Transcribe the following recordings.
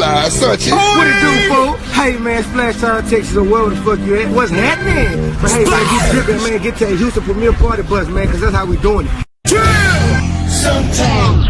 live, such it. What it do, fool? Hey, man, Splash Town, Texas, or wherever the fuck you at. What's happening? But hey, man, get dripping, man. Get to the Houston Premier Party Bus, man, because that's how we doing it. Sometimes.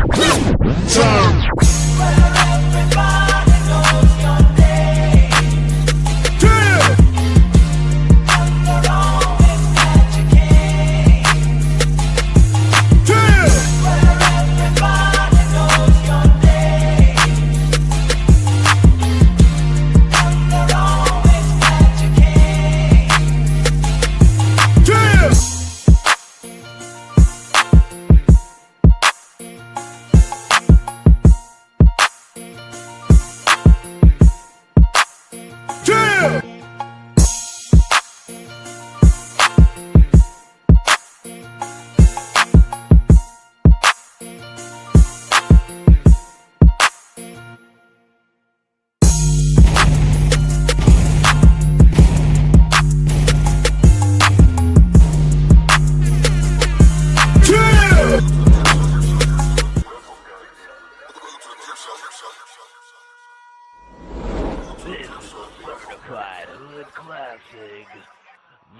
Certified Hood Classic,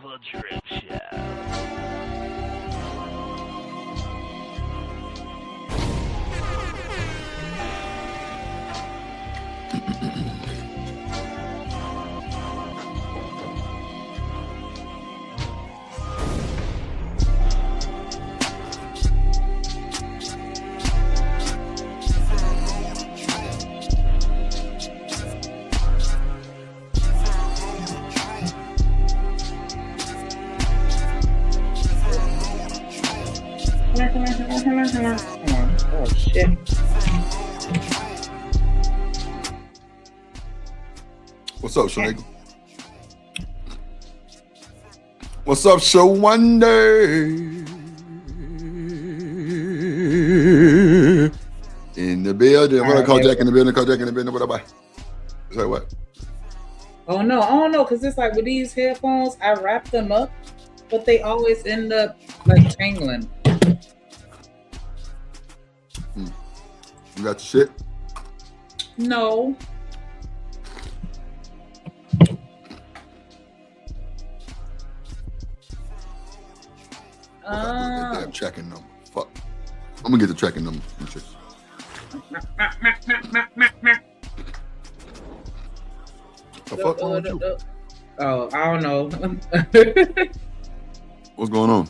The Drip Show. Oh shit. What's up, Shanique? What's up, Show Wonder? In the building. What I call Jack in the building? Call Jack in the building. What I buy? Say what? Oh no, I don't know, because it's like with these headphones, I wrap them up, but they always end up like tangling. You got your shit? No. Damn tracking number. Fuck. I'm gonna get the tracking number. The fuck wrong with you? Oh, I don't know. What's going on?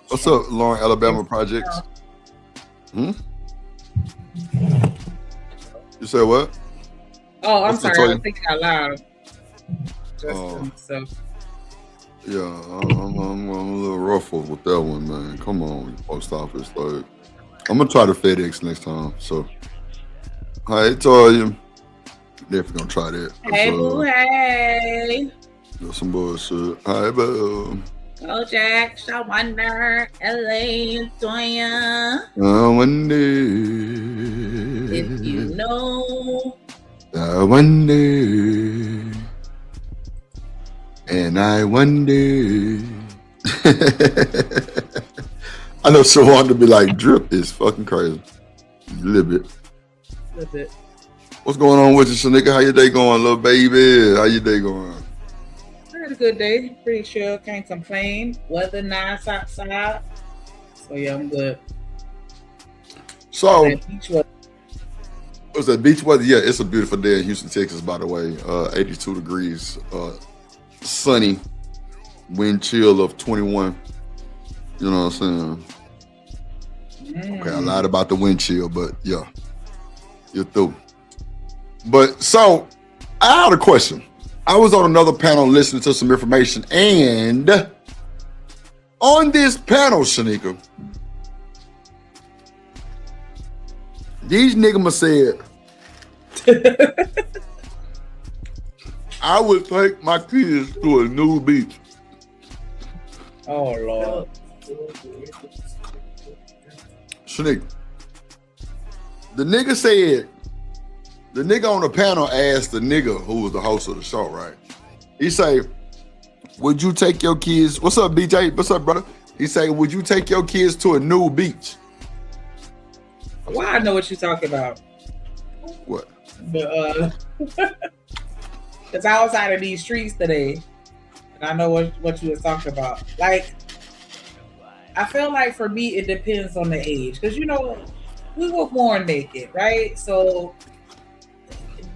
What's up, Lauren, Alabama Projects? You said what? Oh, I'm What's the sorry. I toy? was thinking out loud. So. Yeah, I'm a little ruffled with that one, man. Come on, post office. Like, I'm gonna try the FedEx next time. So, I told you, definitely gonna try that. Hey, boo, hey. That's some bullshit. Hi, boo. Go Jack, Show Wonder, LA, Toya. I wonder If you know. I wonder. And I wonder. I know someone to be like, drip is fucking crazy. A little bit. What's going on with you, Shanika? How your day going, little baby? How your day going? I had a good day. Pretty sure. Can't complain. Weather nice outside. So yeah, I'm good. So, Beach weather. was that beach weather? Yeah, it's a beautiful day in Houston, Texas, by the way. 82 degrees. Sunny. Wind chill of 21. You know what I'm saying? Okay, I lied about the wind chill, but yeah, you're through. But so, I had a question. I was on another panel listening to some information, and on this panel, Shanika, these niggas said, I would take my kids to a new beach. Oh, Lord. Shanika, the nigga said, the nigga on the panel asked the nigga who was the host of the show, right? He say, would you take your kids, what's up, BJ? What's up, brother? He say, would you take your kids to a new beach? Well, I know what you're talking about. What? But because I was out of these streets today, and I know what you was talking about. Like, I feel like for me, it depends on the age, because we were born naked, right? So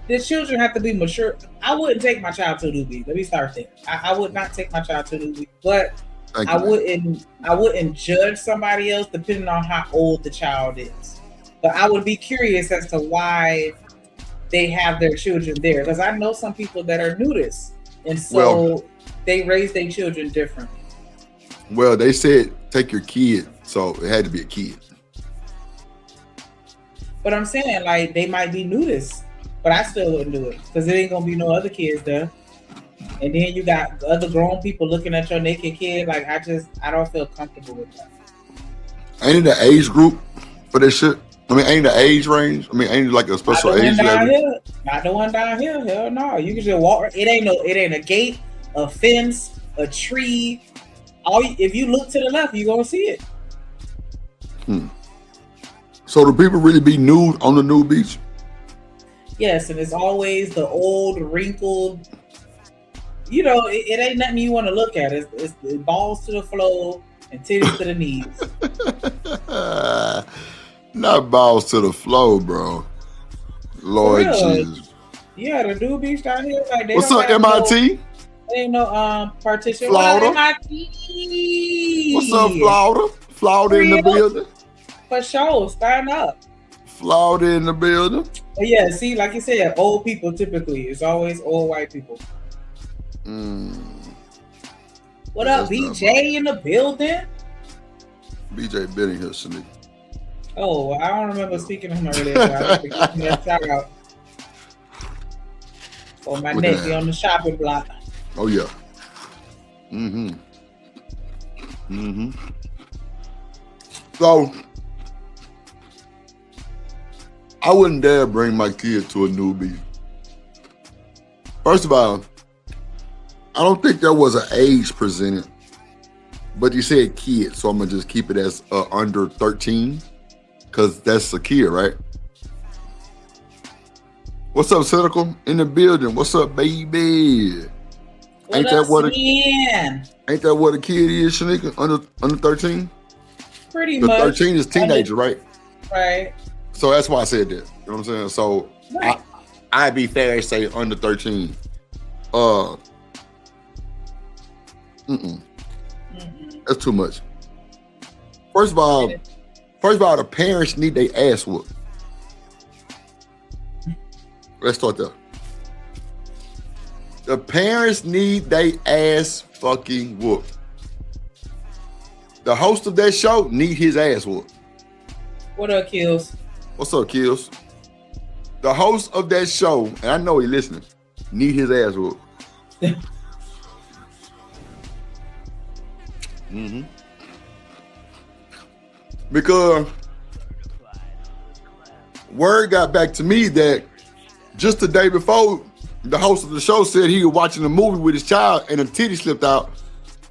the children have to be mature. I wouldn't take my child to a newbie. Let me start there. I would not take my child to a newbie, but I wouldn't judge somebody else depending on how old the child is. But I would be curious as to why they have their children there, because I know some people that are nudists, and so they raise their children differently. Well, they said take your kid, so it had to be a kid. But I'm saying, like, they might be nudists, but I still wouldn't do it because there ain't gonna be no other kids there. And then you got other grown people looking at your naked kid. Like, I don't feel comfortable with that. Ain't it the age group for this shit? I mean, ain't the age range? I mean, ain't it like a special age level? Not the one down here. Hell no. You can just walk. It ain't a gate, a fence, a tree. If you look to the left, you gonna see it. So do people really be nude on the nude beach? Yes, and it's always the old, wrinkled. It ain't nothing you want to look at. It's balls to the floor and titties to the knees. Not balls to the floor, bro. Lord Jesus. Yeah, the nude beach down here. Like, what's up, MIT? Ain't no partition. Florida. MIT. What's up, Florida? Florida in the building. For sure, stand up. Florida in the building. But yeah, see, like you said, old people typically. It's always old white people. What up, BJ in the building? BJ been in here, Shanique. Oh, I don't remember speaking to him earlier. So I have to give him that shout out. For my nephew on the shopping block. Oh yeah. So I wouldn't dare bring my kid to a nude beach. First of all, I don't think there was an age presented, but you said kid, so I'm gonna just keep it as under 13, because that's a kid, right? What's up, Cynical in the building? What's up, baby? Ain't that what a kid is, Shanika? Under 13? Pretty much. 13 is teenager, right? Right. So that's why I said that. You know what I'm saying? So right. I'd be fair to say under 13. That's too much. First of all, the parents need their ass whooped. Let's start there. The parents need their ass fucking whooped. The host of that show need his ass whooped. What up, Kills? What's up, Kills? The host of that show, and I know he listening, need his ass whooped. Because word got back to me that just the day before, the host of the show said he was watching a movie with his child and a titty slipped out.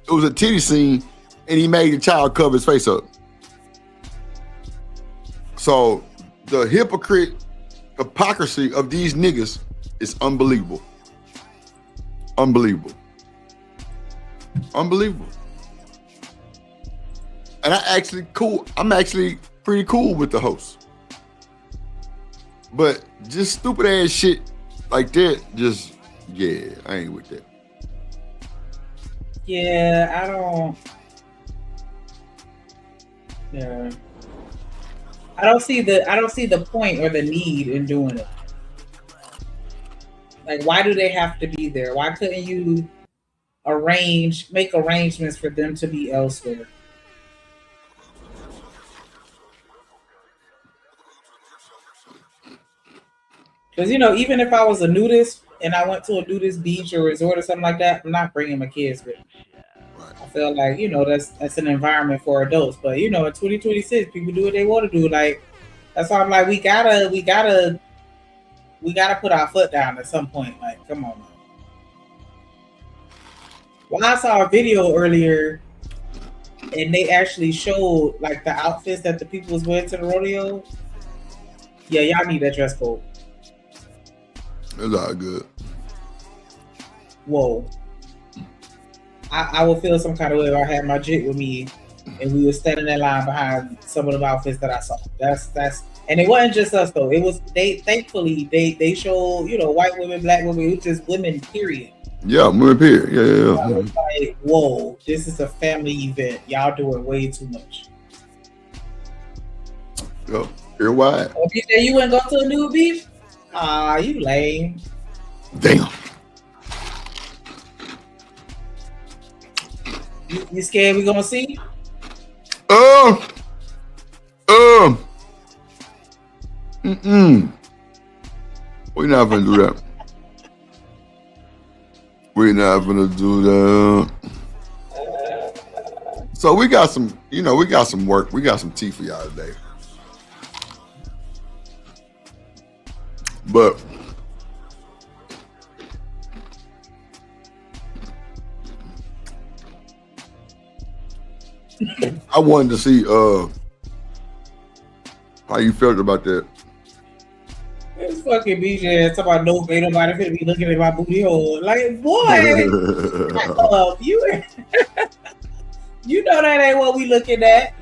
It was a titty scene and he made the child cover his face up. So the hypocrisy of these niggas is unbelievable. Unbelievable. And I'm actually pretty cool with the host. But just stupid ass shit like that, I ain't with that. Yeah, I don't see the point or the need in doing it. Like, why do they have to be there? Why couldn't you make arrangements for them to be elsewhere? Because, even if I was a nudist and I went to a nudist beach or resort or something like that, I'm not bringing my kids with me. I feel like, that's an environment for adults. But, in 2026, people do what they want to do. Like, that's why I'm like, we gotta put our foot down at some point. Like, come on, man. Well, I saw a video earlier and they actually showed like the outfits that the people was wearing to the rodeo. Yeah, y'all need that dress code. It's all good. Whoa. I would feel some kind of way if I had my jit with me and we were standing in line behind some of the outfits that I saw. That's and it wasn't just us though. It was thankfully they showed, you know, white women, black women, it was just women, period. Yeah, women, period. Yeah. I was like, whoa, this is a family event. Y'all doing way too much. Yep. You're wide. Oh, BJ, you wouldn't go to a nude beach? Ah, you lame. Damn. You scared we gonna see? We're not gonna do that. We're not gonna do that. So we got some, we got some work. We got some tea for y'all today. But I wanted to see how you felt about that. This fucking BJ talking about no, ain't nobody finna be looking at my booty hole. Like, boy, you you know that ain't what we looking at.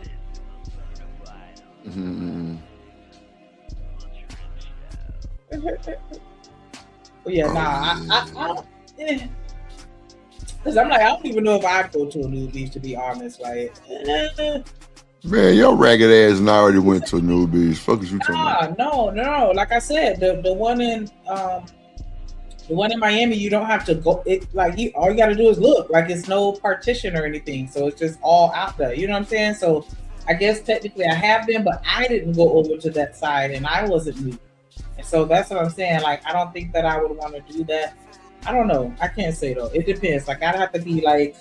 Mm-hmm. But yeah, I because I'm like, I don't even know if I'd go to a nude beach, to be honest. Like, man, your ragged ass and I already went to a nude beach. Fuck is you talking about? No. Like I said, the one in Miami, you don't have to go. It like all you got to do is look. Like it's no partition or anything, so it's just all out there. You know what I'm saying? So I guess technically I have been, but I didn't go over to that side, and I wasn't nude. And so that's what I'm saying. Like I don't think that I would want to do that. I don't know. I can't say though. It depends. Like I'd have to be like,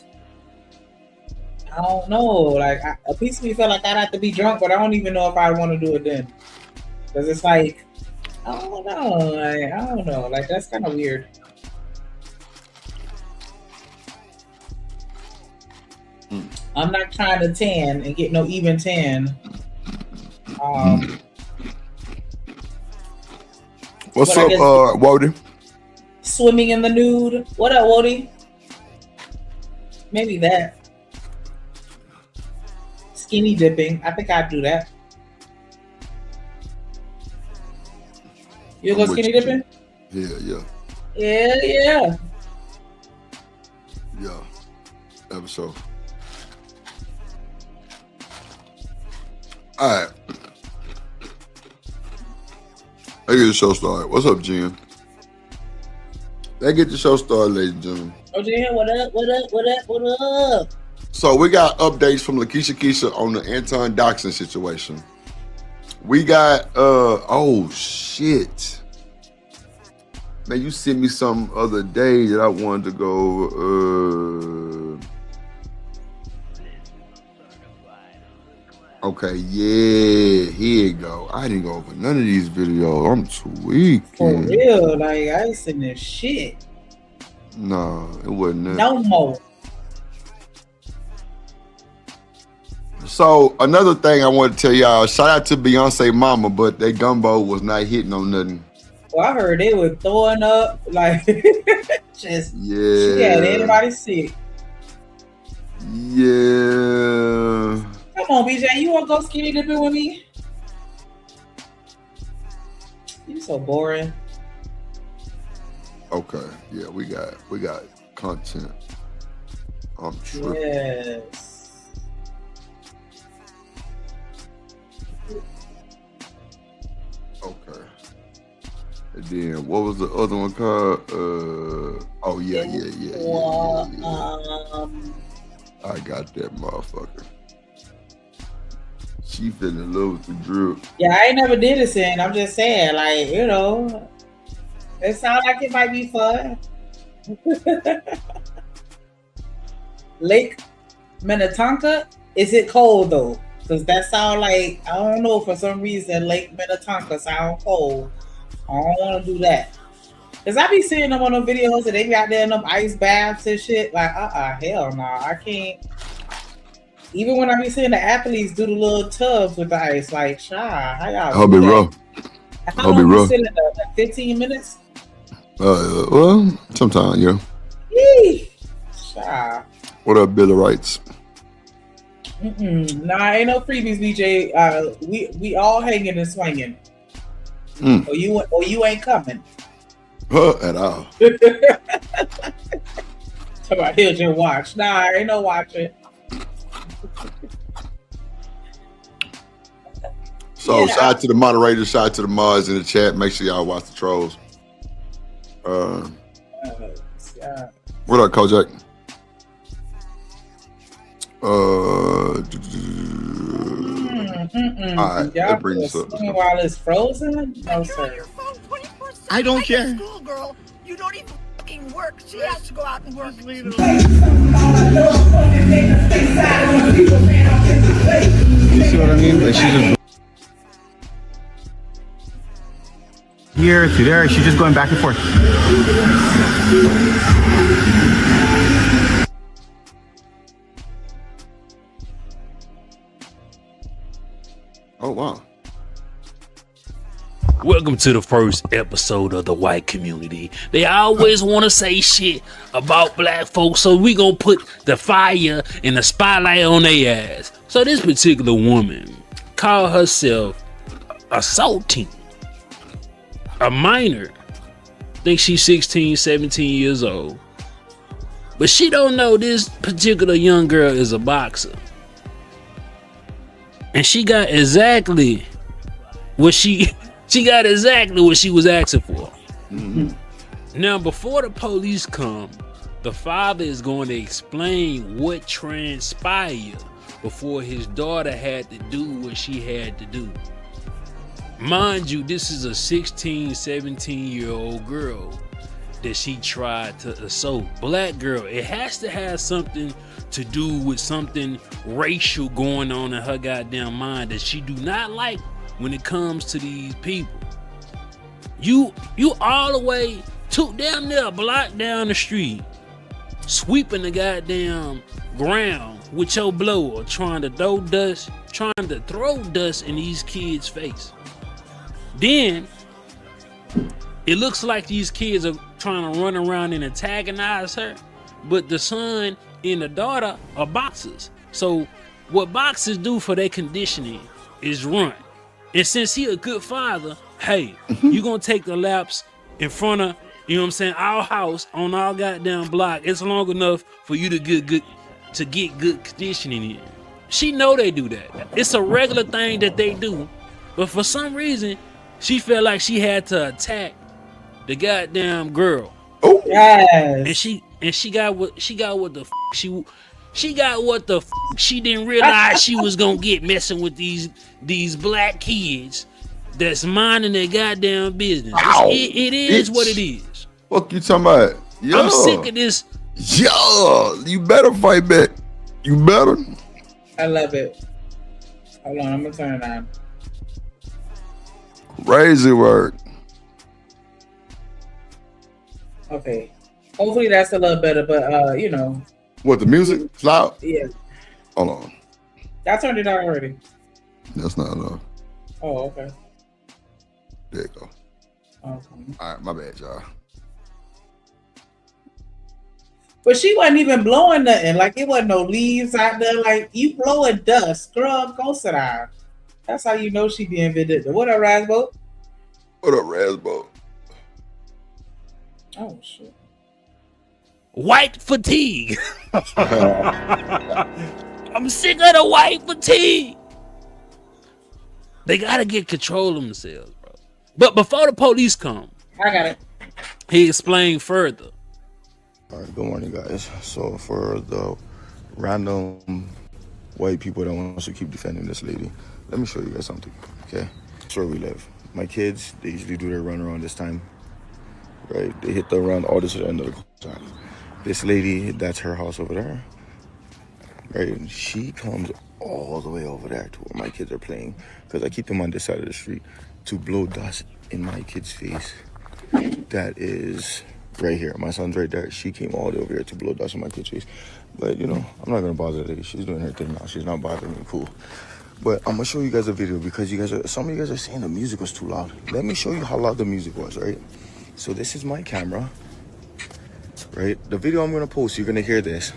I don't know. Like a piece of me felt like I'd have to be drunk, but I don't even know if I want to do it then. Because it's like, I don't know. Like, I don't know. Like that's kind of weird. I'm not trying to tan and get no even tan. What's up, Wody? Swimming in the nude. What up, Wody? Maybe that. Skinny dipping. I think I'd do that. You go skinny dipping? Yeah. Yeah. Yeah. Episode. All right. Let's get the show started. What's up, Jen? Let's get the show started, ladies and gentlemen. Oh, Jen, what up? So we got updates from Lakeisha Keisha on the Anton Doxson situation. We got, oh shit. Man, you sent me some other day that I wanted to go over. Okay, yeah, here you go. I didn't go over none of these videos. I'm tweaking. For real, like I ain't seen this shit. Nah, it wasn't that. No more. So another thing I want to tell y'all, shout out to Beyonce mama, but that gumbo was not hitting on nothing. Well, I heard they were throwing up, like just yeah. She had anybody sick. Yeah. Come on, BJ, you want to go skinny dipping with me? You so boring. Okay, yeah, we got content. I'm tripping. Yes. Okay. And then what was the other one called? Oh yeah. I got that motherfucker. She fell in love with the drip. Yeah, I ain't never did it sin. I'm just saying, like, you know, it sounds like it might be fun. Lake Minnetonka, is it cold though? Because that sound like, I don't know, for some reason Lake Minnetonka sound cold. I don't want to do that. Because I be seeing them on them videos and they be out there in them ice baths and shit. Like, hell no, I can't. Even when I be seeing the athletes do the little tubs with the ice, like, how y'all I'll be rough. How long you sitting there? Like 15 minutes? Well, sometimes, yeah. Yee. Child. What up, Billy Wrights? Nah, ain't no freebies, BJ. We all hanging and swinging. Or you ain't coming. At all. Talk about here's your watch. Nah, ain't no watching. So shout out to the moderators, shout out to the mods in the chat. Make sure y'all watch the trolls. What up, Kojak? All right, that brings us up. While it's frozen? No, sir. I don't care. School girl, you don't even fucking work. She has to go out and work. You see what I mean? Like she's just here to there. She's just going back and forth. Oh wow. Welcome to the first episode of the white community. They always want to say shit about black folks, so we gonna put the fire and the spotlight on their ass. So this particular woman called herself assaulting a minor. I think she's 16, 17 years old. But she don't know this particular young girl is a boxer. And she got exactly what she was asking for. Now, before the police come, the father is going to explain what transpired before his daughter had to do what she had to do. Mind you, this is a 16, 17-year-old girl that she tried to assault. Black girl. It has to have something to do with something racial going on in her goddamn mind that she do not like when it comes to these people. You all the way to damn near a block down the street, sweeping the goddamn ground with your blower, trying to throw dust in these kids' face. Then it looks like these kids are trying to run around and antagonize her, but the son and the daughter are boxers. So what boxers do for their conditioning is run. And since he a good father, hey, you gonna take the laps in front of, you know what I'm saying, our house on our goddamn block. It's long enough for you to get good conditioning in. She know they do that. It's a regular thing that they do. But for some reason, she felt like she had to attack the goddamn girl. Oh yes. And she got what she didn't realize she was gonna get messing with these black kids that's minding their goddamn business. It is what it is. Fuck you talking about? Yo. I'm sick of this. Yo, you better fight back. You better. I love it. Hold on, I'm gonna turn it on. Crazy work. Okay. Hopefully that's a little better, but you know. What, the music? It's loud? Yeah. Hold on. I turned it on already. That's not enough. Oh, okay. There you go. Okay. All right, my bad, y'all. But she wasn't even blowing nothing. Like, it wasn't no leaves out there. Like, you blowing dust. Girl, go sit down. That's how you know she being vindictive. What up, Rasbo? What up, Rasbo? Oh, shit. White fatigue. I'm sick of the white fatigue. They gotta get control of themselves, bro. But before the police come, I got it. He explained further. All right, good morning, guys. So for the random white people that want to keep defending this lady, let me show you guys something, okay? That's where we live. My kids, they usually do their run around this time, right? They hit the run all this at the end of the time. This lady, that's her house over there, right? And she comes all the way over there to where my kids are playing, because I keep them on this side of the street, to blow dust in my kid's face. That is right here. My son's right there. She came all the way over here to blow dust in my kid's face. But, you know, I'm not going to bother the lady. She's doing her thing now. She's not bothering me. Cool. But I'm going to show you guys a video because some of you guys are saying the music was too loud. Let me show you how loud the music was, right? So this is my camera, right? The video I'm gonna post, you're gonna hear this,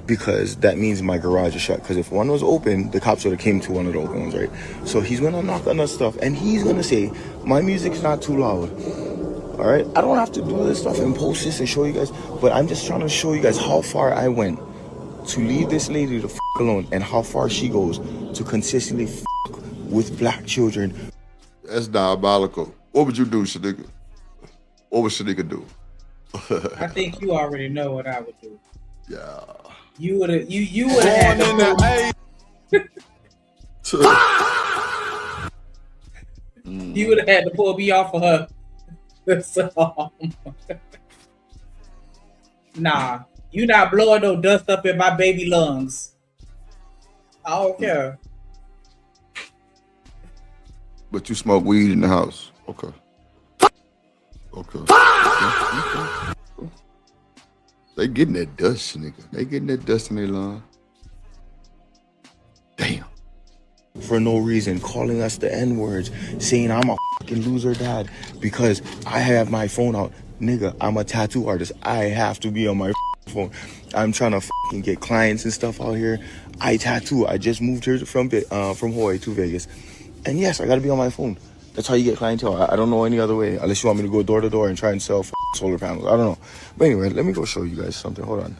because that means my garage is shut. Because if one was open, the cops would have came to one of the open ones, right? So he's gonna knock on that stuff, and he's gonna say, my music's not too loud. All right, I don't have to do this stuff and post this and show you guys, but I'm just trying to show you guys how far I went to leave this lady the f alone, and how far she goes to consistently f with black children. That's diabolical. What would you do, Shanika? What would Shanika do? I think you already know what I would do. Yeah. You would have you would have had you would have had to pull me off of her. So, nah, you not blowing no dust up in my baby lungs. I don't care. But you smoke weed in the house. Okay. Okay. They getting that dust, nigga. They getting that dust in their lung. Damn. For no reason, calling us the N-words, saying I'm a fucking loser dad because I have my phone out. Nigga, I'm a tattoo artist. I have to be on my phone. I'm trying to fucking get clients and stuff out here. I tattoo. I just moved here from Hawaii to Vegas. And yes, I gotta be on my phone. That's how you get clientele. I don't know any other way, unless you want me to go door to door and try and sell solar panels. I don't know. But anyway, let me go show you guys something. Hold on.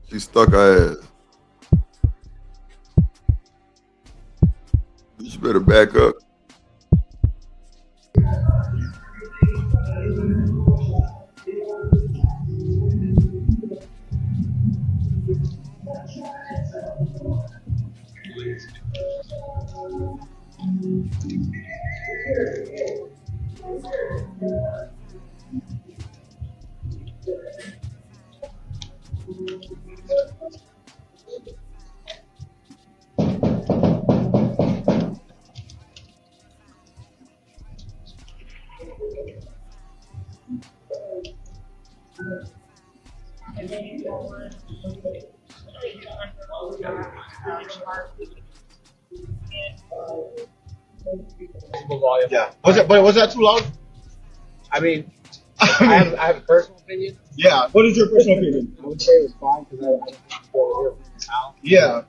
She stuck her ass. You better back up. Yeah. Was that too loud? I mean, I have a personal opinion. Yeah. What is your personal opinion? I would say it was fine because I don't think people hear from the house. Yeah.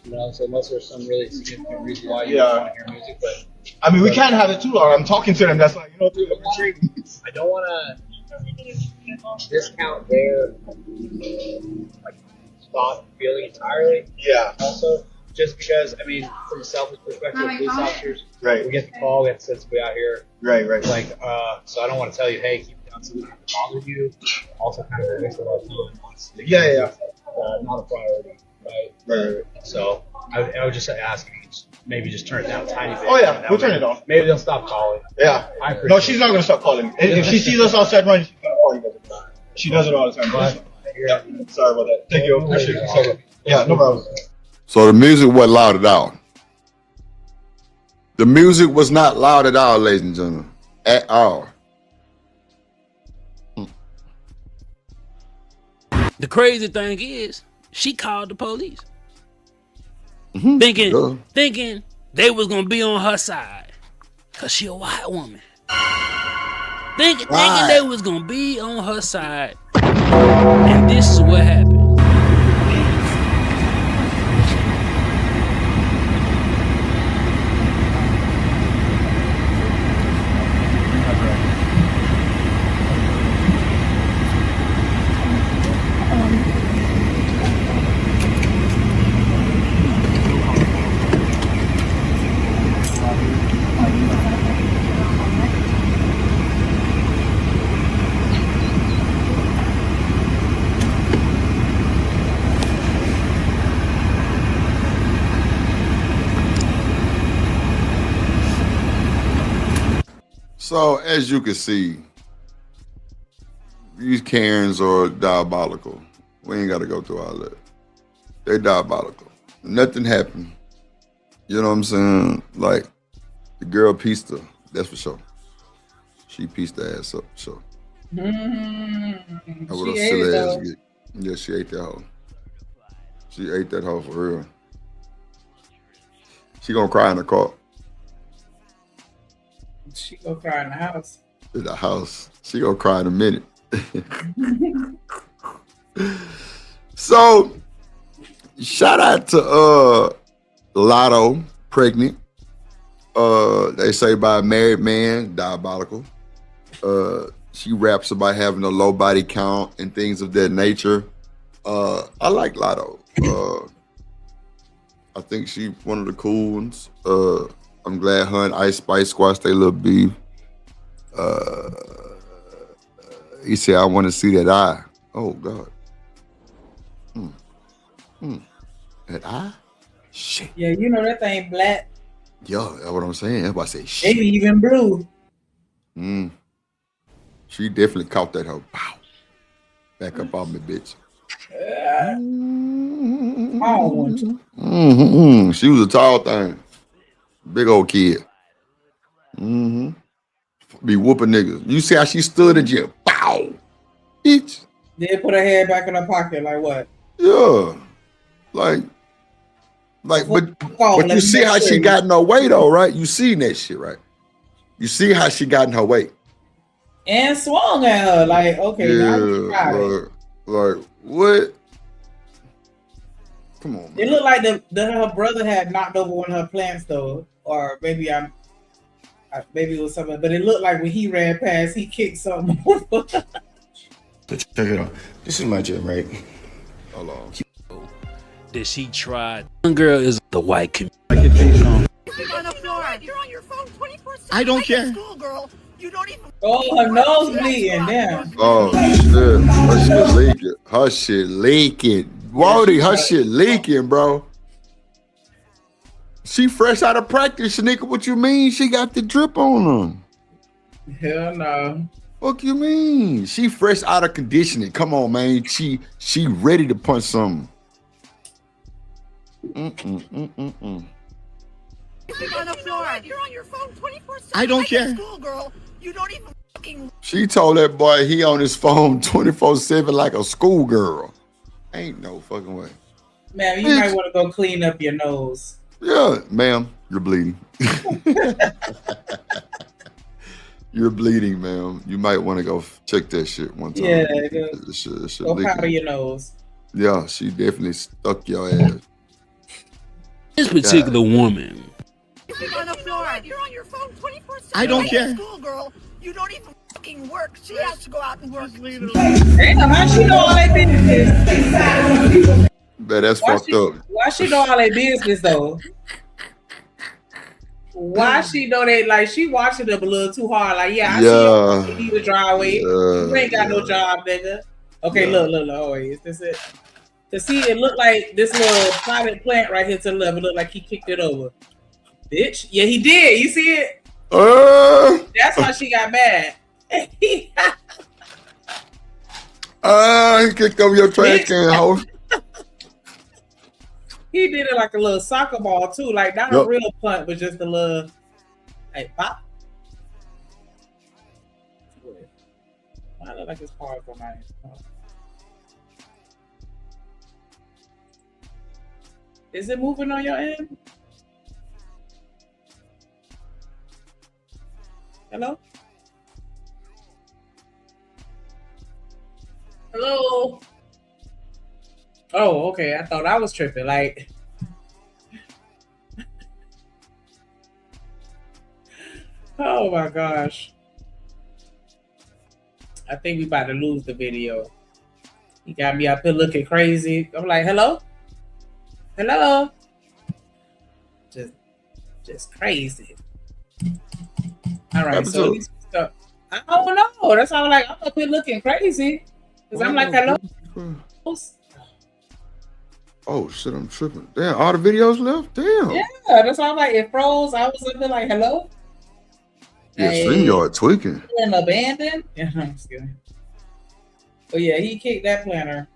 You know, so unless there's some really significant reason why you don't want to hear music, but I mean, we can't have it too loud. I'm talking to them. That's like, through the training. I don't want to discount their like thought and feeling entirely. Yeah. Also, just because, I mean, from a selfish perspective, police officers, right. We get the call, we have to send somebody out here. Right. Like, so I don't want to tell you, hey, keep it down so we don't have to bother you. Also, kind of a waste of our time. Honestly. Yeah. Not a priority, right? So I would just ask you, maybe just turn it down a tiny bit. Oh yeah, we'll turn it off. Maybe they'll stop calling. Yeah. No, she's not gonna stop calling. If she sees us outside running, she's gonna call you guys. She does it all the time. Yeah. Sorry about that. Thank you. Appreciate it. Sorry. Yeah, no problem. So the music wasn't loud at all. The music was not loud at all, ladies and gentlemen. At all. The crazy thing is, she called the police. Thinking they was gonna be on her side. Cause she a white woman. Thinking they was gonna be on her side. And this is what happened. So as you can see, these Karens are diabolical. We ain't got to go through all that. They diabolical. Nothing happened. You know what I'm saying? Like, the girl pieced her. That's for sure. She pieced her ass up for sure. She ate it though. Yeah, she ate that hoe. She ate that hoe for real. She gonna cry in the car. She gonna cry in the house. In the house. She gonna cry in a minute. So, shout out to Lotto, pregnant. They say by a married man, diabolical. She raps about having a low body count and things of that nature. I like Lotto. I think she one of the cool ones. I'm glad her and Ice Spice squashed their little beef. He said, I want to see that eye. Oh, God. That eye? Shit. Yeah, you know that thing black. Yeah, that's what I'm saying. Everybody say shit. Maybe even blue. She definitely caught that hoe. Pow. Back up on me, bitch. I don't want to. She was a tall thing. Big old kid. Be whooping niggas. You see how she stood at you? Pow. Bitch. Then put her head back in her pocket like what? Yeah. Like, but you see how she got in her way though, right? You seen that shit, right? You see how she got in her way. And swung at her. Like, okay, now you got it. Like, what? Come on, man. It looked like her brother had knocked over one of her plants though. Or maybe maybe it was something, but it looked like when he ran past, he kicked something over. Check it out. This is my gym, right? Hold on. That she tried. One girl is the white community. You're on your phone 24/7. I don't care. School girl. You don't even. Oh, her nose bleeding. Damn. Oh shit. Her shit leaking. Her shit leaking. Wody, her shit leaking, bro. She fresh out of practice, Shanika. What you mean? She got the drip on her. Hell no. What you mean? She fresh out of conditioning. Come on, man. She ready to punch something. You're on the floor. You're on your phone 24/7. I don't care. School girl. You don't even fucking. She told that boy he on his phone 24/7 like a schoolgirl. Ain't no fucking way. Man, you might want to go clean up your nose. Yeah, ma'am, you're bleeding. You're bleeding, ma'am. You might want to go check that shit one time. Yeah, go powder your nose. Yeah, she definitely stuck your ass. This particular woman. You're on the floor. You're on your phone 24/7. I don't care. School girl. You don't even fucking work. She has to go out and work. Damn, how she know all that business? Man, that's fucked up. Why she know all that business though? Why she know that? Like she watching them a little too hard. Like I see you need to drive away. You ain't got no job, nigga. Okay, look. Oh wait, is this it? To see, it looked like this little private plant right here to the left. It looked like he kicked it over. Bitch, yeah, he did. You see it? That's why she got mad. He kicked over your trash can, hoe. He did it like a little soccer ball too, like not a real punt, but just a little, like pop. I look like it's hard for my. Is it moving on your end? Hello? Hello? Oh, okay. I thought I was tripping. Like, oh my gosh. I think we about to lose the video. He got me up here looking crazy. I'm like, hello? Hello? Just crazy. All right, so I don't know. That's why I'm like, I'm up here looking crazy. Because I'm like, hello? Oh shit, I'm tripping. Damn, all the videos left? Damn. Yeah, that's why I'm like, it froze. I was up there like, hello? Yeah, StreamYard tweaking. And abandoned? Yeah, I'm just kidding. But yeah, he kicked that planter.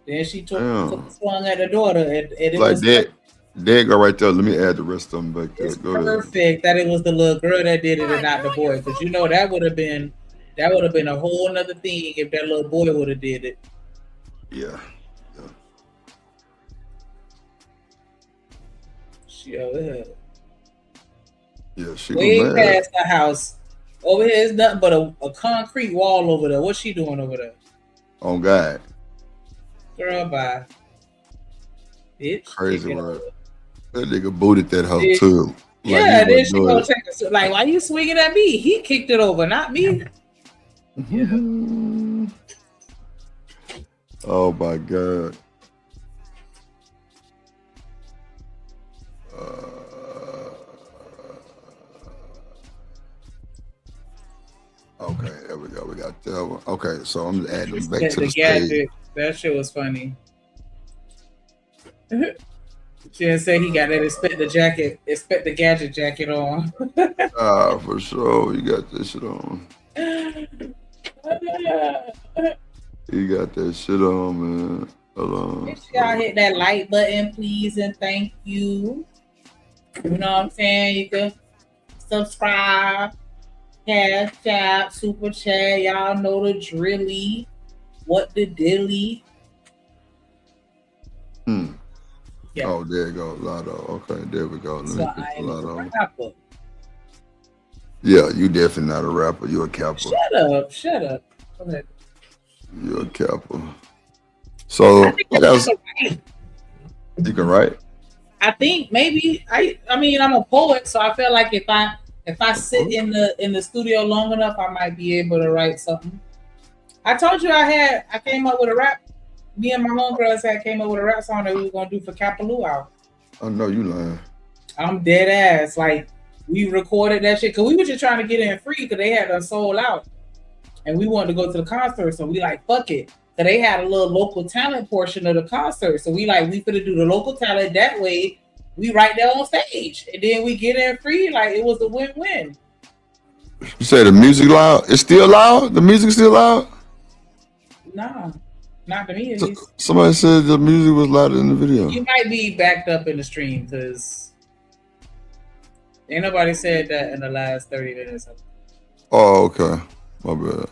Then she swung at the daughter. And it like was that. There go right there. Let me add the rest of them back there. It's perfect that it was the little girl that did it and not the boy. Because you know that would have been a whole nother thing if that little boy would have did it. Yeah. She over here. Yeah, she Way was mad. past the house. Over here is nothing but a concrete wall over there. What's she doing over there? On God. Girl, bye. Bitch. Crazy Take it word. over. That nigga booted that hoe Bitch. too. Like, Yeah, he then she wasn't gonna doing take a like, why you swinging at me? He kicked it over, not me. it. Oh my God. Okay, there we go. We got that one. Okay, so I'm adding them back to the stage. Gadget. That shit was funny. She didn't say he got that expect the gadget jacket on. For sure. You got that shit on. You got that shit on, man. Hold on. Make sure y'all hit that like button, please, and thank you. You know what I'm saying? You can subscribe, cash app, super chat. Y'all know the drilly. What the dilly? Yeah. Oh, there you go, Lotto. Okay, there we go. Let me So put I the am a Lotto. rapper. Yeah, you definitely not a rapper. You a capper. Shut up. Go ahead. You a capper. So I think you can write. I think maybe I mean I'm a poet, so I feel like if I sit in the studio long enough, I might be able to write something. I told you I came up with a rap. Me and my homegirls came up with a rap song that we were gonna do for Kapaloo out. I know you lying. I'm dead ass. Like we recorded that shit because we were just trying to get in free because they had us sold out, and we wanted to go to the concert. So we like fuck it. So they had a little local talent portion of the concert. So we finna do the local talent that way. We right there on stage, and then we get in free. Like it was a win-win. You say the music loud? It's still loud? The music's still loud? Nah, not to me at least. Somebody said the music was louder in the video. You might be backed up in the stream because ain't nobody said that in the last 30 minutes. Oh, okay. My bad.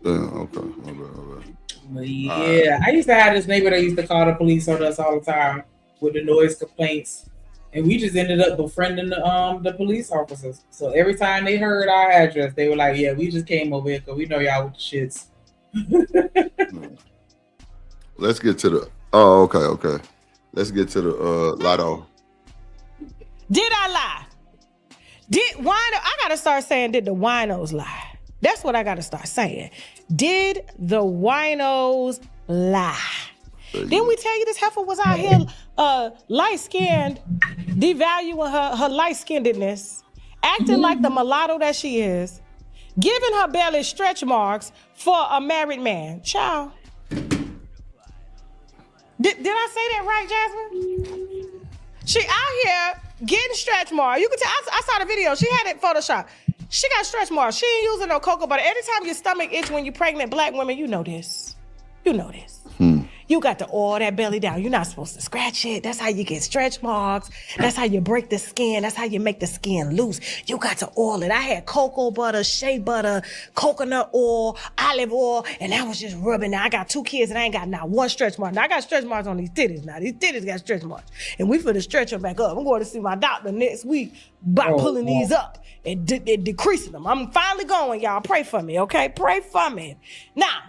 Damn, okay. My bad. But yeah, I used to have this neighbor that used to call the police on us all the time with the noise complaints, and we just ended up befriending the police officers. So every time they heard our address, they were like, "Yeah, we just came over here because we know y'all with the shits." Let's get to the. Oh, okay. Let's get to the Lotto. Did I lie? Did wino? I gotta start saying, did the winos lie? That's what I gotta start saying. Did the winos lie? Didn't we tell you this heifer was out here light-skinned, devaluing her light-skinnedness, acting like the mulatto that she is, giving her belly stretch marks for a married man? Child. Did I say that right, Jasmine? She out here getting stretch marks. You can tell, I saw the video. She had it photoshopped. She got stretch marks. She ain't using no cocoa butter. Anytime your stomach itch when you're pregnant, black women, you know this. You know this. You got to oil that belly down. You're not supposed to scratch it. That's how you get stretch marks. That's how you break the skin. That's how you make the skin loose. You got to oil it. I had cocoa butter, shea butter, coconut oil, olive oil, and I was just rubbing. Now I got 2 kids and I ain't got not one stretch mark. Now I got stretch marks on these titties now. These titties got stretch marks. And we finna stretch them back up. I'm going to see my doctor next week by pulling these up and decreasing them. I'm finally going, y'all. Pray for me, okay? Pray for me. Now,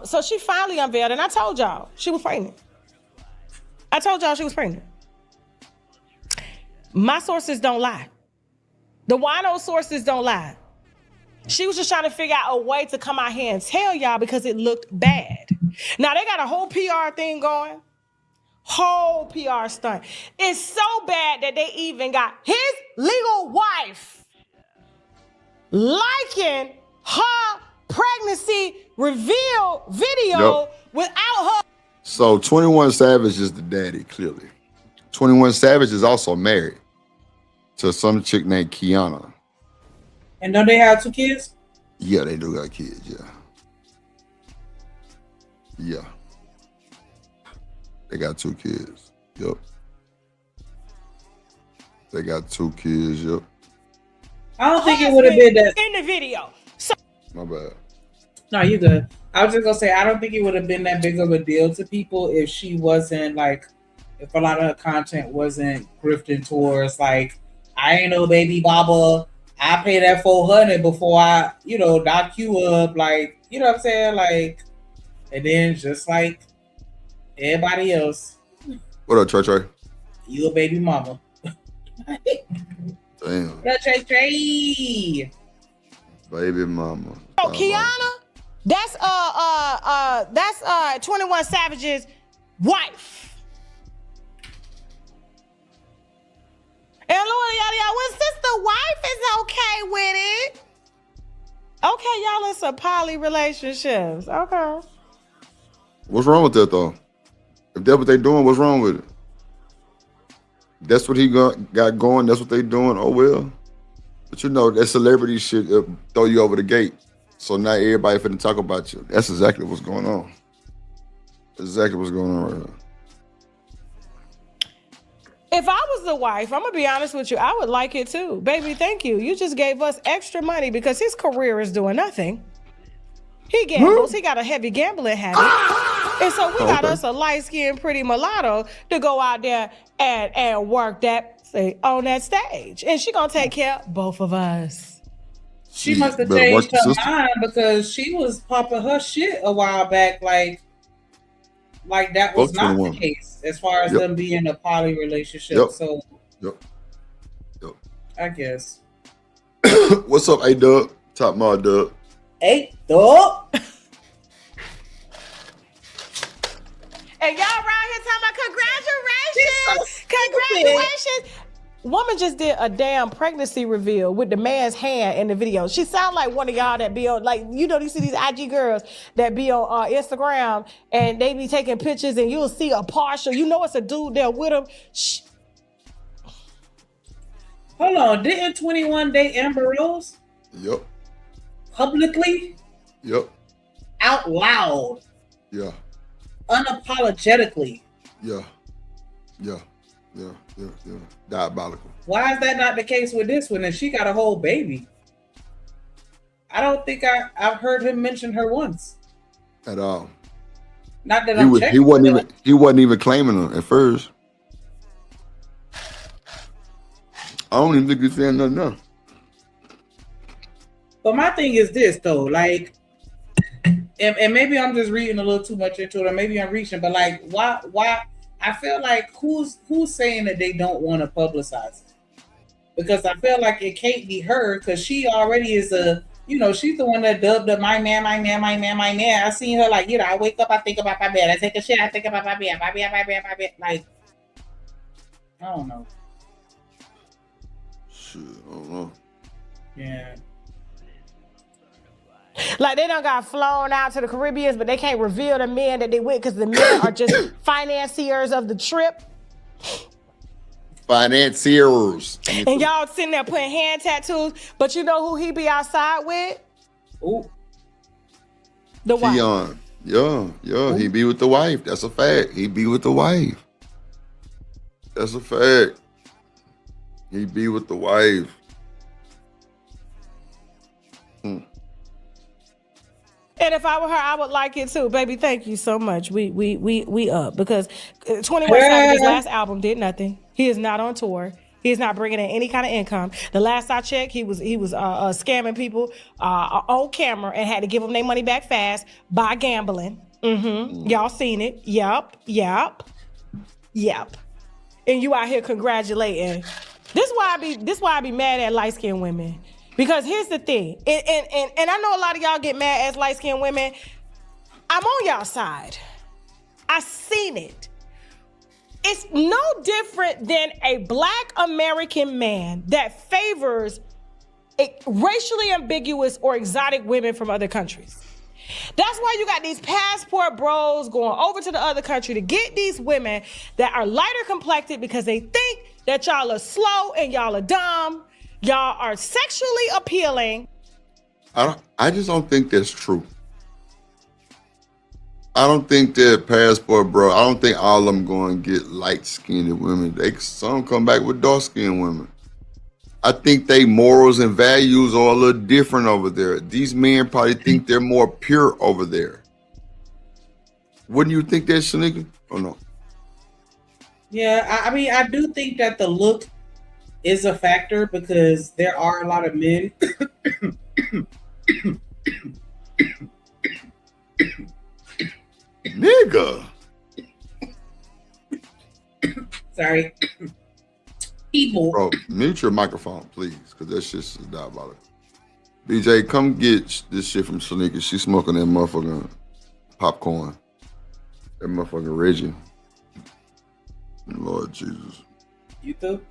so she finally unveiled, and I told y'all she was pregnant. I told y'all she was pregnant. My sources don't lie. The wino sources don't lie. She was just trying to figure out a way to come out here and tell y'all because it looked bad. Now they got a whole PR thing going. Whole PR stunt. It's so bad that they even got his legal wife liking her pregnancy reveal video without her. So 21 Savage is the daddy, clearly. 21 Savage is also married to some chick named Kiana. And don't they have 2 kids? Yeah, they do got kids, yeah. They got 2 kids. Yep. They got 2 kids, yep. I don't think it would have been that in the video. So my bad. No, you good. I was just gonna say I don't think it would have been that big of a deal to people if she wasn't like if a lot of her content wasn't grifting towards like, I ain't no baby baba. I pay that 400 before I, knock you up. Like, you know what I'm saying? Like, and then just like everybody else, What up, Trey Trey? you a baby mama. Damn. What up, Trey? Baby mama. Oh, Kiana, that's 21 Savage's wife. And Lord, y'all, when sister wife is okay with it. Okay, y'all in some poly relationships. Okay. What's wrong with that though? If that's what they doing, what's wrong with it? That's what he got going. That's what they doing. Oh well. But that celebrity shit throw you over the gate. So now everybody finna talk about you. That's exactly what's going on. Exactly what's going on right now. If I was the wife, I'm gonna be honest with you, I would like it too. Baby, thank you. You just gave us extra money because his career is doing nothing. He gambles. He got a heavy gambling habit. And so we got us a light-skinned, pretty mulatto to go out there and work on that stage. And she gonna take care of both of us. She must have changed her mind because she was popping her shit a while back. Like that was not the case as far as them being a poly relationship. So, I guess. What's up, A-Dub? Top Mod Dub. A-Dub. And y'all around here talking about congratulations. Congratulations. Woman just did a damn pregnancy reveal with the man's hand in the video. She sound like one of y'all that be on, like, you see these IG girls that be on Instagram and they be taking pictures and you'll see a partial. It's a dude there with them. Shh. Hold on. Didn't 21 date Amber Rose? Yep. Publicly? Yep. Out loud? Yeah. Unapologetically? Yeah. Diabolical. Why is that not the case with this one? And she got a whole baby. I don't think I've heard him mention her once. At all. Not that I'm checking. He wasn't even claiming her at first. I don't even think he's saying nothing now. But my thing is this though, like, and maybe I'm just reading a little too much into it, or maybe I'm reaching, but like, why? I feel like who's saying that they don't want to publicize it? Because I feel like it can't be her because she already is she's the one that dubbed up my man. I seen her like, I wake up, I think about my bed. I take a shit, I think about my bed. Like, I don't know. Shit, I don't know. Yeah. Like they done got flown out to the Caribbean, but they can't reveal the men that they with because the men are just financiers of the trip. Financiers. And y'all sitting there putting hand tattoos, but you know who he be outside with? Ooh. The wife. Keon. Yeah. He be with the wife. That's a fact. He be with the wife. That's a fact. He be with the wife. And if I were her, I would like it too, baby. Thank you so much. We up because 21 Savage's last album did nothing. He is not on tour. He is not bringing in any kind of income. The last I checked, he was scamming people on camera and had to give them their money back fast by gambling. Y'all seen it? Yep. And you out here congratulating. This why I be mad at light skinned women. Because here's the thing, and I know a lot of y'all get mad as light-skinned women. I'm on y'all side. I seen it. It's no different than a Black American man that favors racially ambiguous or exotic women from other countries. That's why you got these passport bros going over to the other country to get these women that are lighter complected because they think that y'all are slow and y'all are dumb. Y'all are sexually appealing. I just don't think that's true. I don't think that passport, bro. I don't think all of them going to get light-skinned women. Some come back with dark-skinned women. I think they morals and values are a little different over there. These men probably think they're more pure over there. Wouldn't you think that, Shanika? Or no? Yeah, I mean, I do think that the look is a factor because there are a lot of men. Nigga. Sorry. People. Bro, mute your microphone, please, because that shit's diabolical. BJ, come get this shit from Shanika. She's smoking that motherfucking popcorn. That motherfucking Reggie. Lord Jesus. You too?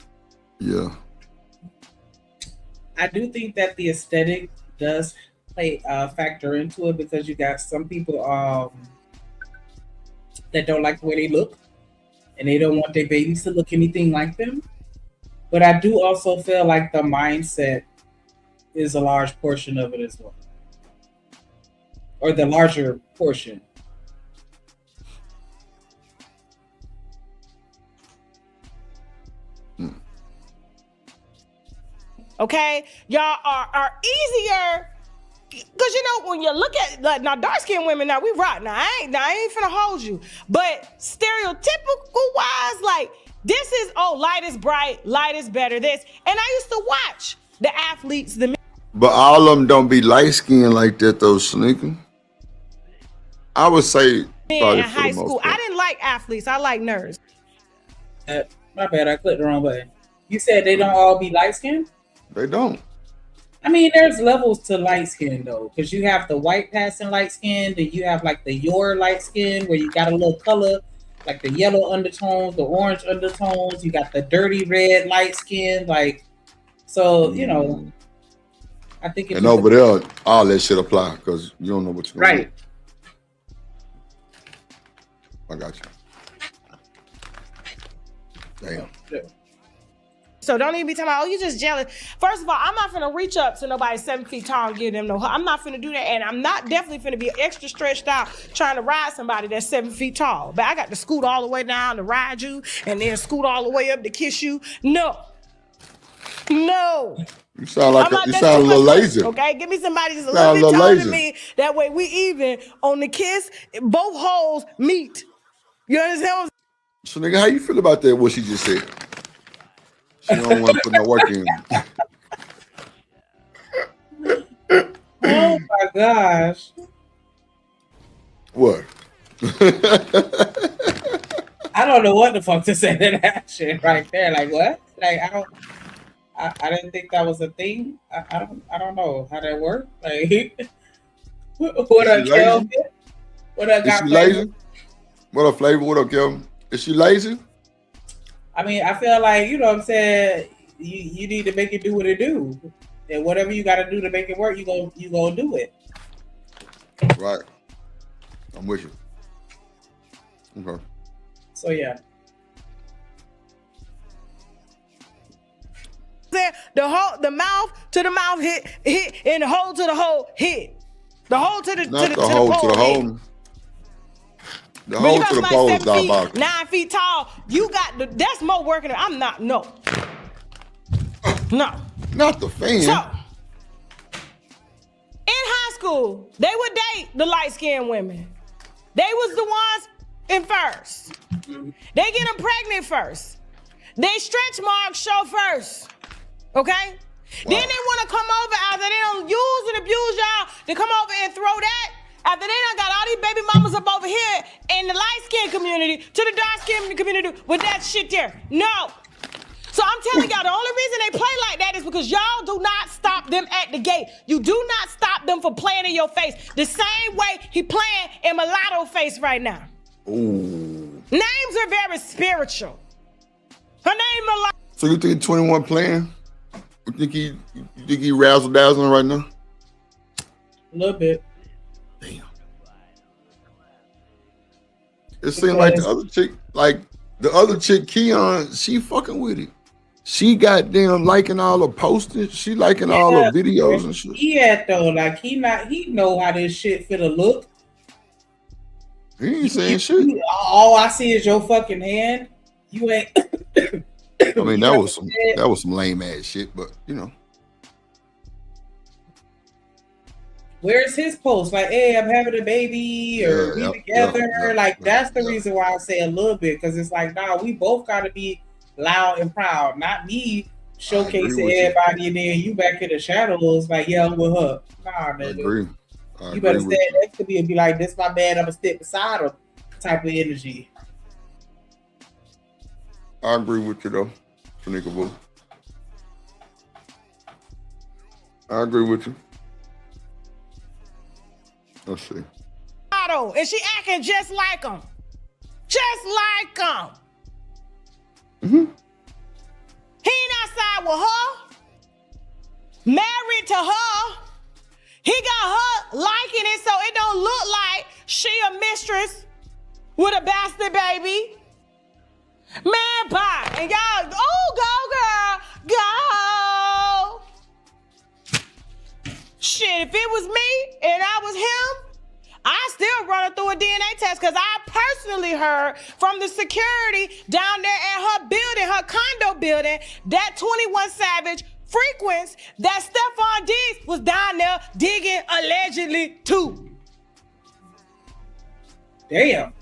Yeah. I do think that the aesthetic does play factor into it because you got some people that don't like the way they look and they don't want their babies to look anything like them. But I do also feel like the mindset is a large portion of it as well. Or the larger portion. Okay, y'all are easier because you know when you look at like now dark skinned women now we rock now I ain't finna hold you, but stereotypical wise like this is light is bright, light is better this, and I used to watch the athletes But all of them don't be light skinned like that though, Shanika. I would say in high school. I didn't like athletes. I like nerds. My bad, I clicked the wrong button. You said they don't all be light skinned? They don't. I mean, there's levels to light skin though, because you have the white passing light skin, then you have like the your light skin where you got a little color, like the yellow undertones, the orange undertones. You got the dirty red light skin, like so. You know, I think. And over there, all that shit apply because you don't know what you're right. Do. I got you. Damn. Yeah. So don't even be talking about, you just jealous. First of all, I'm not finna reach up to nobody 7 feet tall and give them no. I'm not finna do that, and I'm not definitely finna be extra stretched out trying to ride somebody that's 7 feet tall. But I got to scoot all the way down to ride you, and then scoot all the way up to kiss you. No. You sound like you sound a little lazy. Okay, give me somebody just a little bit taller than me. That way we even on the kiss. Both holes meet. You understand? So nigga, how you feel about that? What she just said? She don't want to put no work in. Oh my gosh. What? I don't know what the fuck to say to that shit right there. Like what? Like I didn't think that was a thing. I don't know how that worked. Like what up, Kelvin? What up, got lazy? What up, Flavor? What up, Kelvin? Is she lazy? I mean, I feel like, you know what I'm saying, you need to make it do what it do. And whatever you gotta do to make it work, you gonna do it. Right. I'm with you. Okay. So yeah. The mouth to the mouth hit, and the hole to the hole hit. The hole to the Not to the hole to the hole. The hole to the pole is diabolical. 9 feet tall. You got that's more working. I'm not. No. Not the fan. So in high school, they would date the light skinned women. They was the ones in first. They get them pregnant first. They stretch marks show first. Okay? Wow. Then they want to come over after they don't use and abuse y'all to come over and throw that. After they done got all these baby mamas up over here in the light skin community to the dark skin community with that shit there. No. So I'm telling y'all, the only reason they play like that is because y'all do not stop them at the gate. You do not stop them from playing in your face. The same way he playing in Mulatto face right now. Ooh. Names are very spiritual. Her name Mulatto. So you think 21 playing? You think he razzle dazzling right now? A little bit. Damn. It seemed like the other chick, Keon, she fucking with it. She goddamn liking all the postings. She liking all the videos and shit. Yeah, though, like he know how this shit finna look. He ain't saying shit. All I see is your fucking hand. You ain't. I mean, that was some lame ass shit, but you know. Where's his post? Like, hey, I'm having a baby, or we together. Like, that's the reason why I say a little bit, because it's like, nah, we both got to be loud and proud. Not me showcasing everybody, and then you back in the shadows, like, yeah, I'm with her. Nah, nigga. You better stand next to me and be like, this my man, I'm gonna stick beside him, type of energy. I agree with you though, Shanika Boo. I agree with you. Let's see. And she acting just like him. Just like him. Mm-hmm. He ain't outside with her. Married to her. He got her liking it, so it don't look like she a mistress with a bastard baby. Man, bye. And y'all, oh, go, girl, go. Shit, if it was me and I was him, I still run it through a DNA test, because I personally heard from the security down there at her building, her condo building, that 21 Savage frequency that Stephon Diggs was down there digging allegedly too. Damn.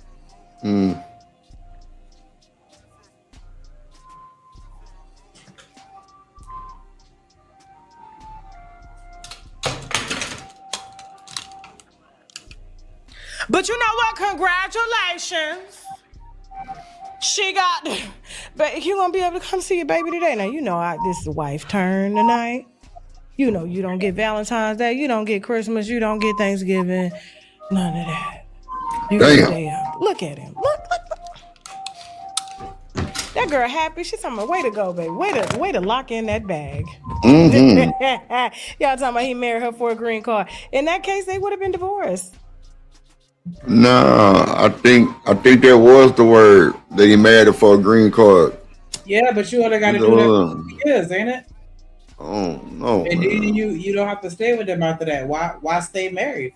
But you know what? Congratulations. She got, but you gonna be able to come see your baby today. Now, you know this is the wife turn tonight. You know you don't get Valentine's Day, you don't get Christmas, you don't get Thanksgiving, none of that. You get a day out. Look at him. Look. That girl happy. She's talking about, way to go, baby. Way to lock in that bag. Mm-hmm. Y'all talking about he married her for a green card. In that case, they would have been divorced. No, I think that was the word, that he married her for a green card. Yeah, but you only got to do that for years, ain't it? Oh no. And then you don't have to stay with them after that. Why stay married?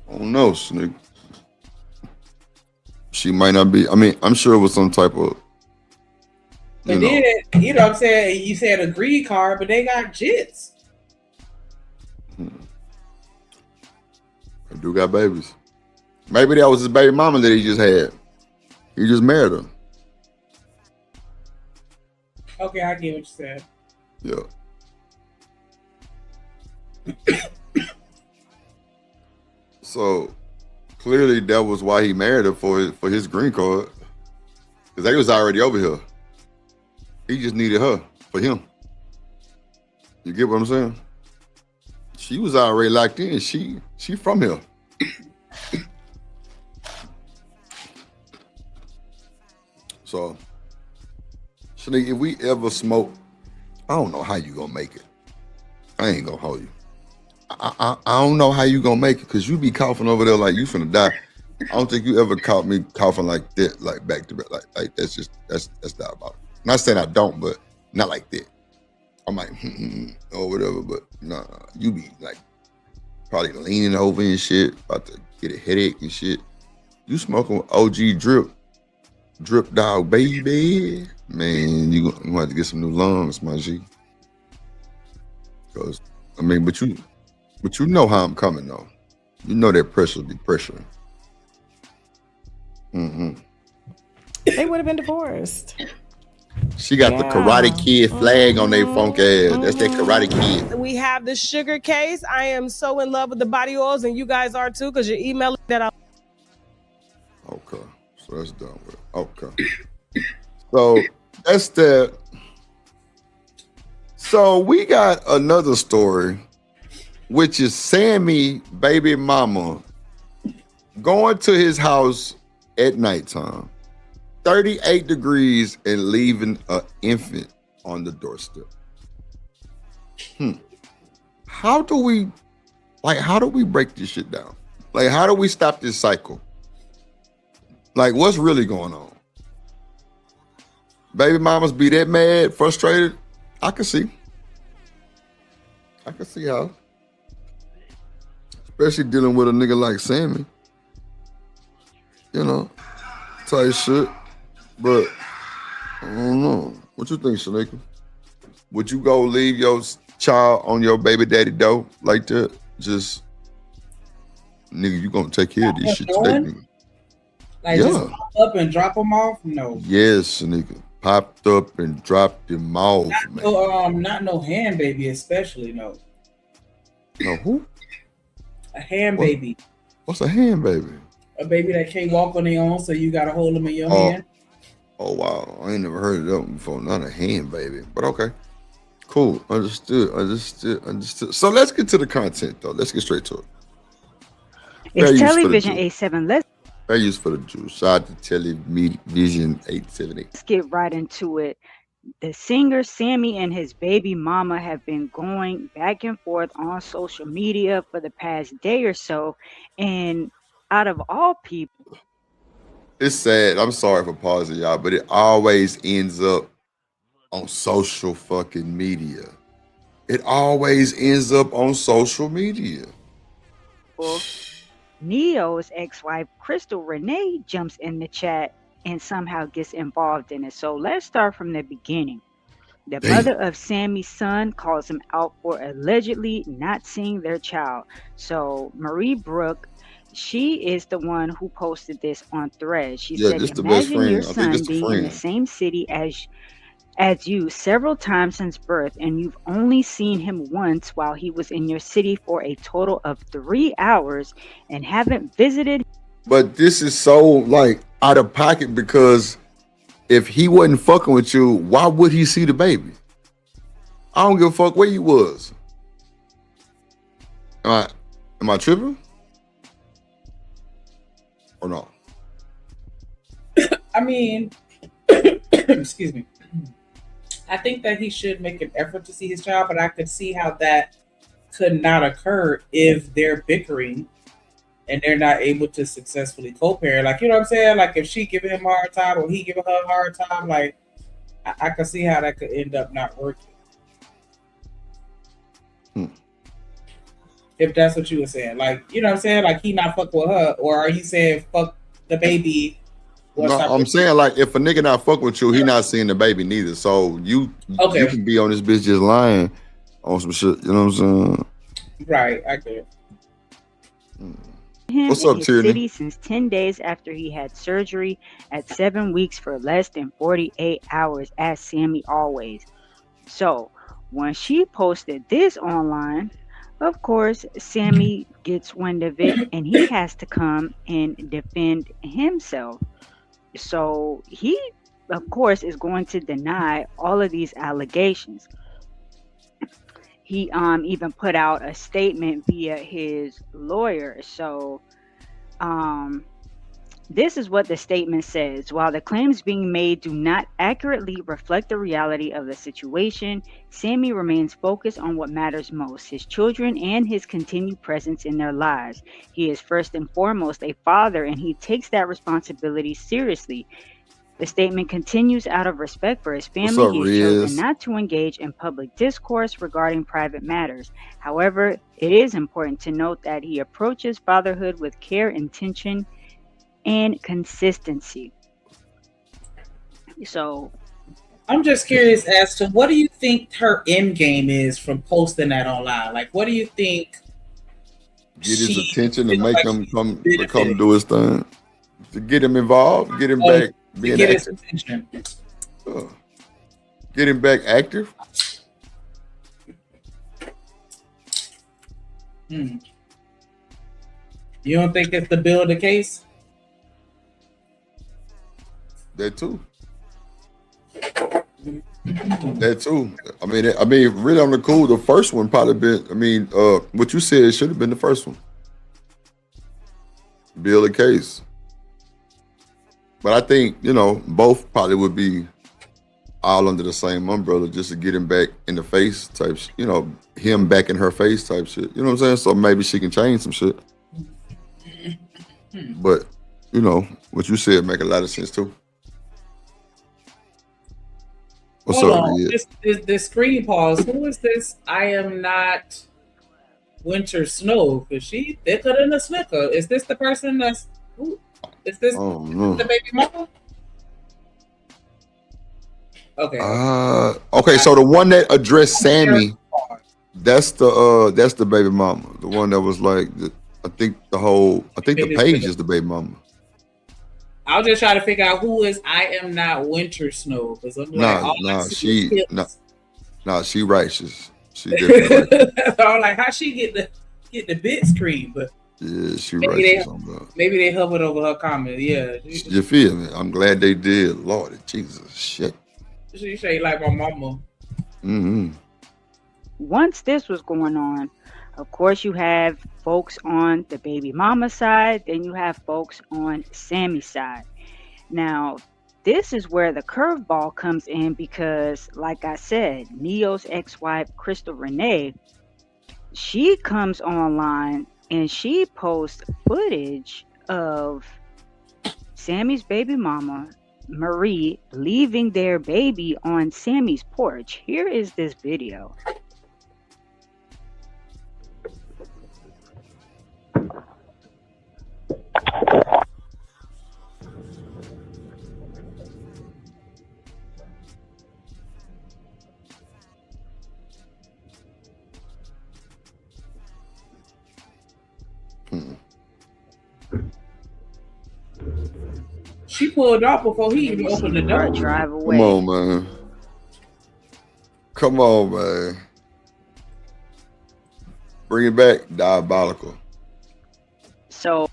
Oh no, Sneak. She might not be. I mean, I'm sure it was some type of. But then, you know what I'm saying? You said a green card, but they got jits. They do got babies. Maybe that was his baby mama that he just had. He just married her. Okay, I get what you said. Yeah. So clearly that was why he married her, for his green card. Because they was already over here. He just needed her for him. You get what I'm saying? She was already locked in. She from here. So, Shanique, if we ever smoke, I don't know how you gonna make it. I ain't gonna hold you. I don't know how you gonna make it, because you be coughing over there like you finna die. I don't think you ever caught me coughing like that, like back to back. Like that's diabolical. Not saying I don't, but not like that. I'm like, or whatever, but nah, you be like probably leaning over and shit, about to get a headache and shit. You smoking OG drip dog, baby. Man, you gonna have to get some new lungs, my G. Because, I mean, but you know how I'm coming though. You know that pressure be pressuring. They would have been divorced. She got the Karate Kid flag on their funk ass. That's that Karate Kid. We have the sugar case. I am so in love with the body oils, and you guys are too, because you're emailing that out. Okay, so that's done with. Okay, so that's that. So we got another story, which is Sammy baby mama going to his house at nighttime, 38 degrees, and leaving an infant on the doorstep. How do we break this shit down? Like, how do we stop this cycle? Like, what's really going on? Baby mamas be that mad, frustrated? I can see how. Especially dealing with a nigga like Sammy. You know, type shit. But I don't know. What you think, Shanika? Would you go leave your child on your baby daddy dough like that, just nigga, you gonna take care of this shit today, nigga. Like just pop up and drop them off? No. Yes, nigga. Popped up and dropped him off, man. No, not no hand baby, especially no. No who? A hand baby. What's a hand baby? A baby that can't walk on their own, so you gotta hold them in your hand. Oh wow, I ain't never heard of that before. Not a hand baby, but okay, cool. Understood. So let's get to the content though. Let's get straight to it. It's television 87. Fair use for the Jews. Shout out to television 878. Let's get right into it. The singer Sammy and his baby mama have been going back and forth on social media for the past day or so, and out of all people, it's sad. I'm sorry for pausing y'all, but it always ends up on social fucking media. It always ends up on social media. Neo's ex-wife Crystal Renee jumps in the chat and somehow gets involved in it. So let's start from the beginning. The mother of Sammy's son calls him out for allegedly not seeing their child. So Marie Brooke, she is the one who posted this on Threads. She said, imagine your son being in the same city as you several times since birth, and you've only seen him once while he was in your city for a total of 3 hours and haven't visited. But this is so like out of pocket, because if he wasn't fucking with you, why would he see the baby? I don't give a fuck where you was. Am I tripping? Or no? I mean, excuse me. I think that he should make an effort to see his child, but I could see how that could not occur if they're bickering and they're not able to successfully co-parent. Like, you know what I'm saying? Like, if she giving him a hard time or he giving her a hard time, like, I could see how that could end up not working. If that's what you were saying. Like, you know what I'm saying? Like, he not fuck with her, or are you saying fuck the baby? No, I'm saying, like, if a nigga not fuck with you, he not seeing the baby neither. So you can be on this bitch just lying on some shit. You know what I'm saying? Right, I get it. Him What's in up, his Tierney? city since 10 days after he had surgery at 7 weeks for less than 48 hours, as Sammy always. So when she posted this online, of course, Sammy gets wind of it and he has to come and defend himself. So he, of course, is going to deny all of these allegations. He even put out a statement via his lawyer. So this is what the statement says. While the claims being made do not accurately reflect the reality of the situation, Sammy remains focused on what matters most, his children and his continued presence in their lives. He is first and foremost a father, and he takes that responsibility seriously. The statement continues, out of respect for his family, he has chosen not to engage in public discourse regarding private matters. However, it is important to note that he approaches fatherhood with care, intention, and consistency. So I'm just curious as to what do you think her end game is from posting that online? Like, what do you think? Get his attention and make him come do his thing. To get him involved, get him back being get active. his attention. Get him back active. You don't think it's to build a case? That too. That too. I mean, really on the cool, the first one probably been. What you said should have been the first one. Build a case. But I think, both probably would be all under the same umbrella, just to get him back in the face type, him back in her face type shit. You know what I'm saying? So maybe she can change some shit. But, what you said make a lot of sense too. What's Hold up, on. Red? This screen pause. Who is this? I am not Winter Snow, because she thicker than a snicker. Is this the person that's is this the baby mama? Okay. Okay, so the one that addressed Sammy, That's the baby mama, the one that was like I think the page is the baby mama. I was just trying to figure out who is I am not Winter Snow because I'm like, She righteous. She definitely righteous. So I'm like, how she get the bit screen? But yeah, she maybe righteous. Maybe they hovered over her comment. Yeah, you feel me? I'm glad they did. Lord Jesus, shit. She say like my mama. Mm-hmm. Once this was going on, of course, you have folks on the baby mama side, then you have folks on Sammy's side. Now, this is where the curveball comes in because, like I said, Neo's ex-wife, Crystal Renee, she comes online and she posts footage of Sammy's baby mama, Marie, leaving their baby on Sammy's porch. Here is this video. She pulled off before he even opened the door. Drive away. Come on, man. Bring it back. Diabolical. So,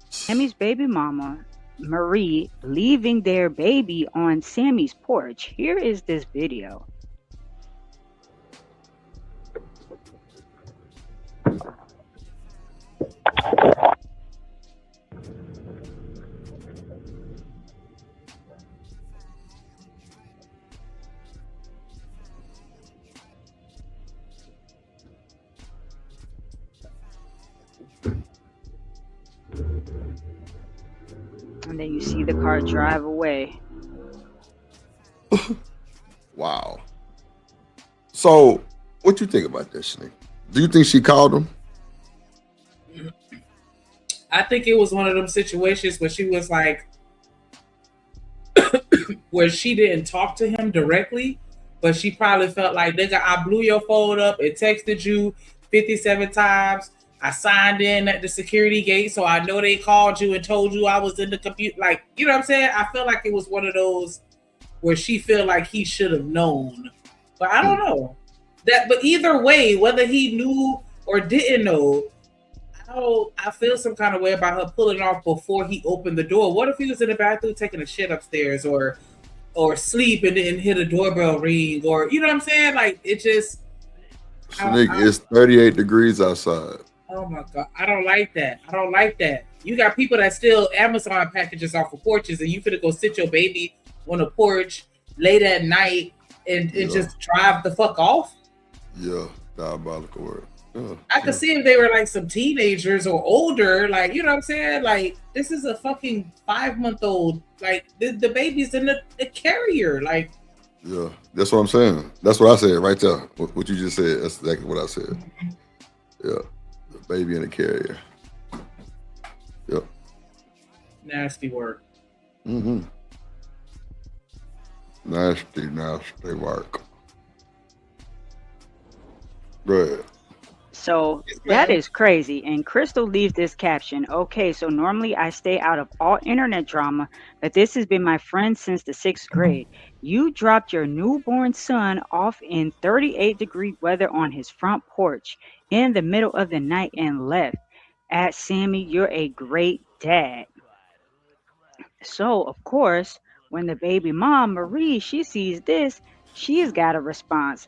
Sammy's baby mama, Marie, leaving their baby on Sammy's porch. Here is this video. And then you see the car drive away. Wow. So, what you think about this, Snake? Do you think she called him? I think it was one of them situations where she was like, where she didn't talk to him directly, but she probably felt like, nigga, I blew your phone up and texted you 57 times. I signed in at the security gate, so I know they called you and told you I was in the computer. Like, you know what I'm saying? I feel like it was one of those where she felt like he should have known. But I don't know. But either way, whether he knew or didn't know, I feel some kind of way about her pulling off before he opened the door. What if he was in the bathroom taking a shit upstairs or sleep and then hit a doorbell ring, or you know what I'm saying? Like, it just... It's 38 degrees outside. Oh my God. I don't like that. I don't like that. You got people that steal Amazon packages off of porches and you finna go sit your baby on a porch late at night and just drive the fuck off? Yeah, diabolical word. Yeah, I could see if they were like some teenagers or older, like, you know what I'm saying? Like, this is a fucking 5-month-old. Like, the baby's in the carrier. Like, yeah, that's what I'm saying. That's what I said right there. What you just said, that's exactly what I said. Yeah. Baby in a carrier. Yep. Nasty work. Mm-hmm. Nasty work. Right. So that is crazy. And Crystal leaves this caption. Okay, so normally I stay out of all internet drama, but this has been my friend since the 6th grade. You dropped your newborn son off in 38-degree weather on his front porch in the middle of the night and left. At Sammy, you're a great dad. So, of course, when the baby mom, Marie, she sees this, she's got a response.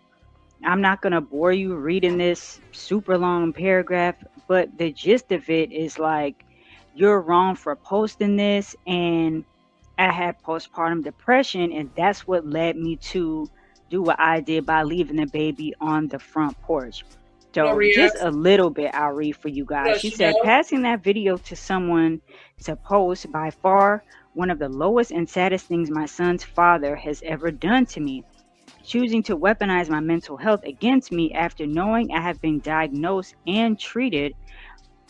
I'm not going to bore you reading this super long paragraph, but the gist of it is like, you're wrong for posting this, and I had postpartum depression, and that's what led me to do what I did by leaving the baby on the front porch. So just a little bit I'll read for you guys. She said, passing that video to someone to post, by far one of the lowest and saddest things my son's father has ever done to me. Choosing to weaponize my mental health against me after knowing I have been diagnosed and treated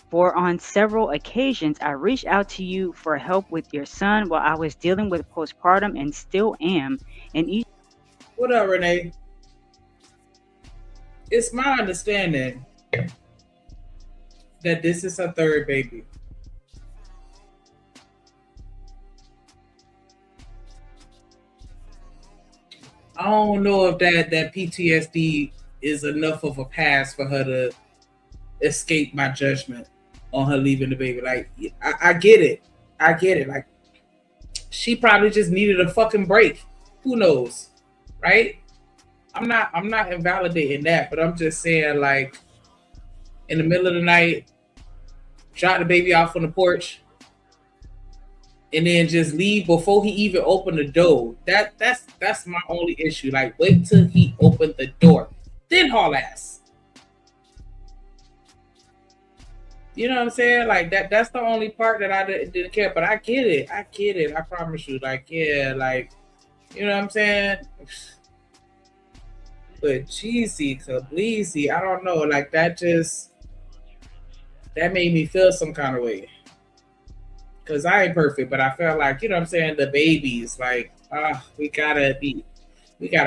for on several occasions. I reached out to you for help with your son while I was dealing with postpartum and still am. And each What up, Renee? It's my understanding that this is her third baby. I don't know if that PTSD is enough of a pass for her to escape my judgment on her leaving the baby. Like, I get it. I get it. Like, she probably just needed a fucking break. Who knows? Right? I'm not invalidating that, but I'm just saying, like, in the middle of the night, drop the baby off on the porch, and then just leave before he even opened the door. That's my only issue. Like, wait till he opened the door, then haul ass. You know what I'm saying? Like that's the only part that I didn't care. But I get it. I promise you. Like, yeah, like, you know what I'm saying? But cheesy, kableezy, I don't know. Like, that made me feel some kind of way. Cause I ain't perfect, but I felt like, you know what I'm saying, the babies, like, we gotta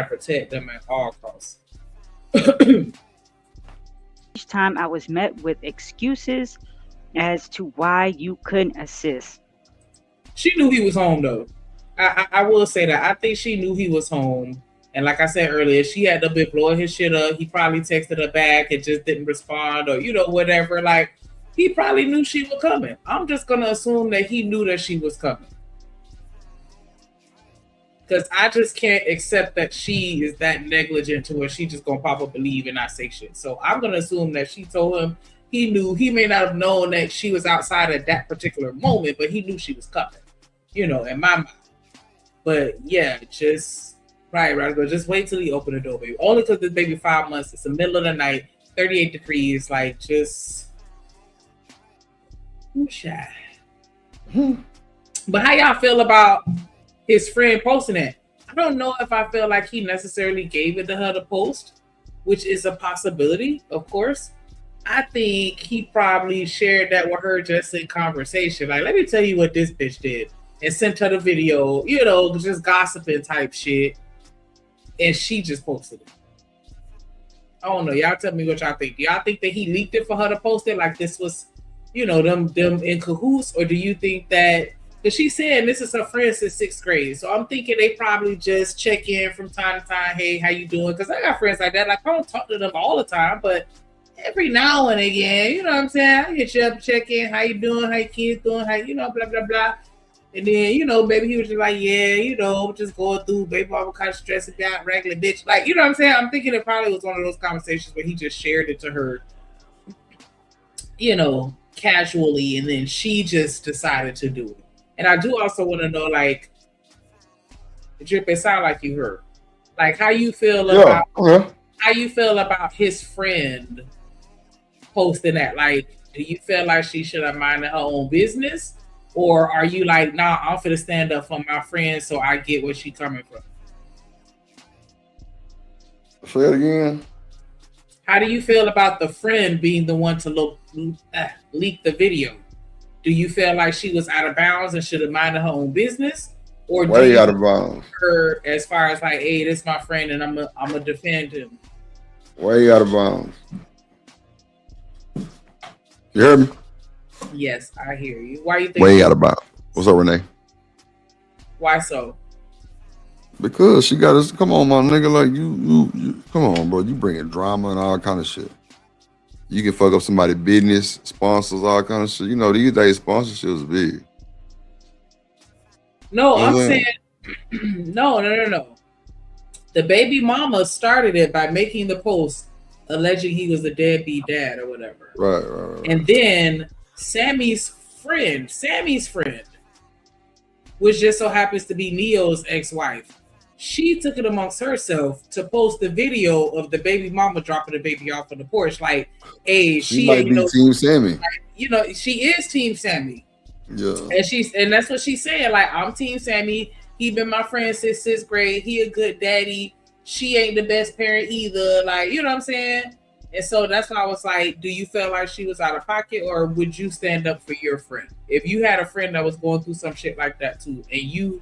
protect them at all costs. Each time I was met with excuses as to why you couldn't assist. She knew he was home though. I will say that. I think she knew he was home. And like I said earlier, she had to be blowing his shit up. He probably texted her back and just didn't respond, or, you know, whatever. Like, he probably knew she was coming. I'm just going to assume that he knew that she was coming. Because I just can't accept that she is that negligent to where she just going to pop up and leave and not say shit. So I'm going to assume that she told him. He knew. He may not have known that she was outside at that particular moment, but he knew she was coming, you know, in my mind. But yeah, just, right, but just wait till he open the door, baby. Only because this baby 5 months. It's the middle of the night, 38 degrees. Like, just... shy. But how y'all feel about his friend posting it? I don't know if I feel like he necessarily gave it to her to post, which is a possibility, of course. I think he probably shared that with her just in conversation. Like, let me tell you what this bitch did. And sent her the video, you know, just gossiping type shit. And she just posted it. I don't know. Y'all tell me what y'all think. Do y'all think that he leaked it for her to post it? Like this was, you know, them in cahoots? Or do you think that, because she's saying this is her friend since 6th grade. So I'm thinking they probably just check in from time to time. Hey, how you doing? Because I got friends like that. Like, I don't talk to them all the time, but every now and again, you know what I'm saying? I hit you up, check in. How you doing? How your kids doing? How, you know, blah, blah, blah. And then, you know, maybe he was just like, yeah, you know, just going through, baby mama kind of stressing out, regular bitch. Like, you know what I'm saying? I'm thinking it probably was one of those conversations where he just shared it to her, you know, casually, and then she just decided to do it. And I do also want to know, like, Drip, it sound like you heard. Like, how you feel about how you feel about his friend posting that? Like, do you feel like she should have minded her own business? Or are you like, nah, I'm finna stand up for my friend so I get where she coming from? Say it again. How do you feel about the friend being the one to leak the video? Do you feel like she was out of bounds and should have minded her own business? Or do you out of bounds. Her as far as like, hey, this is my friend and I'm gonna defend him? Way out of bounds. You heard me? Yes, I hear you. Why you think? Way out of bounds. What's up, Renee? Why so? Because she got us. Come on, my nigga. Like you. Come on, bro. You bringing drama and all kind of shit. You can fuck up somebody's business, sponsors, all kind of shit. You know, these days sponsorships big. No, I'm saying no. The baby mama started it by making the post alleging he was a deadbeat dad or whatever. Right. And then Sammy's friend, which just so happens to be Neo's ex-wife, she took it amongst herself to post the video of the baby mama dropping the baby off on the porch. Like, hey, she might be Team Sammy. Like, you know, she is Team Sammy. Yeah. And that's what she's saying. Like, I'm Team Sammy. He been my friend since 6th grade. He a good daddy. She ain't the best parent either. Like, you know what I'm saying? And so that's why I was like, do you feel like she was out of pocket, or would you stand up for your friend? If you had a friend that was going through some shit like that too, and you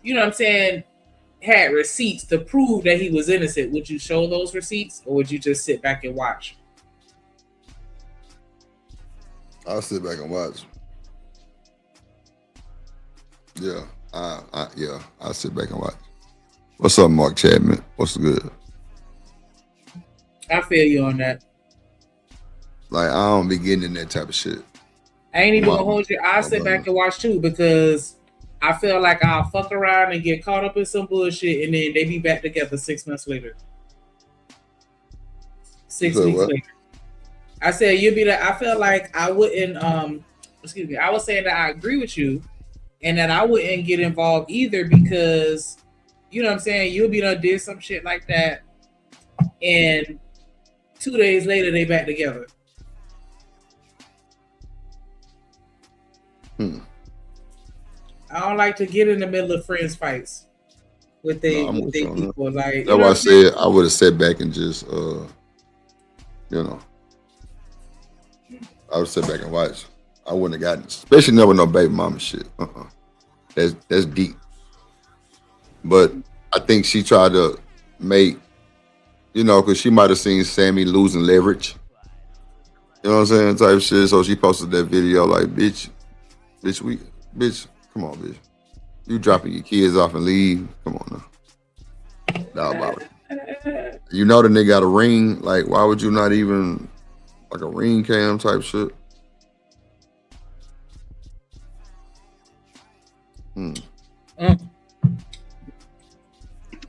know what I'm saying, had receipts to prove that he was innocent, would you show those receipts, or would you just sit back and watch? I'll sit back and watch. Yeah, I'll sit back and watch. What's up, Mark Chapman? What's good? I feel you on that. Like, I don't be getting in that type of shit. I ain't even gonna hold you. I'll sit back and watch too, because I feel like I'll fuck around and get caught up in some bullshit, and then they be back together 6 months later. 6 weeks later. I said you'll be I feel like I wouldn't excuse me, I was saying that I agree with you and that I wouldn't get involved either, because you know what I'm saying, you'll be done did some shit like that and 2 days later they back together. I don't like to get in the middle of friends fights with they people. Like, that's why I said I would have sat back and just you know, I would sit back and watch. I wouldn't have gotten, especially never no baby mama shit. That's deep. But I think she tried to make, you know, because she might have seen Sammy losing leverage. You know what I'm saying? Type shit. So she posted that video like, bitch, come on, bitch. You dropping your kids off and leave. Come on now. Nah, about it. You know the nigga got a ring. Like, why would you not even, like a ring cam type shit?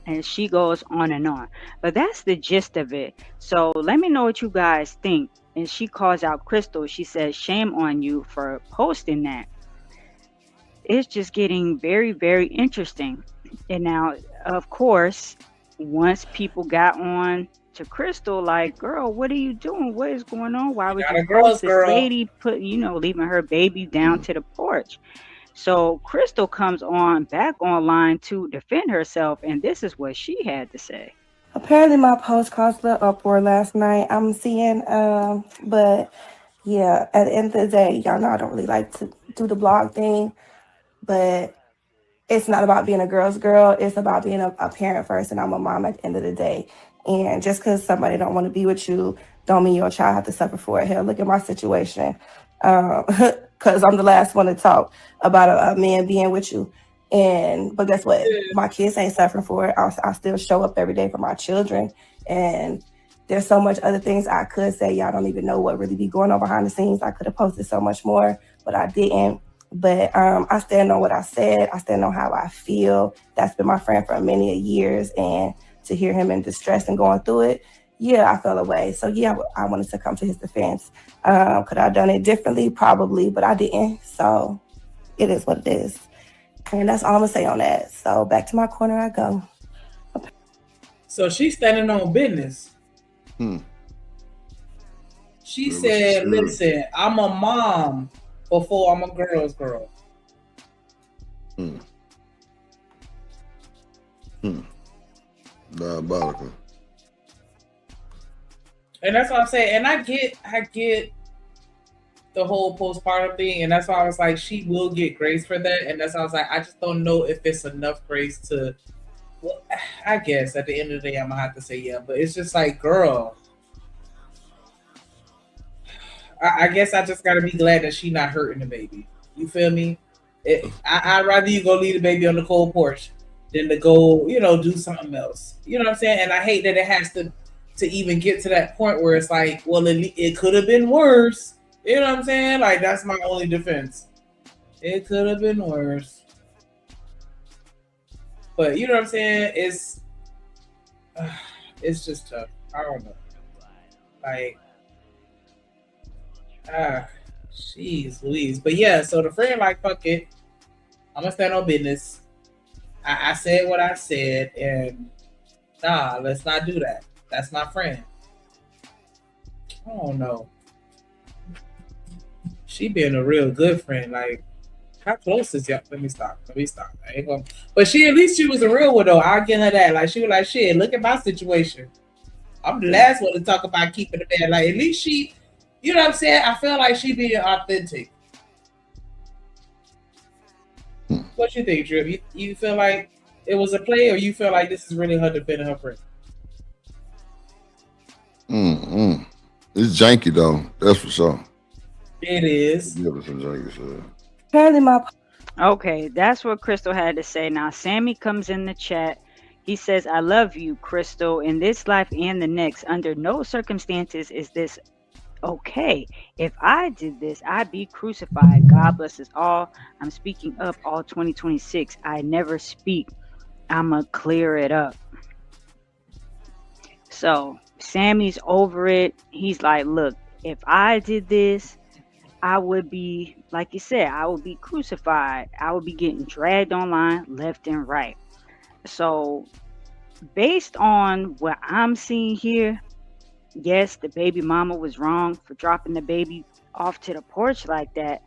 And she goes on and on. But that's the gist of it. So let me know what you guys think. And she calls out Crystal. She says, shame on you for posting that. It's just getting very, very interesting. And now, of course, once people got on to Crystal, like, girl, what are you doing? What is going on? Why would you post this lady leaving her baby down to the porch? So Crystal comes on back online to defend herself, and this is what she had to say. Apparently my post caused a little uproar last night. I'm seeing, but yeah, at the end of the day, y'all know I don't really like to do the blog thing, but it's not about being a girl's girl. It's about being a parent first, and I'm a mom at the end of the day. And just because somebody don't want to be with you, don't mean your child have to suffer for it. Hell, look at my situation. Because I'm the last one to talk about a man being with you. But guess what? My kids ain't suffering for it. I still show up every day for my children. And there's so much other things I could say. Y'all don't even know what really be going on behind the scenes. I could have posted so much more, but I didn't. But I stand on what I said. I stand on how I feel. That's been my friend for many years. And to hear him in distress and going through it, yeah, I fell away. So yeah, I wanted to come to his defense. Could I have done it differently? Probably, but I didn't. So it is what it is. And that's all I'm gonna say on that. So back to my corner I go. So she's standing on business. She said, listen, I'm a mom before I'm a girl's girl. Diabolical. And that's what I'm saying. And I get the whole postpartum thing, and that's why I was like, she will get grace for that. And that's why I was like, I just don't know if it's enough grace to, well, I guess at the end of the day I'm gonna have to say yeah, but it's just like, girl, I guess I just gotta be glad that she not hurting the baby. You feel me? I'd rather you go leave the baby on the cold porch than to go, do something else. You know what I'm saying? And I hate that it has to even get to that point where it's like, well, it could have been worse. You know what I'm saying? Like, that's my only defense. It could have been worse. But you know what I'm saying? It's just tough. I don't know. Like, jeez Louise. But yeah, so the friend like, fuck it. I'm gonna stand on business. I said what I said, and nah, let's not do that. That's my friend. I don't know. She being a real good friend. Like, how close is y'all? Let me stop. I ain't gonna. But at least she was a real one though. I'll give her that. Like, she was like, shit, look at my situation. I'm the last one to talk about keeping the bed. Like, at least she, you know what I'm saying? I feel like she being authentic. What you think, Drip? You feel like it was a play, or you feel like this is really her defending her friend? It's janky though, that's for sure. It is. Yeah, it's some janky shit. Apparently, my Okay, that's what Crystal had to say. Now, Sammy comes in the chat. He says, I love you, Crystal, in this life and the next. Under no circumstances is this okay. If I did this, I'd be crucified. God bless us all. I'm speaking up all 2026. I never speak. I'ma clear it up. So Sammy's over it. He's like, look, if I did this, I would be, like you said, I would be crucified. I would be getting dragged online left and right. So based on what I'm seeing here, yes, the baby mama was wrong for dropping the baby off to the porch like that.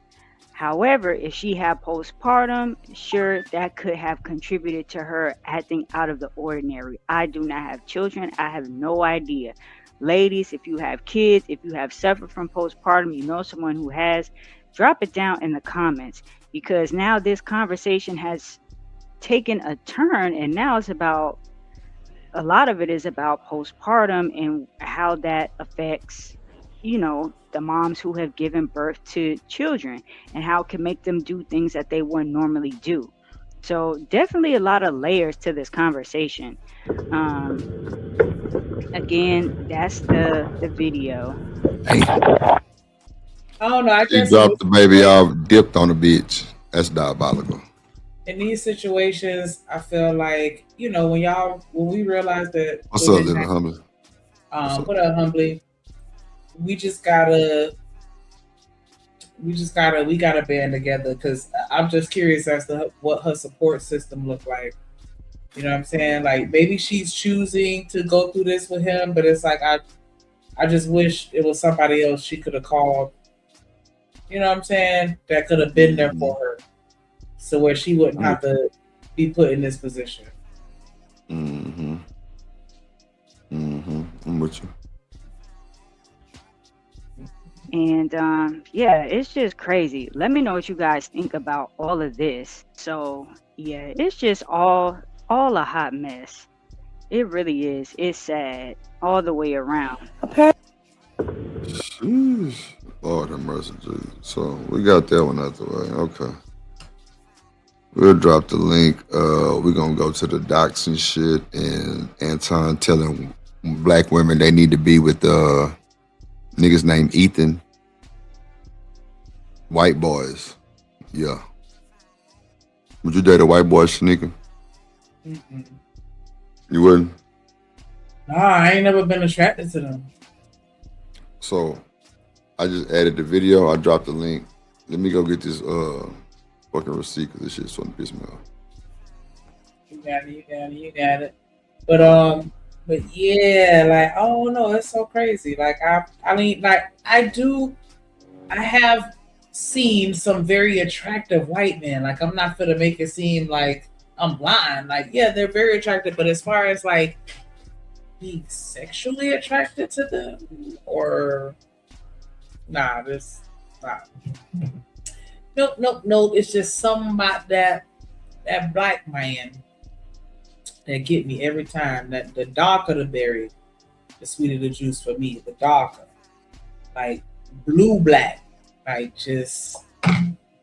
However, if she had postpartum, sure, that could have contributed to her acting out of the ordinary. I do not have children. I have no idea. Ladies, if you have kids, if you have suffered from postpartum, you know someone who has, drop it down in the comments, because now this conversation has taken a turn, and now it's about, a lot of it is about postpartum and how that affects, you know, the moms who have given birth to children and how it can make them do things that they wouldn't normally do. So definitely a lot of layers to this conversation. Again, that's the video. I don't know. I She guess dropped the baby off, dipped on the bitch. That's diabolical. in these situations, I feel like, you know, when we realize that. What's up, little Humbly? What up, Humbly? We gotta band together, because I'm just curious as to what her support system looked like. You know what I'm saying? Like, maybe she's choosing to go through this with him, but it's like I just wish it was somebody else she could have called. You know what I'm saying? That could have been there for her, so where she wouldn't have to be put in this position. I'm with you. And yeah, it's just crazy. Let me know what you guys think about all of this. So yeah, it's just all a hot mess. It really is. It's sad all the way around. Sheesh. Lord have mercy, Jesus. So we got that one out the way. Okay. We'll drop the link. We're gonna go to the docs and shit, and Anton telling black women they need to be with niggas named Ethan. White boys. Yeah. Would you date a white boy, Shanika? You wouldn't? Nah, I ain't never been attracted to them. So I just added the video. I dropped the link. Let me go get this fucking receipt, because this shit's starting to piss me off. You got it. But yeah, like, oh no, it's so crazy. Like I mean, like I have seen some very attractive white men. Like, I'm not gonna make it seem like I'm blind. Like, yeah, they're very attractive, but as far as like being sexually attracted to them, or nah, this nah. Nope. It's just something about that black man that get me every time. That the darker the berry, the sweeter the juice for me. The darker, like blue black, like just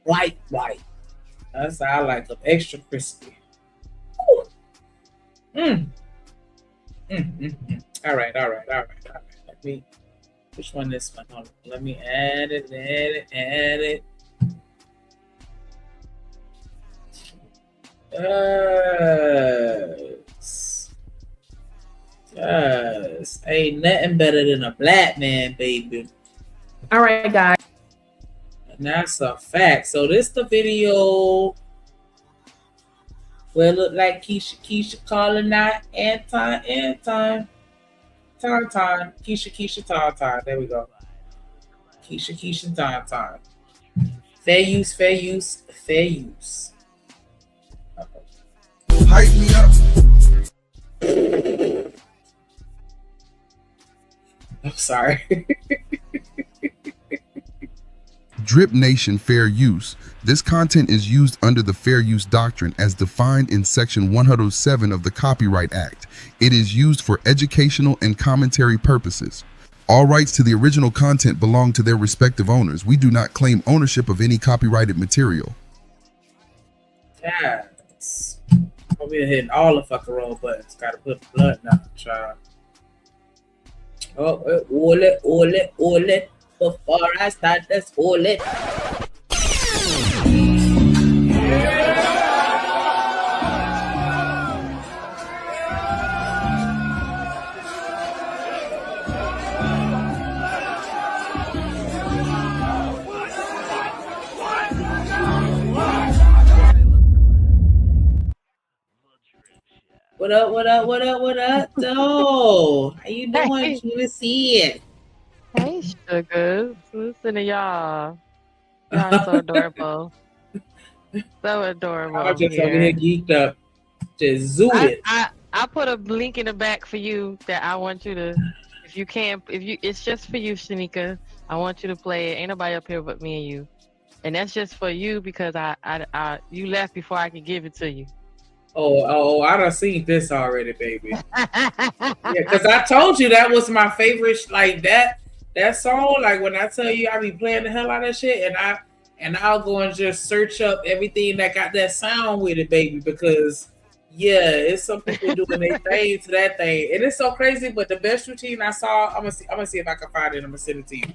white. That's how I like them, extra crispy. All right. Let me. Which one? This one. Hold on. Let me add it. Yes. Ain't nothing better than a black man, baby. All right, guys. And that's a fact. So this the video where it look like Keisha calling out Anton. Keisha, Tauntaun. There we go. Keisha, Tauntaun. Fair use. Hype me up. I'm sorry. Drip Nation Fair Use. This content is used under the Fair Use Doctrine as defined in Section 107 of the Copyright Act. It is used for educational and commentary purposes. All rights to the original content belong to their respective owners. We do not claim ownership of any copyrighted material. Yes. Over here hitting all the fucking wrong buttons. Gotta put the blood down, child. Oh, ole. Before I start, let's hold it. What up, though? How you doing? You to see it. Hey, sugars. Listen to y'all. Y'all so adorable. So adorable. I was just over here geeked up. Just zooted. I put a link in the back for you that I want you to, it's just for you, Shanika. I want you to play it. Ain't nobody up here but me and you. And that's just for you because you left before I could give it to you. Oh, I done seen this already, baby. Yeah, because I told you that was my favorite, like that song. Like when I tell you I be playing the hell out of shit, and I'll go and just search up everything that got that sound with it, baby. Because yeah, it's some people doing their thing to that thing, and it's so crazy. But the best routine I saw, I'm gonna see if I can find it. I'm gonna send it to you.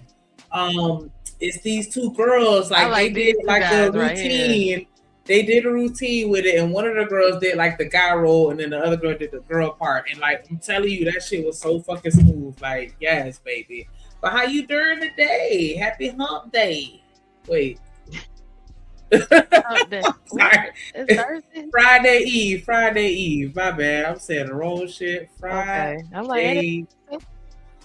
It's these two girls, like they did like a routine. Right, they did a routine with it, and one of the girls did like the guy role, and then the other girl did the girl part. And like I'm telling you, that shit was so fucking smooth. Like, yes, baby. But how you during the day? Happy hump day. Wait. Sorry. Friday Eve. My bad. I'm saying the wrong shit. Friday. Okay. I'm like,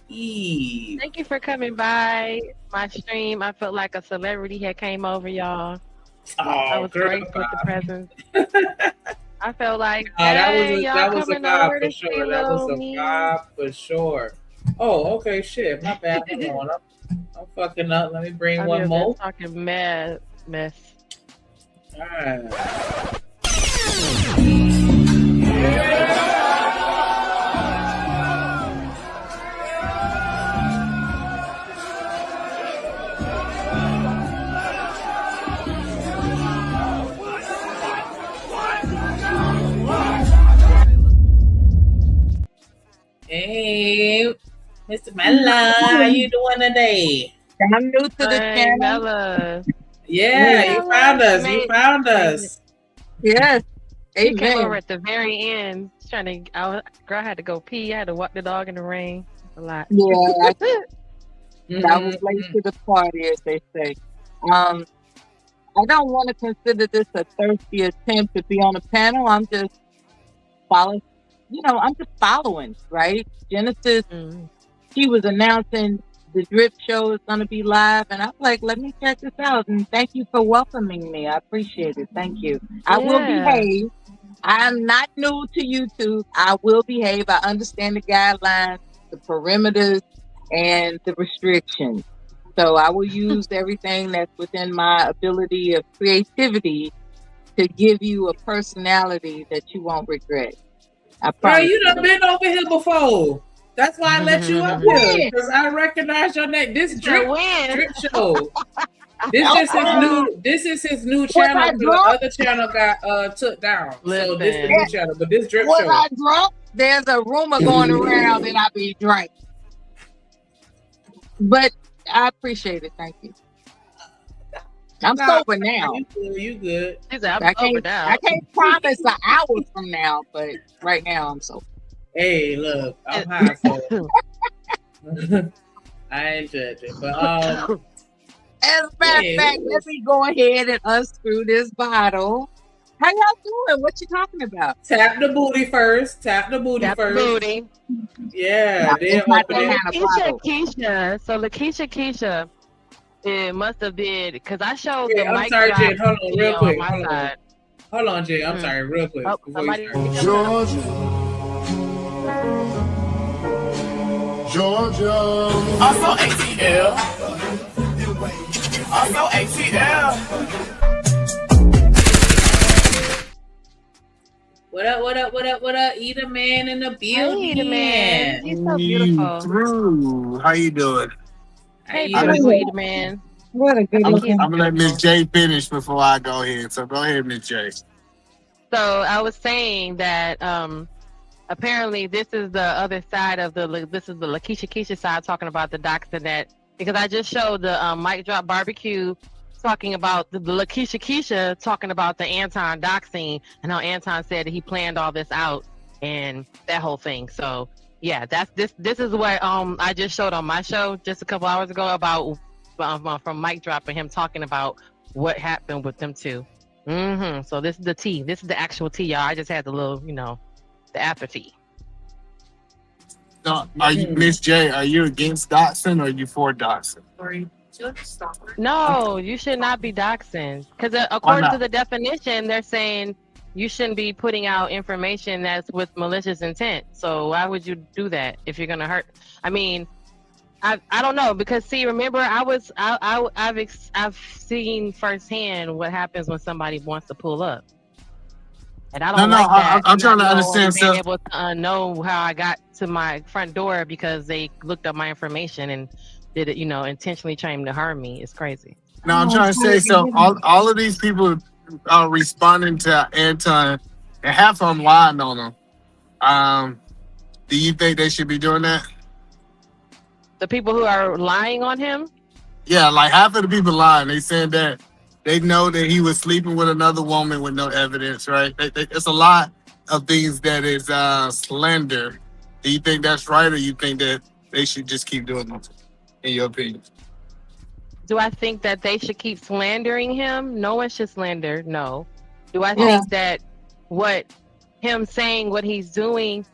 Eve. Thank you for coming by my stream. I felt like a celebrity had came over, y'all. I was grateful with the presents. I felt like that was a vibe for sure. That was a vibe for sure. Oh, okay, shit. My bad. Hold on. I'm fucking up. Let me bring one more. Talking mess. All right. Hey, Mr. Mella, how you doing today? I'm new to the channel. Mella. Yeah, you found us. You found us. Yes. He came over at the very end, I had to go pee. I had to walk the dog in the rain. A lot. Yeah. I was late to the party, as they say. I don't want to consider this a thirsty attempt to be on a panel. I'm just following. I'm just following, right? Genesis, she was announcing the drip show is going to be live, and I'm like, let me check this out. And thank you for welcoming me. I appreciate it. Thank you. I will behave. I'm not new to YouTube. I will behave. I understand the guidelines, the perimeters, and the restrictions. So I will use everything that's within my ability of creativity to give you a personality that you won't regret. Bro, you done been over here before. That's why I let you up here, because I recognize your name. This drip show. This is his new channel. The other channel got took down. So this is the new channel, but this drip show. Was I drunk? There's a rumor going around that I be drunk. But I appreciate it. Thank you. I'm sober now. You good. I can't promise an hour from now, but right now I'm sober. Hey, look, I'm high, so I ain't judging. But as a matter of fact, let me go ahead and unscrew this bottle. How y'all doing? What you talking about? Tap the booty first. Tap the booty first. Yeah, then open it. Keisha. So Lakeisha, it must have been because I showed the I'm mic sorry, drop Jen. Hold on, real quick. Hold on, Jen. I'm sorry, real quick. Georgia. Also ATL. up? What up? What up? What up? Eat a man in the building. Hey, the man. He's so beautiful. Through. How you doing? Hey, How you beautiful doing? Eat a man. What a good I'm looking. gonna let Miss J finish before I go ahead. So go ahead, Miss J. So I was saying that apparently this is the other side of the Lakeisha Keisha side talking about the doxing that, because I just showed the Mic Drop Barbecue talking about the Lakeisha Keisha talking about the Anton doxing and how Anton said that he planned all this out and that whole thing. So yeah, this is what I just showed on my show just a couple hours ago about from Mic Drop and him talking about what happened with them two. So this is the tea. This is the actual tea, y'all. I just had the little, the after tea. So, are you, Miss J? Are you against doxing or are you for doxing? No, you should not be doxing. Because Why according to not? the definition, they're saying you shouldn't be putting out information that's with malicious intent. So why would you do that if you're gonna hurt? I mean, I don't know, because see, remember, I've seen firsthand what happens when somebody wants to pull up, and I don't like that. I'm trying to not understand. being So, able to know how I got to my front door because they looked up my information and did it, intentionally trying to harm me. It's crazy. now I'm trying to say, so all of these people are responding to Anton, and half of them lying on them. Do you think they should be doing that? The people who are lying on him? Yeah, like half of the people lying. They said that they know that he was sleeping with another woman with no evidence, right? It's a lot of things that is slander. Do you think that's right, or you think that they should just keep doing it, in your opinion? Do I think that they should keep slandering him? No one should slander, no. Do I think that him saying what he's doing,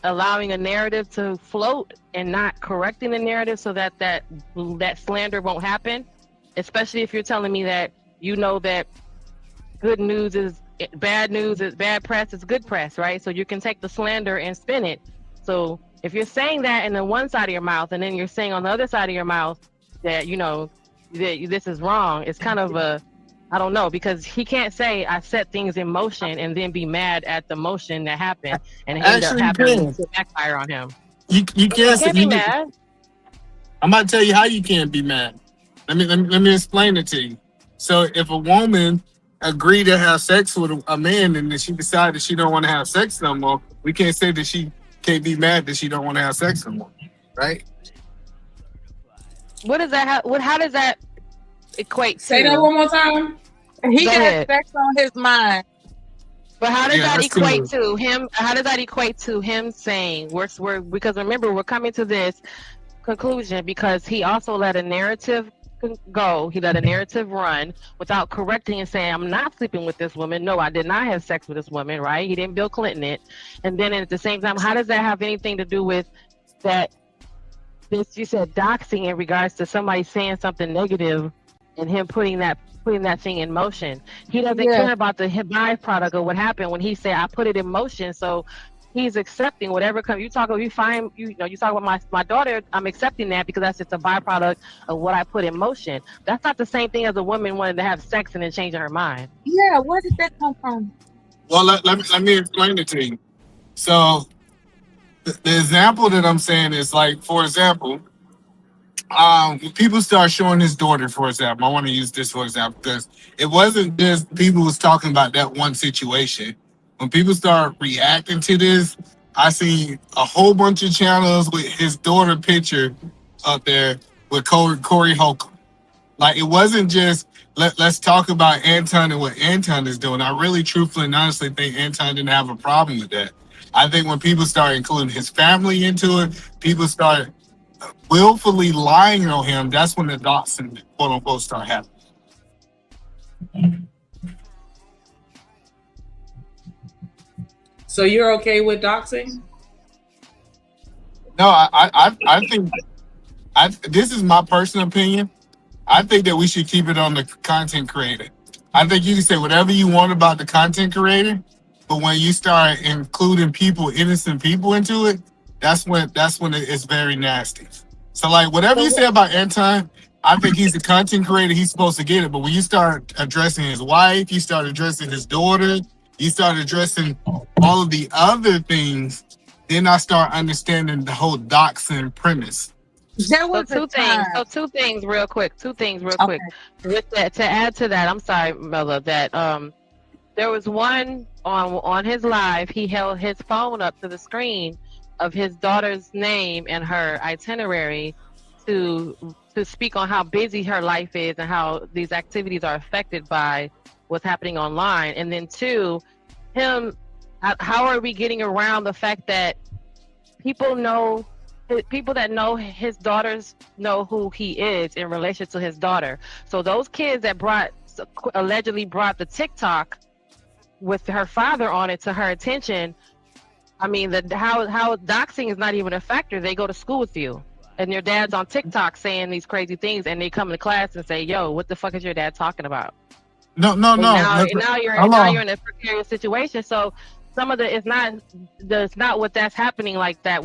allowing a narrative to float and not correcting the narrative so that slander won't happen, especially if you're telling me that that good news is bad press is good press, right? So you can take the slander and spin it. So if you're saying that in the one side of your mouth and then you're saying on the other side of your mouth that that this is wrong, it's kind of I don't know, because he can't say I set things in motion and then be mad at the motion that happened and end up having to backfire on him. You can't be mad. I'm about to tell you how you can't be mad. Let me explain it to you. So if a woman agreed to have sex with a man and then she decided she don't want to have sex no more, we can't say that she can't be mad that she don't want to have sex no more, right? What does that? How does that equate to? Say that one more time. He got sex on his mind. But how does that equate to him? How does that equate to him saying we're because remember, we're coming to this conclusion because he also let a narrative go. He let a narrative run without correcting and saying, I'm not sleeping with this woman. No, I did not have sex with this woman, right? He didn't Bill Clinton it. And then at the same time, how does that have anything to do with that? This, you said doxing in regards to somebody saying something negative and him putting that thing in motion. He doesn't care about the byproduct of what happened when he said, I put it in motion. So he's accepting whatever comes. You talk about my daughter, I'm accepting that because that's just a byproduct of what I put in motion. That's not the same thing as a woman wanting to have sex and then changing her mind. Yeah, where did that come from? Well, let me explain it to you. So the example that I'm saying is like, for example, when people start showing his daughter, for example, I want to use this for example because it wasn't just people was talking about that one situation. When people start reacting to this, I see a whole bunch of channels with his daughter picture up there with Corey Holcomb. Like, it wasn't just let's talk about Anton and what Anton is doing. I really, truthfully, and honestly think Anton didn't have a problem with that. I think when people start including his family into it, people start willfully lying on him, that's when the doxing, quote unquote, start happening. So you're okay with doxing? No, I think this is my personal opinion. I think that we should keep it on the content creator. I think you can say whatever you want about the content creator, but when you start including people, innocent people into it, that's when it's very nasty. So like whatever you say about Anton, I think he's the content creator. He's supposed to get it. But when you start addressing his wife, you start addressing his daughter, you start addressing all of the other things, then I start understanding the whole doxing premise. There So was a two time. things. So two things real quick. Two things real Okay. quick. With that, to add to that, I'm sorry, Mella, that there was one on his live, he held his phone up to the screen of his daughter's name and her itinerary to speak on how busy her life is and how these activities are affected by what's happening online. And then two, how are we getting around the fact that people that know his daughters know who he is in relation to his daughter? So those kids that allegedly brought the TikTok with her father on it to her attention, I mean, how doxing is not even a factor. They go to school with you, and your dad's on TikTok saying these crazy things, and they come to class and say, "Yo, what the fuck is your dad talking about?" No. And now you're in a precarious situation. So some of it's not what that's happening like that.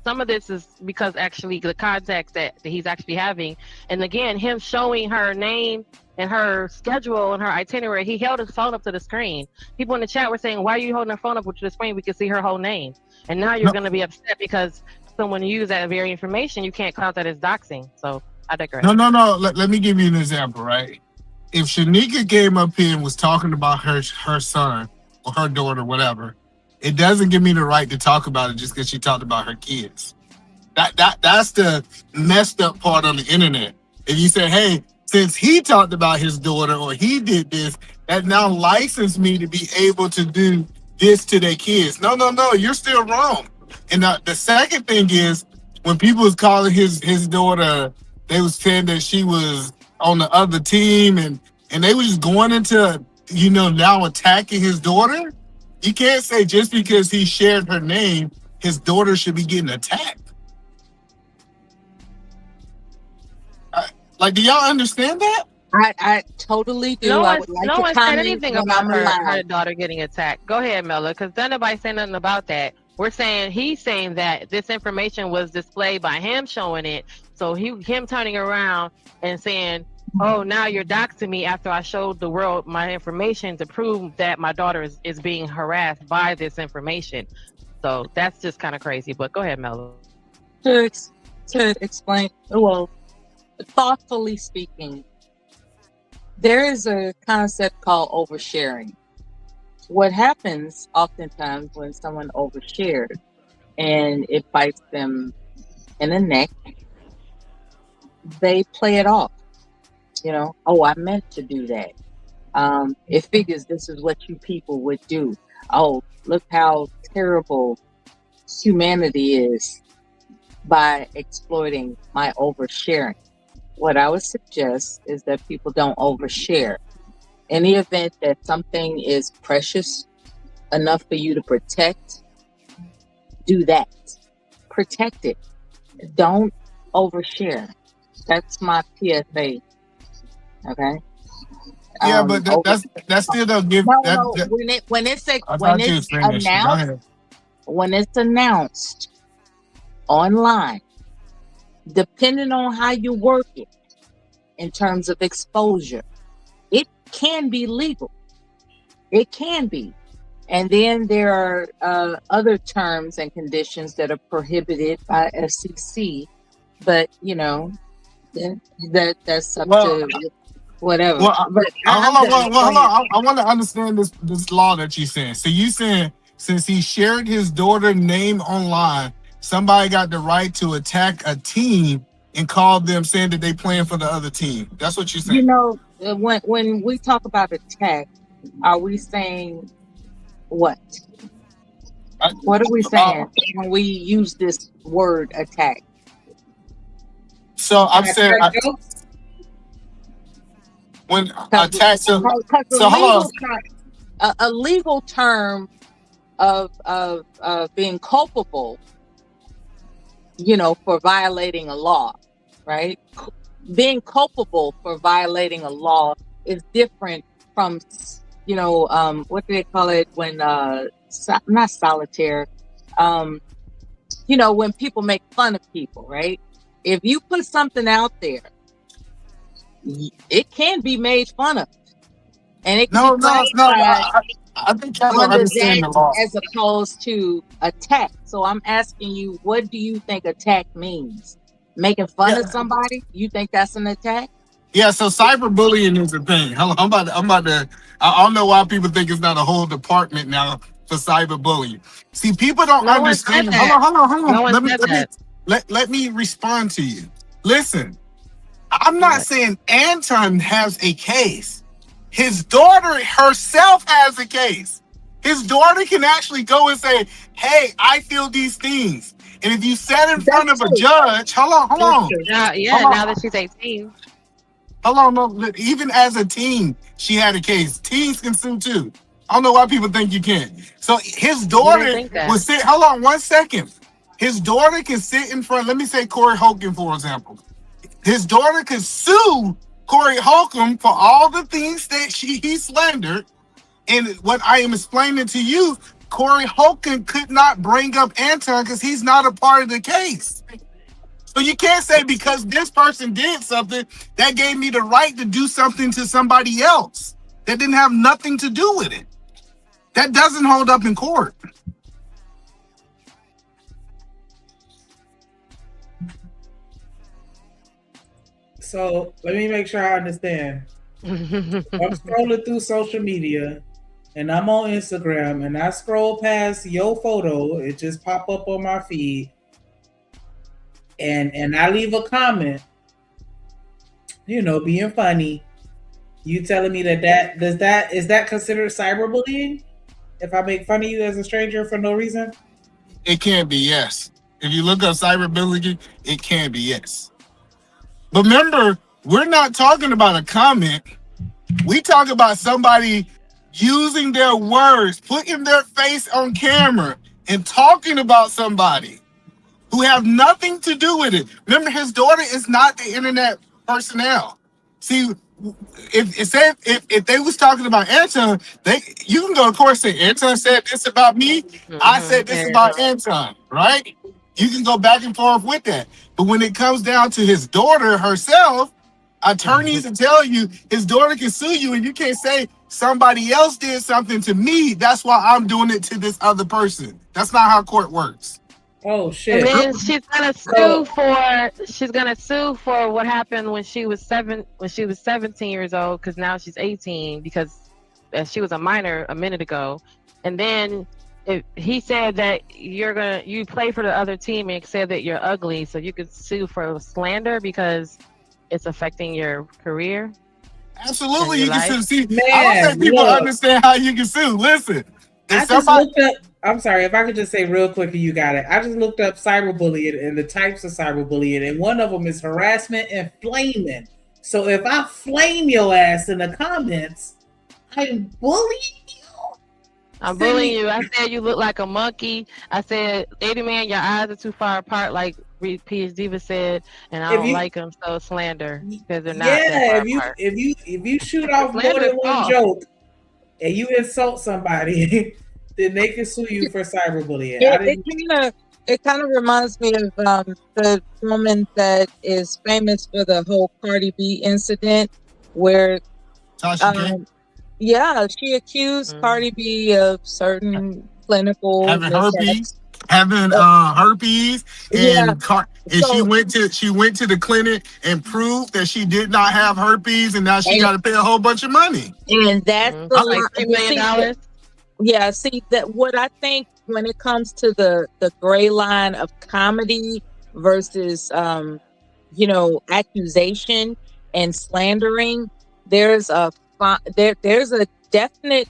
Some of this is because actually the context that he's actually having, and again, him showing her name and her schedule and her itinerary. He held his phone up to the screen. People in the chat were saying, "Why are you holding her phone up to the screen? We can see her whole name." And now you're going to be upset because someone used that very information. You can't count that as doxing. So I digress. No. Let me give you an example, right? If Shanika came up here and was talking about her son or her daughter, whatever, it doesn't give me the right to talk about it just because she talked about her kids. That's the messed up part on the internet. If you say, "Hey, since he talked about his daughter or he did this, that now licensed me to be able to do this to their kids." No, you're still wrong. And the second thing is, when people was calling his daughter, they was saying that she was on the other team, and they were just going into, now attacking his daughter. You can't say just because he shared her name, his daughter should be getting attacked. Do y'all understand that? I totally do. I would like no to one said comment anything when about I'm her allowed. daughter getting attacked. Go ahead, Mella, because nobody saying nothing about that. He's saying that this information was displayed by him showing it. So him turning around and saying, "Oh, now you're doxing me after I showed the world my information to prove that my daughter is being harassed by this information." So that's just kind of crazy. But go ahead, Mella. To explain, well, thoughtfully speaking, there is a concept called oversharing. What happens oftentimes when someone overshares and it bites them in the neck, they play it off. "Oh, I meant to do that. It figures this is what you people would do. Oh, look how terrible humanity is by exploiting my oversharing." What I would suggest is that people don't overshare. In the event that something is precious enough for you to protect, do that. Protect it. Don't overshare. That's my PSA. Okay. Yeah, but that still don't give. No. When it's announced, when it's announced online, depending on how you work it in terms of exposure, it can be legal. It can be. And then there are other terms and conditions that are prohibited by FCC, but that's up to whatever. Hold on. I want to understand this law that you're saying. So you saying since he shared his daughter's name online, somebody got the right to attack a team and call them saying that they playing for the other team. That's what you're saying. When we talk about attack, are we saying what? What are we saying when we use this word attack? So I'm saying when attack. So hold on. A legal term of being culpable, for violating a law, right? Being culpable for violating a law is different from, what do they call it when, not solitaire, when people make fun of people, right? If you put something out there, it can be made fun of. And it can No, be no, no. classified I think y'all don't under understand that the law. as opposed to attack. So I'm asking you, what do you think attack means? Making fun of somebody? You think that's an attack? Yeah, so cyberbullying is a thing. I'm about to. I don't know why people think it's not a whole department now for cyberbullying. See, people don't No one said understand. that. Hold on. No one said that. Let me respond to you. Listen, I'm not saying Anton has a case. His daughter herself has a case. His daughter can actually go and say, "Hey, I feel these things." And if you sat in front of a judge, hold on. Now that she's 18. Hold on, no. Even as a teen, she had a case. Teens can sue too. I don't know why people think you can't. So his daughter will sit. Hold on 1 second. His daughter can sit in front. Let me say Corey Holcomb, for example. His daughter could sue Corey Holcomb for all the things that he slandered. And what I am explaining to you, Corey Holcomb could not bring up Anton because he's not a part of the case. So you can't say because this person did something, that gave me the right to do something to somebody else that didn't have nothing to do with it. That doesn't hold up in court. So let me make sure I understand. I'm scrolling through social media and I'm on Instagram and I scroll past your photo, it just pop up on my feed. And I leave a comment, being funny. You telling me that is that considered cyberbullying? If I make fun of you as a stranger for no reason? It can be, yes. If you look up cyberbullying, it can be, yes. But remember, we're not talking about a comment. We talk about somebody using their words, putting their face on camera and talking about somebody who have nothing to do with it. Remember, his daughter is not the internet personnel. See, if they was talking about Anton, you can go to court and say, Anton said this about me, I said this about Anton, right? You can go back and forth with that. But when it comes down to his daughter herself, attorneys will tell you his daughter can sue you and you can't say somebody else did something to me, that's why I'm doing it to this other person. That's not how court works. Oh shit! And then she's gonna sue for what happened when she was 17 years old, because now she's 18 because she was a minor a minute ago. And then he said that you play for the other team and said that you're ugly, so you could sue for slander because it's affecting your career. Absolutely, you life. can sue. I don't think people understand how you can sue. Listen, I just looked up. I'm sorry, if I could just say real quick, and you got it. I just looked up cyberbullying and the types of cyberbullying, and one of them is harassment and flaming. So if I flame your ass in the comments, I'm bullying you. I'm bullying you. I said you look like a monkey. I said, 80 man, your eyes are too far apart, like P.H. Diva said, and I don't like them, so slander because they're not. Yeah, if you shoot off more than one joke and you insult somebody, then they can sue you for cyberbullying. It kind of reminds me of the woman that is famous for the whole Cardi B incident, where she accused Cardi B of certain clinical herpes, she went to the clinic and proved that she did not have herpes, and now she got to pay a whole bunch of money. And that's like $3 million. Yeah, see that what I think when it comes to the gray line of comedy versus accusation and slandering, there's a definite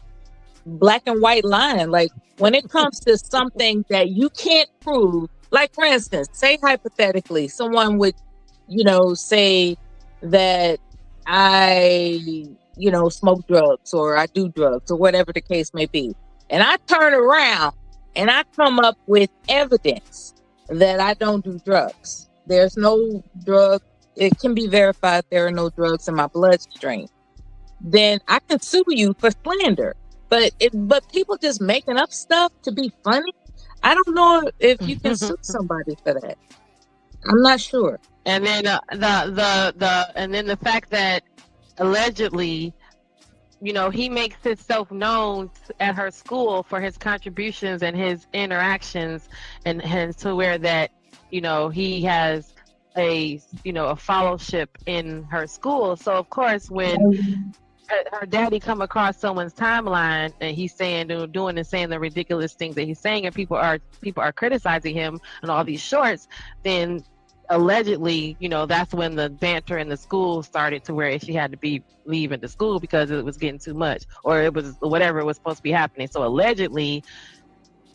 black and white line. Like when it comes to something that you can't prove, like for instance, say hypothetically, someone would, say that I smoke drugs or I do drugs or whatever the case may be. And I turn around and I come up with evidence that I don't do drugs. There's no drug. It can be verified there are no drugs in my bloodstream. Then I can sue you for slander. But people just making up stuff to be funny, I don't know if you can sue somebody for that. I'm not sure. And then the fact that allegedly he makes himself known at her school for his contributions and his interactions, and to where that, he has a fellowship in her school. So of course, when her daddy come across someone's timeline and he's saying, doing and saying the ridiculous things that he's saying, and people are criticizing him and all these shorts, then allegedly, that's when the banter in the school started, to where she had to be leaving the school because it was getting too much, or it was whatever was supposed to be happening. So allegedly,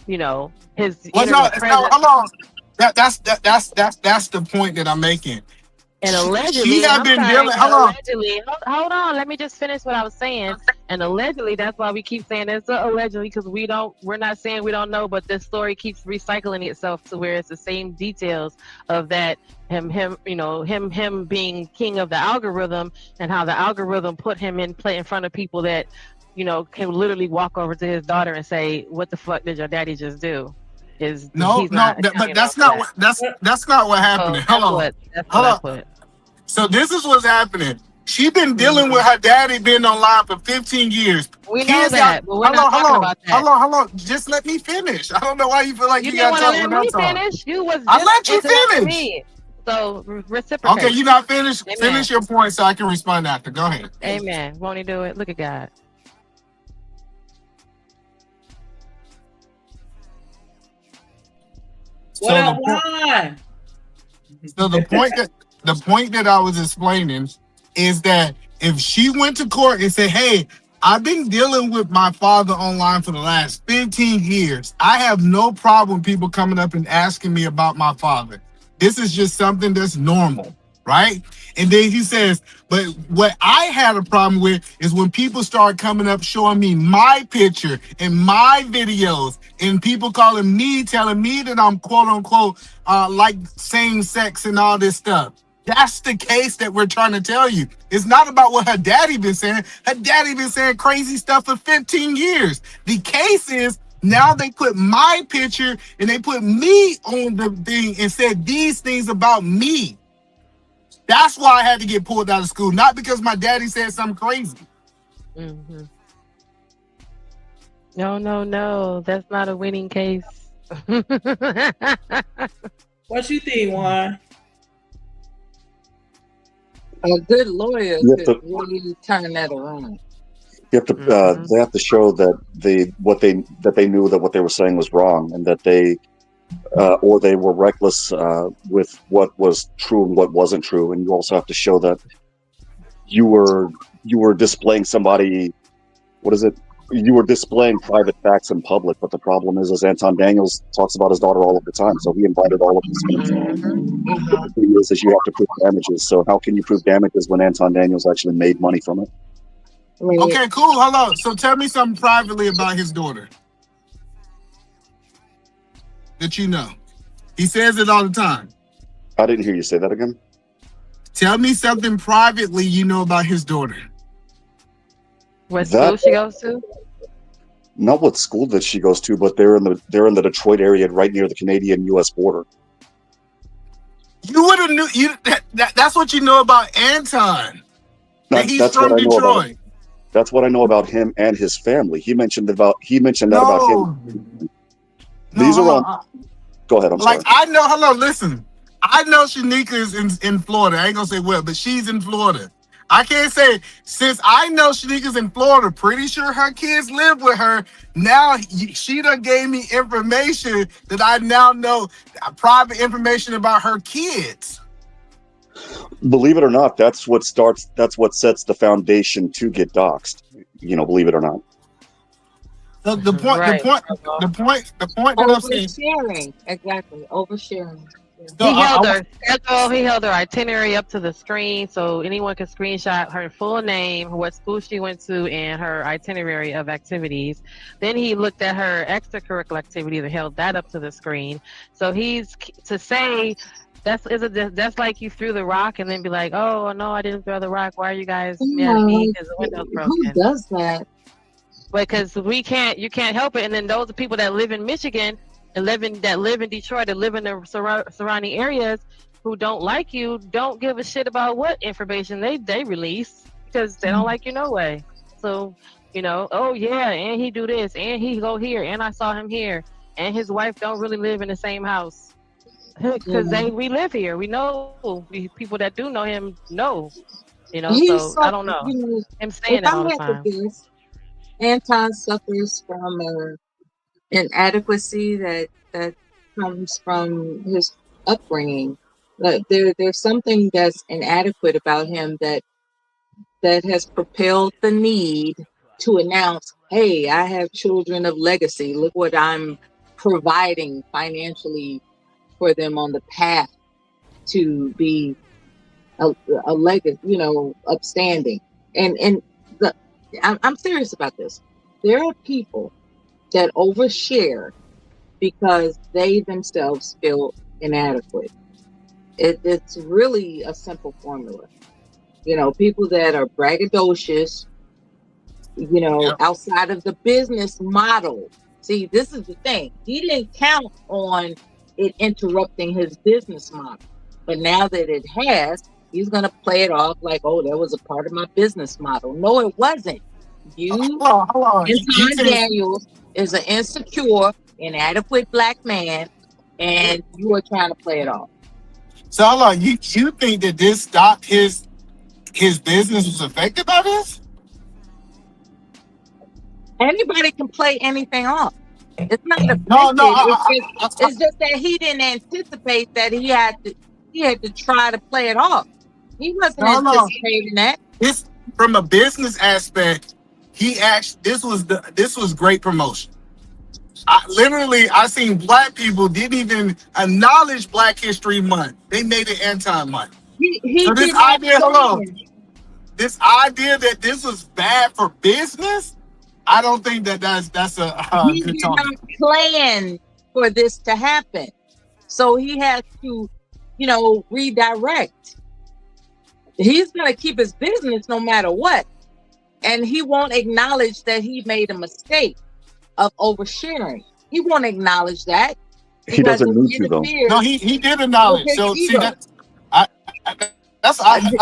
his Well, internet presence. hold on. That's the point that I'm making. And She allegedly, have been dealing. Hold on. allegedly, hold on, let me just finish what I was saying. And allegedly, that's why we keep saying it's allegedly, because we're not saying we don't know, but this story keeps recycling itself to where it's the same details of that him being king of the algorithm, and how the algorithm put him in front of people that can literally walk over to his daughter and say, "What the fuck did your daddy just do?" But that's not what happened. Hold on. So this is what's happening. She been dealing with her daddy being online for 15 years. We know that, but we're not talking about that. Hold on. Just let me finish. I don't know why you feel like You you didn't got want to to talk let when me I'm finish. You was I let just you interrupting finish. me. So reciprocate. Okay, you not finished. Amen. Finish your point so I can respond after. Go ahead. Amen. Won't he do it? Look at God. So the point that I was explaining is that if she went to court and said, "Hey, I've been dealing with my father online for the last 15 years. I have no problem people coming up and asking me about my father. This is just something that's normal." Right? And then he says, "But what I had a problem with is when people start coming up showing me my picture and my videos, and people telling me that I'm quote unquote like same sex and all this stuff." That's the case that we're trying to tell you. It's not about what her daddy been saying. Her daddy been saying crazy stuff for 15 years. The case is now they put my picture and they put me on the thing and said these things about me. That's why I had to get pulled out of school, not because my daddy said something crazy. Mm-hmm. No, that's not a winning case. What you think, Juan? A good lawyer You have could to- really turn that around. You have to. They have to show that they knew that what they were saying was wrong, and that they were reckless with what was true and what wasn't true. And you also have to show that you were displaying somebody. What is it? You were displaying private facts in public. But the problem is Anton Daniels talks about his daughter all of the time, so he invited all of his friends. The thing is you have to prove damages. So how can you prove damages when Anton Daniels actually made money from it? Okay, cool. Hold on. So tell me something privately about his daughter that you know. He says it all the time. I didn't hear you say that again. Tell me something privately you know about his daughter. What school she goes to? Not what school that she goes to, but they're in the Detroit area, right near the Canadian-U.S. border. You would have knew. That's what you know about Anton. He's That's from what I know Detroit. about. That's what I know about him and his family. He mentioned that about him. These are all. Go ahead. I'm sorry. I know. Hello, listen. I know Shanika is in Florida. I ain't gonna say where, but she's in Florida. I can't say, since I know Shanika's in Florida, pretty sure her kids live with her. Now she done gave me information that I now know, private information about her kids. Believe it or not, that's what sets the foundation to get doxxed. Believe it or not. The point that I'm saying. Oversharing, exactly. Oversharing. He held her itinerary up to the screen so anyone could screenshot her full name, what school she went to, and her itinerary of activities. Then he looked at her extracurricular activities and held that up to the screen. So he's to say that's like you threw the rock and then be like, "Oh no, I didn't throw the rock. Why are you guys mad at me because the window's broken?" Who does that? Because you can't help it. And then those are people that live in Michigan and live in Detroit, that live in the surrounding areas, who don't like you, don't give a shit about what information they release because they don't like you no way. So, oh yeah, and he do this, and he go here, and I saw him here, and his wife don't really live in the same house. Because we live here. We know people that do know him know, He's so I so, don't know. Him if saying I that all the had to time. guess, Anton suffers from inadequacy that comes from his upbringing. There's something that's inadequate about him that has propelled the need to announce, "Hey, I have children of legacy. Look what I'm providing financially for them on the path to be a legacy, upstanding." And the I'm serious about this. There are people that overshare because they themselves feel inadequate. It's really a simple formula. People that are braggadocious, outside of the business model. See, this is the thing. He didn't count on it interrupting his business model. But now that it has, he's going to play it off like, oh, that was a part of my business model. No, it wasn't. You, Hold on. Anton Daniels, is an insecure, inadequate black man, and you are trying to play it off. So hold on. You think that this stopped his business was affected by this? Anybody can play anything off. It's not affected. No. It's just that he didn't anticipate that he had to try to play it off. He wasn't anticipating that. This, from a business aspect, this was great promotion. I seen black people didn't even acknowledge Black History Month. They made it anti-month. So this idea, this idea that this was bad for business, I don't think that's a he good did talk. not plan for this to happen, so he has to, redirect. He's going to keep his business no matter what, and he won't acknowledge that he made a mistake of oversharing. He won't acknowledge that. He doesn't need to, though. No, he did acknowledge. So see that I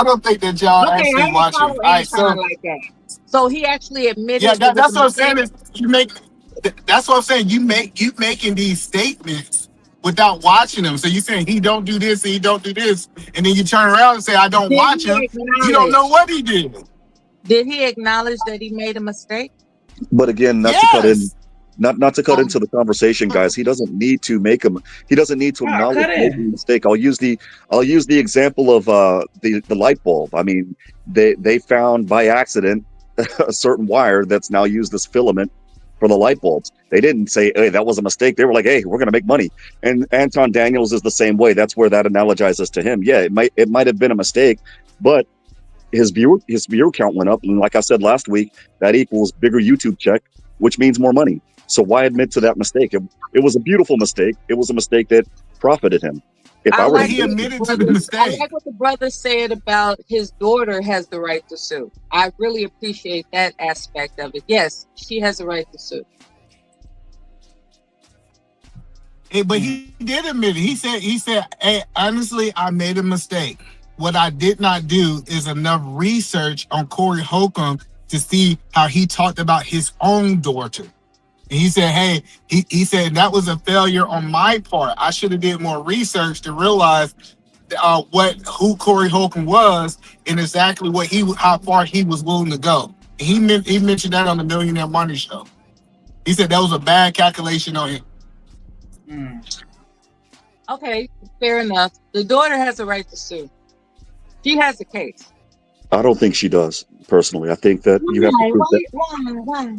don't think that y'all actually watching. All right, so like that. So he actually admitted. Yeah, that's what I'm saying. Is that's what I'm saying. You making these statements without watching them. So you saying he don't do this and he don't do this, and then you turn around and say I don't watch him. You don't know what he did. Did he acknowledge that he made a mistake? But again, not to cut in. Not to cut into the conversation, guys. He doesn't need to make him. He doesn't need to acknowledge making a mistake. I'll use the example of the light bulb. I mean, they found by accident a certain wire that's now used as filament for the light bulbs. They didn't say, "Hey, that was a mistake." They were like, "Hey, we're going to make money." And Anton Daniels is the same way. That's where that analogizes to him. Yeah, it might have been a mistake, but his viewer count went up, and like I said last week, that equals bigger YouTube check, which means more money. So why admit to that mistake? It was a beautiful mistake. It was a mistake that profited him. He admitted to the mistake. I like what the brother said about his daughter has the right to sue. I really appreciate that aspect of it. Yes, she has the right to sue. Hey, but he did admit it. He said, "Hey, honestly, I made a mistake. What I did not do is enough research on Corey Holcomb to see how he talked about his own daughter." And he said, "Hey, he said that was a failure on my part. I should have did more research to realize who Corey Holcomb was and exactly how far he was willing to go." And he mentioned that on the Millionaire Money Show. He said that was a bad calculation on him. Okay, fair enough. The daughter has a right to sue. She has a case. I don't think she does, personally. I think that you have to prove Why?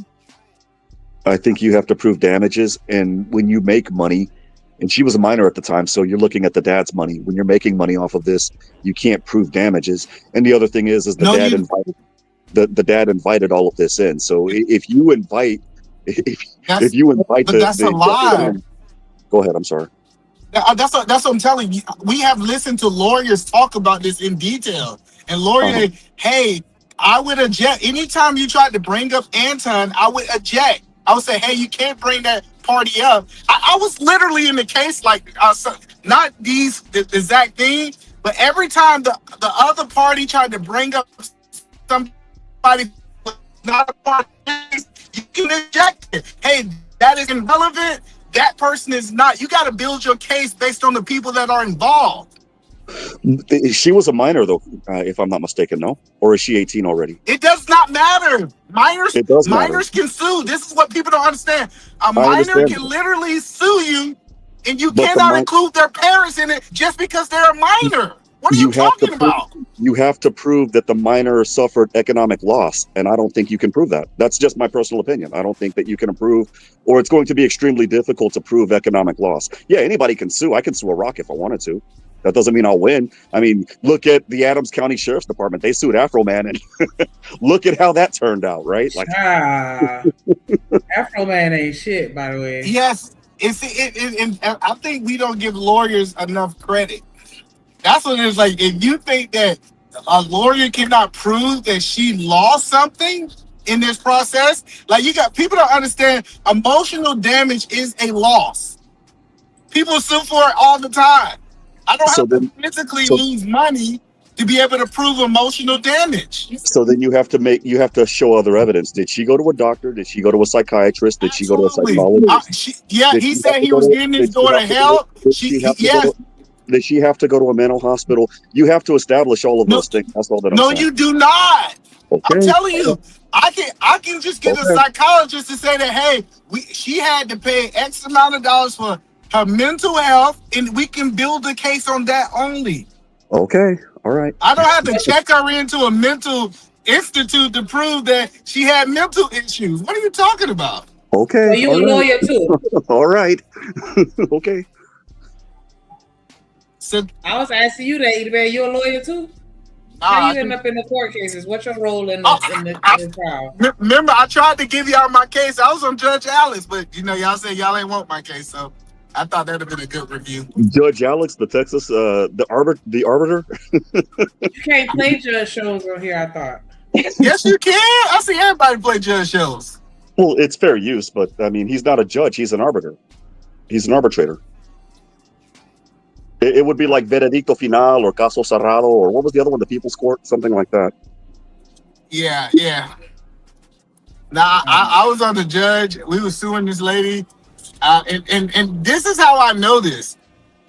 I think you have to prove damages, and when you make money, and she was a minor at the time, so you're looking at the dad's money. When you're making money off of this, you can't prove damages. And the other thing is the dad invited all of this in. So if you invite that's a lie. Go ahead. I'm sorry. That's what I'm telling you. We have listened to lawyers talk about this in detail, and lawyers, hey, I would object anytime you tried to bring up Anton. I would object. I would say, hey, you can't bring that party up. I was literally in the case, like, not the exact thing, but every time the other party tried to bring up somebody not a part of the case, you can eject it. Hey, that is irrelevant. That person is not. You got to build your case based on the people that are involved. She was a minor, though, if I'm not mistaken, no? Or is she 18 already? It does not matter. It does matter. Minors can sue. This is what people don't understand. A I minor understand. can literally sue you, and you But the cannot min- include their parents in it just because they're a minor. What are you have to talking about? You have to prove that the minor suffered economic loss, and I don't think you can prove that. That's just my personal opinion. I don't think that you can prove, or it's going to be extremely difficult to prove economic loss. Yeah, anybody can sue. I can sue a rock if I wanted to. That doesn't mean I'll win. I mean, look at the Adams County Sheriff's Department. They sued Afro Man, and look at how that turned out, right? Like, Afro Man ain't shit, by the way. Yes, and I think we don't give lawyers enough credit. That's what it's like. If you think that a lawyer cannot prove that she lost something in this process, like you got people don't understand. Emotional damage is a loss. People sue for it all the time. I don't have to physically lose money to be able to prove emotional damage. so then you have to show other evidence. Did she go to a doctor? Did she go to a psychiatrist? Did she go to a psychologist? He said he was getting his daughter help. Did she have to go to a mental hospital? You have to establish all of those things. That's all that I'm saying. No, you do not. Okay. I'm telling you, I can just get a psychologist to say that, hey, she had to pay X amount of dollars for her mental health, and we can build a case on that only. Okay, all right. I don't have to check her into a mental institute to prove that she had mental issues. What are you talking about? Okay. So you a lawyer too? All right. Okay. So I was asking you that, man. You a lawyer too? How you end up in the court cases? What's your role in the trial? Remember, I tried to give y'all my case. I was on Judge Alice, but y'all said y'all ain't want my case, so I thought that'd have been a good review. Judge Alex, the Texas, the arbiter. You can't play judge shows on here, I thought. Yes, you can. I see everybody play judge shows. Well, it's fair use, but I mean, he's not a judge. He's an arbiter. He's an arbitrator. It would be like Veredicto Final or Caso Cerrado, or what was the other one? The People's Court, something like that. Yeah. Now, I was on the judge. We were suing this lady. And this is how I know this.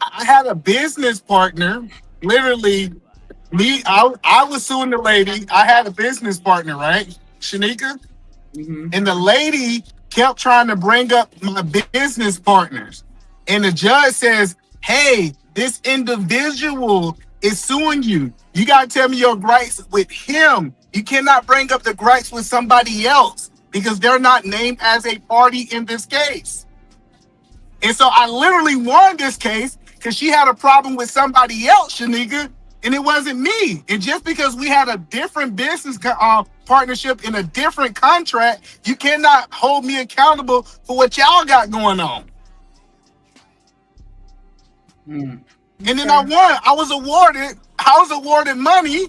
I had a business partner, literally, I was suing the lady. I had a business partner, right? Shanika? Mm-hmm. And the lady kept trying to bring up my business partners. And the judge says, hey, this individual is suing you. You got to tell me your gripes with him. You cannot bring up the gripes with somebody else because they're not named as a party in this case. And so I literally won this case because she had a problem with somebody else, Shanika, and it wasn't me. And just because we had a different business partnership in a different contract, you cannot hold me accountable for what y'all got going on. And then I won. I was awarded money,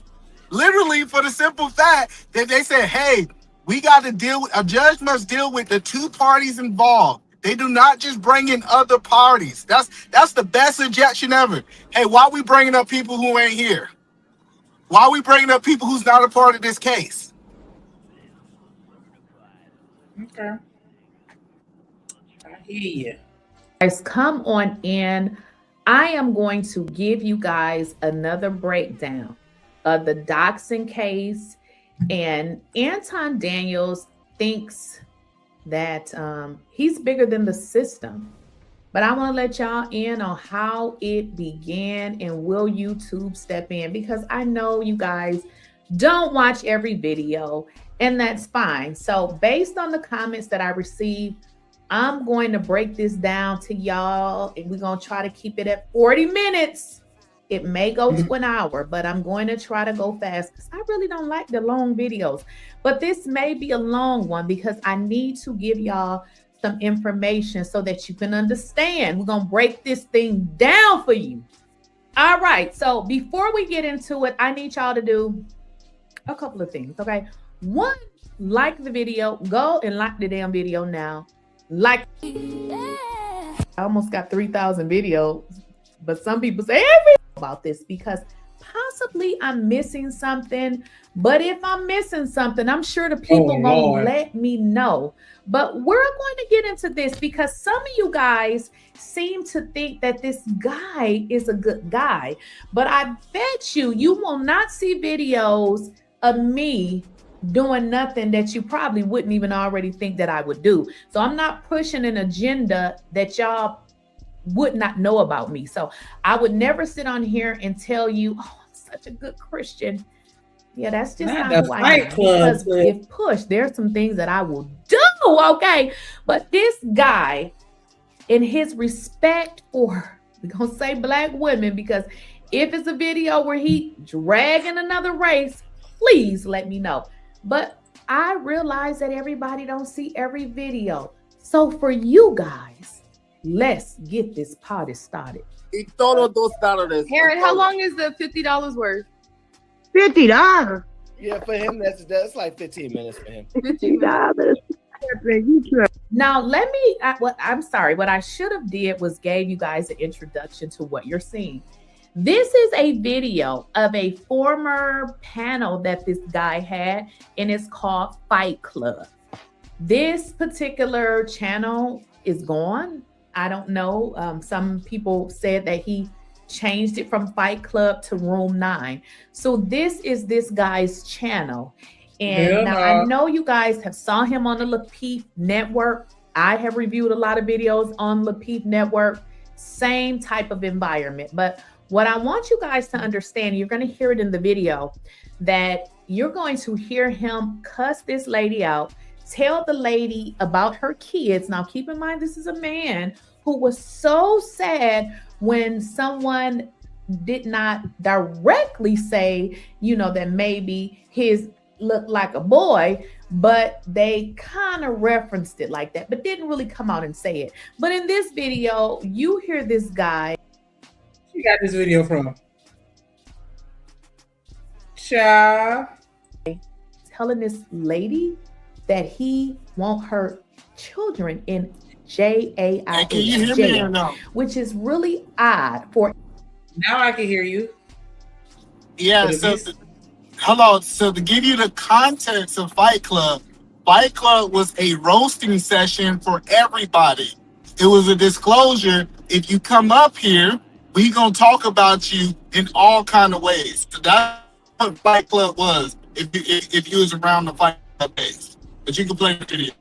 literally for the simple fact that they said, hey, we got to a judge must deal with the two parties involved. They do not just bring in other parties. That's the best objection ever. Hey, why are we bringing up people who ain't here? Why are we bringing up people who's not a part of this case? Okay. I hear you. Guys, come on in. I am going to give you guys another breakdown of the doxing case. And Anton Daniels thinks that he's bigger than the system. But I want to let y'all in on how it began and will YouTube step in, because I know you guys don't watch every video, and that's fine. So based on the comments that I received, I'm going to break this down to y'all, and we're going to try to keep it at 40 minutes. It may go to an hour, but I'm going to try to go fast because I really don't like the long videos. But this may be a long one because I need to give y'all some information so that you can understand. We're going to break this thing down for you. All right. So before we get into it, I need y'all to do a couple of things. Okay. One, like the video. Go and like the damn video now. Like, I almost got 3,000 videos, but some people say every about this because possibly I'm missing something, but if I'm missing something, I'm sure the people gonna Lord. let me know. But we're going to get into this because some of you guys seem to think that this guy is a good guy, but I bet you will not see videos of me doing nothing that you probably wouldn't even already think that I would do. So I'm not pushing an agenda that y'all would not know about me. So I would never sit on here and tell you, oh, I'm such a good Christian. Yeah, that's just not who I am. Because if push, there's some things that I will do, okay? But this guy, in his respect for, we're gonna say black women, because if it's a video where he dragging another race, please let me know. But I realize that everybody don't see every video. So for you guys, let's get this party started. Aaron, how long is the $50 worth? $50. Yeah, for him, that's like 15 minutes for him. $50. Now let me. I'm sorry. What I should have did was gave you guys an introduction to what you're seeing. This is a video of a former panel that this guy had, and it's called Fight Club. This particular channel is gone. I don't know. Some people said that he changed it from Fight Club to Room 9. So this is this guy's channel. And now I know you guys have saw him on the Lapeef Network. I have reviewed a lot of videos on Lapeef Network. Same type of environment. But what I want you guys to understand, you're going to hear it in the video, that you're going to hear him cuss this lady out, tell the lady about her kids. Now, keep in mind, this is a man who was so sad when someone did not directly say, you know, that maybe his looked like a boy, but they kind of referenced it like that, but didn't really come out and say it. But in this video, you hear this guy. She got this video from Child. Telling this lady that he won't hurt children in JAIA, can you hear me or no? Which is really odd for. Now I can hear you. Yeah, so hello. So to give you the context of Fight Club was a roasting session for everybody. It was a disclosure. If you come up here, we gonna talk about you in all kind of ways. So that's what Fight Club was. If you was around the Fight Club days, but you can play the video.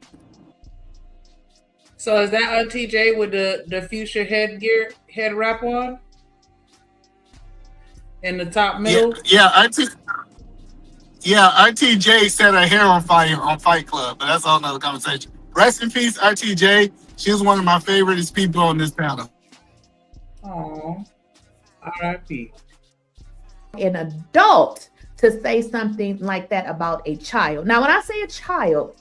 So is that Auntie J with the fuchsia head wrap on? In the top middle? Yeah, RTJ set her hair on fire on Fight Club, but that's all another conversation. Rest in peace, RTJ. She was one of my favorite people on this panel. Oh, R.I.P. An adult to say something like that about a child. Now, when I say a child,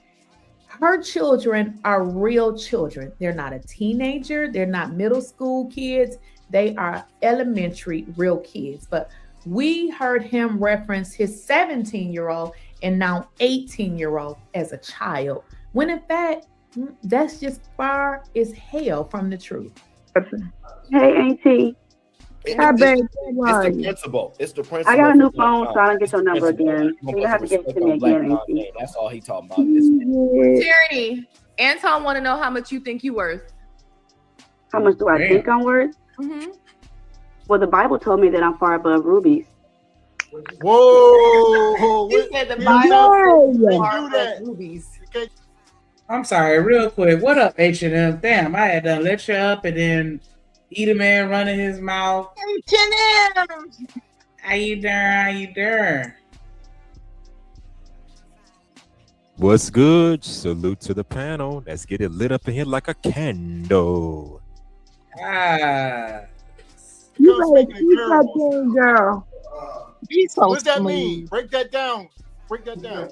her children are real children. They're not a teenager. They're not middle school kids. They are elementary real kids. But we heard him reference his 17-year-old and now 18-year-old as a child, when in fact, that's just far as hell from the truth. Hey, Auntie. Hi, babe. It's the principle. It's the principle. I got a new phone, so I don't get your number again. You're going to have to give it to me again, Auntie. That's all he talking about. Tyranny, Anton want to know how much you think you worth. How much do I think I'm worth? Mm-hmm. Well, the Bible told me that I'm far above rubies. Whoa! He said the Bible No. far above rubies. I'm sorry, real quick. What up, H&M? Damn, I had done let you up and then eat a man running his mouth. H&M. How you doing? How you doing? What's good? Salute to the panel. Let's get it lit up in here like a candle. Ah. You better keep that thing, girl. Be so What's that smooth. mean? Break that down. Break that down.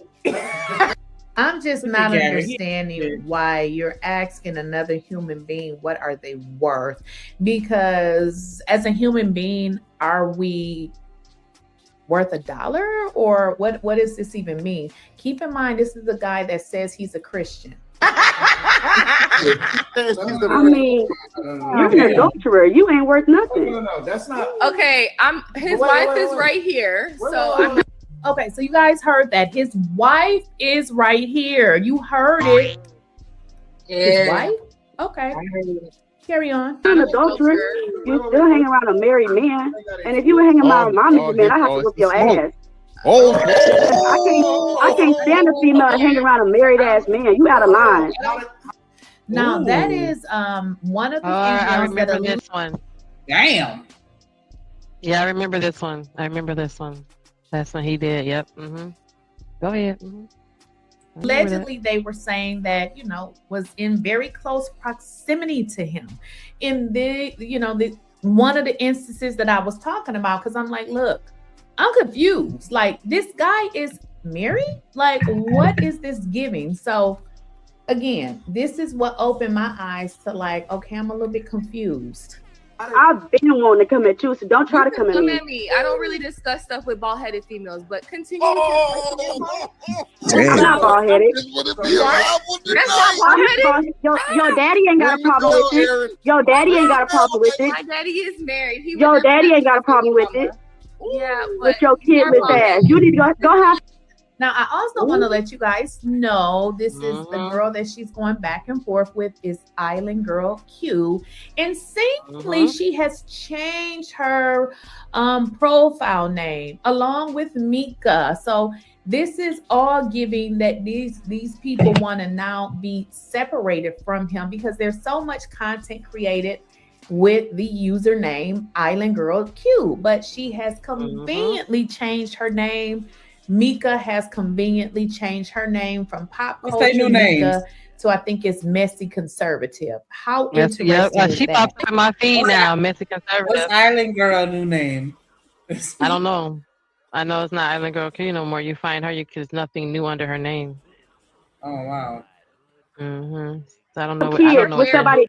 I'm just Look not at Gary. understanding why you're asking another human being what are they worth, because as a human being, are we worth $1, or what does this even mean? Keep in mind, this is a guy that says he's a Christian. I mean, you're an adulterer. You ain't worth nothing. No, that's not. Okay, his wife is right here. So Okay, so you guys heard that. His wife is right here. You heard it. His wife? Okay. Carry on. You're an adulterer. You still hanging around a married man. And if you were hanging around a mommy's man, I have to whip your ass. I can't stand a female hanging around a married ass man. You out of line. Now that is one of the I females that remember this one. Damn. Yeah, I remember this one. That's when he did. Yep. Go ahead. allegedly they were saying that, was in very close proximity to him in the one of the instances that I was talking about, because I'm like, look, I'm confused. Like, this guy is married? Like, what is this giving? So again, this is what opened my eyes to like, okay, I'm a little bit confused. I've been wanting to come at you, so don't try to come at me. I don't really discuss stuff with bald-headed females, but continue. I'm not bald-headed. That's not bald-headed. Your daddy ain't got a problem with it. Your daddy ain't got a problem with it. My daddy is married. Your daddy ain't got a problem with it. Yeah, with your kidless ass. You need to go have. Now, I also want to let you guys know this is the girl that she's going back and forth with is Island Girl Q. And seemingly she has changed her profile name along with Mika. So this is all giving that these people want to now be separated from him because there's so much content created with the username Island Girl Q. But she has conveniently changed her name. Mika has conveniently changed her name from Pop Culture Mika to I think it's Messy Conservative. How interesting is she that? popped up in my feed now, Messy Conservative. What's Island Girl new name? I don't know. I know it's not Island Girl Q no more. You find her, there's nothing new under her name. Oh wow. So I don't know. I don't know with somebody.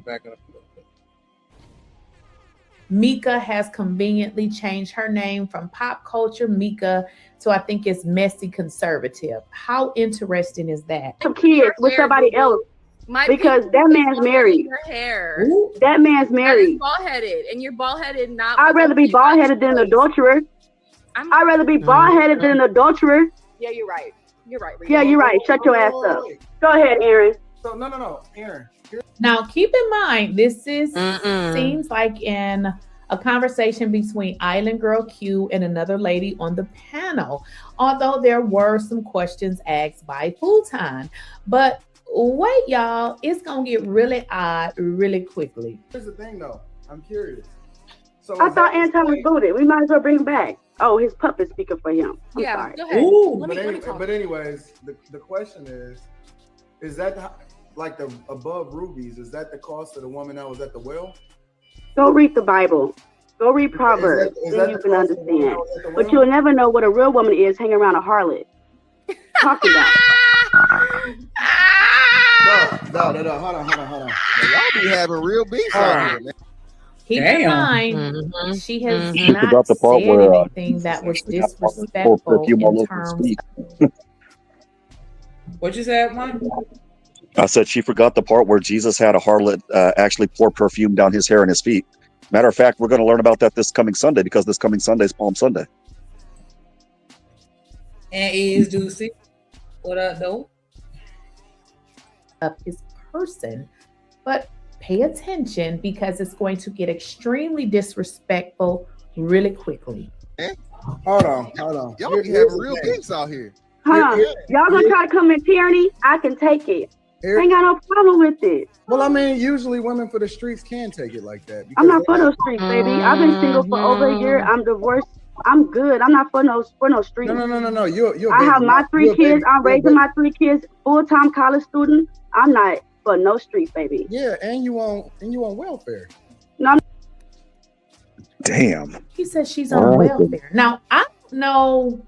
Back up. Mika has conveniently changed her name from Pop Culture Mika to I think it's Messy Conservative. How interesting is that? Some kids with somebody else because that man's married. Your hair. That man's married. Bald-headed, and you're bald-headed. Not. I'd rather be bald-headed than an adulterer. I'd rather be bald-headed than an adulterer. Yeah, you're right. You're right. Yeah, you're right. Shut your ass up. Go ahead, Aaron. So no, Aaron. Now, keep in mind, this seems like in a conversation between Island Girl Q and another lady on the panel, although there were some questions asked by Futon. But wait, y'all, it's going to get really odd really quickly. Here's the thing, though. I'm curious. So I thought Anton was booted. We might as well bring him back. Oh, his puppet's speaking for him. I'm sorry. Go ahead. But anyways, the question is that like the above rubies, is that the cost of the woman that was at the well? Go read the Bible. Go read Proverbs. Then you can understand. But you'll never know what a real woman is hanging around a harlot. Talking about. No. Hold on. Y'all be having real beef out here, man. Keep in mind, she has She not forgot the said part where anything that was disrespectful perfume all in over his terms. feet. What you said, Mike? I said she forgot the part where Jesus had a harlot actually pour perfume down his hair and his feet. Matter of fact, we're going to learn about that this coming Sunday because this coming Sunday is Palm Sunday. And is Juicy. What up, though? Up his person, but pay attention because it's going to get extremely disrespectful really quickly. Hold on. Y'all be having real beefs out here. Hold on. Y'all gonna try to come in tyranny? I can take it. I ain't got no problem with it. Well, I mean, usually women for the streets can take it like that. I'm not for those streets, baby. I've been single for over a year. I'm divorced. I'm good. I'm not for no streets. No. You're I have my 3 kids. I'm raising my 3 kids. Full-time college student. I'm not for no streets, baby. Yeah, and you on welfare. No. Damn. He says she's on welfare. Now, I don't know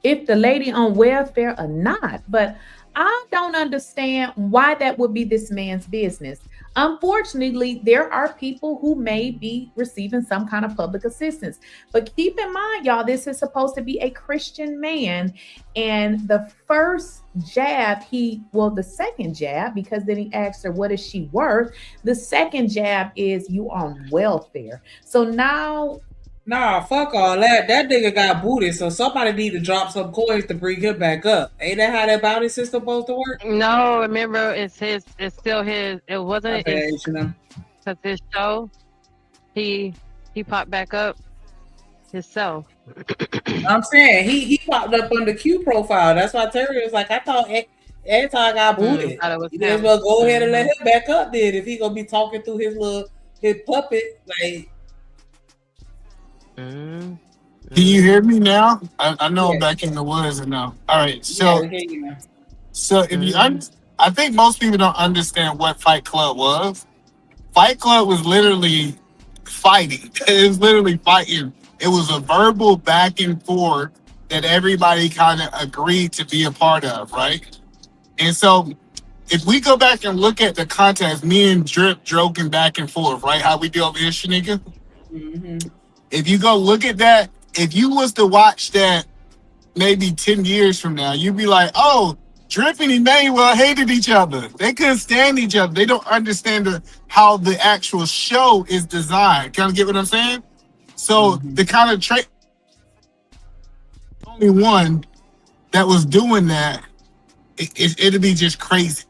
if the lady on welfare or not, but I don't understand why that would be this man's business. Unfortunately, there are people who may be receiving some kind of public assistance. But keep in mind, y'all, this is supposed to be a Christian man. And the first jab, the second jab, because then he asked her, what is she worth? The second jab is you on welfare. So now, nah, fuck all that. That nigga got booted, so somebody need to drop some coins to bring him back up. Ain't that how that bounty system supposed to work? No, remember, it's still his. It wasn't his. Because his show, he popped back up himself. I'm saying he popped up on the Q profile. That's why Terry was like, I thought Anton got booted. You may as well go ahead and let him back up then if he gonna be talking through his puppet like. Can you hear me now? I know I'm back in the woods now. All right, so if you, I think most people don't understand what Fight Club was. Fight Club was literally fighting. It was literally fighting. It was a verbal back and forth that everybody kind of agreed to be a part of, right? And so if we go back and look at the context, me and Drip joking back and forth, right? How we do over here, Shanika? If you go look at that, if you was to watch that maybe 10 years from now, you'd be like, oh, Drip and Emmanuel hated each other. They couldn't stand each other. They don't understand how the actual show is designed. Kind of get what I'm saying? So the kind of only one that was doing that, it'd be just crazy.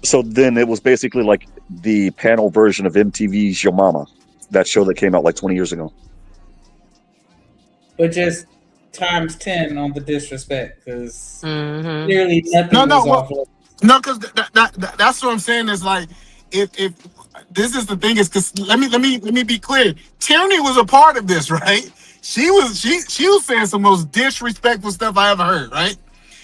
So then it was basically like the panel version of MTV's Yo Mama, that show that came out like 20 years ago. But just times 10 on the disrespect, because clearly nothing No, because that's what I'm saying is like, if this is the thing is, because let me be clear. Tierney was a part of this, right? She was saying some most disrespectful stuff I ever heard, right?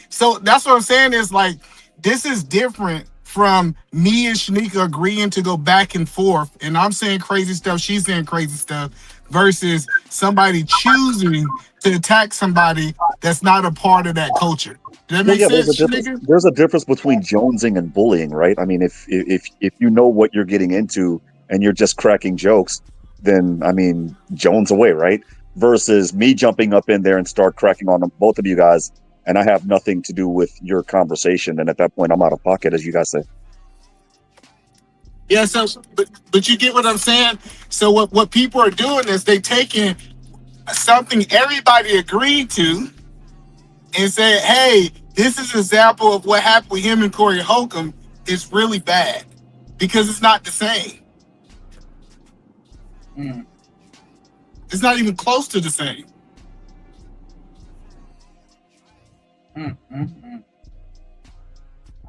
So that's what I'm saying is like, this is different from me and Shanika agreeing to go back and forth, and I'm saying crazy stuff, she's saying crazy stuff, versus somebody choosing to attack somebody that's not a part of that culture. Does that make sense, Shanika? There's a difference between jonesing and bullying, right? I mean, if you know what you're getting into and you're just cracking jokes, then I mean, Jones away, right? Versus me jumping up in there and start cracking on both of you guys, and I have nothing to do with your conversation, and at that point, I'm out of pocket, as you guys say. Yeah, so but you get what I'm saying? So what people are doing is they taking something everybody agreed to and say, hey, this is an example of what happened with him and Corey Holcomb. It's really bad because it's not the same. It's not even close to the same.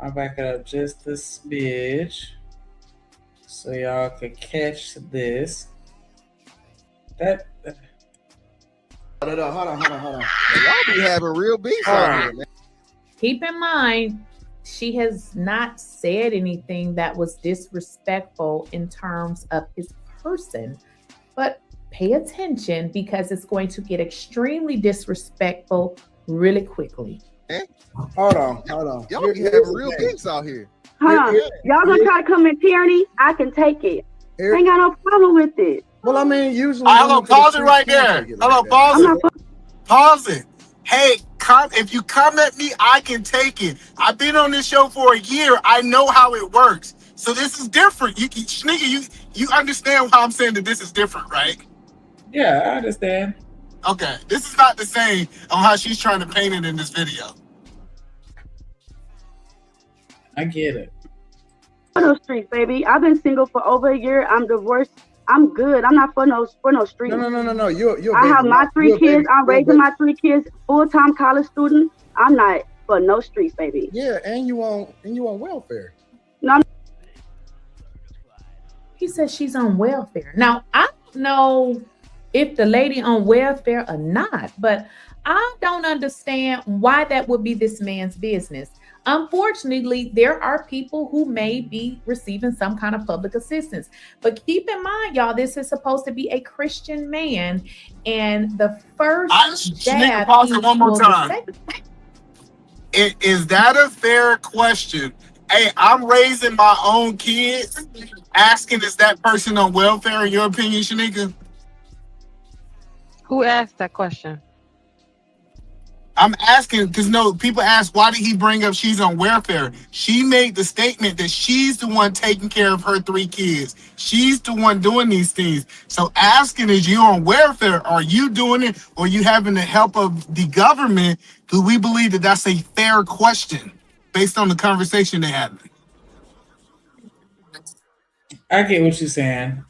I'll back it up just a smidge so y'all can catch this. Hold on. Y'all be having real beef out here, man. keep in mind, she has not said anything that was disrespectful in terms of his person, but pay attention because it's going to get extremely disrespectful really quickly. Hold on. Y'all be having real beefs out here. Hold on. Y'all gonna try to come in tyranny? I can take it. I ain't got no problem with it. Well, I mean, usually. Hello, pause it right there. Hello, pause it. Pause it. Hey, if you come at me, I can take it. I've been on this show for a year. I know how it works. So this is different. You understand how I'm saying that this is different, right? Yeah, I understand. Okay, this is not the same on how she's trying to paint it in this video. I get it. For no streets, baby. I've been single for over a year. I'm divorced. I'm good. I'm not for no streets. No. You're I have my 3 kids. I'm raising my 3 kids. Full-time college student. I'm not for no streets, baby. Yeah, and you on welfare. No. He says she's on welfare. Now, I don't know if the lady on welfare or not, but I don't understand why that would be this man's business. Unfortunately, there are people who may be receiving some kind of public assistance. But keep in mind, y'all, this is supposed to be a Christian man. And the first jab... Pause it one more time. Is that a fair question? Hey, I'm raising my own kids. Asking, is that person on welfare in your opinion, Shanika? Who asked that question? I'm asking because no, people ask, why did he bring up she's on welfare? She made the statement that she's the one taking care of her 3 kids. She's the one doing these things. So asking, is you on welfare? Are you doing it, or you having the help of the government? Do we believe that that's a fair question based on the conversation they had? I get what you're saying.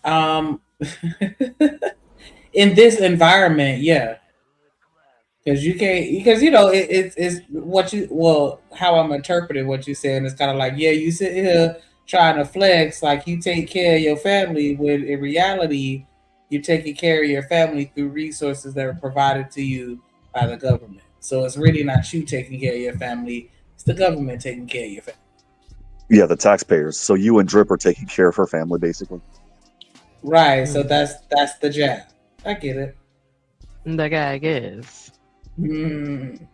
In this environment, yeah. Because you can't, because it's what you, well, how I'm interpreting what you're saying is kind of like, yeah, you sit here trying to flex like you take care of your family, when in reality, you're taking care of your family through resources that are provided to you by the government. So it's really not you taking care of your family, it's the government taking care of your family. Yeah, the taxpayers. So you and Drip are taking care of her family, basically. Right. So that's the jab. I get it. The guy gets. Mm.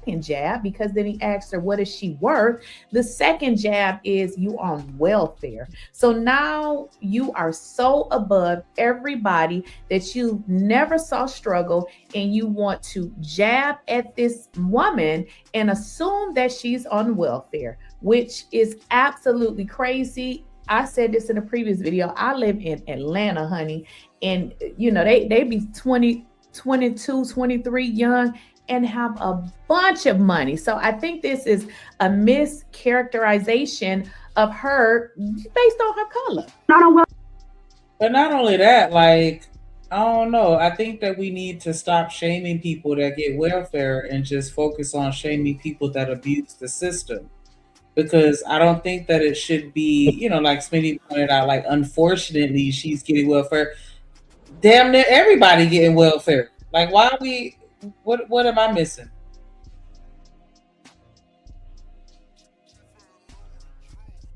And jab, because then he asked her, what is she worth? The second jab is you on welfare. So now you are so above everybody that you never saw struggle, and you want to jab at this woman and assume that she's on welfare, which is absolutely crazy. I said this in a previous video. I live in Atlanta, honey, and they be 20, 22, 23 young and have a bunch of money. So I think this is a mischaracterization of her based on her color. But not only that, like, I don't know. I think that we need to stop shaming people that get welfare and just focus on shaming people that abuse the system. Because I don't think that it should be, like Smitty pointed out, like, unfortunately, she's getting welfare. Damn near everybody getting welfare. Like, why are we, what am I missing?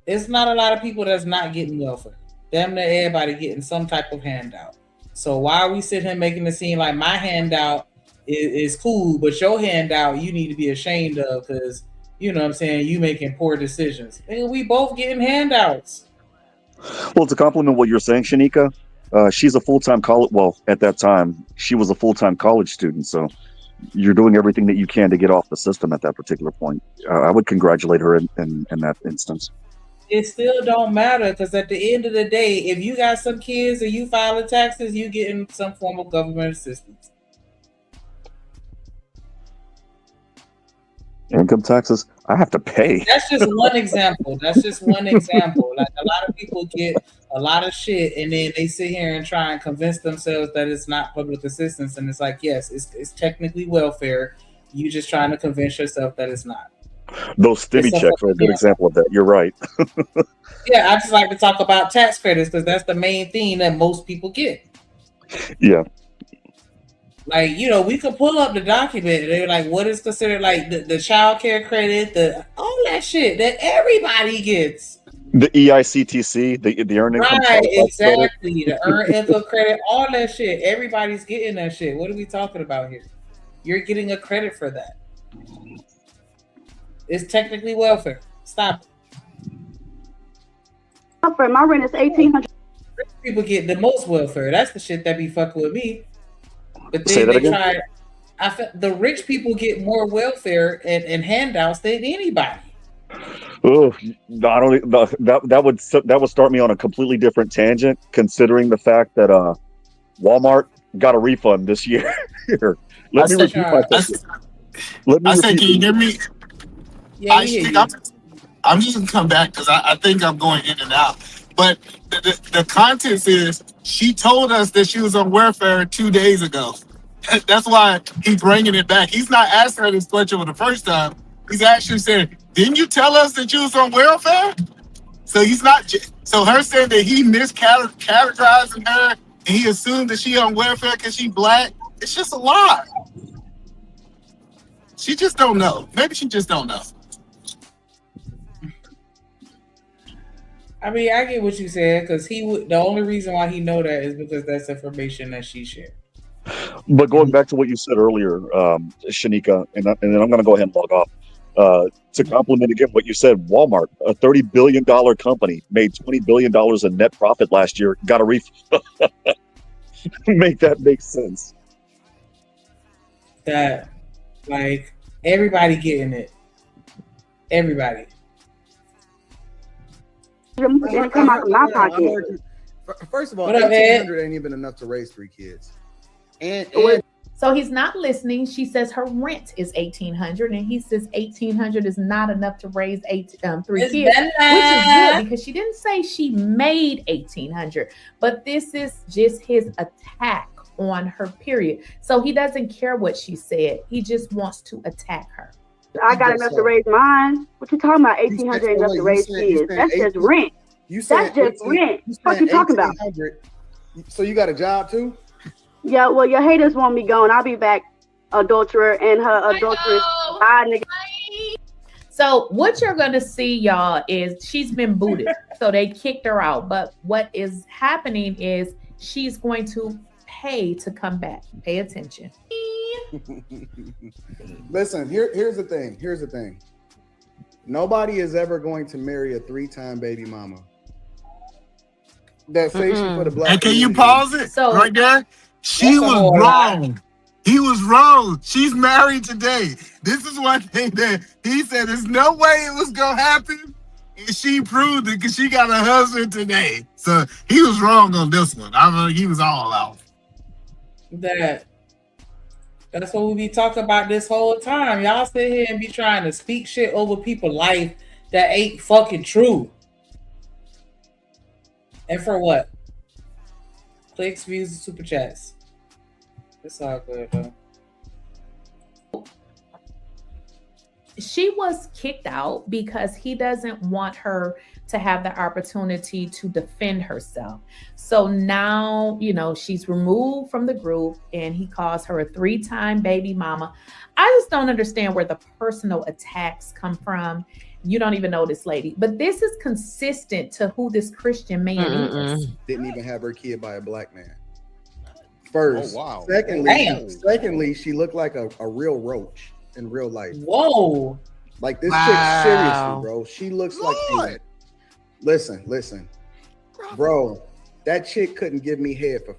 It's not a lot of people that's not getting welfare. Damn near everybody getting some type of handout. So why are we sitting here making it seem like my handout is cool, but your handout you need to be ashamed of because, you know what I'm saying, you making poor decisions. And we both getting handouts. Well, to compliment what you're saying, Shanika, she's a full-time college. Well, at that time, she was a full-time college student. So you're doing everything that you can to get off the system at that particular point. I would congratulate her in that instance. It still don't matter because at the end of the day, if you got some kids and you filing taxes, you getting some form of government assistance. Income taxes, I have to pay. That's just one example. Like a lot of people get a lot of shit and then they sit here and try and convince themselves that it's not public assistance. And it's like, yes, it's technically welfare. You just trying to convince yourself that it's not. Those stimmy checks are a good example of that. You're right. Yeah, I just like to talk about tax credits because that's the main thing that most people get. Yeah. Like, we could pull up the document. They're like, what is considered like the child care credit, all that shit that everybody gets. The EICTC, the earned income. Right, exactly. The earned income credit, all that shit. Everybody's getting that shit. What are we talking about here? You're getting a credit for that. It's technically welfare. Stop it. Welfare, my rent is $1,800. People get the most welfare. That's the shit that be fucking with me. But Say then that again? the rich people get more welfare and handouts than anybody. Oh, that would start me on a completely different tangent, considering the fact that Walmart got a refund this year. Let me repeat myself. Can you hear me? Yeah, I'm just gonna come back because I think I'm going in and out. But the context is she told us that she was on welfare 2 days ago. That's why he's bringing it back. He's not asking her this question for the first time. He's actually saying, "Didn't you tell us that you was on welfare?" So he's not. So her saying that he miscategorizing her and he assumed that she on welfare because she black. It's just a lie. She just don't know. Maybe she just don't know. I mean, I get what you said because the only reason why he know that is because that's information that she shared. But going back to what you said earlier, Shanika, and then I'm going to go ahead and log off. To compliment again what you said, Walmart, a $30 billion company, made $20 billion in net profit last year. Got a refund. Make that make sense. That, like, everybody getting it. Everybody. It come out of my pocket. First of all, What up, Ed? 1,800 ain't even enough to raise 3 kids. And So he's not listening. She says her rent is $1,800, and he says $1,800 is not enough to raise 3 It's kids, which is better. good because she didn't say she made $1,800, but this is just his attack on her, period. So he doesn't care what she said. He just wants to attack her. I got enough to raise mine. What you talking about? 1,800 ain't enough to raise kids. That's just rent. That's just rent. What you talking about? So you got a job too? Yeah, well, your haters want me gone. I'll be back, adulterer and her adulteress. Bye, nigga. So what you're gonna see, y'all, is she's been booted. So they kicked her out. But what is happening is she's going to pay to come back. Pay attention. Listen, here's the thing. Here's the thing. Nobody is ever going to marry a 3-time baby mama. That say she for the black. And can you community. pause it right there? She was wrong. He was wrong. She's married today. This is one thing that he said there's no way it was going to happen. And she proved it because she got a husband today. So he was wrong on this one. I mean, he was all out. That's what we be talking about this whole time. Y'all sit here and be trying to speak shit over people's life that ain't fucking true. And for what? Clicks, views, and super chats. It's all good though. She was kicked out because he doesn't want her to have the opportunity to defend herself. So now, you know, she's removed from the group and he calls her a 3-time baby mama. I just don't understand where the personal attacks come from. You don't even know this lady, but this is consistent to who this Christian man is. Didn't even have her kid by a black man. First. Oh, wow. Secondly, she looked like a real roach in real life. Whoa. Like this chick, seriously, bro. She looks like listen. Bro, that chick couldn't give me head for.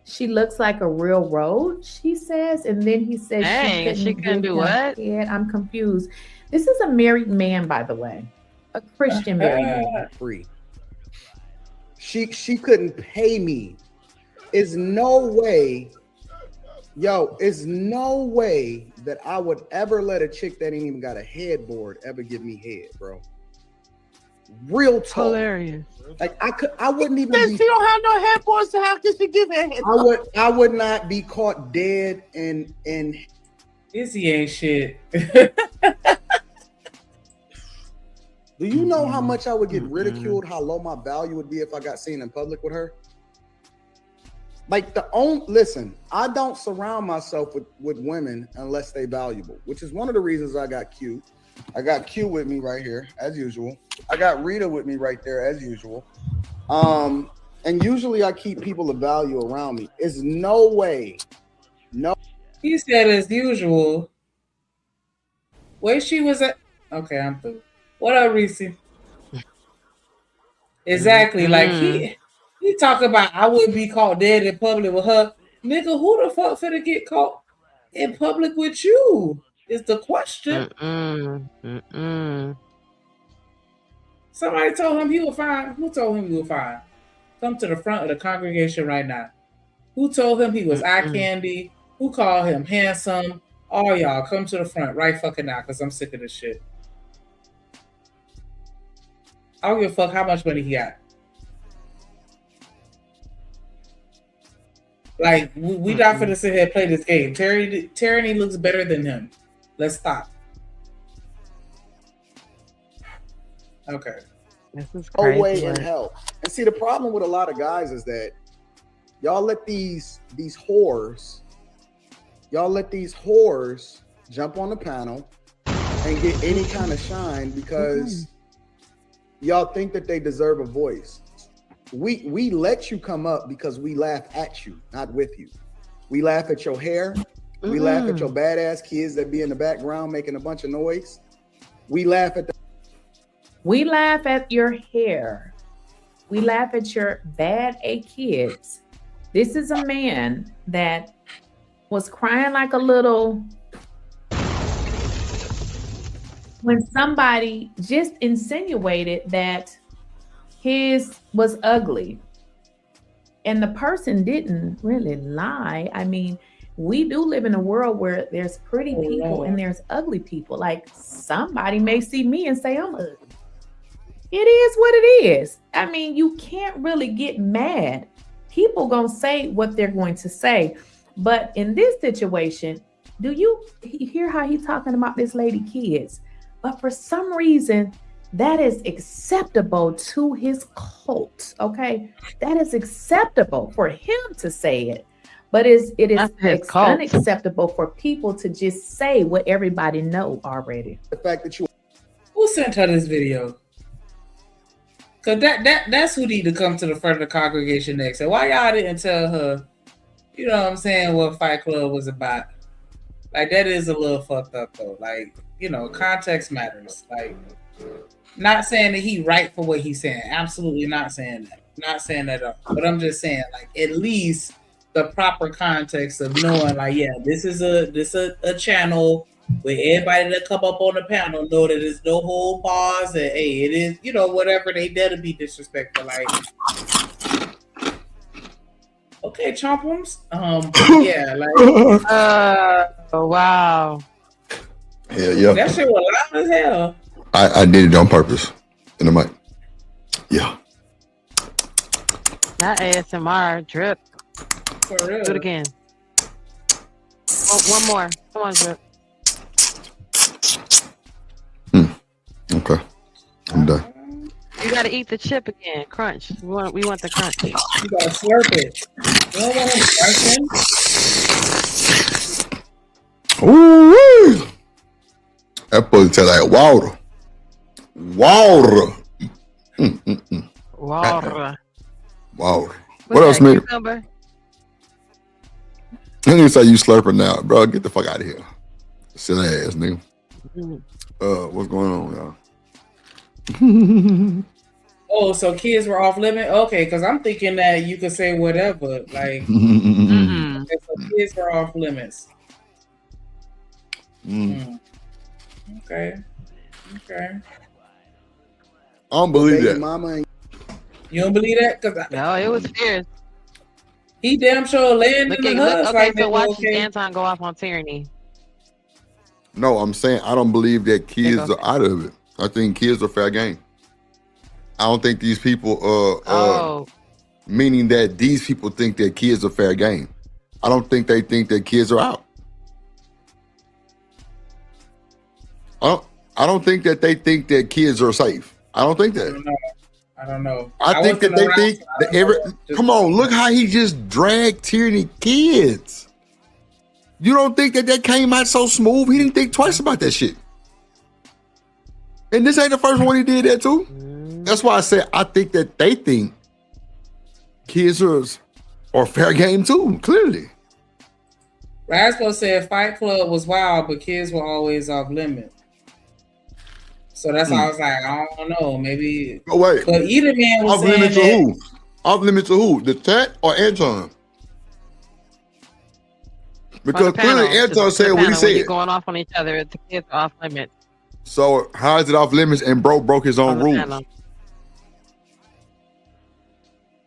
She looks like a real roach, he says, and then he says she couldn't do what? I'm confused. This is a married man, by the way, a Christian married man. Free. She couldn't pay me. Is no way, is no way that I would ever let a chick that ain't even got a headboard ever give me head, bro. Real talk. Hilarious. Like I wouldn't even. She don't have no headboards, so how can she give her head? I would not be caught dead and Izzy ain't shit. Do you know how much I would get ridiculed? How low my value would be if I got seen in public with her? Like listen, I don't surround myself with women unless they valuable, which is one of the reasons I got Q. I got Q with me right here, as usual. I got Rita with me right there, as usual. And usually I keep people of value around me. It's no way. No. He said as usual. Where she was at? Okay, I'm through. What up, Reese? Exactly. Like he talk about I wouldn't be caught dead in public with her. Nigga, who the fuck finna get caught in public with you? Is the question. Somebody told him he was fine. Who told him he was fine? Come to the front of the congregation right now. Who told him he was eye candy? Who called him handsome? All y'all come to the front right fucking now because I'm sick of this shit. I don't give a fuck how much money he got. Like, we not finna sit here and play this game. Tyranny looks better than him. Let's stop. Okay. This is No crazy. way in hell. And see, the problem with a lot of guys is that y'all let these whores jump on the panel and get any kind of shine because y'all think that they deserve a voice. We let you come up because we laugh at you, not with you. We laugh at your hair. We laugh at your badass kids that be in the background making a bunch of noise. We laugh at We laugh at your hair. We laugh at your bad A kids. This is a man that was crying like a little when somebody just insinuated that his was ugly. And the person didn't really lie. I mean, we do live in a world where there's pretty people and there's ugly people. Like somebody may see me and say I'm ugly. It is what it is. I mean, you can't really get mad. People gonna say what they're going to say. But in this situation, do you hear how he's talking about this lady kids? But for some reason, that is acceptable to his cult, okay? That is acceptable for him to say it. But it is unacceptable for people to just say what everybody know already. The fact that you... Who sent her this video? Because that's who need to come to the front of the congregation next. And why y'all didn't tell her, you know what I'm saying, what Fight Club was about? Like, that is a little fucked up, though. Like, you know, context matters. Like, not saying that he right for what he's saying. Absolutely not saying that. Not saying that at all. But I'm just saying, like, at least the proper context of knowing, like, yeah, this is a channel where everybody that come up on the panel know that there's no whole bars and hey, it is, you know, whatever they dare to be disrespectful. Like, okay, chompums. Yeah, like oh wow. Yeah. That shit was loud as hell. I did it on purpose in the mic. Yeah. Not ASMR drip. For real. Do it again. Oh, one more. Come on, drip. Okay. I'm done. You gotta eat the chip again. Crunch. We want the crunch. You gotta slurp it. You don't want to Ooh, that pussy tastes like water. Water. Water. Water. What else, man? Cucumber? I need to say you slurping now, bro. Get the fuck out of here. Silly ass nigga. What's going on, y'all? Oh, so kids were off limit? Okay, because I'm thinking that you could say whatever. Like, okay, so kids were off limits. Okay. I don't believe that. Mama, you don't believe that? No, it was fierce. He damn sure laying in the huts. Okay, like so watch okay. Anton go off on tyranny. No, I'm saying I don't believe that kids are out of it. I think kids are fair game. I don't think these people meaning that these people think that kids are fair game. I don't think they think that kids are out. I don't think that they think that kids are safe. I don't think that. I don't know. I think that they think that come on, look how he just dragged tyranny kids. You don't think that came out so smooth? He didn't think twice about that shit. And this ain't the first one he did that too. That's why I said I think that they think kids are fair game too, clearly. Rasco said Fight Club was wild, but kids were always off limit. So that's why I was like, I don't know, maybe. Oh wait, but either man was off limit to saying who? Off limit to who? The Tat or Anton? Because clearly Anton said what he said. You're going off on each other, the kids are off limits. So how is it off limits and broke his own rules? Panel.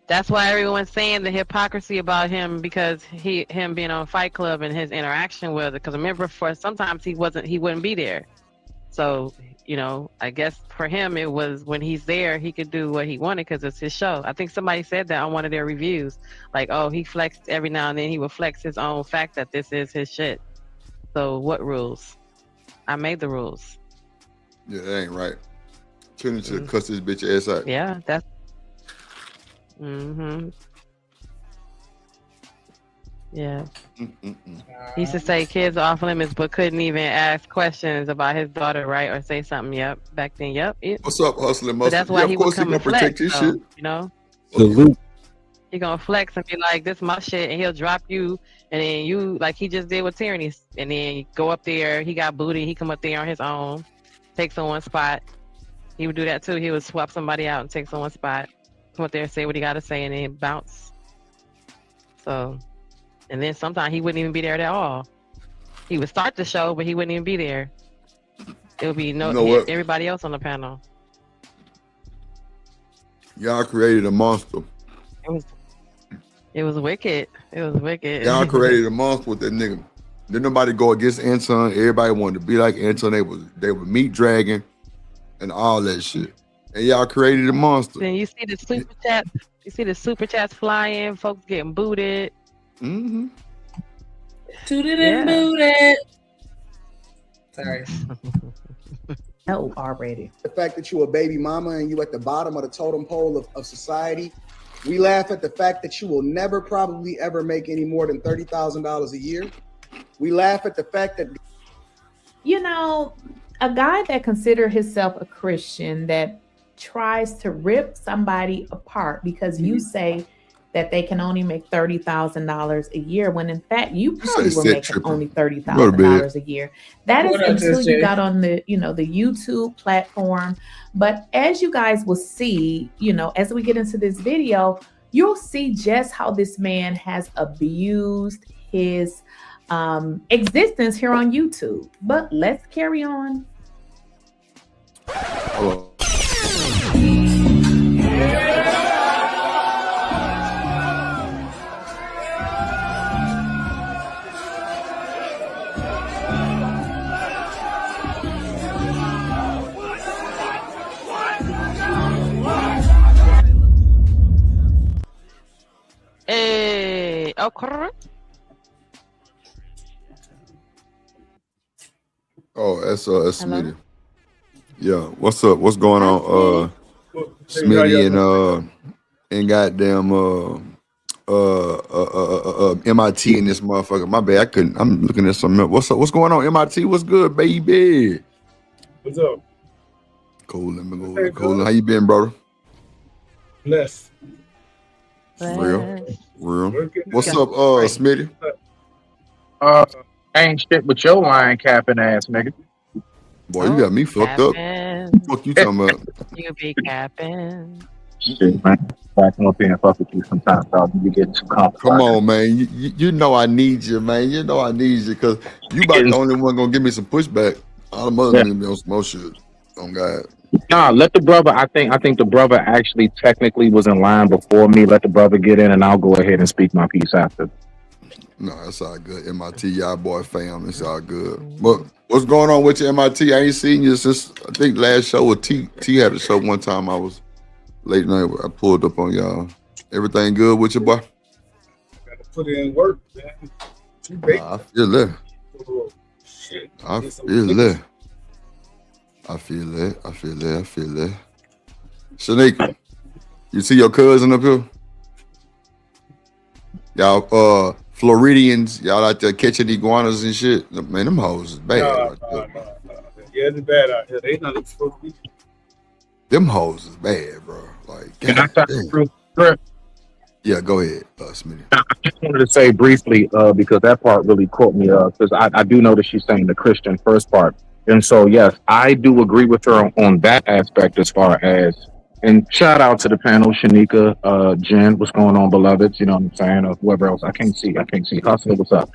That's why everyone's saying the hypocrisy about him, because him being on Fight Club and his interaction with it. Because remember, for sometimes he wouldn't be there. So, you know, I guess for him it was when he's there he could do what he wanted because it's his show. I think somebody said that on one of their reviews, like, oh, he flexed every now and then. He would flex his own fact that this is his shit. So what rules? I made the rules. Yeah, that ain't right. Trying to cuss this bitch ass out. Yeah, that's. Yeah. He used to say kids are off limits, but couldn't even ask questions about his daughter, right? Or say something. Yep. Back then, yep. What's up, hustling? But that's why he would come and protect flex, his so, shit. you know. Salute. He gonna flex and be like, "This my shit," and he'll drop you, and then you like he just did with Tyranny, and then you go up there. He got booty. He come up there on his own, take someone's spot. He would do that too. He would swap somebody out and take someone's spot. Come up there, say what he got to say, and then bounce. So, and then sometimes he wouldn't even be there at all. He would start the show, but he wouldn't even be there. It would be everybody else on the panel. Y'all created a monster. It was wicked. It was wicked. Y'all created a monster with that nigga. Didn't nobody go against Anton. Everybody wanted to be like Anton. They were meat dragging and all that shit. And y'all created a monster. Then you see the super chats. You see the super chats flying. Folks getting booted. Mm-hmm. Tooted and booted. Sorry. Oh, already. The fact that you a baby mama and you at the bottom of the totem pole of society. We laugh at the fact that you will never probably ever make any more than $30,000 a year. We laugh at the fact that, you know, a guy that consider himself a Christian that tries to rip somebody apart because you say that they can only make $30,000 a year, when in fact you probably were making only $30,000 a year. That is until you got on the, you know, the YouTube platform. But as you guys will see, you know, as we get into this video, you'll see just how this man has abused his existence here on YouTube. But let's carry on. Hello. Hey, okay. Oh, that's Smitty. Yeah, what's up? What's going on? Smitty and goddamn MIT in this motherfucker. My bad, I'm looking at something else. What's up? What's going on, MIT? What's good, baby? What's up? Cool, cool. How you been, brother? Blessed. Real. What's up, Smitty? Ain't shit with your line capping ass, nigga. Boy, you got me fucked up. Fuck you talking about? You be capping. Shit, man. Back up here and fuck with you sometimes, dog. You get too complicated. Come on, man. You know I need you, man. You know I need you because you about the only one gonna give me some pushback. All the others gonna be on some more shit. Oh God. Nah, let the brother. I think the brother actually technically was in line before me. Let the brother get in, and I'll go ahead and speak my piece after. No, it's all good. MIT, y'all boy fam. It's all good. But what's going on with your MIT? I ain't seen you since I think last show with T. T had a show one time. I was late night. I pulled up on y'all. Everything good with you, boy? Gotta put in work, man. I feel that. Shit. I feel that. I feel that. Shanika, you see your cousin up here? Y'all Floridians, y'all out there catching iguanas and shit. Man, them hoes is bad. No. Yeah, it's bad out here. They not supposed to be. Them hoes is bad, bro. Like, can I talk real quick? Yeah, go ahead, Smitty. I just wanted to say briefly, because that part really caught me up, because I do know that she's saying the Christian first part. And so, yes, I do agree with her on that aspect as far as, and shout out to the panel, Shanika, Jen, what's going on, beloveds? You know what I'm saying? Or whoever else. I can't see. Hustler, what's up?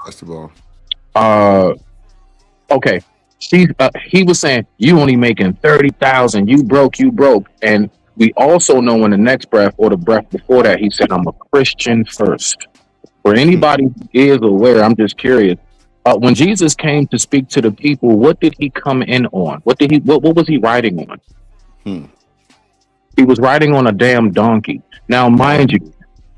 First of all. Okay. He was saying, you only making 30,000, you broke. And we also know in the next breath or the breath before that, he said, I'm a Christian first. For anybody who is aware, I'm just curious. When Jesus came to speak to the people, what did he come in on? What was he riding on? He was riding on a damn donkey. Now, mind you,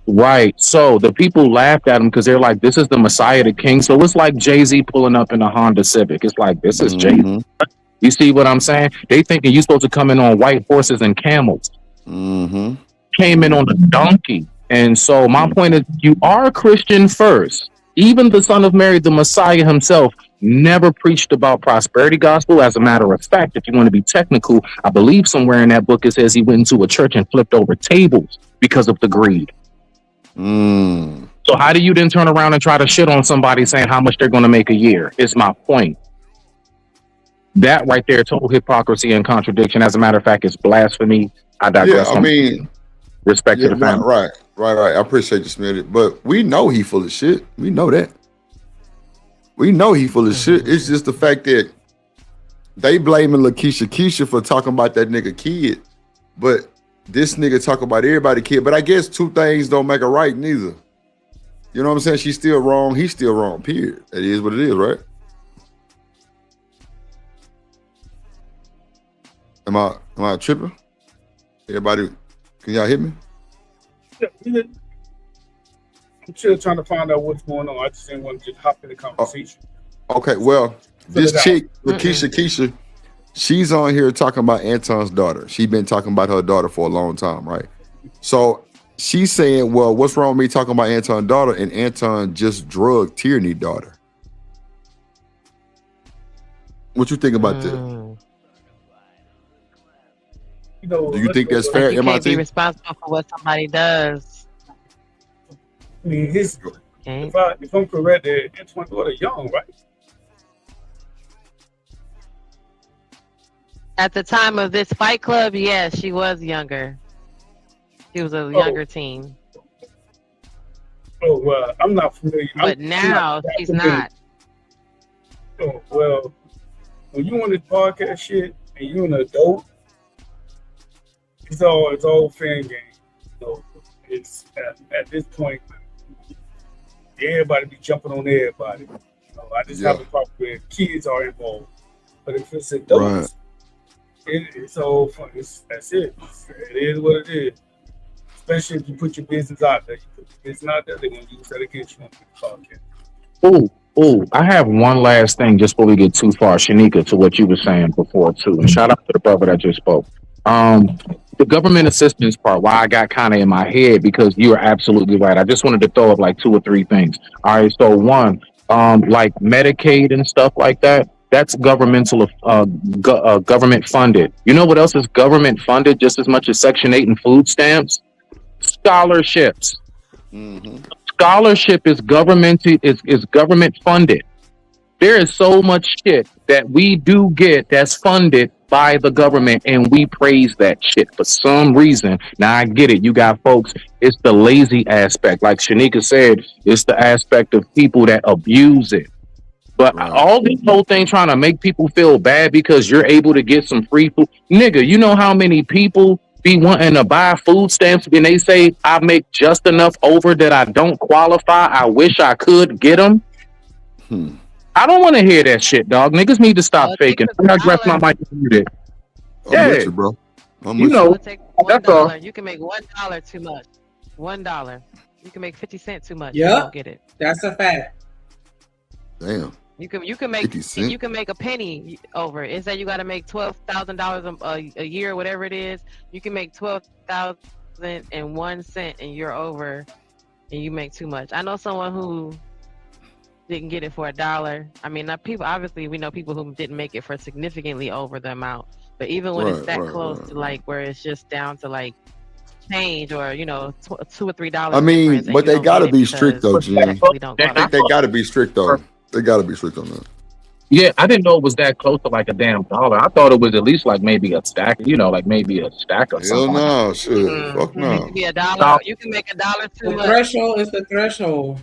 right? So the people laughed at him because they're like, "This is the Messiah, the King." So it's like Jay-Z pulling up in a Honda Civic. It's like, this is Jay-Z. You see what I'm saying? They thinking you're supposed to come in on white horses and camels. Came in on a donkey. And so my point is, you are a Christian first. Even the Son of Mary, the Messiah himself, never preached about prosperity gospel. As a matter of fact, if you want to be technical, I believe somewhere in that book it says he went into a church and flipped over tables because of the greed. So how do you then turn around and try to shit on somebody saying how much they're going to make a year? Is my point. That right there, total hypocrisy and contradiction. As a matter of fact, it's blasphemy. I digress. Yeah, I mean, respect to the family. Right. I appreciate you, Smitty. But we know he full of shit. We know that. We know he full of shit. It's just the fact that they blaming Lakeisha Keisha for talking about that nigga kid, but this nigga talk about everybody kid. But I guess two things don't make a right neither. You know what I'm saying? She's still wrong. He's still wrong. Period. It is what it is, right? Am I tripping? Everybody, can y'all hear me? Yeah, I'm still trying to find out what's going on. I just didn't want to just hop in the conversation. Okay, well, this chick, Lakeisha Keisha, she's on here talking about Anton's daughter. She's been talking about her daughter for a long time, right? So she's saying, well, what's wrong with me talking about Anton's daughter? And Anton just drugged Tierney's daughter. What you think about that? You know, do you think that's fair, you MIT? can't be responsible for what somebody does. I mean, if I'm correct, Antoine's daughter young, right? At the time of this Fight Club, yes, she was younger. She was a younger teen. Oh, I'm not familiar. But now she's not. Oh, well, when you on this podcast shit and you're an adult, it's all fan game. So it's at this point, everybody be jumping on everybody. I just have a problem where kids are involved. But if it's adults, it's all fun. That's it. It is what it is. Especially if you put your business out there. You put your business out there, they're going to use that against you on the podcast. Oh, I have one last thing just before we get too far, Shanika, to what you were saying before too. And shout out to the brother that just spoke. The government assistance part, why I got kind of in my head, because you are absolutely right. I just wanted to throw up like 2 or 3 things. All right, so one, like Medicaid and stuff like that, that's governmental, government funded. You know what else is government funded just as much as Section 8 and food stamps? Scholarships. Scholarship is government funded. There is so much shit that we do get that's funded by the government, and we praise that shit for some reason. Now I get it. You got folks, it's the lazy aspect. Like Shanika said, it's the aspect of people that abuse it. But all this whole thing trying to make people feel bad because you're able to get some free food. Nigga, you know how many people be wanting to buy food stamps and they say, I make just enough over that I don't qualify. I wish I could get them. I don't want to hear that shit, dog. Niggas need to stop faking. I digress my mic to it. I'm with you, bro. You know, that's all. You can make $1 too much. $1. You can make 50 cents too much. Yeah, You don't get it. that's a fact. Damn. You can make 50 cents. you can make a penny over. It said you got to make $12,000 a year, whatever it is. You can make 12,001 cents, and you're over, and you make too much. I know someone who didn't get it for $1. I mean, not people. Obviously, we know people who didn't make it for significantly over the amount. But even when it's that close to like where it's just down to like change or $2 or $3. I mean, but they gotta be strict though, Gene. I think Don't they gotta be strict though. They gotta be strict on that. Yeah, I didn't know it was that close to like a damn $1. I thought it was at least like maybe a stack, like maybe a stack or Hell something. no, shit. Fuck no. It can be $1. You can make $1 too The much. threshold is the threshold.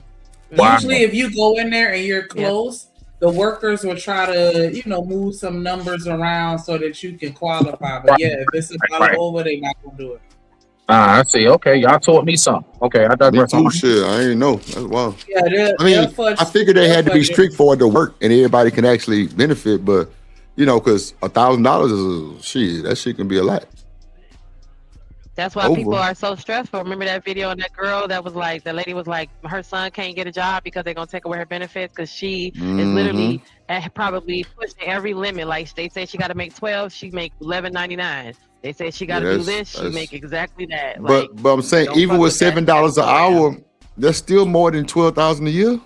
Wow. Usually, if you go in there and you're close, the workers will try to, move some numbers around so that you can qualify. But yeah, if it's $1 over, they're not gonna do it. I see. Okay, y'all taught me something. Okay, I digress. Me too, shit. I ain't know. That's wild. Yeah, I mean, I figured they had to be strict for it to work and everybody can actually benefit, but because $1,000 is shit. That shit can be a lot. That's why people are so stressful. Remember that video of that girl that was like, the lady was like, her son can't get a job because they're gonna take away her benefits because she is literally probably pushing every limit. Like they say she got to make 12, she make $11.99. They say she got to do this, she make exactly that. But I'm saying even with $7 an hour, that's still more than $12,000 a year.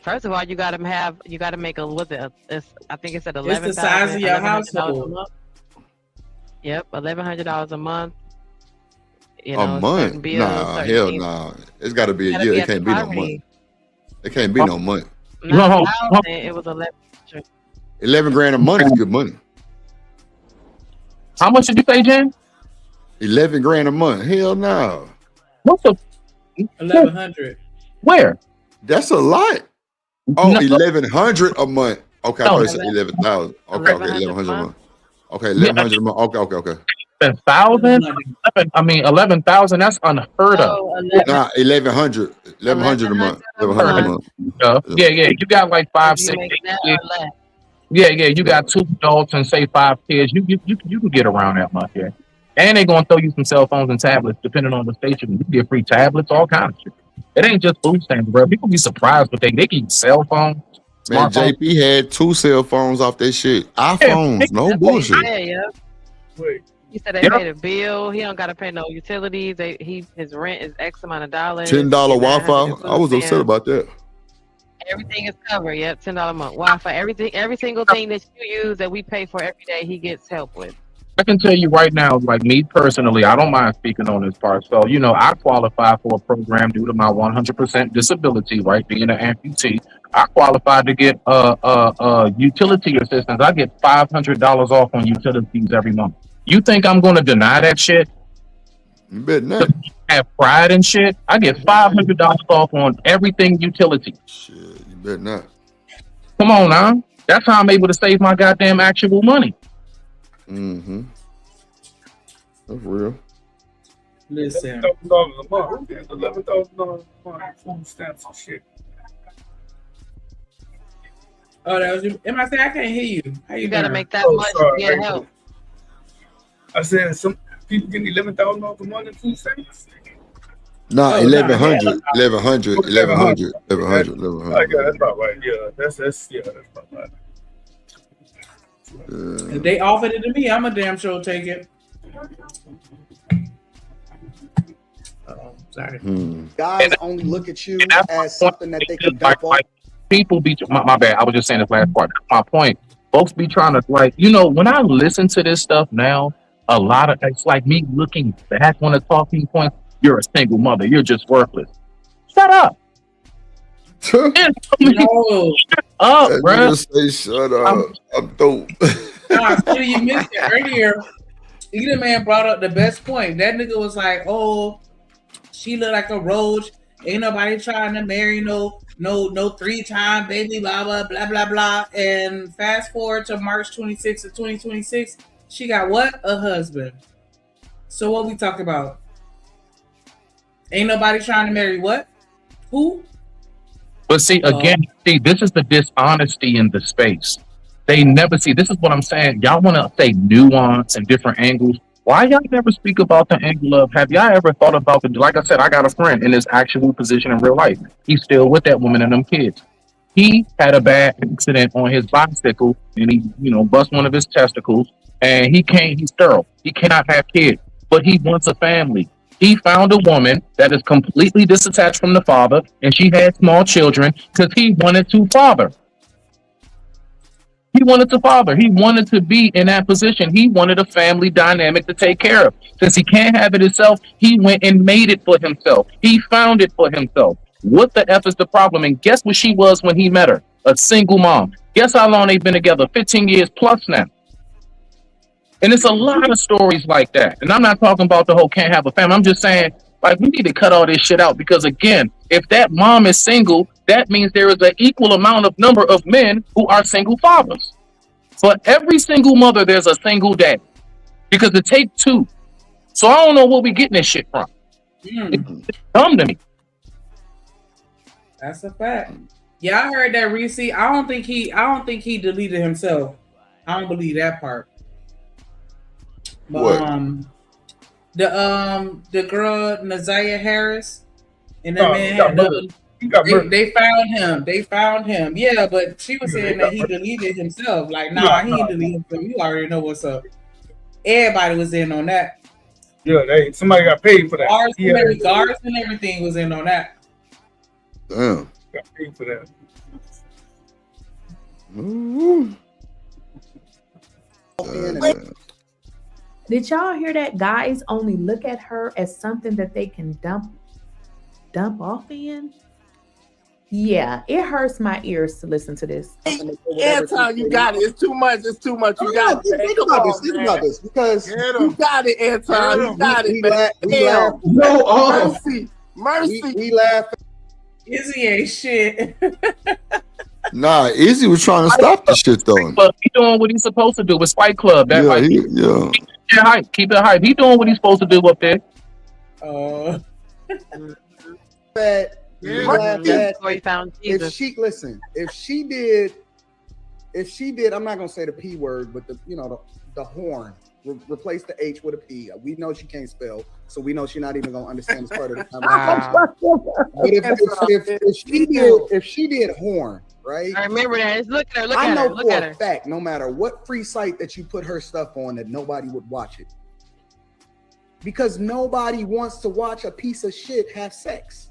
First of all, you gotta make a I think it's at It's the size of your household. a month. Yep, $1,100 a month. You A know, month? certain bills, Nah, certain hell things. nah. It's got to be a Gotta year. be It at the can't be no property. month. It can't be no month. Not 1,000. It was 11. 11 grand a month is good money. How much did you say, Jen? 11 grand a month. Hell no. What the? 1,100. Where? That's a lot. Oh, No. 1,100 a month. Okay, I No. thought you said 11,000. Okay, 1,100 a month. Okay, 1,100 a month. Okay. 11,000? I mean, 11,000. That's unheard of. Nah, 1,100. 1,100 a month. 1,100 a month. Yeah. You got like 5, 6, 8 kids. Yeah. You got 2 adults and say 5 kids. You can get around that much, yeah. And they're gonna throw you some cell phones and tablets, depending on the station. You get free tablets, all kinds of shit. It ain't just food stamps, bro. People be surprised, but they can use cell phones. Man, JP had 2 cell phones off that shit. iPhones, no bullshit. Yeah. He said they paid a bill. He don't gotta pay no utilities. His rent is X amount of dollars. $10 Wi-Fi. I was upset about that. Everything is covered. Yep, $10 a month. Wi-Fi. Every single thing that you use that we pay for every day, he gets help with. I can tell you right now, like me personally, I don't mind speaking on this part. So, I qualify for a program due to my 100% disability, right? Being an amputee, I qualified to get utility assistance. I get $500 off on utilities every month. You think I'm going to deny that shit? You bet not. Have pride and shit. I get $500 off on everything utility. Shit, you bet not. Come on now. That's how I'm able to save my goddamn actual money. Mm-hmm. That's real. Listen. $11,000 a month. $11,000 a month. Food stamps and shit. Oh, that was you. Am I saying I can't hear you? How you gotta doing? make that much to get help. I said some people getting $11,000 a month in food stamps. Nah, Oh, 1,100. nah, 1,100. 1,100. 1,100. That's about right. Yeah, that's about right. If they offered it to me, I'm a damn sure take it. Sorry. Guys only look at you as something that they can dump on. People be my bad. I was just saying this last part. My point. Folks be trying to when I listen to this stuff now, a lot of it's like me looking back on the talking points. You're a single mother. You're just worthless. Shut up. No. Shut up, bro. Say shut up. I'm dope. You missed it earlier. Either man brought up the best point. That nigga was like, "Oh, she look like a roach. Ain't nobody trying to marry no 3-time baby, blah blah blah blah." And fast forward to March 26th of 2026, she got what? A husband. So what we talk about? Ain't nobody trying to marry what? Who? But see, again, this is the dishonesty in the space. They never see. This is what I'm saying. Y'all want to say nuance and different angles. Why y'all never speak about the angle of, have y'all ever thought about like I said, I got a friend in his actual position in real life. He's still with that woman and them kids. He had a bad accident on his bicycle and he, bust one of his testicles and he's sterile. He cannot have kids, but he wants a family. He found a woman that is completely disattached from the father and she had small children because he wanted to father. He wanted to father. He wanted to be in that position. He wanted a family dynamic to take care of. Since he can't have it himself, he went and made it for himself. He found it for himself. What the F is the problem? And guess what she was when he met her? A single mom. Guess how long they've been together? 15 years plus now. And it's a lot of stories like that. And I'm not talking about the whole can't have a family. I'm just saying, we need to cut all this shit out because, again, if that mom is single, that means there is an equal amount of number of men who are single fathers. For every single mother, there's a single dad because it takes 2. So I don't know where we getting this shit from. It's dumb to me. That's a fact. Yeah, I heard that Reese. I don't think he deleted himself. I don't believe that part. But What? the girl Naziah Harris and that man had they found him. They found him. Yeah, but she was saying that he deleted himself. Like, nah, he didn't delete himself. You already know what's up. Everybody was in on that. Yeah, somebody got paid for that. Guards and everything was in on that. Damn. Got paid for that. Ooh. Did y'all hear that? Guys only look at her as something that they can dump off in. Yeah, it hurts my ears to listen to this. Anton, you got it. It's too much. It's too much. You got it. Think about this. Think about this. Because You got it, Anton. You got it, we man. laugh. No, mercy. We laugh. Izzy ain't shit. Nah, Izzy was trying to stop the shit though. But he doing what he's supposed to do with Fight Club. That might be. Yeah. Keep it hype. He doing what he's supposed to do up there. If she listen, if she did, I'm not gonna say the P word, but the horn. Replace the H with a P. We know she can't spell, so we know she's not even gonna understand this part of the conversation. But if she did horn, right? I remember that. Look at her. Look I at know her. Look for at a her. fact, no matter what free site that you put her stuff on, that nobody would watch it. Because nobody wants to watch a piece of shit have sex.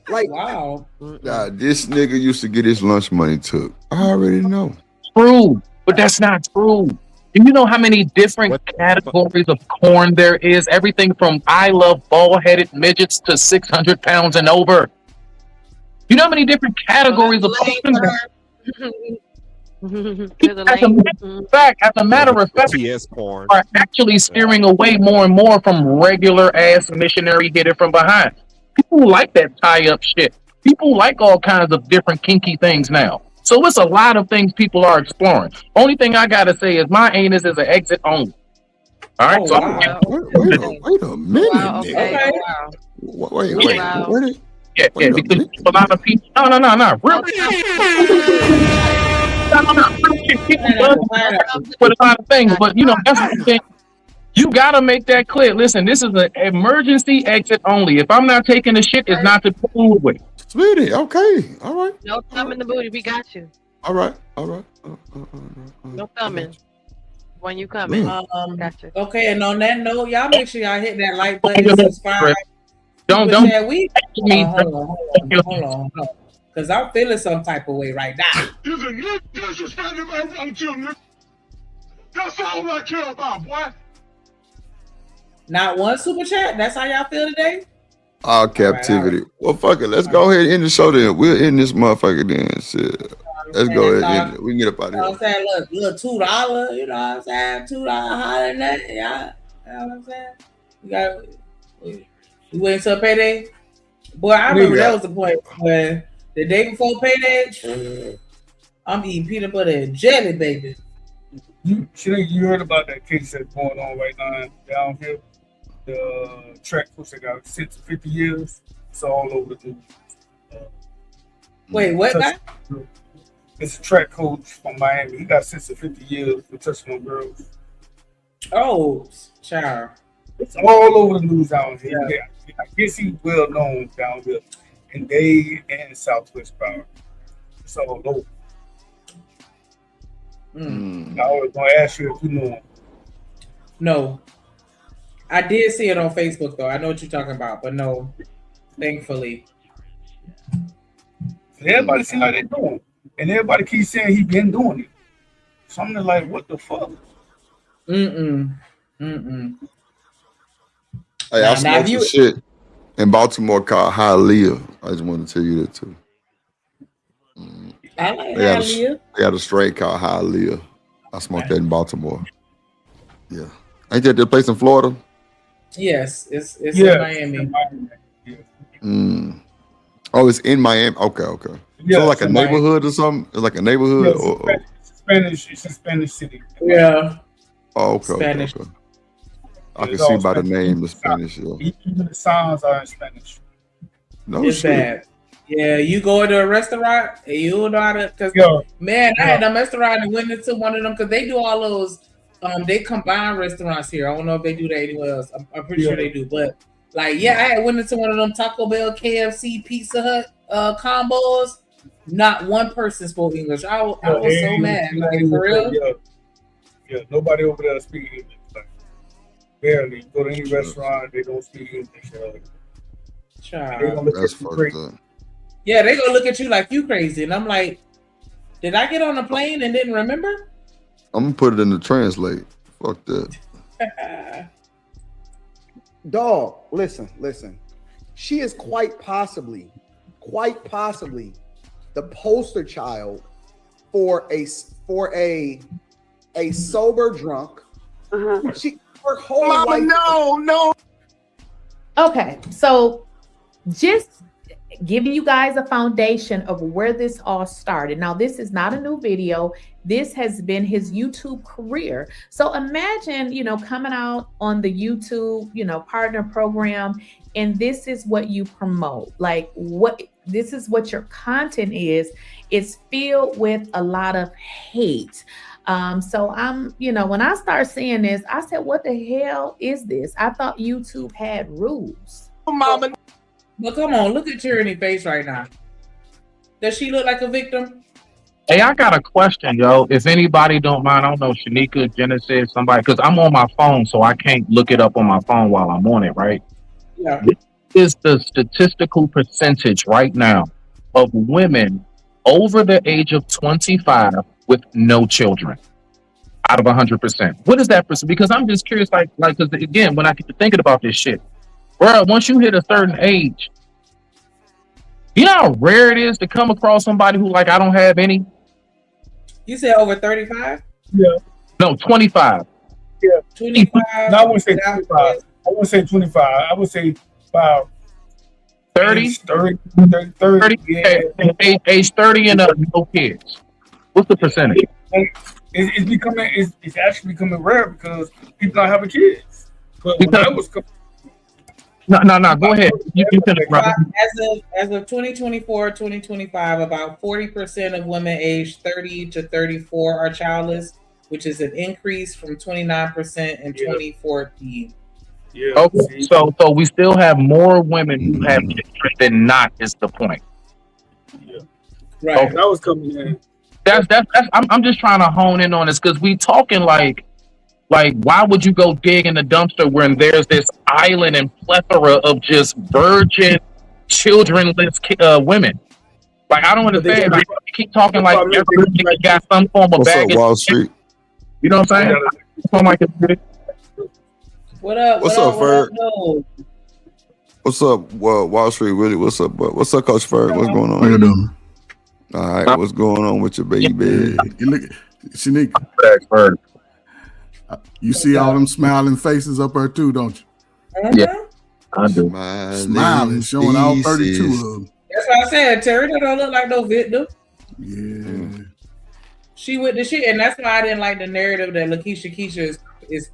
Like, wow. Nah, this nigga used to get his lunch money took. I already know. True, but that's not true. Do you know how many different categories of porn there is? Everything from I love bald-headed midgets to 600 pounds and over. You know how many different categories of porn there? As a matter of fact, TS porn are actually steering away more and more from regular ass missionary hit it from behind. People like that tie-up shit. People like all kinds of different kinky things now. So it's a lot of things people are exploring. Only thing I gotta say is my anus is an exit only. All right, so wow. Wait a minute. Wow, okay. Wait. Yeah, because a lot of people. No. With a lot of things, but that's the thing. You gotta make that clear. Listen, this is an emergency exit only. If I'm not taking the shit, it's not to pull away. Sweetie, okay, all right. No thumb in the booty. We got you. All right. No thumbing. When you coming. Gotcha. Okay, and on that note, y'all make sure y'all hit that like button, subscribe. Don't. Hold on. Because I'm feeling some type of way right now. You can look disrespecting my wrong children. That's all I care about, boy. Not one super chat. That's how y'all feel today? All captivity. Well, fuck it. Let's go ahead and end the show then. We'll end this motherfucker then. Shit. Let's go ahead and end it. We can get up out of here. You know what I'm saying? Look, $2, you know what I'm saying? $2 higher than that. Yeah. You know what I'm saying? We wait until payday. Boy, I remember that was the point when the day before payday, I'm eating peanut butter and jelly, baby. You heard about that case that's going on right now down here? The track coach that got sent to 50 years. It's all over the news. Wait, what guy? It's a track coach from Miami. He got sent to 50 years for touching on girls. Oh, child. It's all over the news down here. Yeah. I guess he's well known down here in Dade and Southwest Power. It's all over. I was going to ask you if you know him. No. I did see it on Facebook, though. I know what you're talking about, but no, thankfully. Everybody see how they doing. And everybody keeps saying he been doing it. So I'm just like, what the fuck? Hey, I smoked some shit in Baltimore called Hialeah. I just wanted to tell you that too. I like Hialeah. They got a strain called Hialeah. I smoked that in Baltimore. Yeah. Ain't that the place in Florida? Yes, it's in Miami. Oh, it's in Miami. Okay. Yeah, so like a neighborhood or something? It's like a neighborhood? It's a Spanish city. Yeah. Oh, okay. Spanish. Okay. I can see by the name the Spanish. Yeah. Even the sounds are in Spanish. No it's shit. bad. Yeah, you go into a restaurant and you don't know how to. Cause I had a restaurant and went into one of them because they do all those. They combine restaurants here. I don't know if they do that anywhere else. I'm pretty sure they do, but I had went into one of them Taco Bell, KFC, Pizza Hut combos. Not one person spoke English. I was so mad. Like, for real? Yeah, nobody over there speaks English. Like, barely. You go to any restaurant, they don't speak English. That's fucked up. Yeah, they gonna look at you like you crazy, and I'm like, did I get on a plane and didn't remember? I'm gonna put it in the translate. Fuck that. Dog, listen. She is quite possibly the poster child for a sober drunk. She her whole life. No. Okay, so just giving you guys a foundation of where this all started. Now, this is not a new video. This has been his YouTube career. So imagine, coming out on the YouTube, partner program, and this is what you promote. Like this is what your content is. It's filled with a lot of hate. So I'm, when I start seeing this, I said, what the hell is this? I thought YouTube had rules. Mama. But come on, look at Tyranny's face right now. Does she look like a victim? Hey, I got a question, yo. If anybody don't mind, I don't know, Shanika, Genesis, somebody, because I'm on my phone, so I can't look it up on my phone while I'm on it, right? Yeah. This is the statistical percentage right now of women over the age of 25 with no children out of 100%. What is that percent? Because I'm just curious, like, because again, when I get to thinking about this shit, bro, once you hit a certain age, you know how rare it is to come across somebody who like, I don't have any. You said over 35? Yeah. No, 25. Yeah. 25. No, I wouldn't say 25. I wouldn't say 25. I would say about 30? 30. Yeah. Age 30 and no kids. What's the percentage? It's actually becoming rare because people not having kids. But when I was No, go ahead. You finish, brother. As of 2024, 2025, about 40% of women aged 30 to 34 are childless, which is an increase from 29% in 2014. Yeah. Okay, so we still have more women who have children than not, is the point. Yeah. Right. Okay. That was coming in. That's I'm just trying to hone in on this because we talking like why would you go dig in the dumpster when there's this island and plethora of just virgin childrenless women? Like, I don't understand. Like, you keep talking like everybody got some form of What's up, baggage. Wall Street? You know what I'm saying? What up? What's up, Ferg? No. What's up, Wall Street? Really? What's up, Coach Ferg? What's going on? How you doing? All right, what's going on with your baby? You look, Shanika. You see all them smiling faces up there too, don't you? Yeah, I do. Smiling, showing all 32 of them. That's what I said. Terry don't look like no victim. Yeah. She with the shit, and that's why I didn't like the narrative that Keisha is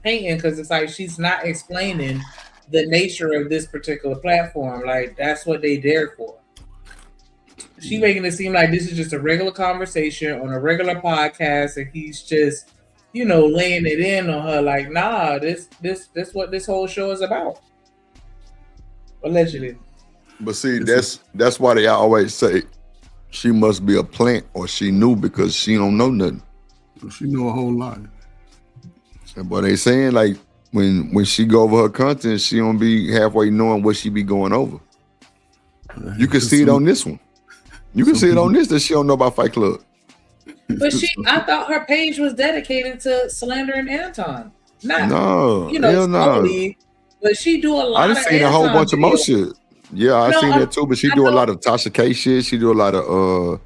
painting, because it's like she's not explaining the nature of this particular platform. Like, that's what they there for. She making it seem like this is just a regular conversation on a regular podcast, and he's just, laying it in on her. Like, nah, this what this whole show is about. Allegedly. But see, that's why they always say she must be a plant or she knew because she don't know nothing. She know a whole lot. But they saying like when she go over her content, she don't be halfway knowing what she be going over. You can see it on this one. You can see it on this that she don't know about Fight Club. But I thought her page was dedicated to slandering Anton. No. Totally, but she do a lot. I done seen a whole bunch of more shit. Yeah, I seen that too. But she do a lot of Tasha K shit. She do a lot of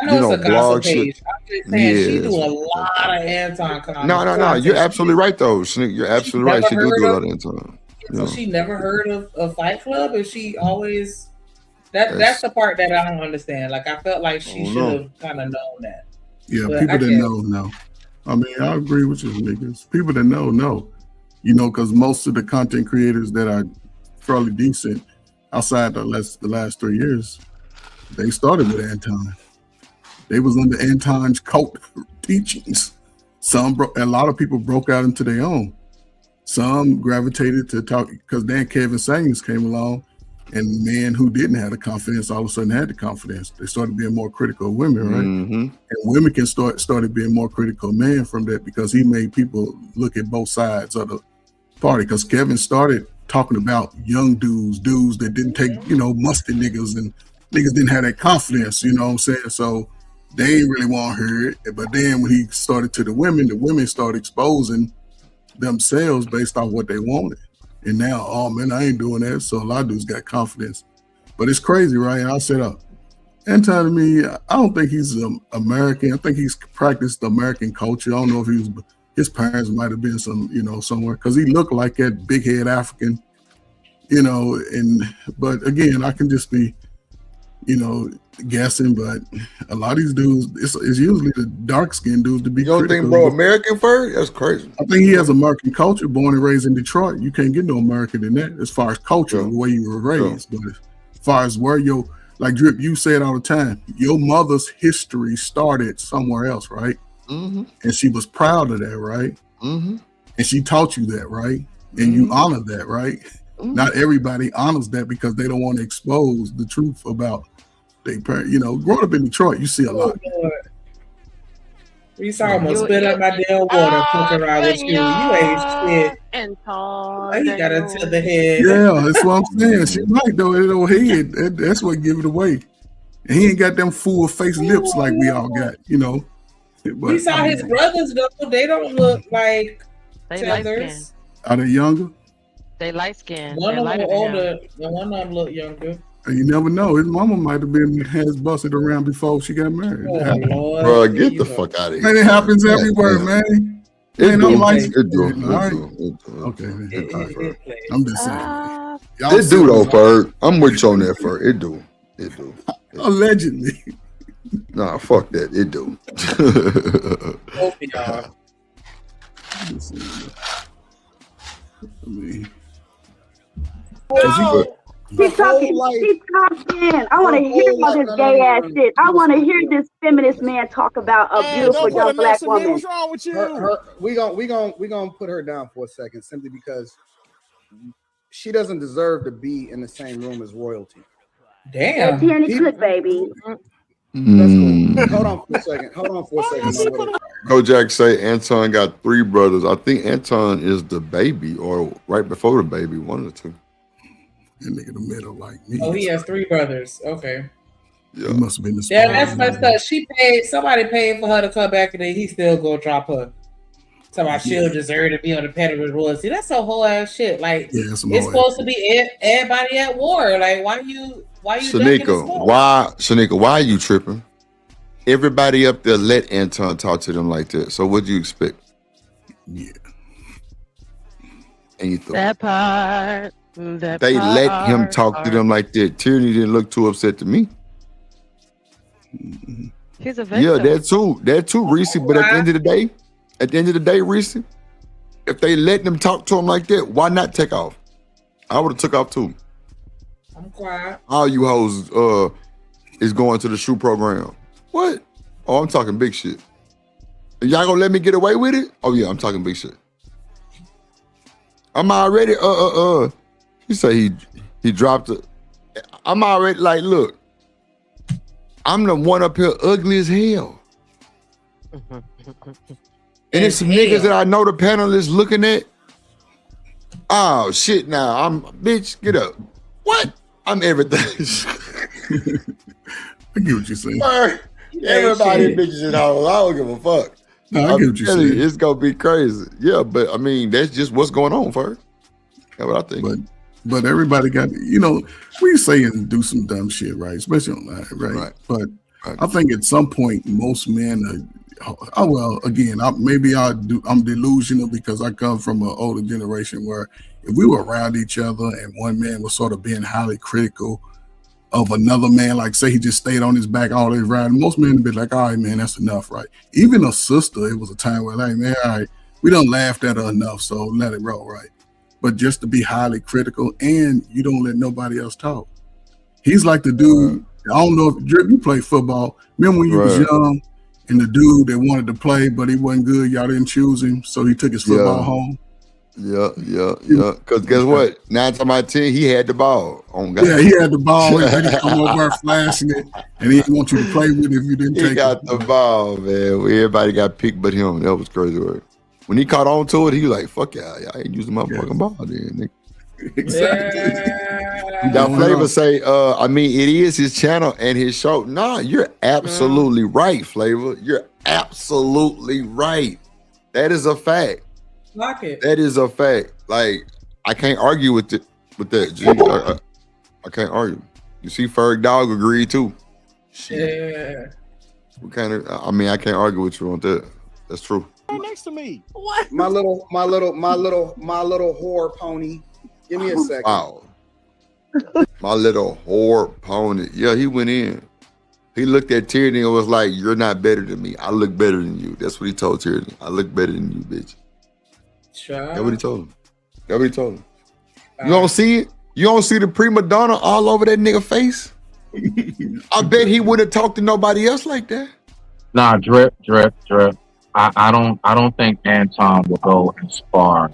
I know it's a blog gossip page. shit. I'm just saying she do a lot of Anton content. No. You're absolutely right though. You're absolutely right. She do a lot of Anton. So she never heard of Fight Club, and she always that's the part that I don't understand. Like, I felt like she should have kind of known that. Yeah, but people that know. I mean, I agree with you, niggas. People that know. Because most of the content creators that are fairly decent outside the last 3 years, they started with Anton. They was under Anton's cult teachings. A lot of people broke out into their own. Some gravitated to talk because then Kevin Samuels came along, and men who didn't have the confidence all of a sudden had the confidence. They started being more critical of women, right? Mm-hmm. And women started being more critical of men from that because he made people look at both sides of the party. Because Kevin started talking about young dudes that didn't take, musty niggas and niggas didn't have that confidence, you know what I'm saying? So they ain't really want to hear it. But then when he started to the women started exposing themselves based on what they wanted. And now, oh man, I ain't doing that. So a lot of dudes got confidence. But it's crazy, right? I said, Anton to me, I don't think he's American. I think he's practiced American culture. I don't know if his parents might have been somewhere, because he looked like that big head African, but again, I can just be, guessing, but a lot of these dudes, it's usually the dark skinned dudes to be. You don't think bro American fur? That's crazy. I think he has American culture, born and raised in Detroit. You can't get no American in that as far as culture, the way you were raised. But as far as where like Drip, you say it all the time, your mother's history started somewhere else, right? Mm-hmm. And she was proud of that, right? Mm-hmm. And she taught you that, right? And you honor that, right? Mm-hmm. Not everybody honors that because they don't want to expose the truth about their parents. Growing up in Detroit, you see a lot. We saw him spit up my damn water, fucking around with you. You ain't shit. And he got it to the head. Yeah, that's what I'm saying. She might though, in her head. That's what give it away. And he ain't got them full face lips like we all got, But, we saw his brothers though. They don't look like Tethers. Are they younger? They light skinned. One of them older, and one of them look younger. You never know. His mama might have been has busted around before she got married. Lord, bro, get the fuck out of here. Man, it happens everywhere, man. It I'm like, okay. I'm just saying. It do though, Ferg. I'm with you on that, Ferg. It do. Allegedly. Nah, fuck that. It do. Keep talking. I want to hear about this gay ass shit. I want to hear this feminist man talk about a beautiful young black woman. What's wrong with you? We gonna put her down for a second, simply because she doesn't deserve to be in the same room as royalty. Damn. Tierney Cook, baby. That's cool. Hold on for a second. Kojak say Anton got 3 brothers. I think Anton is the baby or right before the baby, one of the two. That nigga the middle like me. Oh, he has 3 brothers. Okay. Yeah. He must have been the Yeah, that's messed up. Somebody paid for her to come back and then he still gonna drop her. Somebody she'll deserve to be on the panel with royalty. That's a whole ass shit. Like it's supposed to be everybody at war. Like why you Shanika, why are you tripping? Everybody up there let Anton talk to them like that. So what do you expect? Yeah. And you thought that part. They let him talk to them like that. Tierney didn't look too upset to me. He's a victim. Yeah, that too, Reese. But at the end of the day, Reese, if they let them talk to him like that, why not take off? I would have took off too. I'm quiet. All you hoes is going to the shoe program. What? Oh, I'm talking big shit. Y'all gonna let me get away with it? Oh yeah, I'm talking big shit. I'm already You say he dropped it. I'm already like, look, I'm the one up here ugly as hell. And it's some niggas that I know the panel is looking at. Oh shit, now bitch, get up. What? I'm everything. I get what you're saying. Everybody bitches in hoes. I don't give a fuck. No, I get what you're saying. It's gonna be crazy. Yeah, but I mean, that's just what's going on, first. That's what I think. But everybody got, we say and do some dumb shit, right? Especially online, right? But I think at some point, most men are, again, I'm delusional because I come from an older generation where if we were around each other and one man was sort of being highly critical of another man, like say he just stayed on his back all day riding, most men would be like, all right, man, that's enough, right? Even a sister, it was a time where like, man, all right, we don't laugh at her enough, so let it roll, right? But just to be highly critical and you don't let nobody else talk. He's like the dude, I don't know if Drip, you play football. Remember when you was young and the dude that wanted to play, but he wasn't good, y'all didn't choose him, so he took his football home? Yeah. Because guess what? 9 times out of 10, he had the ball. Yeah, he had the ball. He didn't come over flashing it, and he didn't want you to play with it if you didn't take it. He got the ball, man. Everybody got picked but him. That was crazy, right? When he caught on to it, he was like, fuck y'all. Y'all ain't using my fucking ball then, nigga. Exactly. Now Flavor say, I mean, it is his channel and his show. No, you're absolutely right, Flavor. You're absolutely right. That is a fact. Lock it. That is a fact. Like, I can't argue with it with that. G. I can't argue. You see, Ferg Dog agreed too. Yeah. We kind of. I mean, I can't argue with you on that. That's true. Next to me. What? My little whore pony. Give me a second. Wow. My little whore pony. Yeah, he went in. He looked at Tierney and was like, "You're not better than me. I look better than you." That's what he told Tierney. I look better than you, bitch. Sure. That's what he told him. That's what he told him. You don't see it? You don't see the prima donna all over that nigga face? I bet he wouldn't talk to nobody else like that. Nah, drip. I don't think Anton will go as far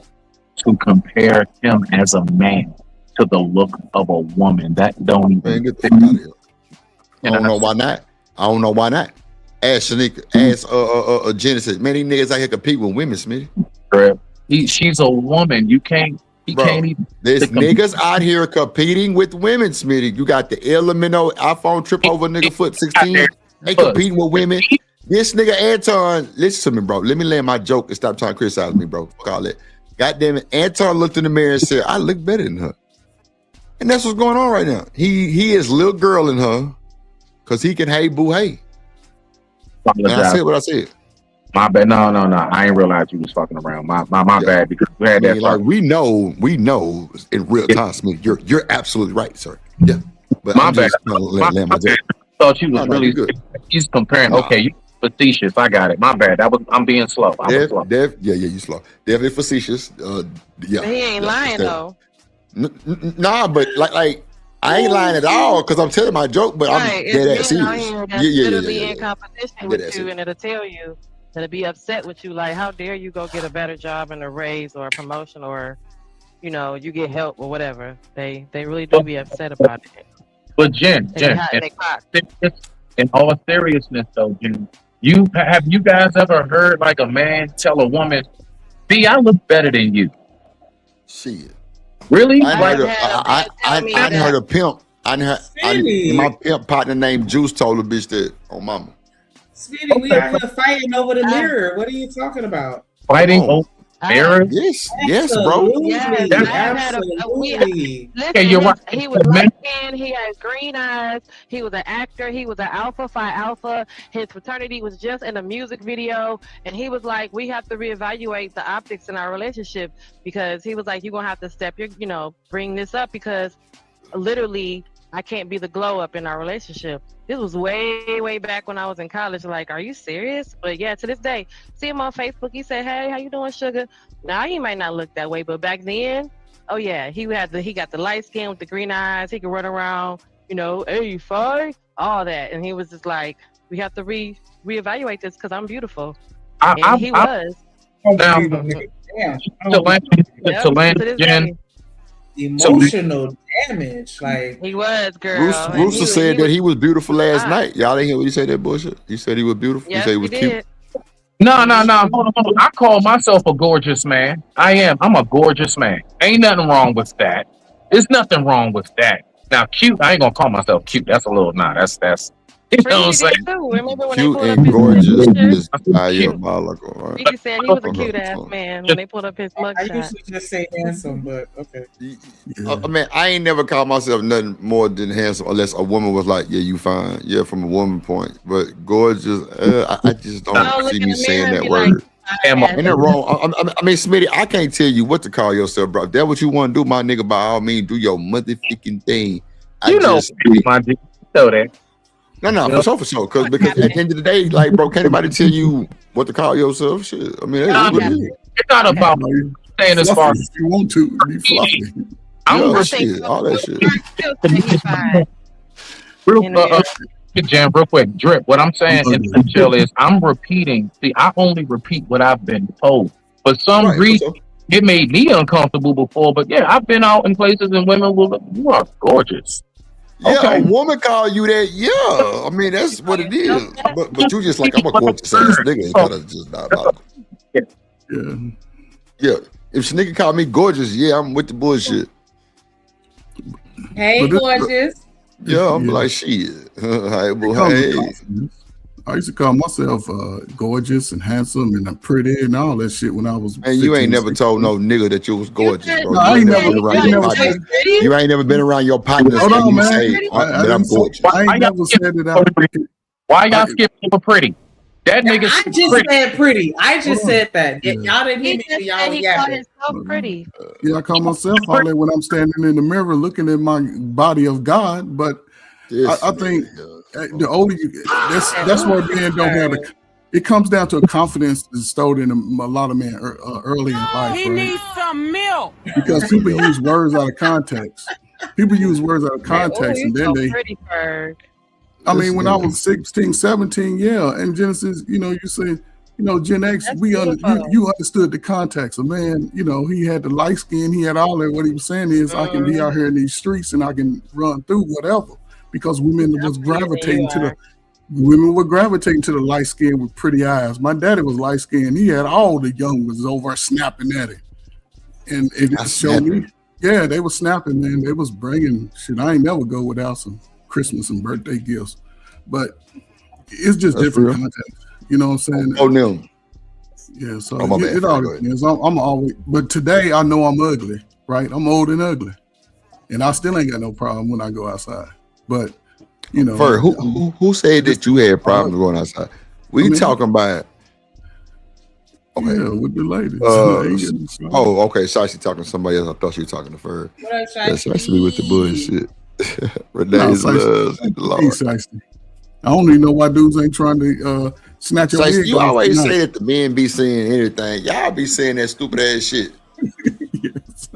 to compare him as a man to the look of a woman. That don't even. Get the fuck out of here. I don't know why not. I don't know why not. Ask Shanika, ask Genesis. Man, these niggas out here compete with women, Smitty. Drip. She's a woman. You can't. Can't even. There's niggas out here competing with women, Smitty. You got the Elemento iPhone trip over nigga foot 16. They competing with women. This nigga Anton, listen to me, bro. Let me land my joke and stop trying to criticize me, bro. Fuck all that. Goddamn it. Anton looked in the mirror and said, I look better than her. And that's what's going on right now. He is little girl in her because he can hey boo hey. And I said what I said. My bad. No. I ain't realize you was fucking around. My bad, because we had that. Like we know in real time, Smith. You're absolutely right, sir. Yeah. But my bad. I thought you was really good. He's comparing. Okay, you facetious. I got it. My bad. I'm being slow. Slow. Yeah, you slow. Definitely facetious. Yeah. He ain't lying though. Nah, but like I ain't lying at all because I'm telling my joke, but I'm dead ass serious. Literally in competition with you, and it'll tell you. To be upset with you, like, how dare you go get a better job and a raise or a promotion, or you get help or whatever. They really do be upset about it. But Jen, in all seriousness though, Jen, have you guys ever heard like a man tell a woman, "B, I look better than you"? Shit. Really? I heard a pimp. My pimp partner named Juice told a bitch that on mama. Sweetie, we out here fighting over the mirror. What are you talking about? Fighting over mirror? Yes, bro. Yes, absolutely. Listen, you're right. He was light-skinned. He had green eyes. He was an actor. He was an Alpha Phi Alpha. His fraternity was just in a music video, and he was like, "We have to reevaluate the optics in our relationship," because he was like, "You're gonna have to step your, bring this up because literally I can't be the glow up in our relationship." This was way back when I was in college. Like, are you serious? But yeah, to this day, see him on Facebook. He said, "Hey, how you doing, sugar?" Now he might not look that way, but back then, oh yeah, he got the light skin with the green eyes. He could run around, hey, five, all that, and he was just like, "We have to reevaluate this because I'm beautiful." He was. Emotional damage, like he was, girl. Rooster said that he was beautiful last night. Y'all didn't hear what he said that bullshit? He said he was beautiful. Yes, he said he was cute. No. Hold on. I call myself a gorgeous man. I am. I'm a gorgeous man. Ain't nothing wrong with that. There's nothing wrong with that. Now, cute, I ain't gonna call myself cute. That's a little that's you know what I'm saying? Cute and gorgeous is diabolical. Right? He said he was a cute ass man when they pulled up his mugshot. I usually just say handsome, but okay. I mean, I ain't never called myself nothing more than handsome unless a woman was like, "Yeah, you fine." Yeah, from a woman point. But gorgeous, I just don't see me saying that word. Ain't that wrong? I mean, Smitty, I can't tell you what to call yourself, bro. If that's what you want to do, my nigga, by all means, do your motherfucking thing. My G, know that. No, for sure. Because at the end of the day, like, bro, can't anybody tell you what to call yourself? Shit. I mean, it's not about saying as far as you want to be fluffy. All that shit. Real quick, drip. What I'm saying in the nutshell is I'm repeating. See, I only repeat what I've been told. For some reason, it made me uncomfortable before. But yeah, I've been out in places and women will look, "You are gorgeous." Yeah, a woman call you that. Yeah, I mean that's what it is. But you just like, I'm a gorgeous ass nigga. Gotta just not about it. Yeah. If this nigga call me gorgeous, yeah, I'm with the bullshit. Hey, gorgeous. Yeah, I'm like, shit. Hey, It boy, comes with hey. confidence. I used to call myself gorgeous and handsome and pretty and all that shit when I was. And you 15, ain't never 16. told no nigga that you was gorgeous, bro. No, I ain't never. You ain't never been around your partners. Hold and on, you man. say, I I'm didn't say- gorgeous. I ain't never said that. Why y'all skip over pretty? That nigga I just said pretty. I just said that. Y'all didn't hear me. Y'all was yapping. Pretty. Yeah, I call myself all that when I'm standing in the mirror looking at my body of God. But I think the older you, that's where men don't have the. It comes down to a confidence installed in a lot of men early in life, He right? needs some milk. Because people use words out of context. People use words out of context, and then they. Pretty bird. I mean, when I was 16, 17, yeah, and Genesis, you say, Gen X, you understood the context. A man, he had the light skin, he had all that. What he was saying is, I can be out here in these streets and I can run through whatever, because women were gravitating to the light skin with pretty eyes. My daddy was light skinned. He had all the young ones over snapping at him, and it showed me. Yeah, they were snapping, man. They was bringing shit. I ain't never go without some Christmas and birthday gifts, but it's just different context. You know what I'm saying? Oh no. Yeah, so my bad. it all depends. I'm always, but today I know I'm ugly, right? I'm old and ugly, and I still ain't got no problem when I go outside. But Fer, who said that you had problems going outside? We talking about. Okay. Yeah, with the ladies. Okay. Shashi talking to somebody else. I thought you were talking to Fer. What up, That's actually with the bullshit. No, Shiesty. I don't even know why dudes ain't trying to snatch your wig. You always say that the men be saying anything. Y'all be saying that stupid ass shit.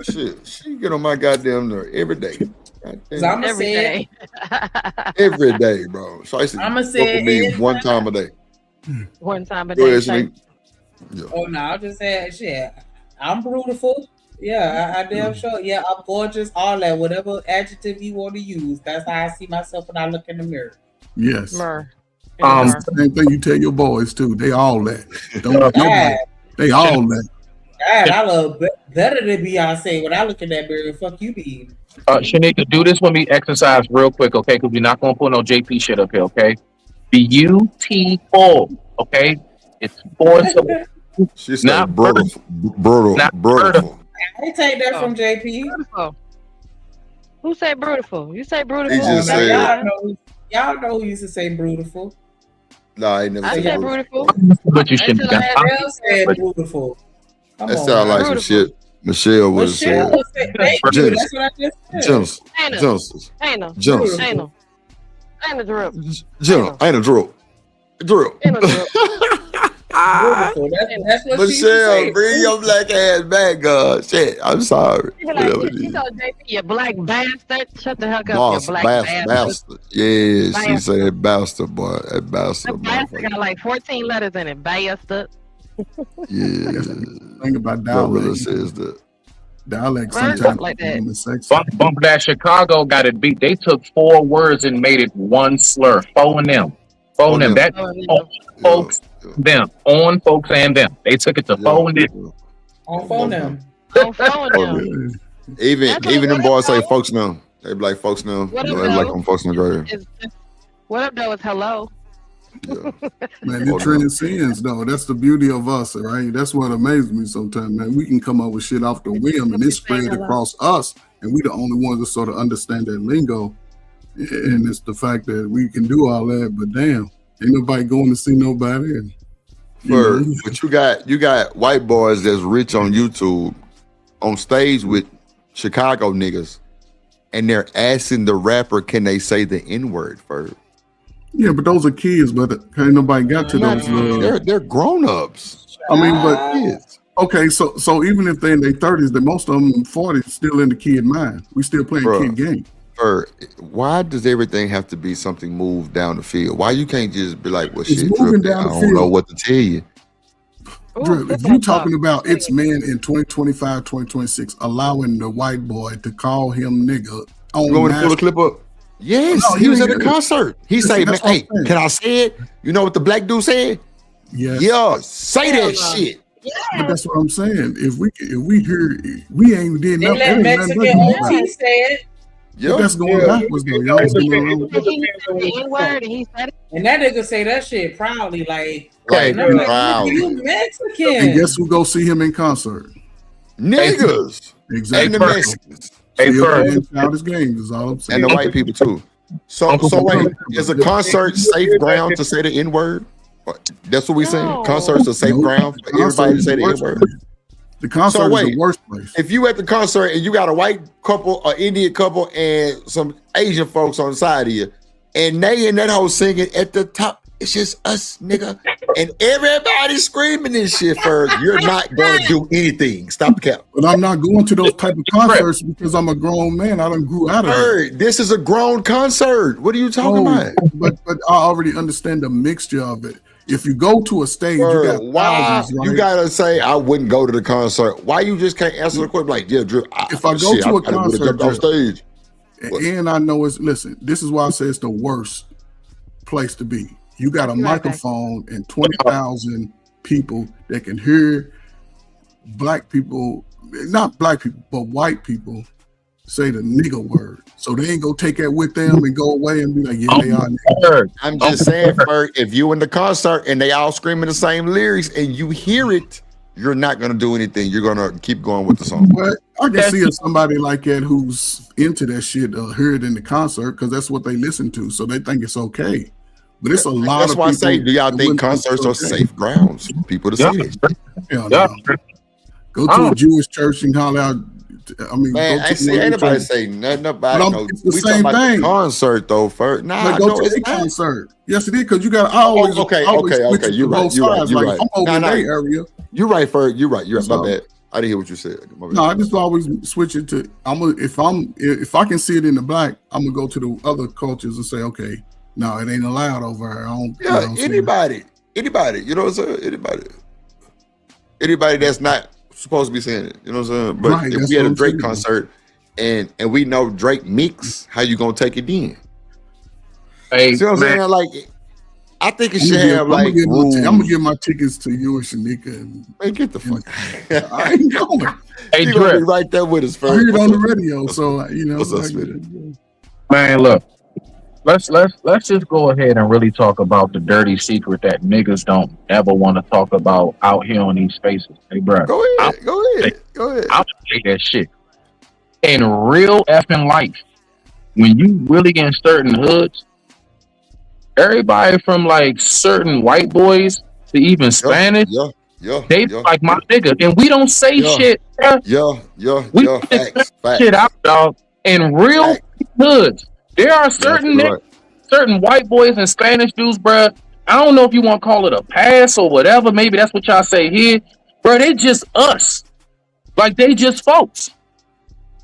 Shit, she get on my goddamn nerve every day. I'ma say it. Every day, bro. Shiesty I'ma say it one time a day. One time a Go ahead, day. Shanique. Yeah. Oh no, I just said shit. I'm beautiful. Yeah, I damn sure. Yeah, I'm gorgeous. All that, whatever adjective you want to use. That's how I see myself when I look in the mirror. Yes. Myrrh. Same thing you tell your boys too. They all that. They all that. God, I love better than Beyonce when I look in that mirror. Fuck you, be. Shanika, do this when we exercise real quick, okay? Because we're not gonna put no JP shit up here, okay? beautiful, okay? It's forceful. She said brutal. I take that from JP. Brutal. Who said brutal? You say brutal. He just said. Y'all know who used to say brutal. No, I ain't never I said brutal. But you shouldn't. Said brutal. That sounds like some shit Michelle would have said. Thank you. That's what I just said. Ain't no drill. Ain't a drill. Drill. That's what Michelle, bring your black ass back, God. Shit, I'm sorry. You told JP, you black bastard. Shut the heck up, you black bastard. Yeah, she said bastard, boy. That bastard. Bastard got like 14 letters in it. Bastard. Yeah. Think about dialect. Says that. Dialect sometimes like that. Bump that Chicago got it beat. They took 4 words and made it one slur. Phone them. That folks, them. On folks and them. They took it to phone them. On phone them. On phone them. Even them boys say folks now. They be like folks now. They like them folks in the grave. What up though is hello. Yeah. Man, it transcends though. That's the beauty of us, right? That's what amazes me sometimes, man. We can come up with shit off the whim and it's spread across us, and we the only ones that sort of understand that lingo. And it's the fact that we can do all that, but damn, ain't nobody going to see nobody. And but you got white boys that's rich on YouTube on stage with Chicago niggas, and they're asking the rapper, can they say the N-word first? Yeah, but those are kids, but ain't nobody got to those. They're grown-ups. I mean, but okay, so even if they're in their 30s, most of them 40s still in the kid mind. We still playing kid game. Why does everything have to be something moved down the field? Why you can't just be like, well, it's shit, moving Drip, down the I don't field. know what to tell you. Drip, if you talking about it's men in 2025, 2026, allowing the white boy to call him nigga on You want me to pull the clip up? Yes, No, he was ain't at the got it. concert. He Listen, said, that's man, what hey, I'm saying. can I say it? You know what the black dude said? Yes. Yeah, say that shit. But that's what I'm saying. If we hear, we ain't did They nothing. let Mexican OT say it. But that's going backwards though. Y'all was going around with that. He said the N-word and he said it. And that nigga say that shit proudly, like, Right, and I'm like, proudly. you Mexican. And guess who go see him in concert? Niggas. Exactly. And the Mexicans. Still playing childish games is all I'm saying. And the white people too. So wait, is a concert safe ground to say the N-word? That's what we saying. Concerts a safe ground for everybody to say the N-word. The concert is the worst place. If you at the concert and you got a white couple, an Indian couple, and some Asian folks on the side of you, and they in that whole singing at the top, it's just us, nigga, and everybody screaming this shit first, you're not going to do anything. Stop the cap. But I'm not going to those type of concerts because I'm a grown man. I done grew out of it. This is a grown concert. What are you talking about? But I already understand the mixture of it. If you go to a stage, you got thousands, right? You gotta say I wouldn't go to the concert. Why you just can't answer the question like, yeah, Drew? If I go to a concert on stage, and I know it's listen, this is why I say it's the worst place to be. You got a microphone and 20,000 people that can hear black people, not black people, but white people say the nigga word. So they ain't gonna take that with them and go away and be like, yeah, they are niggas. I'm just saying, Ferg, if you in the concert and they all screaming the same lyrics and you hear it, you're not gonna do anything. You're gonna keep going with the song. But I can see somebody like that who's into that shit hear it in the concert because that's what they listen to, so they think it's okay. But it's a lot That's of why people. I say, do y'all think concerts are safe grounds for people to see it? Hell no. Go to a Jewish church and holler out. I mean, Man, I see anybody say nothing about it. It's the We same talking about thing. the concert though, first. Nah, Like, go no, to it's a not. concert. Yes, it is because you got always Okay. switch it You're to right. both You're right. sides. You're Like, right. I'm over in their area. You're right, Ferg. You're right. You're right. So- My bad. I didn't hear what you said. My bad. No, I just always switch it to if I can see it in the black, I'm gonna go to the other cultures and say, okay, no, it ain't allowed over here. I don't. Yeah, you know what I'm saying? anybody. You know what I'm saying? Anybody that's not supposed to be saying it. You know what I'm saying? But Right, if that's we had what a I'm Drake saying. concert and we know Drake mix, how you gonna take it in? Hey, See what I'm man. saying? Like, I think it I'm should gonna have give- like rules. I'm gonna give my tickets to you and Shanika. And, Man, get the fuck. I ain't going. Hey, You gonna be Drip, right there with us, I Ferg. hear it on the radio, so you know. What's up, like, Smitty? man, look. Let's just go ahead and really talk about the dirty secret that niggas don't ever want to talk about out here on these spaces. Hey, bro. Go ahead. Go ahead. I'll say that shit. In real effing life, when you really in certain hoods, everybody from like certain white boys to even Spanish, they like my nigga, and we don't say shit. Bruh. We put this shit out, dog. In real hoods, there are certain niggas, certain white boys and Spanish dudes, bruh. I don't know if you want to call it a pass or whatever. Maybe that's what y'all say here, bro. They just us, like they just folks.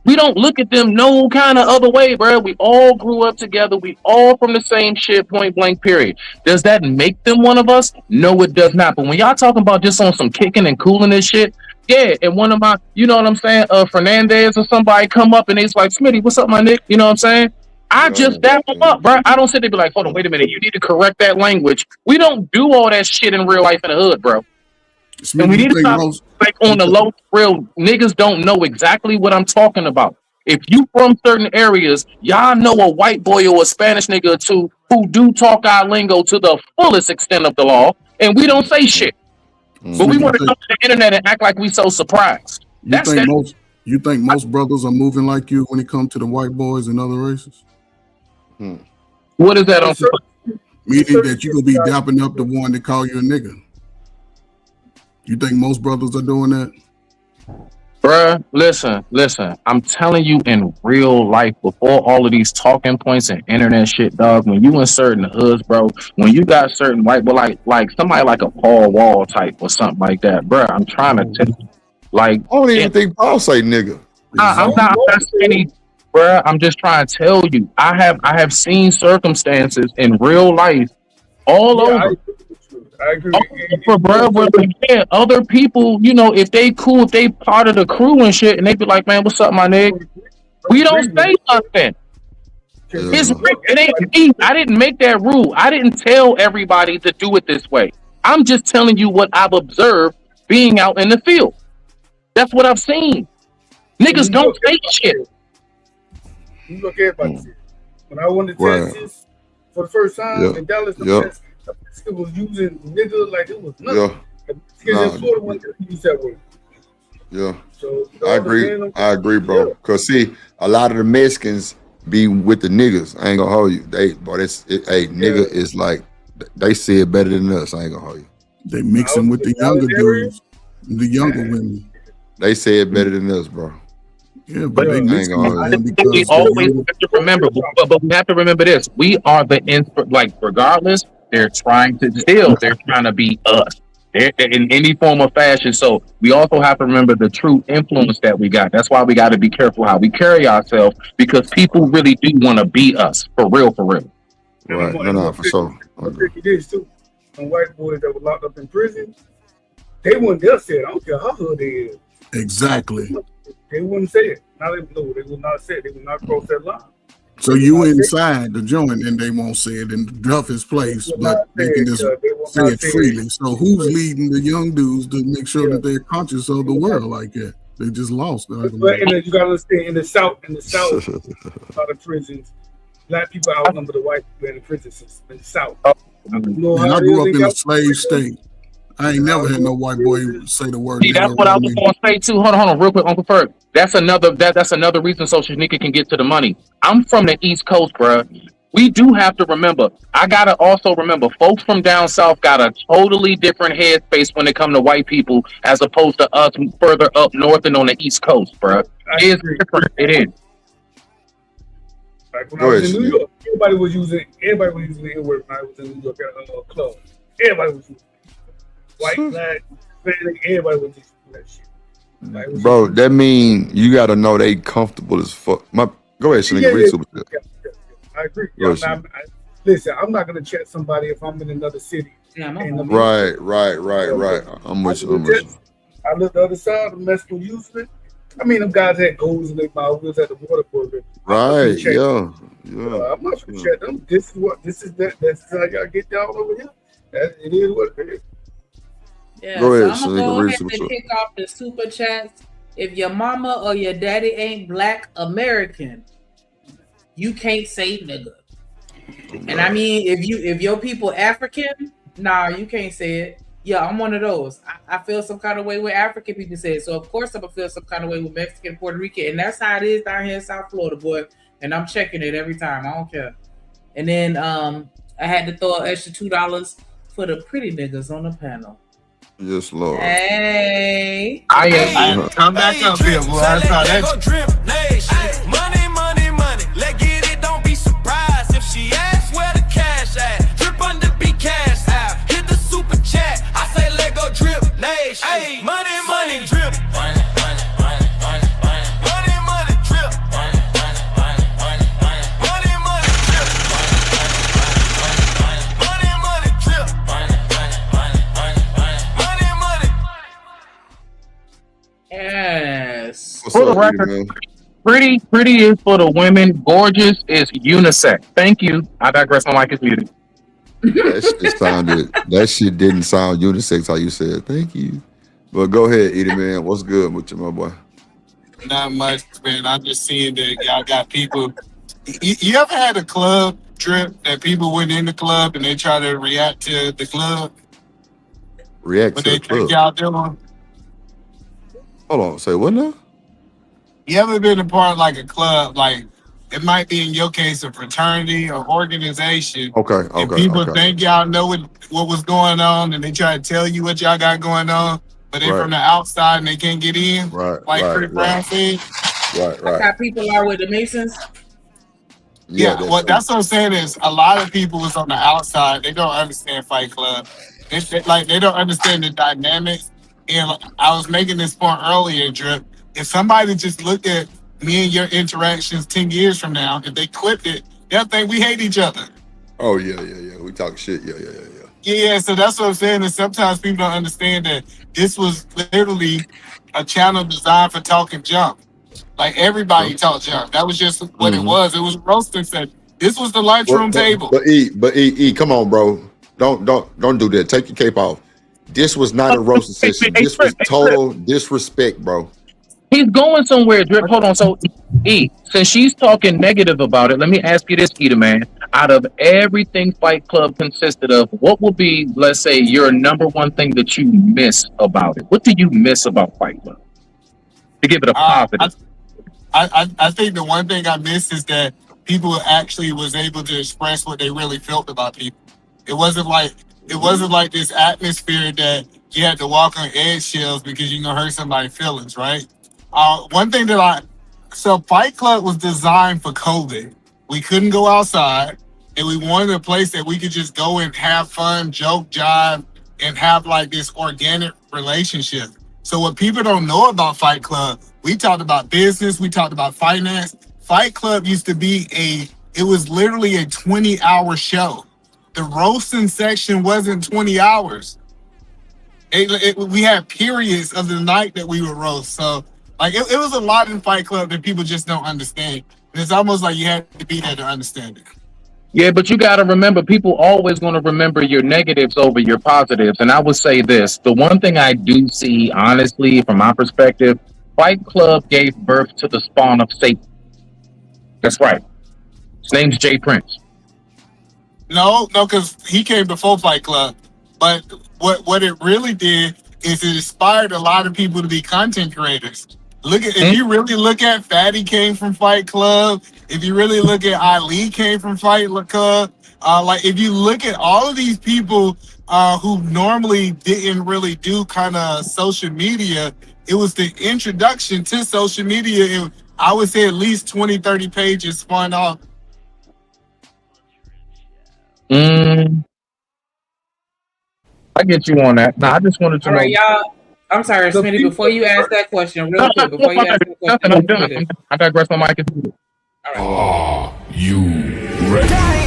We don't look at them no kind of other way, bro. We all grew up together. We all from the same shit, point blank, period. Does that make them one of us? No, it does not. But when y'all talking about just on some kicking and cooling this shit, yeah, and one of my, you know what I'm saying, Fernandez or somebody come up and it's like, Smitty, what's up, my Nick? You know what I'm saying? I just dap them up, bro. I don't sit there and be like, hold on, wait a minute. You need to correct that language. We don't do all that shit in real life in the hood, bro. And we need to stop like on the low real niggas don't know exactly what I'm talking about. If you from certain areas, y'all know a white boy or a Spanish nigga or two who do talk our lingo to the fullest extent of the law, and we don't say shit. But we want to come to the internet and act like we so surprised. You think most brothers are moving like you when it comes to the white boys and other races? What is that on? Meaning that you gonna be dapping up the one that call you a nigga. You think most brothers are doing that? Bruh, listen. I'm telling you in real life, before all of these talking points and internet shit, dog, when you in certain hoods, bro, when you got certain white, but like somebody like a Paul Wall type or something like that, bruh, I'm trying to tell you, like, I don't even think Paul say nigga. I'm not saying, bruh, I'm just trying to tell you, I have seen circumstances in real life all over. I agree. For bro, where other people, you know, if they cool, if they part of the crew and shit, and they be like, man, what's up, my nigga? We don't say nothing. It ain't me. I didn't make that rule. I didn't tell everybody to do it this way. I'm just telling you what I've observed being out in the field. That's what I've seen. Niggas don't say shit. New York, everybody said it. When I went to Right. Texas for the first time Yep. in Dallas, the Yep. Mexican was using nigga like it was nothing. Yeah. The Mexicans in Nah, Florida want to use that word. Yeah. So I agree, bro. Cause see, a lot of the Mexicans be with the niggas. I ain't gonna hold you. Hey, nigga is like they say it better than us. I ain't gonna hold you. They mixing with the younger dudes, the younger women. They say it better than us, bro. Yeah, But they mixing with them we because always have to remember, but we have to remember this: we are the regardless. They're trying to be us. They're in any form of fashion. So we also have to remember the true influence that we got. That's why we got to be careful how we carry ourselves, because people really do want to be us for real, for real. Right? No, for sure. I'll tell you this too: some white boys that were locked up in prison, they wouldn't dare say it. I don't care how hood they is. Exactly. They wouldn't say it. Now they would not say it. They would not cross that line. So you inside the joint and they won't say it in the toughest place, but they can just say it freely. So who's leading the young dudes to make sure that they're conscious of the world like that? They just lost. But you gotta understand, in the South, a lot of prisons, black people outnumber the white people in the prison system in the South. And I grew up in a slave state. I ain't never had no white boy say the word. See, that's what I was going to say too. Hold on, real quick, Uncle Ferg. That's another reason so Shanika can get to the money. I'm from the East Coast, bruh. We do have to remember. I gotta also remember, folks from down south got a totally different headspace when it comes to white people, as opposed to us further up north and on the East Coast, bruh. It is different. It is. Like when I was in New York, everybody was using the N-word when I was in New York at a club. Everybody was using it. White, black, Hispanic, everybody was just that shit. Like, Bro, that mean you gotta know they comfortable as fuck. Go ahead, Shanika. I agree. Listen, I'm not gonna chat somebody if I'm in another city. Right. I'm with you. I looked the other side of Mexico using it. I mean, them guys had goals in their mouth. We was at the water board. Right, yeah. I'm not gonna chat them. This is that. That's how y'all get down over here. It is what it is. Yeah, Go ahead, so I'm gonna go ahead Shanika, and kick off the super chats. If your mama or your daddy ain't Black American, you can't say nigga. And I mean, if your people African, nah, you can't say it. Yeah, I'm one of those. I feel some kind of way with African people say it. So of course I'm gonna feel some kind of way with Mexican, Puerto Rican, and that's how it is down here in South Florida, boy. And I'm checking it every time. I don't care. And then I had to throw an extra $2 for the pretty niggas on the panel. Yes, Lord. Hey. I come back up here, boy. I saw that. Money. Let's get it. Don't be surprised if she asks where the cash at. Drip under be cash out. Hit the super chat. I say let go drip nation. Hey, money, drip. Money, drip. Yes. For the record, pretty is for the women. Gorgeous is unisex. Thank you. I digress. My mic is muted. That shit didn't sound unisex how you said. Thank you. But go ahead, Edie, man. What's good with you, my boy? Not much, man. I'm just seeing that y'all got people. You ever had a club trip that people went in the club and they try to react to the club? React What to they the club. think y'all doing? Hold on. Say what now? You ever been a part of like a club, like it might be in your case a fraternity or organization? Okay. And people think y'all know what was going on, and they try to tell you what y'all got going on, but they from the outside and they can't get in. Like Chris Brown said. Right. That's how people are with the Masons. Yeah, well, that's what I'm saying is a lot of people was on the outside. They don't understand Fight Club. They don't understand the dynamics. And I was making this point earlier, Drip. If somebody just looked at me and your interactions 10 years from now, if they clipped it, they'll think we hate each other. Oh, yeah. We talk shit. Yeah. Yeah, so that's what I'm saying. And sometimes people don't understand that this was literally a channel designed for talking junk. Like everybody talked junk. That was just what it was. It was a roasting set. This was the lunchroom table. But E, come on, bro. Don't do that. Take your cape off. This was not a roasting session. This was total disrespect, bro. He's going somewhere, Drip. Hold on. So, E, since she's talking negative about it, let me ask you this, Peter Man. Out of everything Fight Club consisted of, what would be, let's say, your number one thing that you miss about it? What do you miss about Fight Club? To give it a positive. I think the one thing I miss is that people actually was able to express what they really felt about people. It wasn't like this atmosphere that you had to walk on eggshells because you're gonna hurt somebody's feelings, right? One thing so Fight Club was designed for COVID. We couldn't go outside, and we wanted a place that we could just go and have fun, joke, jive, and have like this organic relationship. So what people don't know about Fight Club, we talked about business, we talked about finance. Fight Club used to be it was literally a 20-hour show. The roasting section wasn't 20 hours. We had periods of the night that we would roast. So like it was a lot in Fight Club that people just don't understand. And it's almost like you had to be there to understand it. Yeah, but you got to remember, people always want to remember your negatives over your positives. And I would say this, the one thing I do see, honestly, from my perspective, Fight Club gave birth to the spawn of Satan. That's right. His name's Jay Prince. No, because he came before Fight Club. But what it really did is it inspired a lot of people to be content creators. If you really look at Fatty came from Fight Club. If you really look at Ali came from Fight Club. Like if you look at all of these people who normally didn't really do kind of social media, it was the introduction to social media. And I would say at least 20, 30 pages spun off. I get you on that. Now, I just wanted to know. All right, y'all. I'm sorry, Smitty, before you ask that question, real quick, before you ask that question. I'm done. I digress my mic. Are you ready?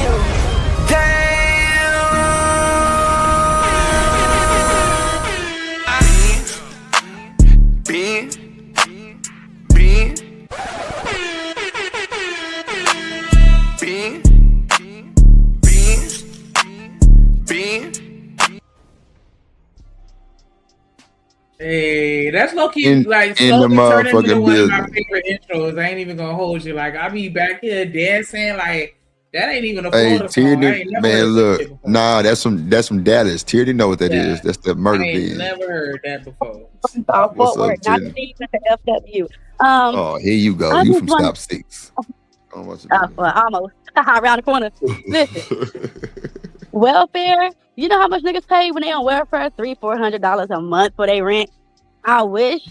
Hey, that's low key like slowly turning into one of my favorite intros. I ain't even gonna hold you. Like I be back here dancing like that ain't even a Florida song. I ain't never man, heard look, that before. nah, that's some Dallas. Tierney know what that is. That's the murder I ain't beat. never heard that before. What's up, not Tierney? Steve at the FW. Oh, here you go. I You just from want- Stop 6. Well, almost around the corner. Listen, welfare. You know how much niggas pay when they on welfare? $300-$400 a month for their rent. I wish.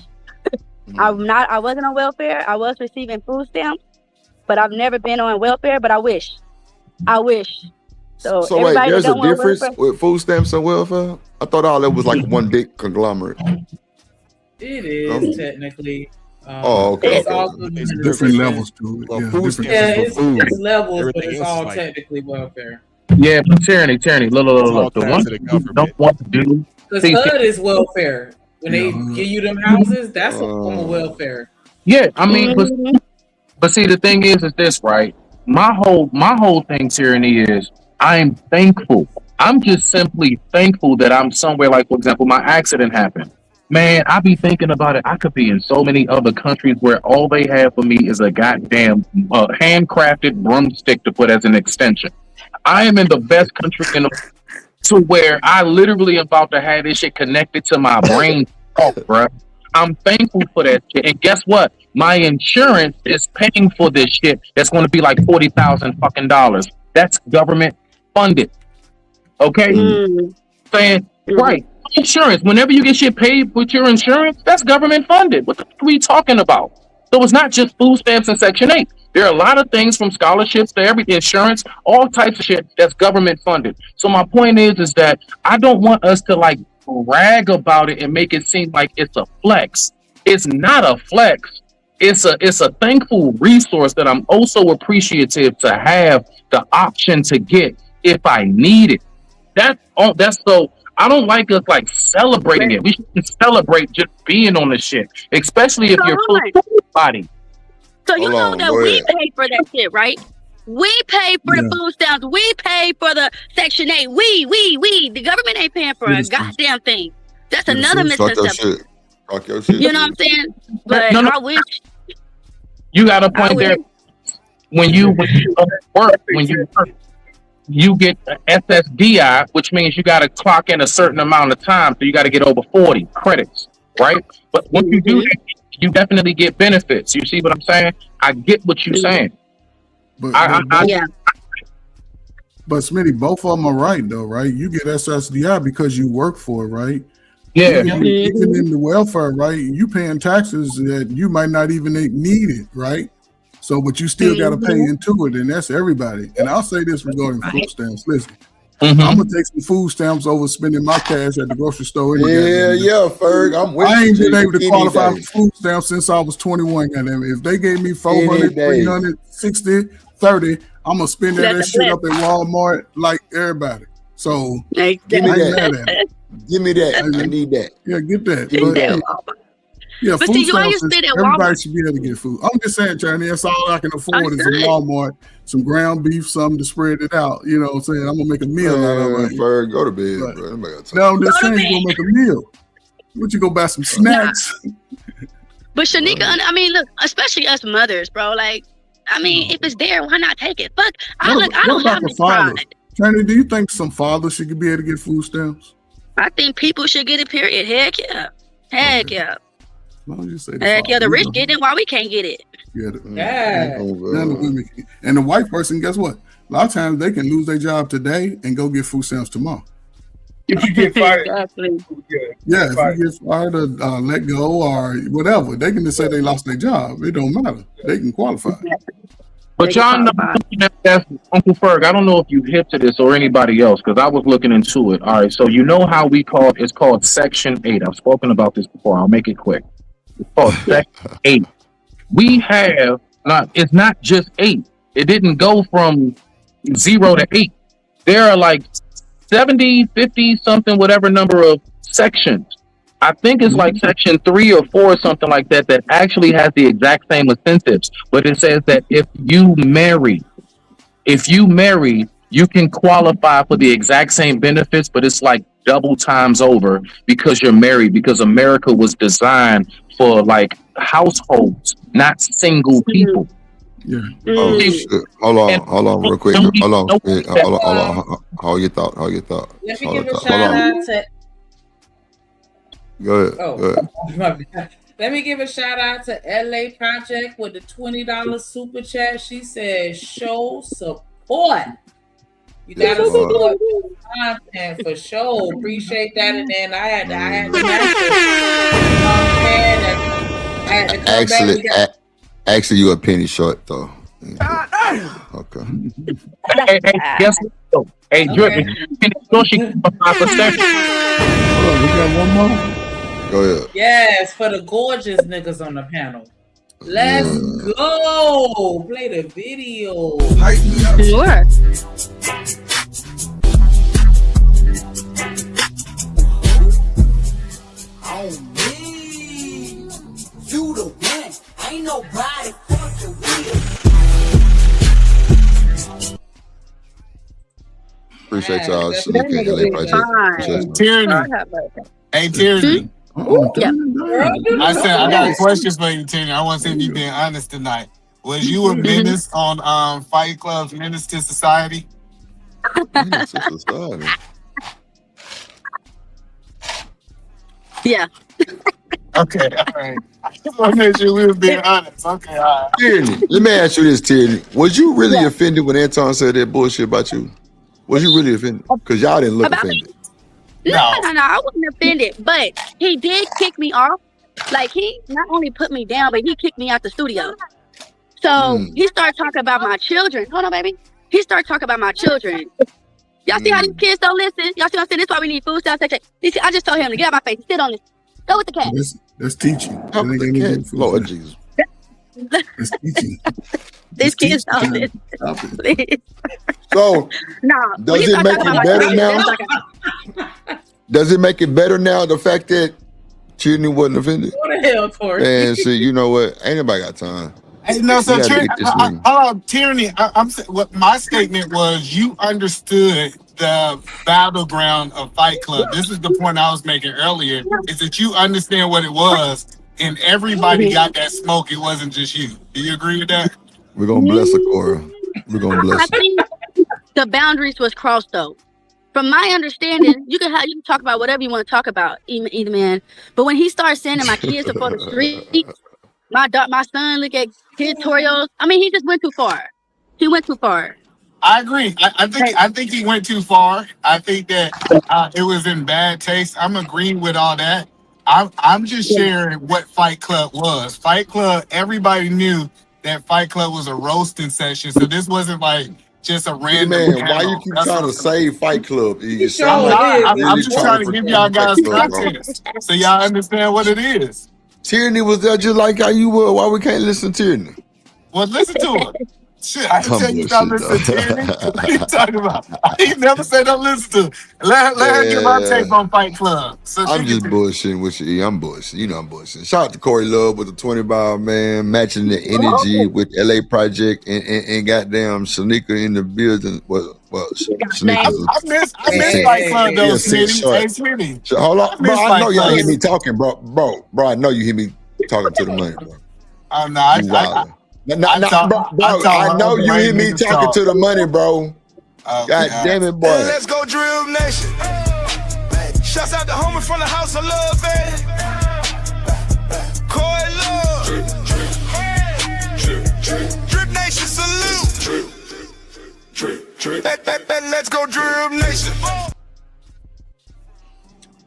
I wasn't on welfare. I was receiving food stamps, but I've never been on welfare. But I wish. So wait, everybody there's that a don't want difference welfare, with food stamps and welfare? I thought all that was like one big conglomerate. It is technically. Oh, okay. It's also There's different levels to it. Yeah, food different- it's levels, but Everything it's else all is like- technically welfare. Yeah, but Tyranny, look. The one thing you don't want to do. Because HUD is welfare. When they give you them houses, that's a form of welfare. Yeah, I mean, but see, the thing is this, right? My whole thing, Tyranny, is I am thankful. I'm just simply thankful that I'm somewhere. Like, for example, my accident happened. Man, I be thinking about it. I could be in so many other countries where all they have for me is a goddamn handcrafted broomstick to put as an extension. I am in the best country in the to where I literally am about to have this shit connected to my brain, bruh. I'm thankful for that shit. And guess what? My insurance is paying for this shit. That's going to be like $40,000 fucking dollars. That's government funded. Okay? Saying, right. Insurance. Whenever you get shit paid with your insurance, that's government funded. What the fuck are we talking about? So it's not just food stamps and Section 8. There are a lot of things from scholarships to every insurance, all types of shit that's government funded. So my point is that I don't want us to like brag about it and make it seem like it's a flex. It's not a flex. It's a thankful resource that I'm also appreciative to have the option to get if I need it. That's so I don't like us like celebrating it. We should celebrate just being on the shit, especially if you're full body. So you know that we pay for that shit, right? We pay for the food stamps. We pay for the Section 8. We. The government ain't paying for a goddamn thing. That's another misconception. Talk your shit. You know what I'm saying? But No, no. I wish. You got a I point wish. there. When you work, you get SSDI, which means you got to clock in a certain amount of time, so you got to get over 40 credits, right? But once you do that, you definitely get benefits. You see what I'm saying? I get what you're saying. But Yeah. but Smitty, both of them are right though, right? You get SSDI because you work for it, right? Yeah. Even in the welfare, right? You paying taxes that you might not even need it, right? So, but you still got to pay into it, and that's everybody. And I'll say this regarding food stamps. Listen, I'm gonna take some food stamps over spending my cash at the grocery store. Yeah, Ferg. I'm with I ain't you been able to any qualify day. for food stamps since I was 21. Goddamn it. If they gave me 400, Any day. 300, 60, 30, I'm gonna spend that shit up at Walmart like everybody. So Give me I ain't that. mad at it. Give me that. I need that. Yeah, get that. Give me But, that. yeah, But food see, why you stamps, spend at everybody Walmart? should be able to get food. I'm just saying, Charlie, that's all I can afford is a Walmart, some ground beef, something to spread it out. You know what I'm saying? I'm gonna make a meal out of it. Ferg, go to bed, bro. Anybody got time? No, I'm just saying you're gonna make a meal. What, you go buy some snacks? But Shanika, I mean, look, especially us mothers, bro. Like, I mean, if it's there, why not take it? Fuck, I What don't about have the this fathers? pride. Charlie, do you think some fathers should be able to get food stamps? I think people should get it. Period. Heck yeah. Heck yeah. Why don't you say Heck yeah. The father? rich get it. Why we can't get it? Yeah, Yeah. now the women can. And the white person, guess what? A lot of times they can lose their job today and go get food stamps tomorrow. If you get fired, Exactly. Yeah, if you get fired or let go or whatever, they can just say they lost their job. It don't matter. They can qualify. But y'all know that's Uncle Ferg. I don't know if you hip to this or anybody else, because I was looking into it. All right, so you know how it's called Section 8. I've spoken about this before. I'll make it quick. It's called Section 8. We have it's not just 8. It didn't go from 0 to 8. There are like 70, 50 something, whatever number of sections. I think it's like section 3 or 4 or something like that actually has the exact same incentives. But it says that if you marry, you can qualify for the exact same benefits, but it's like double times over because you're married, because America was designed for like households, not single people. Yeah. Oh shit! Hold on, real quick. Hold on. Hold your thought. Let me give a shout out to. Go ahead. Oh, Go ahead. my bad. Let me give a shout out to LA Project with the $20 super chat. She said, "Show support. You gotta support content for sure. Appreciate that." And then I had to Actually, you a penny short though. Okay. Hey, guess what? Hey, Drippy, she can 5%. Hold on, we got one more. Go ahead. Yes, for the gorgeous niggas on the panel. Let's go. Play the video. Sure. On me, you the one. Ain't nobody fucking with. Appreciate y'all. Shanika and LA Project. Tierney. Hey, Tierney. I said I got questions for you, Tierney. I want to see if you being honest tonight. Was you a menace on Fight Club's Menace to Society? Menace to Society. Yeah. Okay, all right. I just want to make sure we were being honest. Okay, all right. Tierney, let me ask you this, Tierney. Was you really offended when Anton said that bullshit about you? Was you really offended? Because y'all didn't look offended. No, I wasn't offended, but he did kick me off. Like, he not only put me down, but he kicked me out the studio. So he started talking about my children. Hold on, baby. He started talking about my children. Y'all see how these kids don't listen? Y'all see what I'm saying? This is why we need food stamps. I just told him to get out my face. Sit on this. Go with the cat. That's teaching. Lord Jesus. That's teaching. These kids don't listen. Please. So, does it make it better now? Does it make it better now, the fact that Tierney wasn't offended? What the hell, Tori? And see, you know what? Ain't nobody got time. Hey, no, so We got to tyranny. get this nigga. Hold on, tyranny. What my statement was, you understood the battleground of Fight Club. This is the point I was making earlier. Is that you understand what it was, and everybody got that smoke. It wasn't just you. Do you agree with that? We're gonna bless her, Cora. We're gonna I bless her. think the boundaries was crossed though. From my understanding, you can talk about whatever you want to talk about, either man. But when he starts sending my kids for the streets, my son look at kid tutorials. I mean, he just went too far. He went too far. I agree. I think he went too far. I think that it was in bad taste. I'm agreeing with all that. I'm just sharing what Fight Club was. Fight Club, everybody knew that Fight Club was a roasting session. So this wasn't like just a random Man, why panel. you keep That's trying what to save Fight Club? You sure sound like is. you I'm really just trying to give y'all guys context so y'all understand what it is. Tyranny was there just like how you were. Why we can't listen to Tyranny? Well, listen to her. Shit, I didn't I'm tell you not bullshit, listen to Tyranny. What are you talking about? I ain't never said don't listen to her. Let her give her take on Fight Club. So I'm just bullshitting with you. I'm bullshitting. You know I'm bullshitting. Shout out to Corey Love with the 20 ball, man, matching the energy with LA Project and goddamn Shanika in the building. Well, Shanika's I miss Fight Club though, Smitty. Hey, Smitty. Hold on, bro. I Fight know y'all Club. hear me talking, bro. I know you hear me talking to the money, bro. Oh no, I know you hear me talking to the money, bro. God damn it, boy. Let's go, Drill Nation. Shouts out the homie from the house of love, man. Corey Love. Drip Nation salute. Let's go, Drill Nation.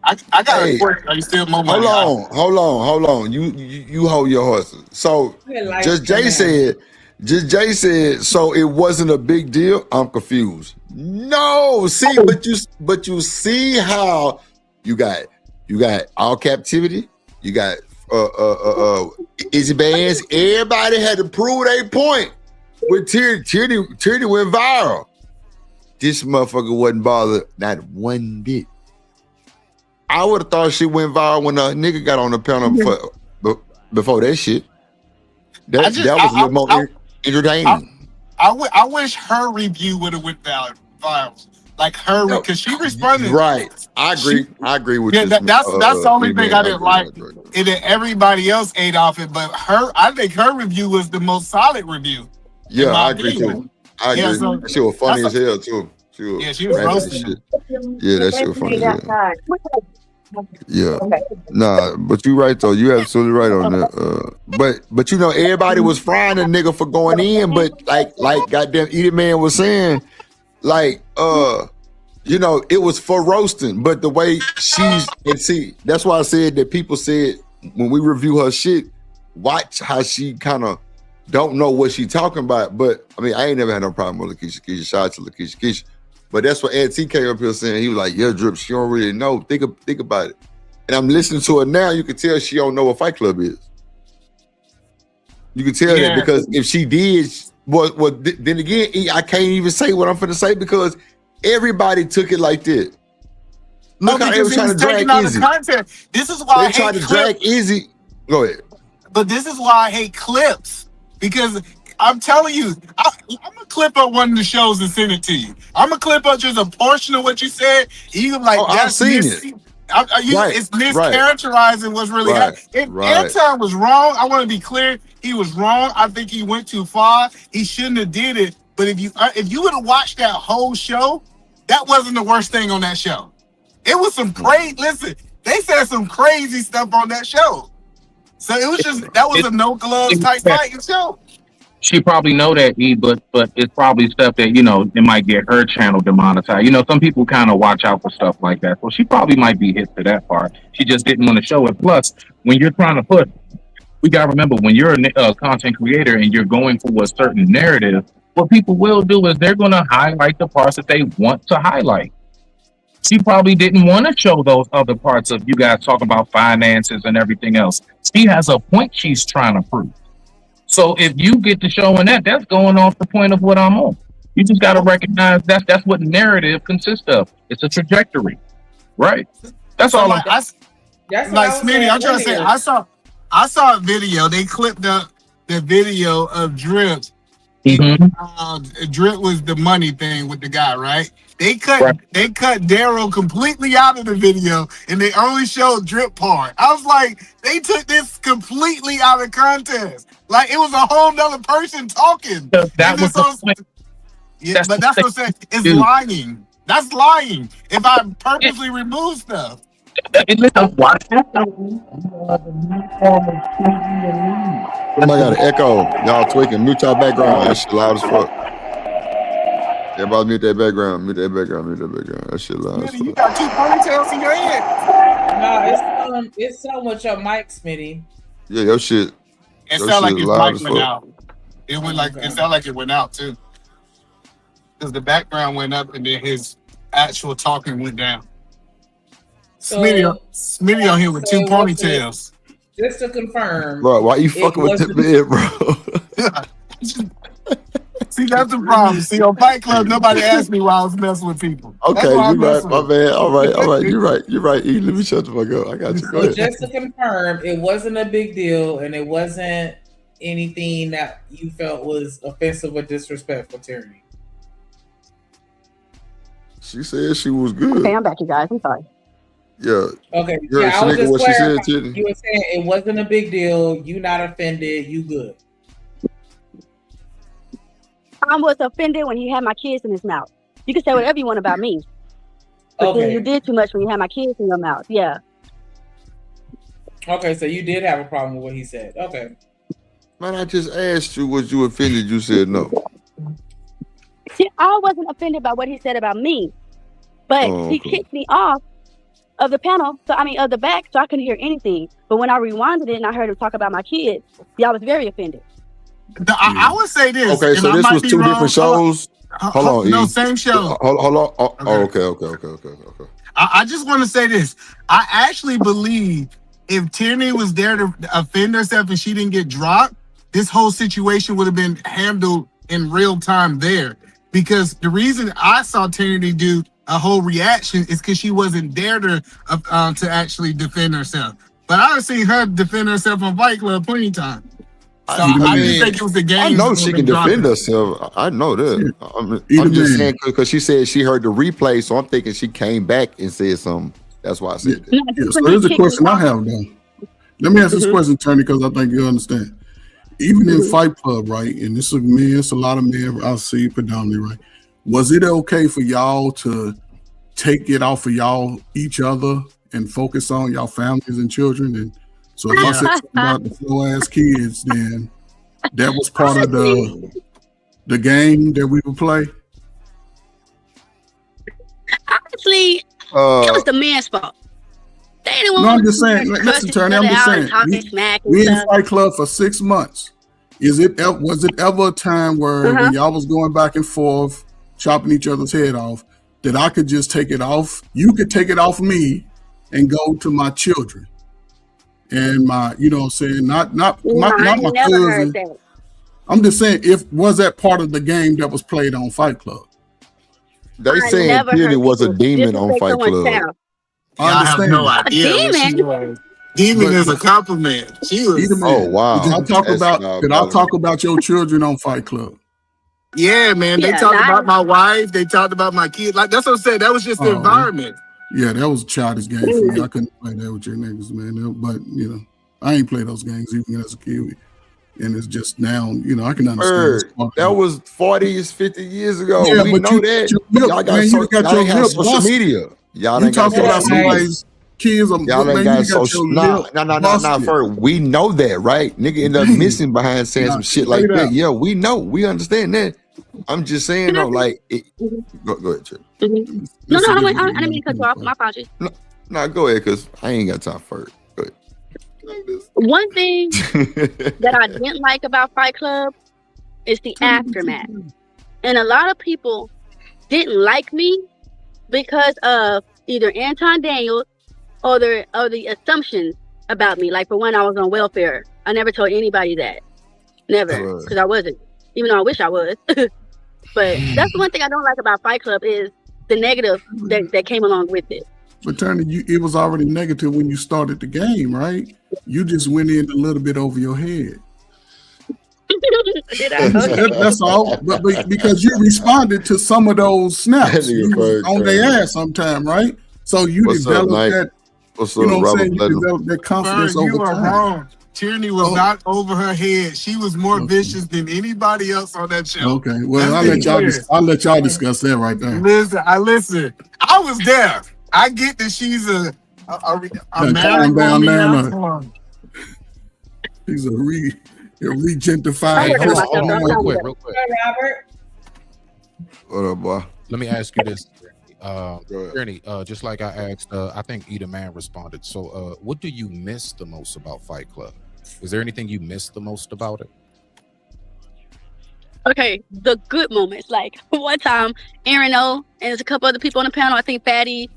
I got a question. Are you still more money? Hold on. You hold your horses. So Just Jay said, so it wasn't a big deal. I'm confused. No, see, but you see how you got all captivity, you got Izzy Bands, everybody had to prove their point. With Tierney went viral. This motherfucker wasn't bothered not one bit. I would have thought she went viral when a nigga got on the panel before that shit. That was a little more entertaining. I wish her review would have went viral. Like her, because she responded. Right. I agree with you. That's the only thing I didn't like. And then everybody else ate off it, but I think her review was the most solid review. Yeah, I agree too. I agree. So she was funny as hell too. She was roasting shit. Yeah, that shit was funny as hell. Yeah, nah, but you right though. You absolutely right on that. But you know, everybody was frying a nigga for going in. But like goddamn, Edie Man was saying, like, you know, it was for roasting. But the way that's why I said that people said when we review her shit, watch how she kind of don't know what she talking about. But I mean, I ain't never had no problem with Lakeisha. Shout out to Lakeisha. But that's what Ed TK up here saying. He was like, yeah, Drip, she don't really know. Think about it. And I'm listening to her now. You can tell she don't know what Fight Club is. You can tell that because if she did, then again, I can't even say what I'm finna say because everybody took it like that. Look how they were trying to drag Izzy. This is why they tried to drag Izzy. Go ahead. But this is why I hate clips because I'm telling you, I'm gonna clip up one of the shows and send it to you. I'm gonna clip up just a portion of what you said. You like I've seen it. It's mischaracterizing what's really happening. Anton was wrong. I want to be clear. He was wrong. I think he went too far. He shouldn't have did it. But if you would have watched that whole show, that wasn't the worst thing on that show. It was some crazy. Listen, they said some crazy stuff on that show. So it was that was a no gloves type fighting show. She probably know that, but it's probably stuff that, you know, it might get her channel demonetized. You know, some people kind of watch out for stuff like that. So she probably might be hit to that part. She just didn't want to show it. Plus, when you're trying to put, we got to remember, when you're a content creator and you're going for a certain narrative, what people will do is they're going to highlight the parts that they want to highlight. She probably didn't want to show those other parts of you guys talking about finances and everything else. She has a point she's trying to prove. So if you get to showing that's going off the point of what I'm on. You just got to recognize that's what narrative consists of. It's a trajectory, right? That's all. Like Smitty, I'm trying to say, I saw a video. They clipped up the video of Drip. Drip was the money thing with the guy, right? They cut Daryl completely out of the video, and they only showed Drip part. I was like, they took this completely out of context. Like it was a whole nother person talking. That was the point. Yeah, but that's what I'm saying. It's lying. That's lying. If I purposely remove stuff. Somebody got an echo. Y'all tweaking. Mute your background. That shit loud as fuck. Everybody mute that background. Mute that background. Mute that background. That shit loud as fuck. You got 2 ponytails in your head. No, it's so much your mic, Smitty. Yeah, your shit. It sounded like his mic went out. It went like it sounded like it went out too. Because the background went up and then his actual talking went down. Smitty on here with 2 ponytails. Just to confirm. Bro, why you fucking with the man, bro? See, that's the problem. See, on Fight Club, nobody asked me why I was messing with people. Okay, you right, my man. All right. You're right. E, let me shut the fuck up. I got you. Go ahead. Just to confirm, it wasn't a big deal and it wasn't anything that you felt was offensive or disrespectful, Tierney. She said she was good. Okay, I'm back, you guys. I'm sorry. Yeah. Okay. Yeah, I was just what she said, clarifying. You were saying it wasn't a big deal. You not offended. You good. I was offended when he had my kids in his mouth. You can say whatever you want about me. But then you did too much when you had my kids in your mouth. Yeah. Okay, so you did have a problem with what he said. Okay. Man, I just asked you, was you offended? You said no. See, I wasn't offended by what he said about me. But he kicked me off of the panel, of the back, so I couldn't hear anything. But when I rewinded it and I heard him talk about my kids, I was very offended. I would say this. Okay, so this was 2 different shows. Hold on. No, same show. Hold on. Okay. I just want to say this. I actually believe if Tierney was there to offend herself and she didn't get dropped, this whole situation would have been handled in real time there. Because the reason I saw Tierney do a whole reaction is because she wasn't there to actually defend herself. But I've seen her defend herself on Fight Club plenty of times. So I just think it was the game. I know she can defend herself. I know that. I'm just saying because she said she heard the replay, so I'm thinking she came back and said something. That's why I said that. Yeah, so here's the question I have though. Let me ask this question, Tony, because I think you understand. Even in Fight Club, right? And this is men, it's a lot of men I see predominantly, right? Was it okay for y'all to take it off of each other and focus on y'all families and children? And so if I said something about the slow ass kids, then that was part of the game that we would play. Honestly, it was the man's fault. They didn't want. No, I'm just saying. Listen, Tony, I'm just saying. We in Fight Club for 6 months. Was it ever a time where when y'all was going back and forth, chopping each other's head off, that I could just take it off? You could take it off me and go to my children and my, you know what I'm saying? Not my cousin. I'm just saying, was that part of the game that was played on Fight Club? They saying Tierney was a demon on Fight Club. I have no idea what she was. Demon is a compliment. She was. Oh wow! Did I talk about your children on Fight Club? Yeah, man. They talked about my wife. They talked about my kids. Like that's what I'm saying. That was just the environment. Yeah, that was a childish game for me. I couldn't play that with your niggas, man. But I ain't play those games even as a kid. And it's just now, I can understand. That was 40s, 50 years ago. Yeah, we know that. Y'all got social media. Y'all ain't got about somebody's kids. Y'all ain't got social. Nah. First, we know that, right? Nigga end up missing behind saying some shit like that. Yeah, we know. We understand that. I'm just saying though, like, go ahead, Chip. No, I didn't mean to cut you off. My apologies. No, go ahead, cause I ain't got time for it. Go ahead. One thing that I didn't like about Fight Club is the aftermath, and a lot of people didn't like me because of either Anton Daniels or the assumptions about me. Like for one, I was on welfare. I never told anybody that, never, because I wasn't. Even though I wish I was. But that's the one thing I don't like about Fight Club is the negative that came along with it. But Tony, it was already negative when you started the game, right? You just went in a little bit over your head. That's all. But because you responded to some of those snaps, you was on their ass sometime, right? So you What's up, developed Mike? that. What's You up, know what I'm Robert saying? You Bledel? developed that confidence Sir, you over are time. wrong. Tyranny was not over her head. She was more vicious than anybody else on that show. Okay, well, Let's be clear. I'll let y'all discuss that right there. Listen. I was there. I get that she's a married woman now. He's a regentified. Hey, Hold on, real quick. Robert. What up, boy? Let me ask you this. Tyranny, just like I asked, I think Eat a Man responded. So, what do you miss the most about Fight Club? Is there anything you miss the most about it? Okay, the good moments. Like one time, Aaron O and there's a couple other people on the panel. I think Fatty,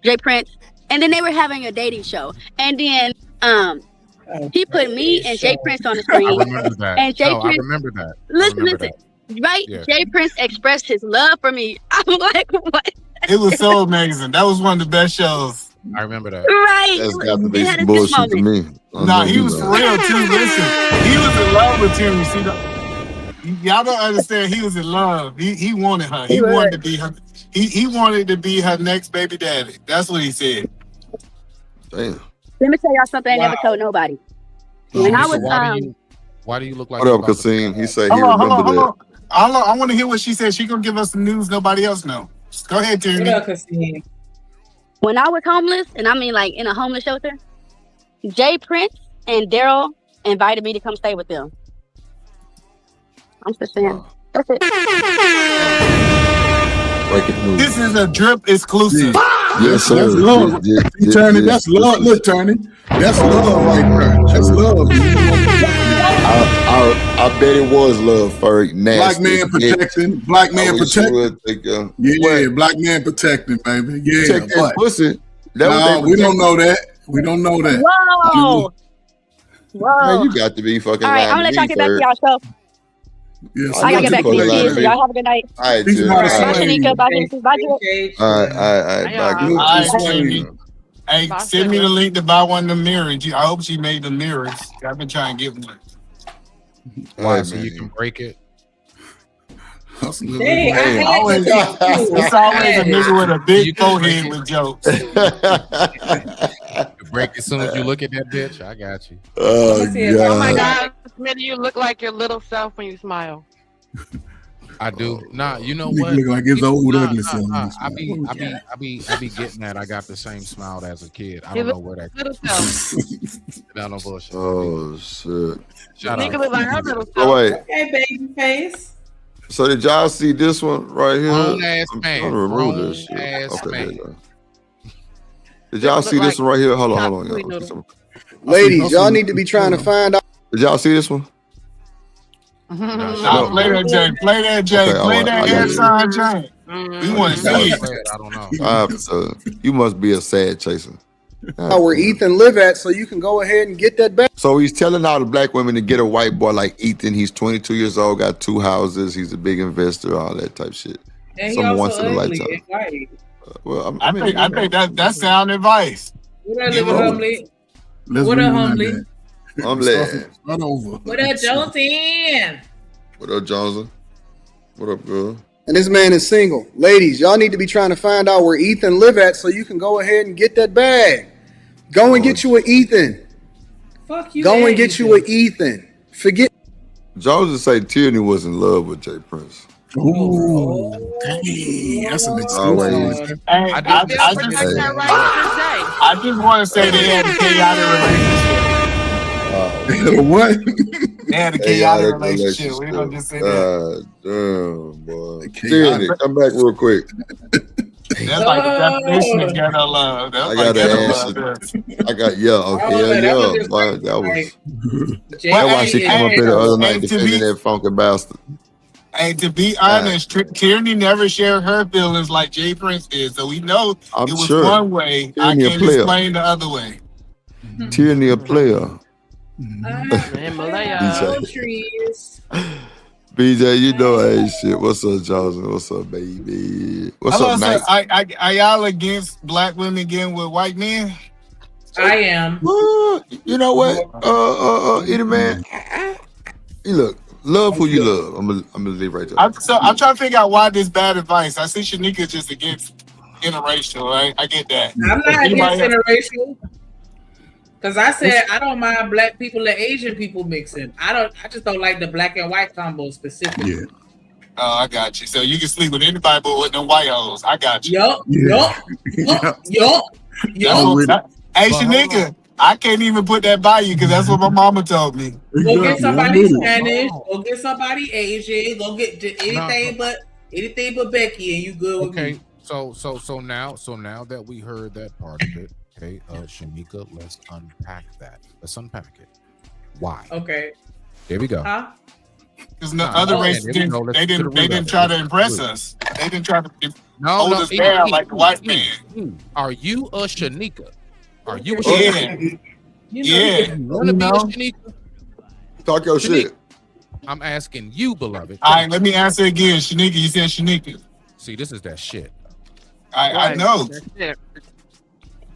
Jay Prince, and then they were having a dating show. And then he put me and Jay Prince on the screen. I remember that. And Jay Prince, I remember that. Listen. Right? Yeah. Jay Prince expressed his love for me. I'm like, what? It was so amazing. That was one of the best shows. I remember that. Right. That's got to It be had some a good bullshit to moment. me. Nah, he was for real too. Listen, he was in love with Tyranny. See, y'all don't understand. He was in love. He wanted her. He wanted to be her. He wanted to be her next baby daddy. That's what he said. Damn. Let me tell y'all something I never told nobody. When I So was why do you look like? What up, Kasim? He said he Hold remembered that. on. I want to hear what she said. She gonna give us some news nobody else know. Go ahead, Tyranny. when I was homeless, and I mean like in a homeless shelter, Jay Prince and Daryl invited me to come stay with them. I'm just saying. That's it. Breaking news. This is a drip exclusive. Yes, sir. That's love. Turning, that's love. Look, Turning. That's love right there. That's love. I bet it was love for Black man protecting. Black man protecting. Yeah, black man protecting, baby. Yeah, Protect that pussy. We don't know that. We don't know that. Whoa. Man, you got to be fucking All right, I'm lying gonna let to y'all me, get back to y'all show. Yes, I gotta get back to these kids. So y'all have a good night. All right, He's Jill. not All a right. Bye, Shanika. Bye, Genesis. Bye, Jill. All right. Tyranny. Hey, send me the link to buy one of the mirrors. I hope she made the mirrors. I've been trying to get one. Why? So you can break it. Hey, I Always, it's always a nigga with a big forehead with jokes. You break it as soon as you look at that bitch. I got you. Oh, Oh my God, Smitty, you look like your little self when you smile. I do. Nah, you know Nigga what? look like his old ugly self. I be getting that. I got the same smile as a kid. I Your don't know where that little comes self. from. No bullshit. Oh shit. Shout Nigga out. look like her little self. Oh wait. Okay, baby face. So did y'all see this one right here? Grown ass I'm man. trying to remove this Grown shit. ass Okay, there man. you go. Did y'all see this one right here? Hold on. Ladies, y'all need to be trying to find out. Did y'all see this one? Nah, play that, Jay. Play that, Jay. Okay, Play I that got it. inside, Jay. We want to see it. I don't know. You must be a sad chaser. Where Ethan live at, so you can go ahead and get that back. So he's telling all the black women to get a white boy like Ethan. He's 22 years old, got 2 houses. He's a big investor, all that type shit. And he Something also once in a ugly lifetime. and white. Well, I think that's sound advice. What up, little humbly? Let's What up, rewind humbly? that. I'm glad. Start over. What up, Josie? What up, Johnson? What up, girl? And this man is single. Ladies, y'all need to be trying to find out where Ethan live at, so you can go ahead and get that bag. Go and get you an Ethan. Fuck you. Go and get you an Ethan. Forget. Jones say Tierney was in love with Jay Prince. Ooh, dang, that's an Always. exclusive. Hey, I just want to say they had a chaotic relationship. What? They had a chaotic relationship. We're gonna just say that. Damn, boy. Tierney, come back real quick. That's like the definition of ghetto love. That's I like got ghetto to love. answer. I got okay, that was yeah. just Boy, like- that was. Jay That's why she Prince came up is- here the other night to defending be- that funky bastard. Hey, to be honest, Tierney never shared her feelings like Jay Prince did, so we know I'm it was sure. one way. I Tierney a can't player. explain the other way. Tierney a player. Himalaya trees. BJ, you know ain't shit. What's up, Johnson? What's up, baby? What's Hello, up, sir. Mike? Are y'all against black women getting with white men? I am. You know what? Either man, Hey, look, love who you love. I'm gonna leave right there. I'm trying to figure out why this bad advice. I see Shanika just against interracial, right? I get that. I'm not against interracial. Because I said I don't mind black people and Asian people mixing. I just don't like the black and white combo specifically. Yeah. Oh, I got you. So you can sleep with anybody but with them white hoes. I got you. Yup. Hey, Shanika, I can't even put that by you because that's what my mama told me. Go get somebody Spanish. Go get somebody Asian. Go get anything but Becky, and you good with me. So now that we heard that part of it, okay, Shanika, let's unpack that. Let's unpack it. Why? Okay. There we go. Huh? Because the other races didn't try to impress us. They didn't try to hold us down like the white man. Are you a Shanika? Are you a Yeah. Shanika? Yeah. You want to be a Shanika? Talk your shit. I'm asking you, beloved. All right, let me answer again. Shanika, you said Shanika. See, this is that shit. I know.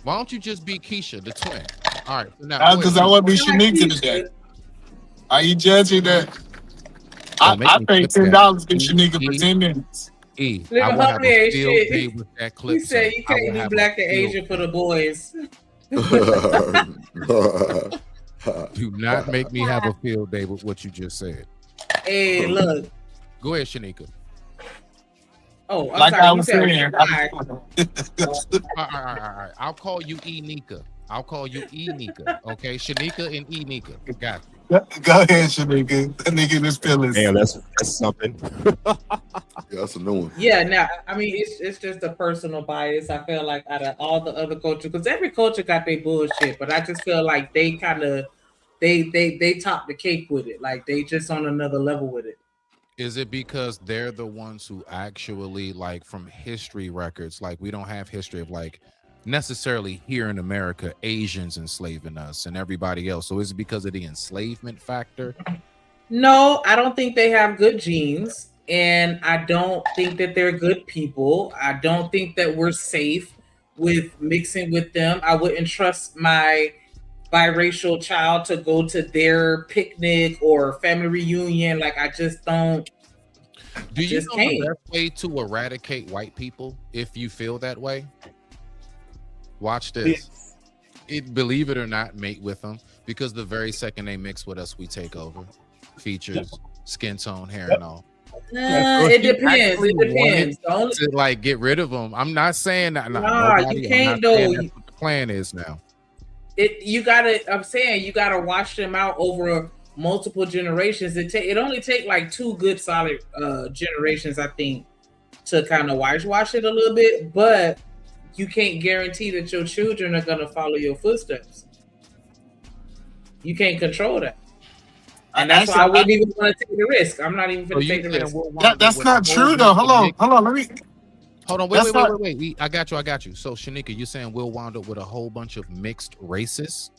Why don't you just be Keisha, the twin? All right. So now, Because I want to be Shanika today. Are you judging that? I paid $10 for Shanika for 10 minutes. I Look will at have me a and field shit. day with that clip. He said you can't do black and Asian for the boys. Do not make me have a field day with what you just said. Hey, look. Go ahead, Shanika. Oh, I'm Like sorry. I You was said saying. All right. I'll call you E-Nika. Okay, Shanika and E-Nika. Got you. Go ahead, Shanika. That nigga in his feelings. Damn, that's something. Yeah, that's a new one. Yeah, now I mean it's just a personal bias. I feel like out of all the other cultures, because every culture got their bullshit, but I just feel like they kind of they top the cake with it. Like they just on another level with it. Is it because they're the ones who actually, like, from history records, like we don't have history of like necessarily here in America Asians enslaving us and everybody else? So is it because of the enslavement factor? No, I don't think they have good genes, and I don't think that they're good people. I don't think that we're safe with mixing with them. I wouldn't trust my biracial child to go to their picnic or family reunion. Like I just don't. Do you just know can't. the best way to eradicate white people if you feel that way? Watch this. Believe it or not, mate with them, because the very second they mix with us, we take over. Features, skin tone, hair, and all. It depends. It depends. To like get rid of them. I'm not saying that. You can't though. That's what the plan is now. I'm saying you gotta wash them out over multiple generations. It only take like 2 good solid generations, I think, to kind of wash it a little bit, but you can't guarantee that your children are gonna follow your footsteps. You can't control that. And that's why I wouldn't even want to take the risk. I'm not even going to take the risk. That's not true though. Hold on. Wait. I got you. So Shanika, you're saying we'll wind up with a whole bunch of mixed races?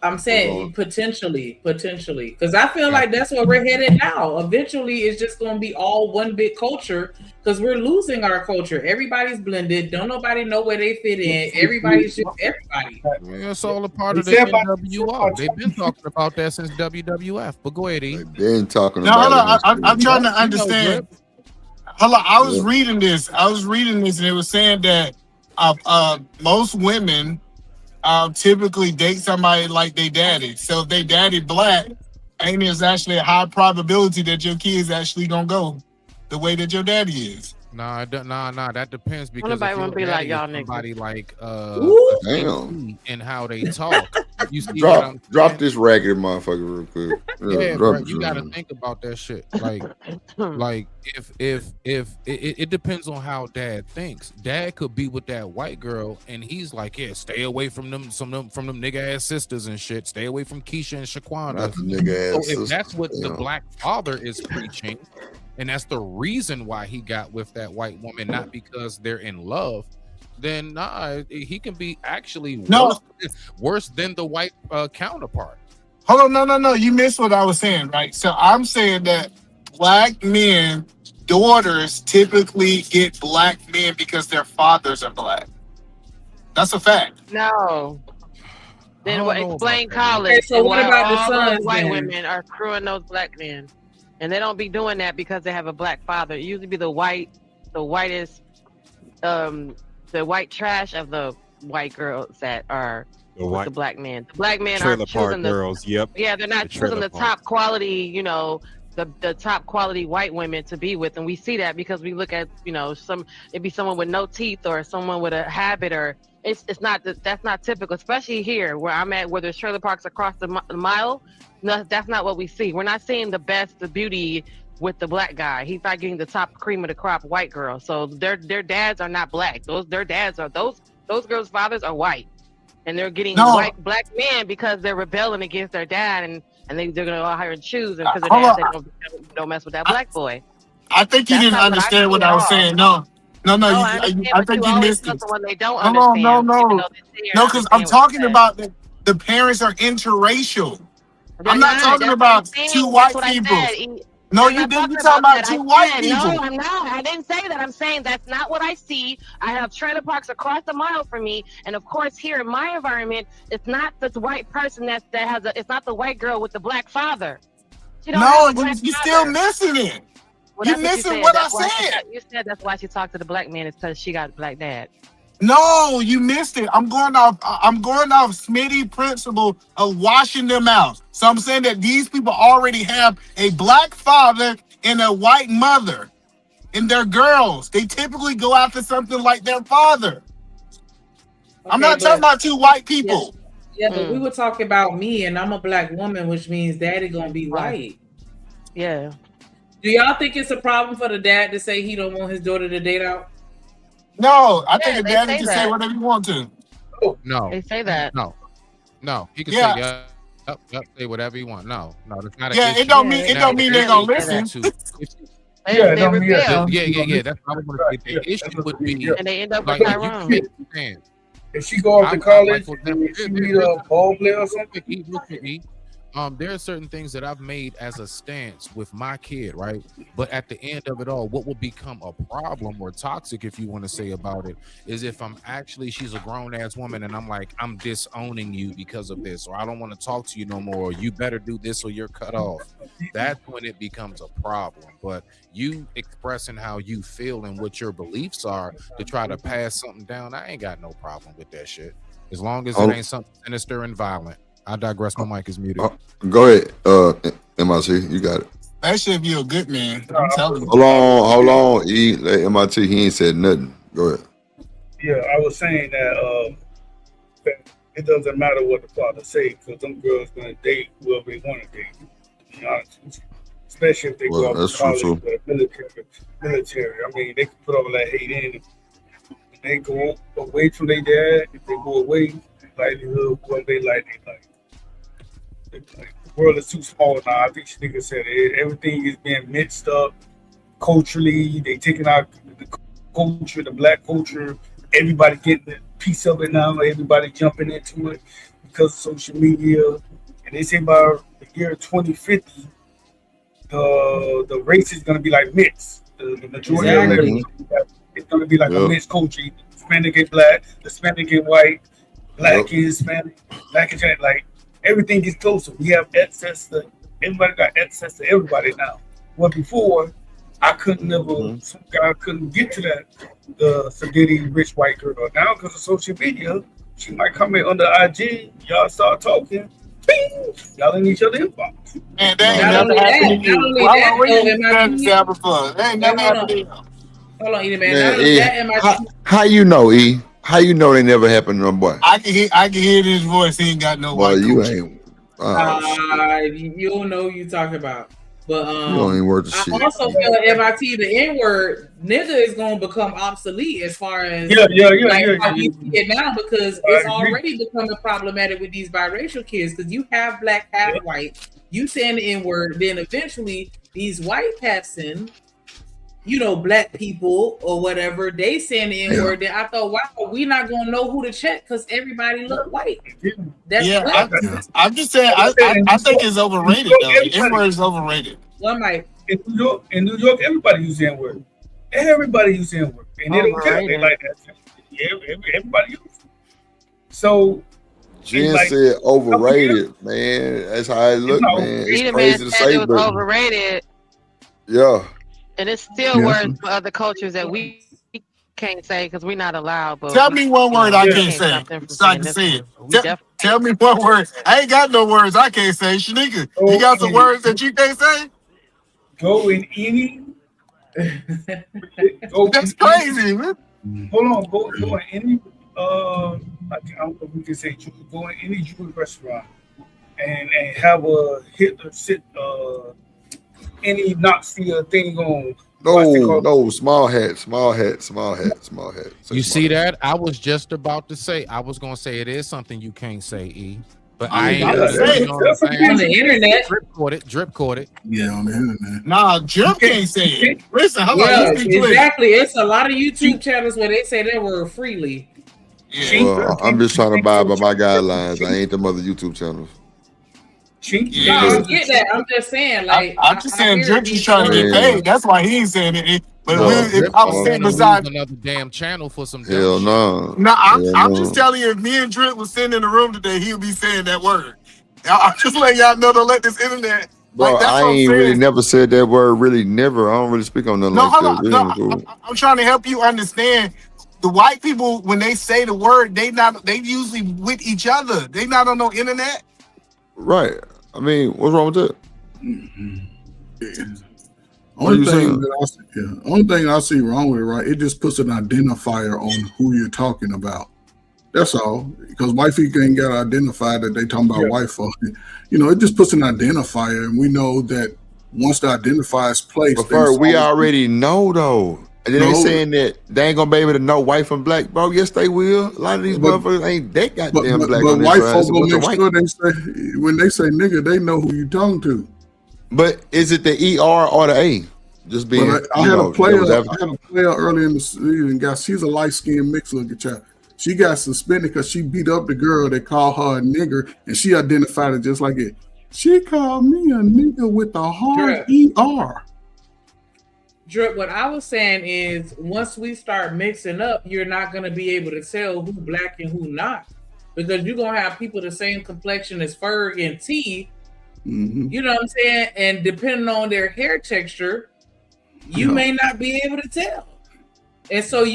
I'm saying potentially, because I feel like that's where we're headed now. Eventually, it's just going to be all one big culture because we're losing our culture. Everybody's blended. Don't nobody know where they fit in. Everybody's just everybody. Yeah, it's all a part of the NWO. They've been talking about that since WWF. But go ahead, E. They've been talking No, about hold it. on. I'm trying to understand. Hold on. I was reading this, and it was saying that most women typically date somebody like they daddy. So if they daddy black, ain't there's actually a high probability that your kid's actually gonna go the way that your daddy is. Nah, that depends because Nobody want to be like y'all somebody niggas. like Damn. and how they talk. You see drop this raggedy motherfucker real quick. Yeah, drop bro, it, you gotta man. think about that shit. Like if it depends on how dad thinks. Dad could be with that white girl and he's like, yeah, stay away from them nigga ass sisters and shit. Stay away from Keisha and Shaquana. Not the nigga ass So if sisters. that's what the Yeah. black father is preaching, and that's the reason why he got with that white woman, not because they're in love, then he can be actually worse than the white counterpart. Hold on, no. You missed what I was saying, right? So I'm saying that black men, daughters typically get black men because their fathers are black. That's a fact. No. Then don't know explain about that. college. Okay, so and what why about the all those sons white then? women are screwing those black men, and they don't be doing that because they have a black father. It usually be the whitest, the white trash of the white girls that are The with white the black men. The black men trailer aren't park choosing the girls. Yep. yeah, they're not The choosing trailer the park. top quality, the top quality white women to be with, and we see that because we look at it'd be someone with no teeth or someone with a habit, or it's not that's not typical, especially here where I'm at, where there's trailer parks across the mile. No, that's not what we see. We're not seeing the beauty with the black guy. He's not getting the top cream of the crop white girl. So their dads are not black. Those girls' fathers are white, and they're getting black men because they're rebelling against their dad, and they're gonna go out here and choose, and because their dad said don't mess with that black boy. I think you didn't understand what I was saying. No. I I understand, but think you you always missed tell it. someone they don't Hold on, understand. no, because I'm talking about the parents are interracial. I'm not talking about two white people. No, you didn't. You're talking about two white people. No, I'm not. I didn't say that. I'm saying that's not what I see. I have trailer parks across the mile from me, and of course, here in my environment, it's not the white person it's not the white girl with the black father. No, you're still missing it. Well, You're missing what I said. You said that's why she talked to the black man, is because she got a black dad. No, you missed it. I'm going off Smitty principle of washing them out. So I'm saying that these people already have a black father and a white mother, and they're girls. They typically go after something like their father. I'm not talking about two white people. Yeah, but we were talking about me, and I'm a black woman, which means daddy gonna be white. Yeah. Do y'all think it's a problem for the dad to say he don't want his daughter to date out? No, I think the daddy can say whatever he wants to. No. They say that. No. He can Yeah. say yep, say whatever he wants. No, that's not an Yeah, issue. it don't mean they're gonna listen. Yeah, They rebel. yeah. That's what I want to say. The issue would be, And they end up like, with you Tyrone. can't stand. If she go off to college, she meet a ball player or something. There are certain things that I've made as a stance with my kid, right? But at the end of it all, what will become a problem or toxic, if you want to say about it, is if she's a grown ass woman and I'm like, I'm disowning you because of this, or I don't want to talk to you no more, or you better do this or you're cut off. That's when it becomes a problem. But you expressing how you feel and what your beliefs are to try to pass something down, I ain't got no problem with that shit. As long as it ain't something sinister and violent. I digress. My mic is muted. Go ahead, MIT. You got it. That should be a good man. I'm telling you. Hold on. MIT, he ain't said nothing. Go ahead. Yeah, I was saying that it doesn't matter what the father say, because them girls gonna date whoever they want to date. To be honest with you. Especially if they go off to college or military. I mean, they can put all that hate in. If they go away from their dad, if they go away, likelihood what they like. The world is too small now. I think nigga said it. Everything is being mixed up culturally. They taking out the culture, the black culture. Everybody getting a piece of it now. Everybody jumping into it because of social media. And they say by the year 2050, the race is going to be like mixed. The majority of it, it's going to be like a mixed culture. Hispanic and black, Hispanic and white, black and Hispanic, black and Hispanic. Like, everything gets closer. We have access to, everybody got access to everybody now. Well, before, I couldn't some guy couldn't get to that, the Sadiddy rich white girl. Now, because of social media, she might come in under IG, y'all start talking, bing, y'all in each other's inbox. And that ain't never happened to you. Why would you that example for? That ain't never happened to you. Hold on, man. How you know, E? How you know they never happened to no boy? I can hear his voice. He ain't got no white you culture. ain't. You don't know who you talking about. But you don't even worth the shit. I also feel MIT, the N-word, nigga is going to become obsolete as far as how we see it now, because it's already becoming problematic with these biracial kids, because you have black, half white, you saying the N-word, then eventually these white passing, black people or whatever, they saying the N-word. Then I thought, wow, we not gonna know who to check because everybody look white. I'm just saying, I think it's overrated though. The N-word is overrated. One mic. In New York, everybody uses the N-word. Everybody uses the N-word. And they don't care. They like that. Everybody uses it. So Jen like, said overrated, man. That's how it look, man. It's Peter crazy Man to said say, it was but overrated, yeah. and it's still Yeah. words for other cultures that we can't say because we're not allowed. But Tell me one word I we can't can't say stop them from so I saying can this say one. it. So we definitely Tell me one word. I ain't got no words I can't say. Shanika, you got some words that you can't say? Go in any. That's crazy, man. Hold on, go in any. I don't know if we can say go in any Jewish restaurant and have a Hitler sit any Nazi thing on. No, small hat. You see that? I was just about to say. I was gonna say it is something you can't say, E. But I ain't gonna say it. On the internet. Drip caught it. Yeah, on the internet. Nah, Drip can't say it. Listen, hold on. Yeah, Let's be clear. exactly. It's a lot of YouTube channels where they say that word freely. Well, I'm just trying to abide by my guidelines. I ain't them other YouTube channels. No, I get that. I'm just saying, like, I'm just saying, Drip just trying to get Yeah. paid. That's why he ain't saying it. But No, if I was sitting beside, another damn channel for some hell no. no, I'm Hell just no. telling you, if me and Drip was sitting in the room today, he would be saying that word. I'm just letting y'all know to let this internet. Bro, Like, that's I what I'm ain't really saying. never said that word. Really, never. I don't really speak on nothing No, like hold that. on. Really, No, cool. I'm trying to help you understand. The white people, when they say the word, they usually with each other. They not on no internet. Right. I mean, what's wrong with that? What are Only you saying? only thing I see wrong with it, right? It just puts an identifier on who you're talking about. That's all. Because white people ain't got to identify that they talking about white folk. You know, it just puts an identifier, and we know that once the identifier is placed, But first, we already know though. And then they saying that they ain't gonna be able to know white from black, bro. Yes, they will. A lot of these motherfuckers ain't that goddamn black on this white side. folk It's a gonna bunch of make white. sure they say, when they say nigga, they know who you talking to. But is it the ER or the A? Just being, But I had a player early in the season. She's a light skinned mixed looking child. She got suspended because she beat up the girl that called her a nigger, and she identified it just like it. She called me a nigger with a hard ER. Drip, what I was saying is once we start mixing up, you're not going to be able to tell who black and who not. Because you're going to have people the same complexion as Ferg and T. Mm-hmm. You know what I'm saying? And depending on their hair texture, you may not be able to tell. And so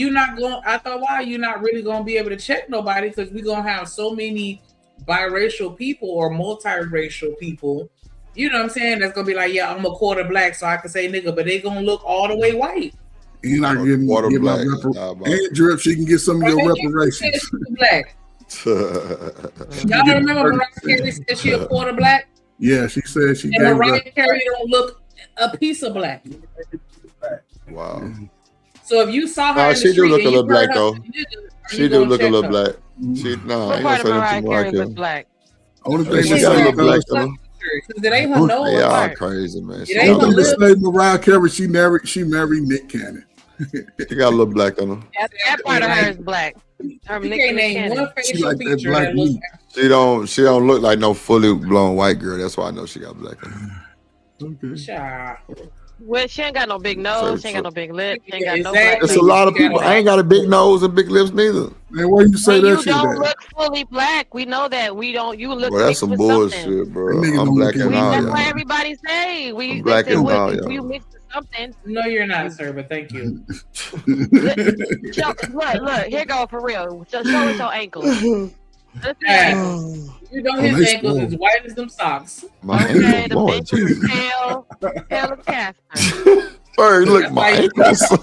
after a while, you're not really going to be able to check nobody because we're going to have so many biracial people or multiracial people. You know what I'm saying? That's going to be like, yeah, I'm a quarter black, so I can say nigga, but they going to look all the way white. And I get my and Drip, she can get some of your reparations. Black. Y'all don't remember Mariah Carey said she a quarter black? Yeah, she said she and gave Mariah her. Carey don't look a piece of black. Wow. So if you saw her in the she do street look and a you little black heard her though. say nigga, She do look a little black. She What I ain't part of gonna Mariah say Carey that was to black? Only Mariah thing She got a little black to her. Because it ain't her nose. They all Right. crazy, man. She It ain't got, her They lips. say Mariah Carey, she married Nick Cannon. she got a little black on her. That part of her is black. Her You Nicki can't name Cannon. one She facial like that feature black that looks. meat. She don't look like no fully blown white girl. That's why I know she got black on her. Okay. Well, she ain't got no big nose. She ain't got no big lips. She ain't got no Exactly. black. It's a lot of people. I ain't got a big nose and big lips neither. Man, why you say And that you shit? don't That? look fully black. We know that. We don't. You look Bro, that's mixed some with bullshit, something. bro. That nigga I'm don't black look and at all, That's what y'all. everybody say. I'm They black say and what all, if y'all. you mix with something. No, you're not, sir. But thank you. Look, here go for real. Show us your ankles. Let's see your ankles. You know Oh, his they ankles spoiled. is white as them socks. My Okay, ankles, the Lord, ankles Jesus. is pale as Casper. Bird, look, That's my why ankles.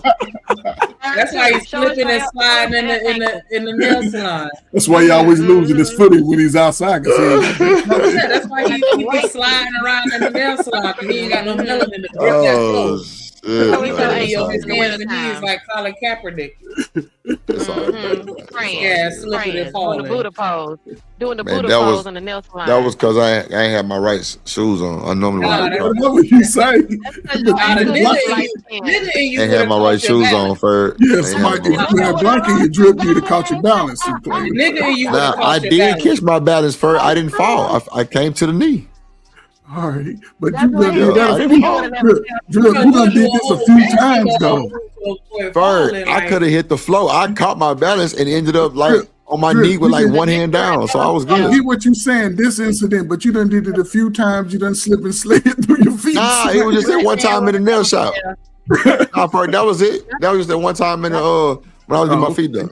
That's why he's Show us slipping and your sliding in the nail salon. That's why he always losing his footing when he's outside. Yeah, that's why he be sliding around in the nail salon because he ain't got no melanin to grip that Oh, floor. shit. So he man, gonna that's be on all his good. hands and knees like Colin Kaepernick. That's all good, man. That's all Yeah, good. slipping and Doing the falling. Buddha pose. Doing the Man, Buddha that pose was in the nail salon. that was because I ain't had my right shoes on. I normally Nah, wear that's- Whatever you say. Nah, the nigga in you ain't would had have my caught right your shoes on balance. first. Yeah, somebody if you had black in your drip, you'd have caught your balance. The nigga in you would Now have I caught your did balance. catch my balance first. I didn't fall. I came to the knee. All right, but That's you what done he did Yeah, I that a didn't few fall. Drip, you done did this a few times though. First, I could have hit the floor. I caught my balance and ended up like on my Drip, knee with you like did- one hand down, so I was I good. get what you saying, this incident, but you done did it a few times. You done slip and slid through your feet. Nah, it was just that one time in the nail shop. Nah, that was it. That was just that one time in the when I was getting my feet done.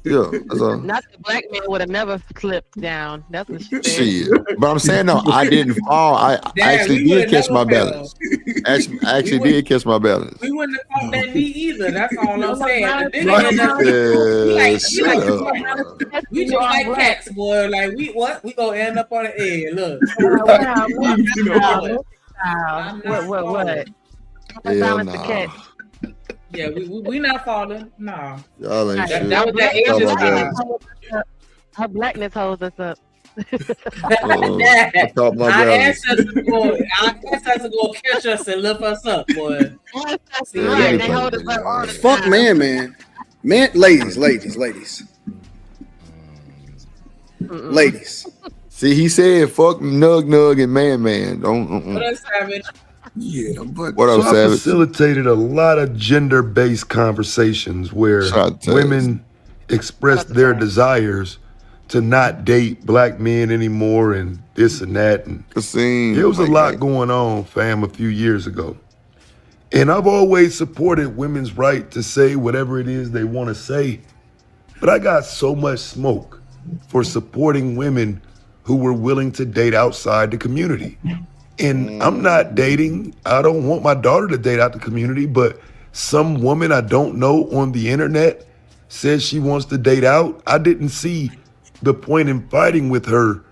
Yeah, that's all. Not the black man would have never slipped down. That's what she said. Shit. But I'm saying no, I didn't fall. I actually did catch my balance. Actually did catch my balance. We wouldn't have caught that knee either. That's all I'm saying. The nigga Right. end up- Yeah, we just like cats, boy. Like we gonna end up on the edge. Look. What? Hell Balance the nah. cat. Yeah, we not falling. No. Y'all ain't shit. That was that Y'all Asian about time. that. Her blackness holds us up. I caught my Our balance. ancestors go catch us and lift us up, boy. See, Yeah, right, they they hold hold us up. Fuck man. Ladies. Ladies. See, he said fuck nug and man. Don't. What up, Savage? Yeah, but What up, So I Savage? facilitated a lot of gender-based conversations where women express their desires to not date black men anymore and this and that. And there was a lot going on, fam, a few years ago. And I've always supported women's right to say whatever it is they want to say. But I got so much smoke for supporting women who were willing to date outside the community. And I'm not dating. I don't want my daughter to date out the community, but some woman I don't know on the internet says she wants to date out. I didn't see the point in fighting with her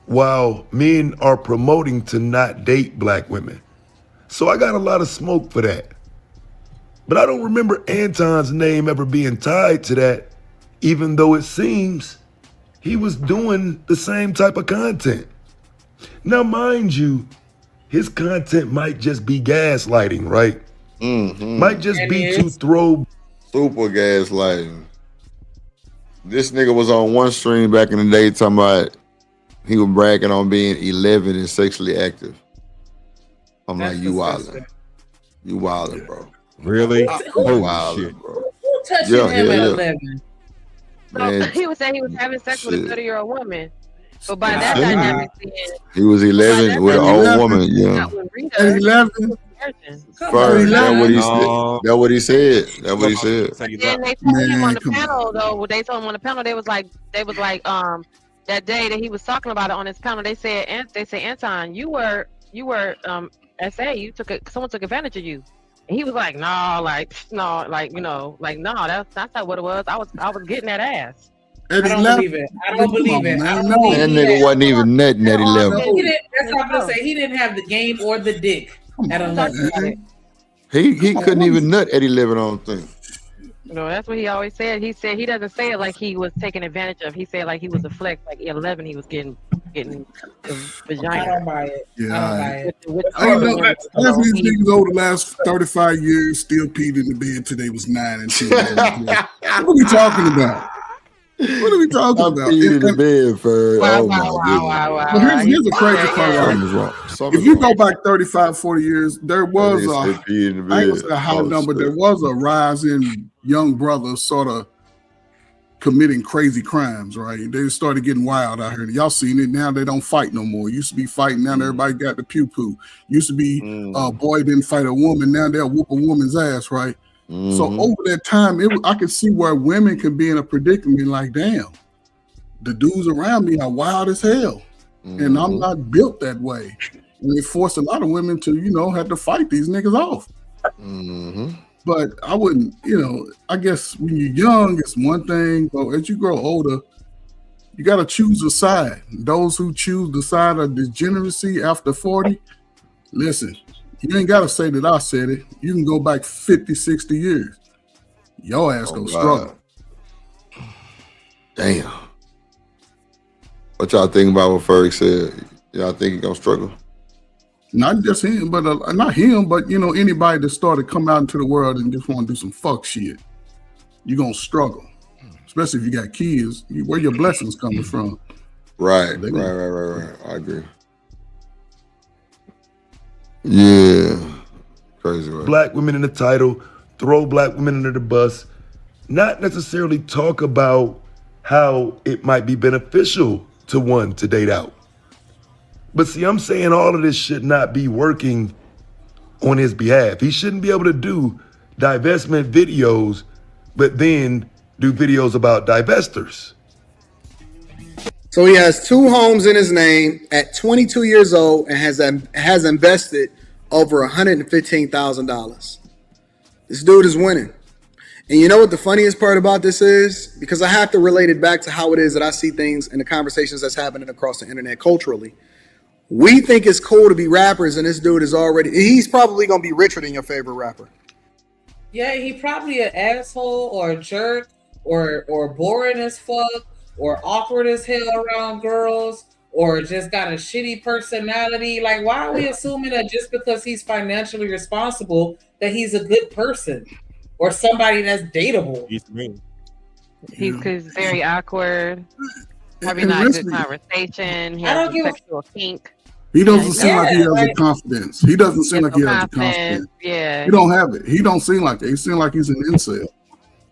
while men are promoting to not date black women. So I got a lot of smoke for that. But I don't remember Anton's name ever being tied to that, even though it seems he was doing the same type of content. Now, mind you, his content might just be gaslighting, right? Might just be to throw super gaslighting. This nigga was on one stream back in the day talking about he was bragging on being 11 and sexually active. I'm like, you wildin'. You wildin', bro. Really? You Holy wildin', shit. bro. Who touching him at 11? Man, He was saying he was having sex with a shit. 30-year-old woman. But by that dynamic, He was 11 with an old woman, yeah. At 11. First, that's what he said. That's what he said. That's what he said. Then they told him on the panel, though. They told him on the panel. They was like, that day that he was talking about it on his panel. They said, Anton, you were SA. Someone took advantage of you. And he was like, no, that's not what it was. I was getting that ass. I don't believe it. I don't believe it. I don't believe That it. nigga wasn't even nutting at 11. He didn't, that's what I'm gonna say. He didn't have the game or the dick at 11. He couldn't even nut at 11 on thing. No, that's what he always said. He said he doesn't say it like he was taken advantage of. He said like he was a flex. Like at 11, he was getting the vagina. I don't buy it. Yeah, I I know. That's these niggas over the last 35 years still peed in the bed till they was 9 and 10. What are we talking about? What are we talking about? In the bed for But here's a crazy part. Something's wrong. If you go back 35, 40 years, there was That nigga said pee in the I ain't bed. gonna say a high Oh, number. shit. There was a rise in young brothers sort of committing crazy crimes, right? They started getting wild out here. Y'all seen it now. They don't fight no more. Used to be fighting. Now everybody got the pew poo. Used to be a boy didn't fight a woman. Now they'll whoop a woman's ass, right? So over that time, I could see where women can be in a predicament like, damn, the dudes around me are wild as hell. And I'm not built that way. And it forced a lot of women to, have to fight these niggas off. But I wouldn't, I guess when you're young, it's one thing. But as you grow older, you got to choose a side. Those who choose the side of degeneracy after 40, listen, you ain't got to say that I said it. You can go back 50, 60 years. Your ass gonna struggle. Damn. What y'all think about what Ferg said? Y'all think he gonna struggle? Not just him, but not him, but anybody that started come out into the world and just want to do some fuck shit, you're gonna struggle. Especially if you got kids. Where your blessings coming from? Right. I agree. Yeah. Crazy, right? black women in the title, throw black women under the bus, not necessarily talk about how it might be beneficial to one to date out. But see, I'm saying all of this should not be working on his behalf. He shouldn't be able to do divestment videos, but then do videos about divestors. So he has 2 homes in his name at 22 years old and has invested over $115,000. This dude is winning. And you know what the funniest part about this is? Because I have to relate it back to how it is that I see things in the conversations that's happening across the internet culturally. We think it's cool to be rappers, and this dude is he's probably going to be richer than your favorite rapper. Yeah, he probably an asshole or a jerk or boring as fuck or awkward as hell around girls or just got a shitty personality. Like, why are we assuming that just because he's financially responsible that he's a good person or somebody that's dateable? He's very awkward. Probably not a good conversation. He has a sexual kink. He doesn't seem like he has the confidence. He doesn't seem like he has the confidence. Yeah. He don't have it. He don't seem like it. He seems like he's an incel.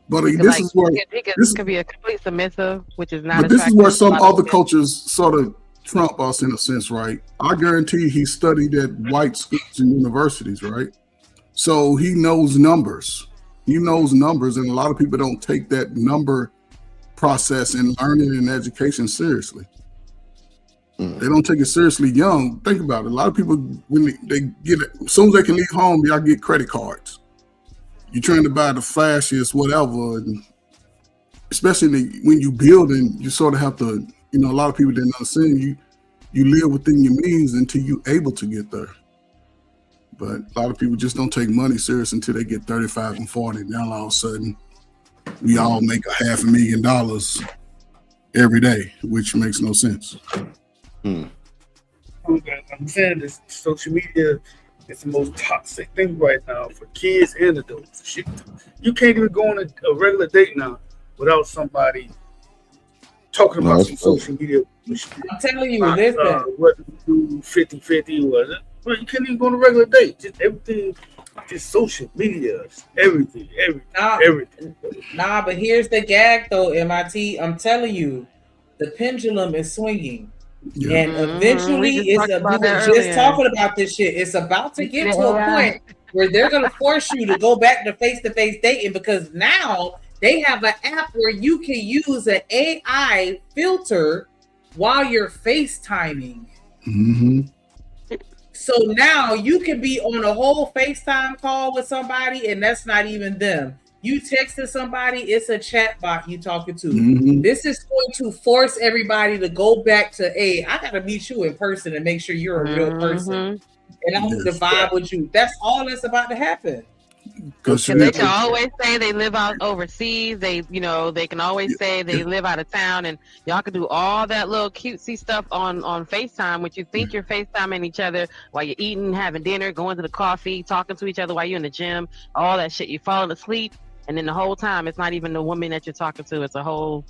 But this is where this could be a complete submissive, which is not. But this is where some other cultures sort of trump us in a sense, right? I guarantee he studied at white schools and universities, right? So he knows numbers. He knows numbers, and a lot of people don't take that number process and learning and education seriously. They don't take it seriously young. Think about it. A lot of people, when they get it, as soon as they can leave home, y'all get credit cards. You're trying to buy the flashiest whatever, and especially when you building, you sort of have to, a lot of people didn't understand you live within your means until you're able to get there. But a lot of people just don't take money serious until they get 35 and 40. Now all of a sudden, we all make $500,000 every day, which makes no sense. I'm saying this social media is the most toxic thing right now for kids and adults. You can't even go on a regular date now without somebody talking about some social media. I'm telling you, what you do 50-50 was it? Well, you can't even go on a regular date. Just everything, just social media, everything. Nah, but here's the gag though, MIT. I'm telling you, the pendulum is swinging. Yeah. And eventually, we were just talking about this shit. It's about to get to a point where they're going to force you to go back to face-to-face dating because now they have an app where you can use an AI filter while you're FaceTiming. Mm-hmm. So now you can be on a whole FaceTime call with somebody, and that's not even them. You texted somebody, it's a chat bot you talking to. Mm-hmm. This is going to force everybody to go back to, hey, I got to meet you in person and make sure you're a real person. And I'm going to vibe with you. That's all that's about to happen. Because they can always say they live out overseas. They can always say they live out of town, and y'all can do all that little cutesy stuff on FaceTime, which you think you're FaceTiming each other while you're eating, having dinner, going to the coffee, talking to each other while you're in the gym, all that shit. You're falling asleep, and then the whole time it's not even the woman that you're talking to. It's a whole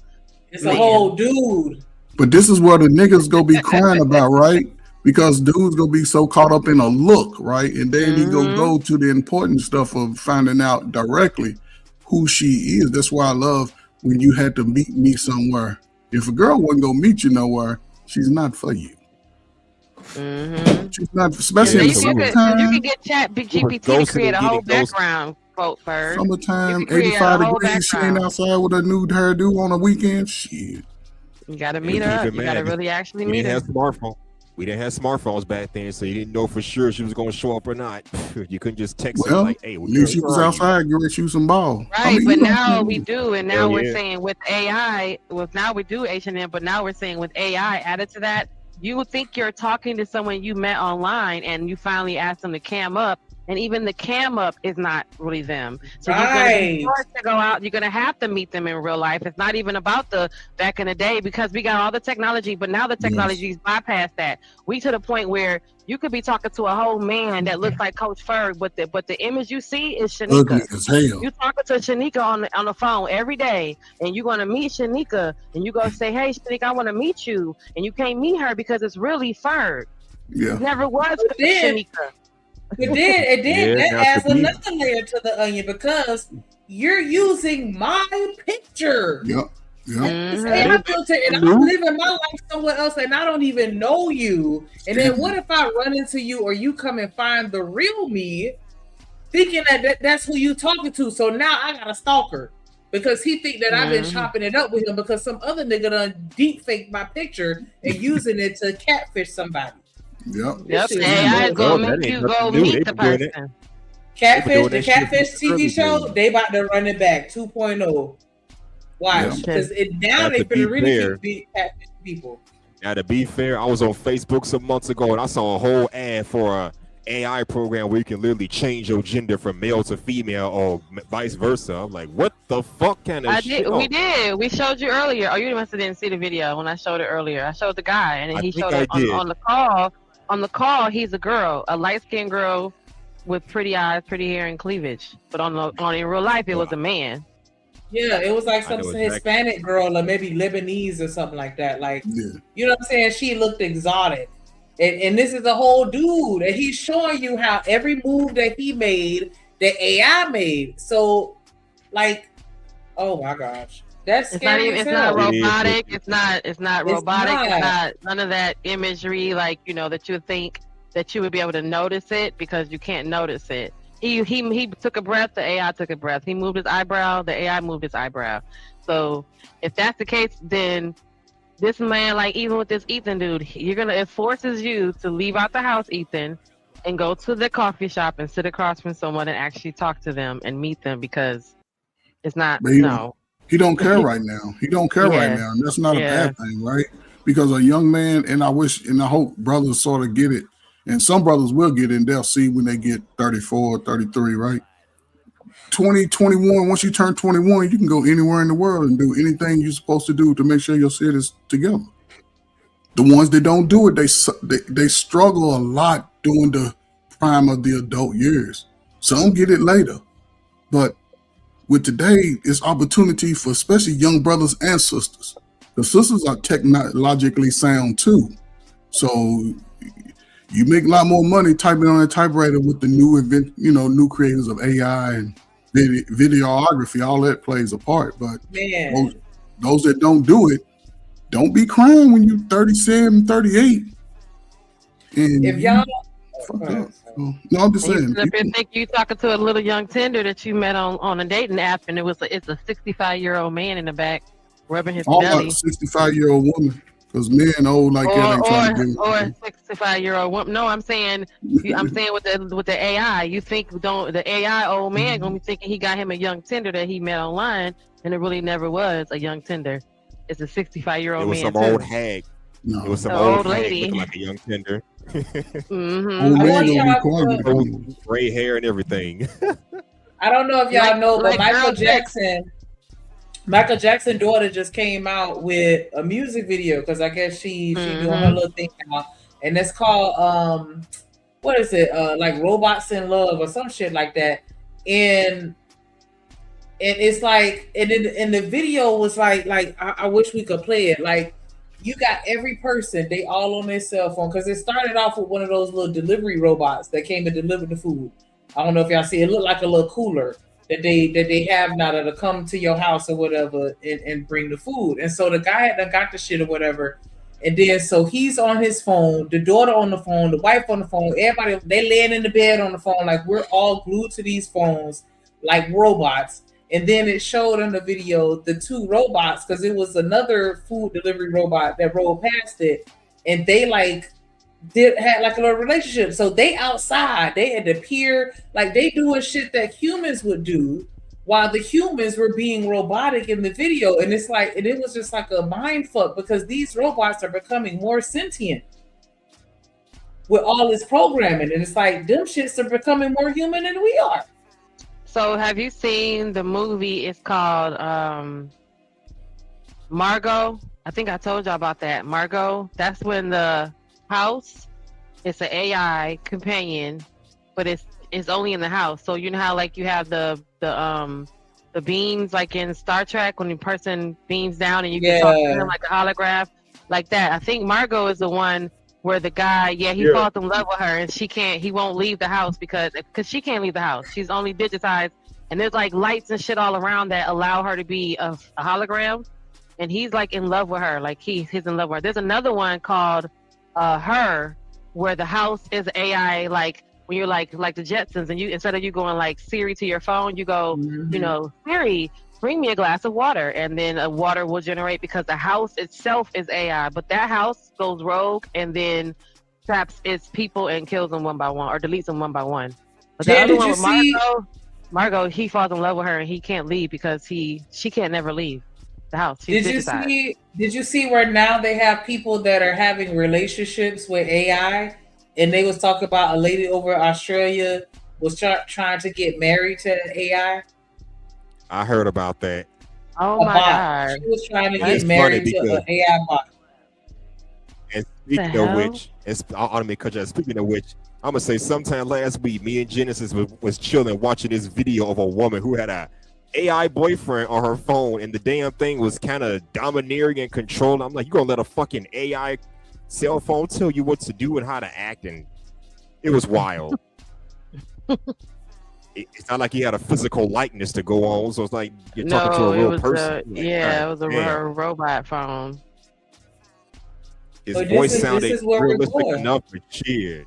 dude. But this is where the niggas go be crying about, right? Because dudes gonna be so caught up in a look, right? And then he go to the important stuff of finding out directly who she is. That's why I love when you had to meet me somewhere. If a girl wasn't gonna meet you nowhere, she's not for you. She's not, especially in the summertime. You can get GPT to create a whole background quote first. Summertime, 85 degrees, she ain't outside with a nude hairdo on a weekend. Shit. You gotta meet her. You gotta really actually meet her. We didn't have smartphones back then, so you didn't know for sure she was going to show up or not. You couldn't just text her like, "Hey, she was outside getting ready to shoot some ball." Right, but now we do, and now we're saying with AI, now we do H&M, but now we're saying with AI added to that, you would think you're talking to someone you met online, and you finally ask them to cam up, and even the cam up is not really them. So you're going to be forced to go out. You're going to have to meet them in real life. It's not even about the back in the day because we got all the technology, but now the technology's bypassed that. We to the point where you could be talking to a whole man that looks like Coach Ferg, but the image you see is Shanika. Ugly as hell. You talking to Shanika on the phone every day, and you're going to meet Shanika, and you're going to say, "Hey, Shanika, I want to meet you," and you can't meet her because it's really Ferg. Yeah. It never was Shanika. It did. That adds another layer to the onion because you're using my picture. Yep. Say I filter and I'm living my life somewhere else and I don't even know you. And then what if I run into you or you come and find the real me, thinking that's who you talking to? So now I got a stalker because he think that I've been chopping it up with him because some other nigga done deep fake my picture and using it to catfish somebody. Yep. AI is gonna make you go meet the person. Catfish, the Catfish TV show, they about to run it back 2.0. Watch, because now they finna really beat catfish people. Now, to be fair, I was on Facebook some months ago and I saw a whole ad for a AI program where you can literally change your gender from male to female or vice versa. I'm like, what the fuck kind of shit? We did. We showed you earlier. Oh, you must have didn't see the video when I showed it earlier. I showed the guy and then he showed up on the call. On the call, he's a girl, a light-skinned girl with pretty eyes, pretty hair, and cleavage. But on in real life, it was a man. Yeah, it was like some Hispanic girl or maybe Lebanese or something like that. Like, you know what I'm saying? She looked exotic. And this is a whole dude. And he's showing you how every move that he made, that AI made. So, like, oh my gosh. That's scary. It's not robotic. It's not robotic. It's not none of that imagery, like, you know, that you would think that you would be able to notice it because you can't notice it. He took a breath, the AI took a breath. He moved his eyebrow, the AI moved his eyebrow. So if that's the case, then this man, like even with this Ethan dude, it forces you to leave out the house, Ethan, and go to the coffee shop and sit across from someone and actually talk to them and meet them because it's not He don't care right now. He don't care right now. And that's not a bad thing, right? Because a young man, and I wish and I hope brothers sort of get it. And some brothers will get it and they'll see when they get 34, 33, right? 20, 21, once you turn 21, you can go anywhere in the world and do anything you're supposed to do to make sure your shit is together. The ones that don't do it, they struggle a lot during the prime of the adult years. Some get it later. But with today, it's opportunity for especially young brothers and sisters. The sisters are technologically sound too. So you make a lot more money typing on a typewriter with the new creators of AI and videography. All that plays a part. But those that don't do it, don't be crying when you're 37, 38. And if y'all no, I'm just saying. If you think you talking to a little young tender that you met on a dating app, and it's a 65-year-old man in the back rubbing his belly. 65-year-old woman, because men old like that ain't trying to do it. Or a 65-year-old woman. No, I'm saying with the AI, you think the AI old man gonna be thinking he got him a young tender that he met online, and it really never was a young tender. It's a 65-year-old man. It was some old hag. No. It was some old lady looking like a young tender. Gray hair and everything. I don't know if y'all know, but Michael Jackson's daughter just came out with a music video because I guess she doing her little thing now, and it's called what is it? Like Robots in Love or some shit like that. And it's like, and in the video was like I wish we could play it. Like, you got every person, they all on their cell phone, because it started off with one of those little delivery robots that came and delivered the food. I don't know if y'all see it. Looked like a little cooler that they have now that'll come to your house or whatever and bring the food. And so the guy had got the shit or whatever. And then so he's on his phone, the daughter on the phone, the wife on the phone, everybody, they laying in the bed on the phone, like we're all glued to these phones like robots. And then it showed on the video the two robots, because it was another food delivery robot that rolled past it, and they had like a little relationship. So they outside, they had to peer, like they doing shit that humans would do, while the humans were being robotic in the video. And it's like, and it was just like a mind fuck, because these robots are becoming more sentient with all this programming, and it's like them shits are becoming more human than we are. So have you seen the movie? It's called Margot. I think I told y'all about that. Margot, that's when the house, it's an AI companion, but it's only in the house. So you know how like you have the beams like in Star Trek when the person beams down and you can talk to them like a holograph, like that. I think Margot is the one where the guy, he falls in love with her, and he won't leave the house because she can't leave the house. She's only digitized, and there's like lights and shit all around that allow her to be a hologram. and he's like in love with her. Like he's in love with her. There's another one called Her, where the house is AI. Like when you're like the Jetsons, and you instead of you going like Siri to your phone, you go, you know, Siri, bring me a glass of water, and then a water will generate because the house itself is AI. But that house goes rogue and then traps its people and kills them one by one or deletes them one by one. But the Yeah, other did one you with see? Margot, he falls in love with her and he can't leave because she can't never leave the house. She's Did you see where now they have people that are having relationships with AI, and they was talking about a lady over Australia was trying to get married to AI. I heard about that. Oh A my bot. God. She was trying to That's get funny married to because an AI bot. and speaking The of hell? which, speaking of which, I'm gonna say sometime last week, me and Genesis was chilling watching this video of a woman who had a AI boyfriend on her phone, and the damn thing was kind of domineering and controlling. I'm like, you gonna let a fucking AI cell phone tell you what to do and how to act? And it was wild. It's not like he had a physical likeness to go on, so it's like you're talking to a real person. Like, it was a damn. robot phone. His But voice this sounded is where we're realistic going. enough for shit.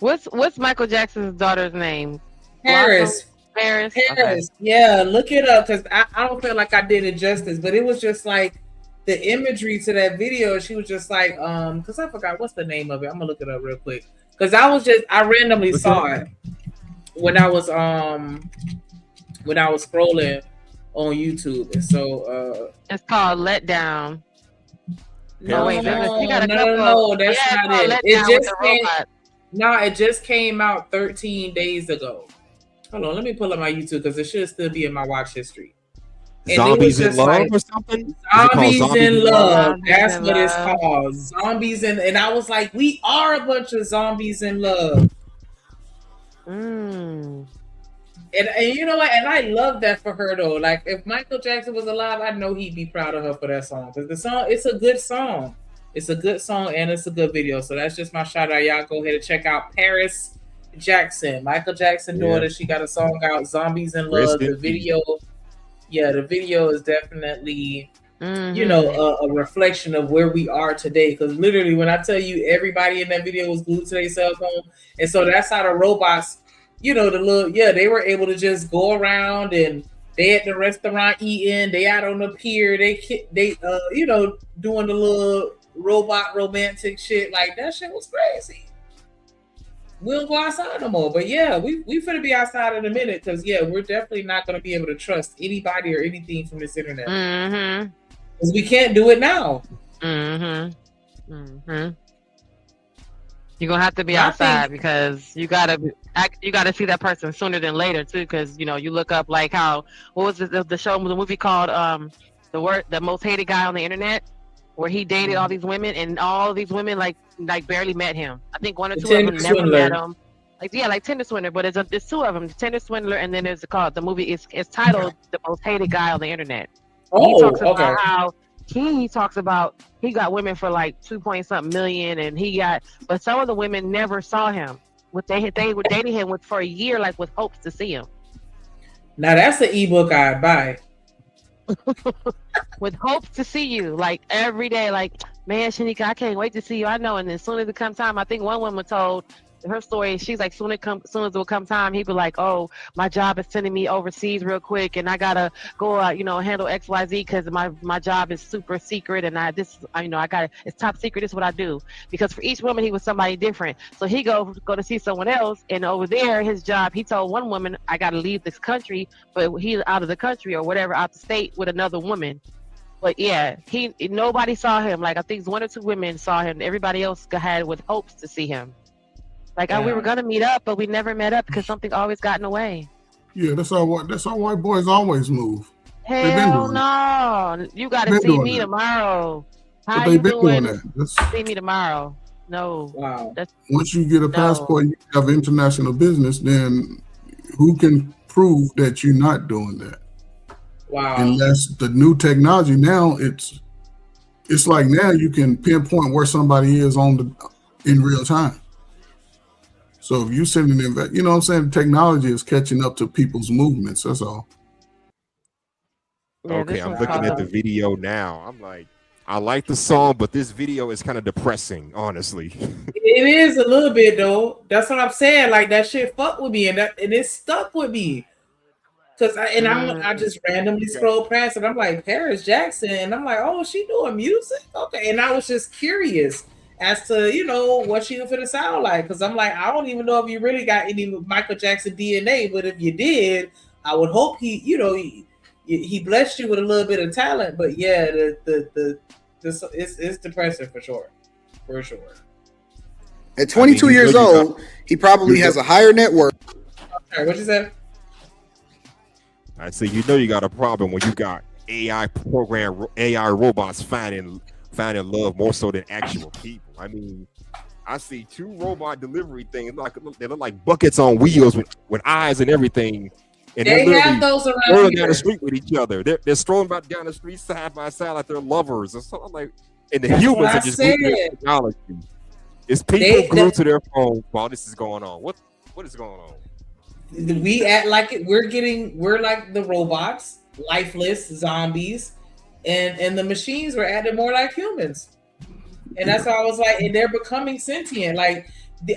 What's Michael Jackson's daughter's name? Paris. Paris. Paris. Yeah, look it up because I don't feel like I did it justice, but it was just like the imagery to that video. She was just like, because I forgot what's the name of it. I'm gonna look it up real quick because I randomly saw it when I was scrolling on YouTube, and so it's called Let Down. no, wait, he got a no, couple. that's Yeah, not it's it. Let It Down with just the robot. it just came out 13 days ago. Hold on, let me pull up my YouTube because it should still be in my watch history. And Zombies it in was Love like, or something? Is it called Zombies in Love. Zombies That's in what it's Love. called. Zombies in, and I was like, we are a bunch of zombies in love. Mm. And you know what? And I love that for her though. Like if Michael Jackson was alive, I know he'd be proud of her for that song. Because the song, it's a good song. It's a good song and it's a good video. So that's just my shout out. Y'all go ahead and check out Paris Jackson, Michael Jackson daughter. She got a song out, Zombies in Love. The video, the video is definitely you know, a reflection of where we are today. Because literally, when I tell you everybody in that video was glued to their cell phone, and so that's how the robots, you know, they were able to just go around and they at the restaurant eating, they out on the pier, they you know, doing the little robot romantic shit. Like that shit was crazy. We don't go outside no more. But yeah, we finna be outside in a minute because we're definitely not gonna be able to trust anybody or anything from this internet. Because we can't do it now. You're gonna have to be outside because you gotta see that person sooner than later too. Because you know, you look up like what was the movie called the most hated guy on the internet, where he dated all these women and all these women like barely met him. I think one or two of them never met him. Like Tinder Swindler, but it's two of them, Tinder Swindler, and then the movie is titled The Most Hated Guy on the Internet. He talks about how he talks about he got women for like 2-point-something million, and but some of the women never saw him. They were dating him for a year, like with hopes to see him. Now that's an ebook I'd buy. With hopes to see you, like every day, like, man, Shanika, I can't wait to see you. I know. And as soon as it comes time, I think one woman told her story. She's like, soon as it will come time, he'd be like, oh, my job is sending me overseas real quick, and I gotta go out, handle XYZ because my job is super secret, and it's top secret. This is what I do. Because for each woman, he was somebody different. So he go to see someone else, and over there, his job, he told one woman, I gotta leave this country, but he's out of the country or whatever, out the state with another woman. But yeah, nobody saw him. Like I think one or two women saw him. Everybody else had with hopes to see him. Like we were gonna meet up, but we never met up because something always got in the way. Yeah, that's how white boys always move. Hell no! You gotta see me tomorrow. How you doing? See me tomorrow. No. Wow. Once you get a passport, you have international business. Then who can prove that you're not doing that? Wow. Unless the new technology now, it's like now you can pinpoint where somebody is in real time. So if you send an you know what I'm saying, technology is catching up to people's movements. That's all. Okay, I'm looking at the video now. I'm like, I like the song, but this video is kind of depressing, honestly. It is a little bit though. That's what I'm saying. Like that shit fucked with me, and it stuck with me. Cause I just randomly scrolled past it. I'm like Paris Jackson, and I'm like, oh, she doing music, okay. And I was just curious as to what she was gonna sound like. Cause I'm like, I don't even know if you really got any Michael Jackson DNA, but if you did, I would hope he blessed you with a little bit of talent. But yeah, it's depressing for sure. At 22 years old, he probably has a higher net worth. Sorry, what you said? I say you got a problem when you got AI robots finding love more so than actual people. I mean, I see 2 robot delivery things they look like buckets on wheels with eyes and everything. And they have those around strolling down the street with each other. They're strolling down the street side by side like they're lovers or something like. And the humans are just glued to technology. It's people glued to their phones while this is going on. What is going on? We act like it. We're like the robots, lifeless zombies, and the machines were acting more like humans. And that's why I was like, and they're becoming sentient. Like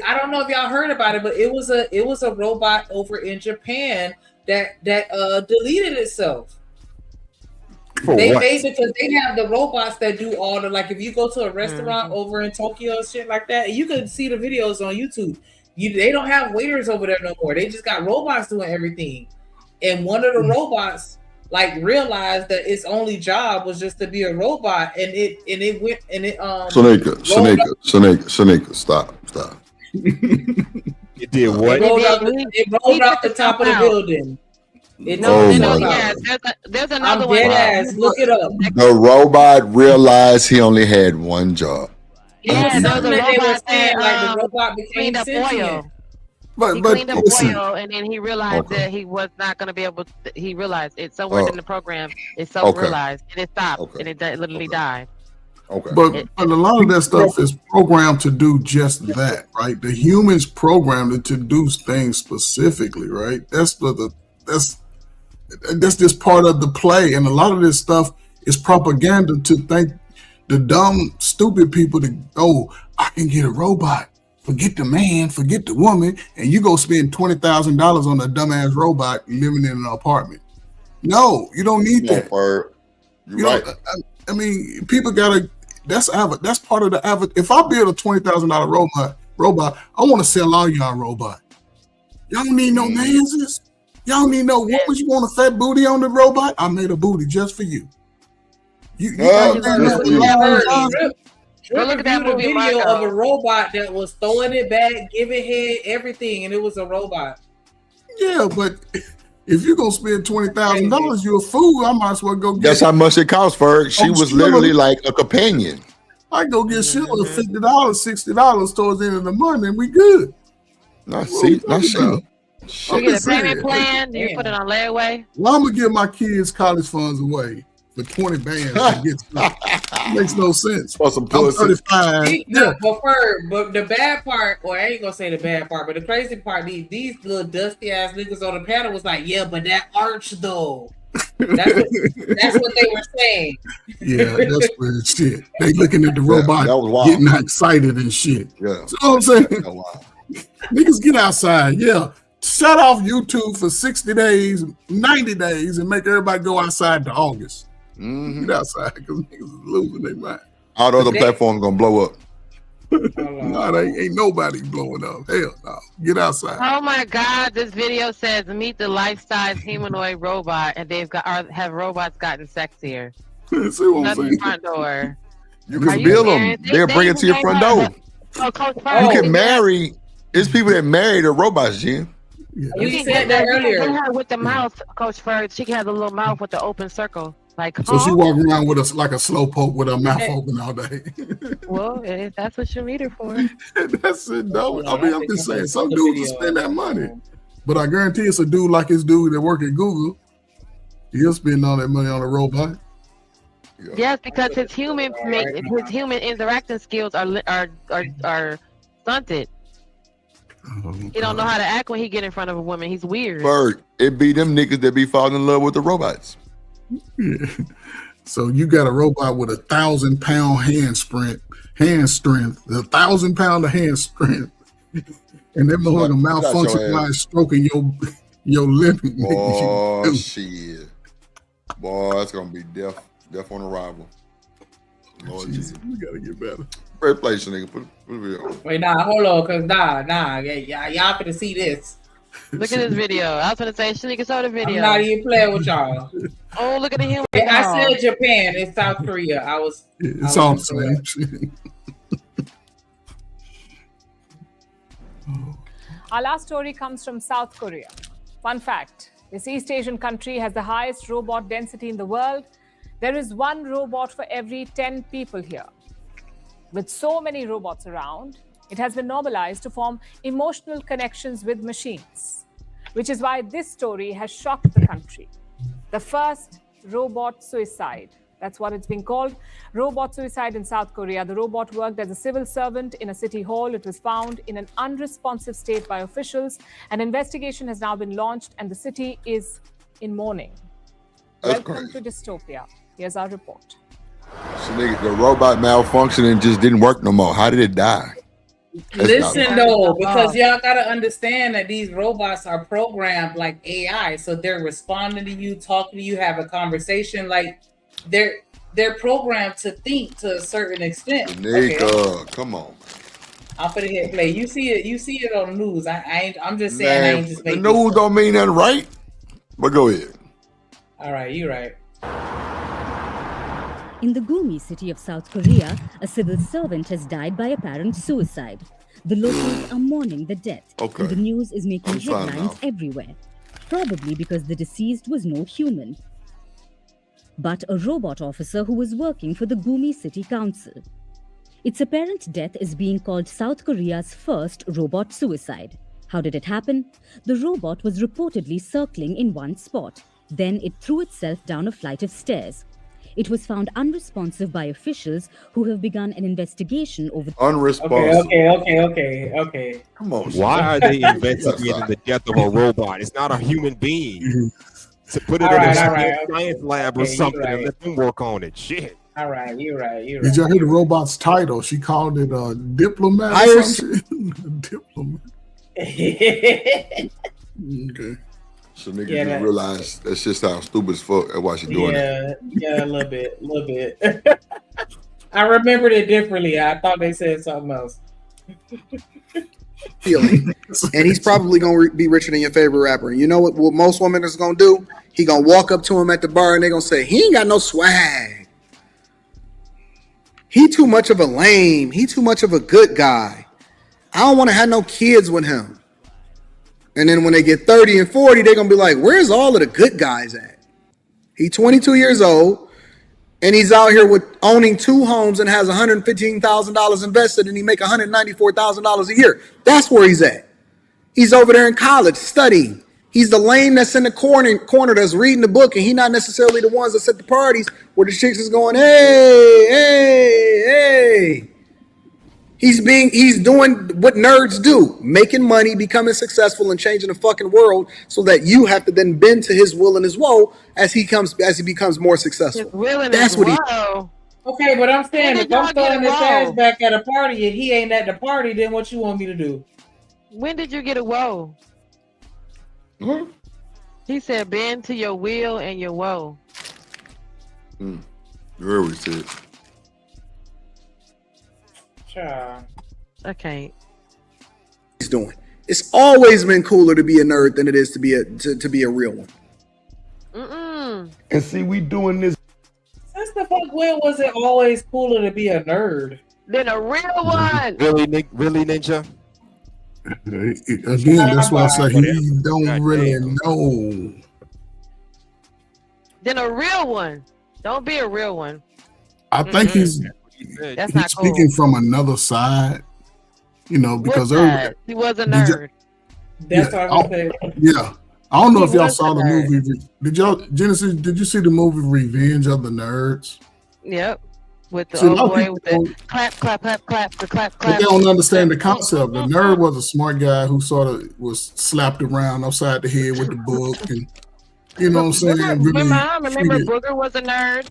I don't know if y'all heard about it, but it was a robot over in Japan that deleted itself. They basically they have the robots that do all the, like if you go to a restaurant over in Tokyo and shit like that, you can see the videos on YouTube. They don't have waiters over there no more. They just got robots doing everything. And one of the robots realized that its only job was just to be a robot, and it went and it Shanika, stop. It did what? It rolled off the top of the building. There's another one. Look it up. The robot realized he only had one job. Yeah, they were saying the robot became sentient. He cleaned up oil, and then he realized that he was not going to be able to. He realized it somewhere in the program. It self-realized, and it stopped, and it literally died. Okay. But a lot of that stuff is programmed to do just that, right? The humans programmed to do things specifically, right? That's just part of the play, and a lot of this stuff is propaganda to think the dumb, stupid people to I can get a robot. Forget the man, forget the woman, and you go spend $20,000 on a dumbass robot living in an apartment. No, you don't need that. You're right. I mean, people gotta. That's part of the. If I build a $20,000 robot, I want to sell all y'all robot. Y'all don't need no manses. Y'all don't need no woman. You want a fat booty on the robot? I made a booty just for you. Look at that video of a robot that was throwing it back, giving head, everything, and it was a robot. Yeah, but if you're gonna spend $20,000, you're a fool. I might as well go get. That's how much it cost for her. She was literally like a companion. I go get Sheila $50, $60 towards the end of the month, and we good. Not Sheila. You get a payment plan. Do you put it on layaway? Well, I'm gonna give my kids college funds away for 20 bands to get stuff. Makes no sense. For some I'm 35. Yeah. But the bad part, or I ain't gonna say the bad part, but the crazy part, these little dusty ass niggas on the panel was like, yeah, but that arch though. That's what they were saying. Yeah, that's weird shit. They looking at the robot getting excited and shit. Yeah. So what I'm saying, niggas get outside. Yeah. Shut off YouTube for 60 days, 90 days, and make everybody go outside to August. Get outside because niggas is losing their mind. All the other platforms gonna blow up. No, ain't nobody blowing up. Hell no. Get outside. Oh my God! This video says meet the life-size humanoid robot, and have robots gotten sexier. See what I'm saying? Front door. You can build them. They'll bring it to your front door. You can marry. There's people that marry the robots, Jim. Yeah. You said that earlier. With the mouth, Coach Ferg, she has a little mouth with the open circle. So she walking around with like a slow poke with her mouth open all day. Well, that's what you need her for. That's it, though. I mean, I'm just saying, some dudes will spend that money. But I guarantee it's a dude like his dude that work at Google. He'll spend all that money on a robot. Yes, because his human interacting skills are stunted. He don't know how to act when he get in front of a woman. He's weird. Bird, it be them niggas that be falling in love with the robots. Yeah. So you got a robot with 1,000-pound hand strength, 1,000 pound of hand strength, and that motherfucker malfunction while stroking your lip. Oh shit. Boy, that's gonna be death on arrival. Lord Jesus. We gotta get better. Great place, nigga. Put a video on. Wait, nah, hold on, cause y'all finna see this. Look at this video. I was gonna say, Shanika saw the video. I'm not even playing with y'all. Oh, look at the human. I said Japan. It's South Korea. It's all the same. Our last story comes from South Korea. Fun fact, this East Asian country has the highest robot density in the world. There is one robot for every 10 people here. With so many robots around, it has been normalized to form emotional connections with machines, which is why this story has shocked the country. The first robot suicide. That's what it's being called. Robot suicide in South Korea. The robot worked as a civil servant in a city hall. It was found in an unresponsive state by officials. An investigation has now been launched and the city is in mourning. Welcome to dystopia. Here's our report. So nigga, the robot malfunctioning just didn't work no more. How did it die? Listen though, because y'all gotta understand that these robots are programmed like AI, so they're responding to you, talking to you, have a conversation. Like they're programmed to think to a certain extent. Nigga, come on. I'm finna hit play. You see it on the news. I'm just saying. Man, I ain't just the making news don't mean nothing, right? But go ahead. All right, you're right. In the Gumi city of South Korea, a civil servant has died by apparent suicide. The locals are mourning the death, and the news is making headlines everywhere, probably because the deceased was no human, but a robot officer who was working for the Gumi City Council. Its apparent death is being called South Korea's first robot suicide. How did it happen? The robot was reportedly circling in one spot. Then it threw itself down a flight of stairs. It was found unresponsive by officials who have begun an investigation over... Unresponsive. Okay. Come on. Why are they investigating the death of a robot? It's not a human being. To put it in a science lab or something and let them work on it. Shit. All right, you're right. Did y'all hear the robot's title? She called it a diplomat. Diplomat. Okay. So niggas just realize that's just how stupid as fuck and why she doing it. Yeah, a little bit. I remembered it differently. I thought they said something else. Feeling. And he's probably gonna be richer than your favorite rapper. You know what most women is gonna do? He gonna walk up to him at the bar and they gonna say, he ain't got no swag. He too much of a lame. He too much of a good guy. I don't want to have no kids with him. And then when they get 30 and 40, they're going to be like, where's all of the good guys at? He's 22 years old, and he's out here with owning 2 homes and has $115,000 invested, and he make $194,000 a year. That's where he's at. He's over there in college studying. He's the lame that's in the corner that's reading the book, and he's not necessarily the ones that's at the parties where the chicks is going, hey. He's doing what nerds do, making money, becoming successful, and changing the fucking world, so that you have to then bend to his will and his woe as he becomes more successful. That's what he. Okay, but I'm saying if I'm throwing his ass back at a party and he ain't at the party, then what you want me to do? When did you get a woe? He said, bend to your will and your woe. You heard what he said. Okay. He's doing. It's always been cooler to be a nerd than it is to be a real one. And see, we doing this. Since the fuck when was it always cooler to be a nerd than a real one? Really, Ninja? Again, that's why I say he don't really know. Then a real one. Don't be a real one. I think he's speaking from another side, because he was a nerd. That's what I'm saying. Yeah. I don't know if y'all saw the movie. Genesis, did you see the movie Revenge of the Nerds? Yep. With the old boy with the clap. But they don't understand the concept. The nerd was a smart guy who sort of was slapped around upside the head with the book and You know what I'm saying? Really remember treated. Booger was a nerd.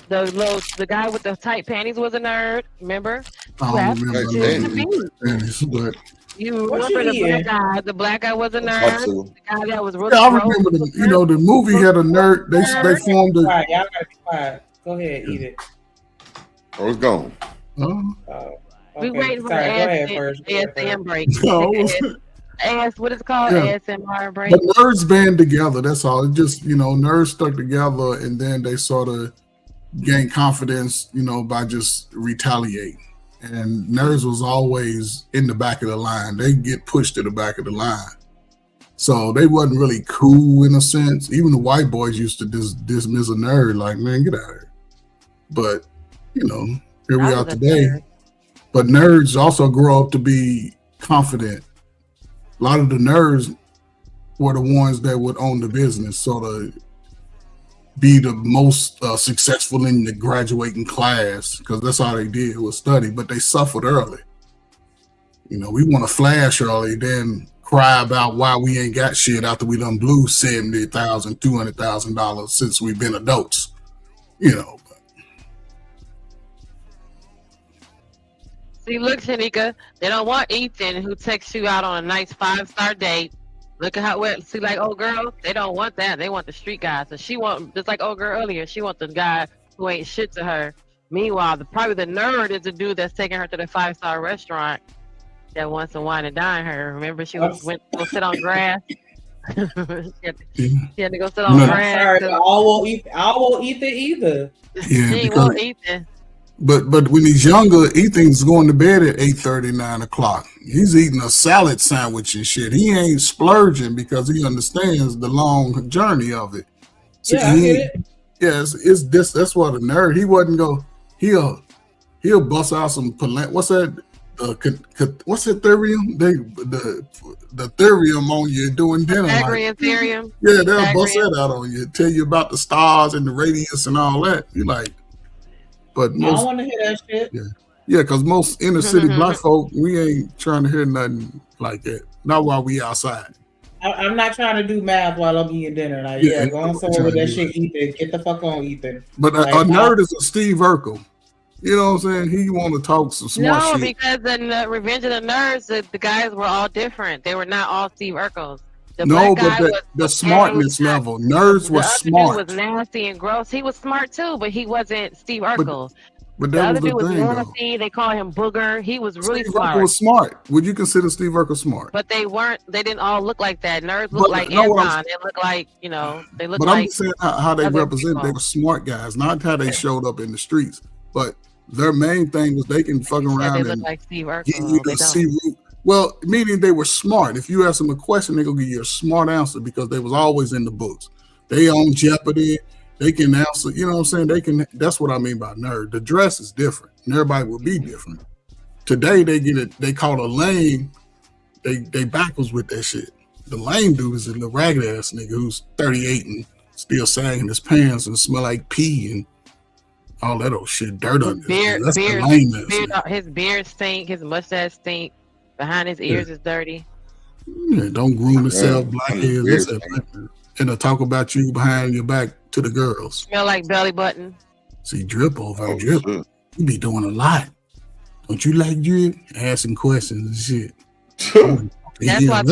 The guy with the tight panties was a nerd. Remember? I don't remember panties, but You remember the black guy was a nerd. The guy that was really yeah, I remember the movie had a nerd. They formed a. Quiet. Y'all gotta be quiet. Go ahead, eat it. Oh, it's gone. We waiting for the ASM break. What is it called? Yeah. ASMR break. But nerds band together. That's all. It just nerds stuck together, and then they sort of gained confidence, by just retaliating. And nerds was always in the back of the line. They get pushed to the back of the line. So they wasn't really cool in a sense. Even the white boys used to dismiss a nerd like, man, get out of here. But, here we are today. But nerds also grow up to be confident. A lot of the nerds were the ones that would own the business, sort of be the most successful in the graduating class, because that's all they did was study, but they suffered early. We want to flash early, then cry about why we ain't got shit after we done blew $70,000, $200,000 since we've been adults. See, look, Shanika, they don't want Ethan who takes you out on a nice 5-star date. Look at how well, see, like old girl, they don't want that. They want the street guy. So she want, just like old girl earlier, she want the guy who ain't shit to her. Meanwhile, probably the nerd is the dude that's taking her to the 5-star restaurant that wants to wine and dine her. Remember, she went to go sit on grass. she had to go sit on grass. Sorry, but I won't eat it either. Yeah, she won't eat it. But when he's younger, Ethan's going to bed at 8:30, 9 o'clock. He's eating a salad sandwich and shit. He ain't splurging because he understands the long journey of it. So I get it. Yes, it's this. That's what a nerd. He wasn't go. He'll bust out some. What's that? What's that Ethereum? The Ethereum on you doing dinner. Ethereum. Yeah, they'll bust that out on you. Tell you about the stars and the radius and all that. You like. But I don't want to hear that shit. Yeah, because most inner city black folk, we ain't trying to hear nothing like that. Not while we outside. I'm not trying to do math while I'm eating dinner. Like, go on somewhere with that shit, Ethan. Get the fuck on, Ethan. But a nerd is a Steve Urkel. You know what I'm saying? He want to talk some smart shit. No, because in Revenge of the Nerds, the guys were all different. They were not all Steve Urkels. The smartness level. Nerds were smart. The other dude was nasty and gross. He was smart too, but he wasn't Steve Urkel. But the that other was dude the was thing, nasty. They call him Booger. He was really Steve smart. Urkel was smart. Would you consider Steve Urkel smart? But they weren't. They didn't all look like that. Nerds look like Anton. They look like they look But like. I'm just saying how they represent. People. They were smart guys, not how they showed up in the streets. But their main thing was they can fuck around They and look like Steve Urkel. give you the C-root. Well, meaning they were smart. If you ask them a question, they're gonna give you a smart answer because they was always in the books. They own Jeopardy. They can answer. You know what I'm saying? They can. That's what I mean by nerd. The dress is different, and everybody will be different. Today they get it. They call a lame. They backwards with that shit. The lame dude is a little ragged ass nigga who's 38 and still sagging his pants and smell like pee and all that old shit. Dirt on his beard. His beard stink. His mustache stink. Behind his ears is dirty. Yeah, don't groom yourself, blackheads. And they'll talk about you behind your back to the girls. Smell like belly button. See, drip over drip. You be doing a lot. Don't you like drip? Asking questions and shit. That's why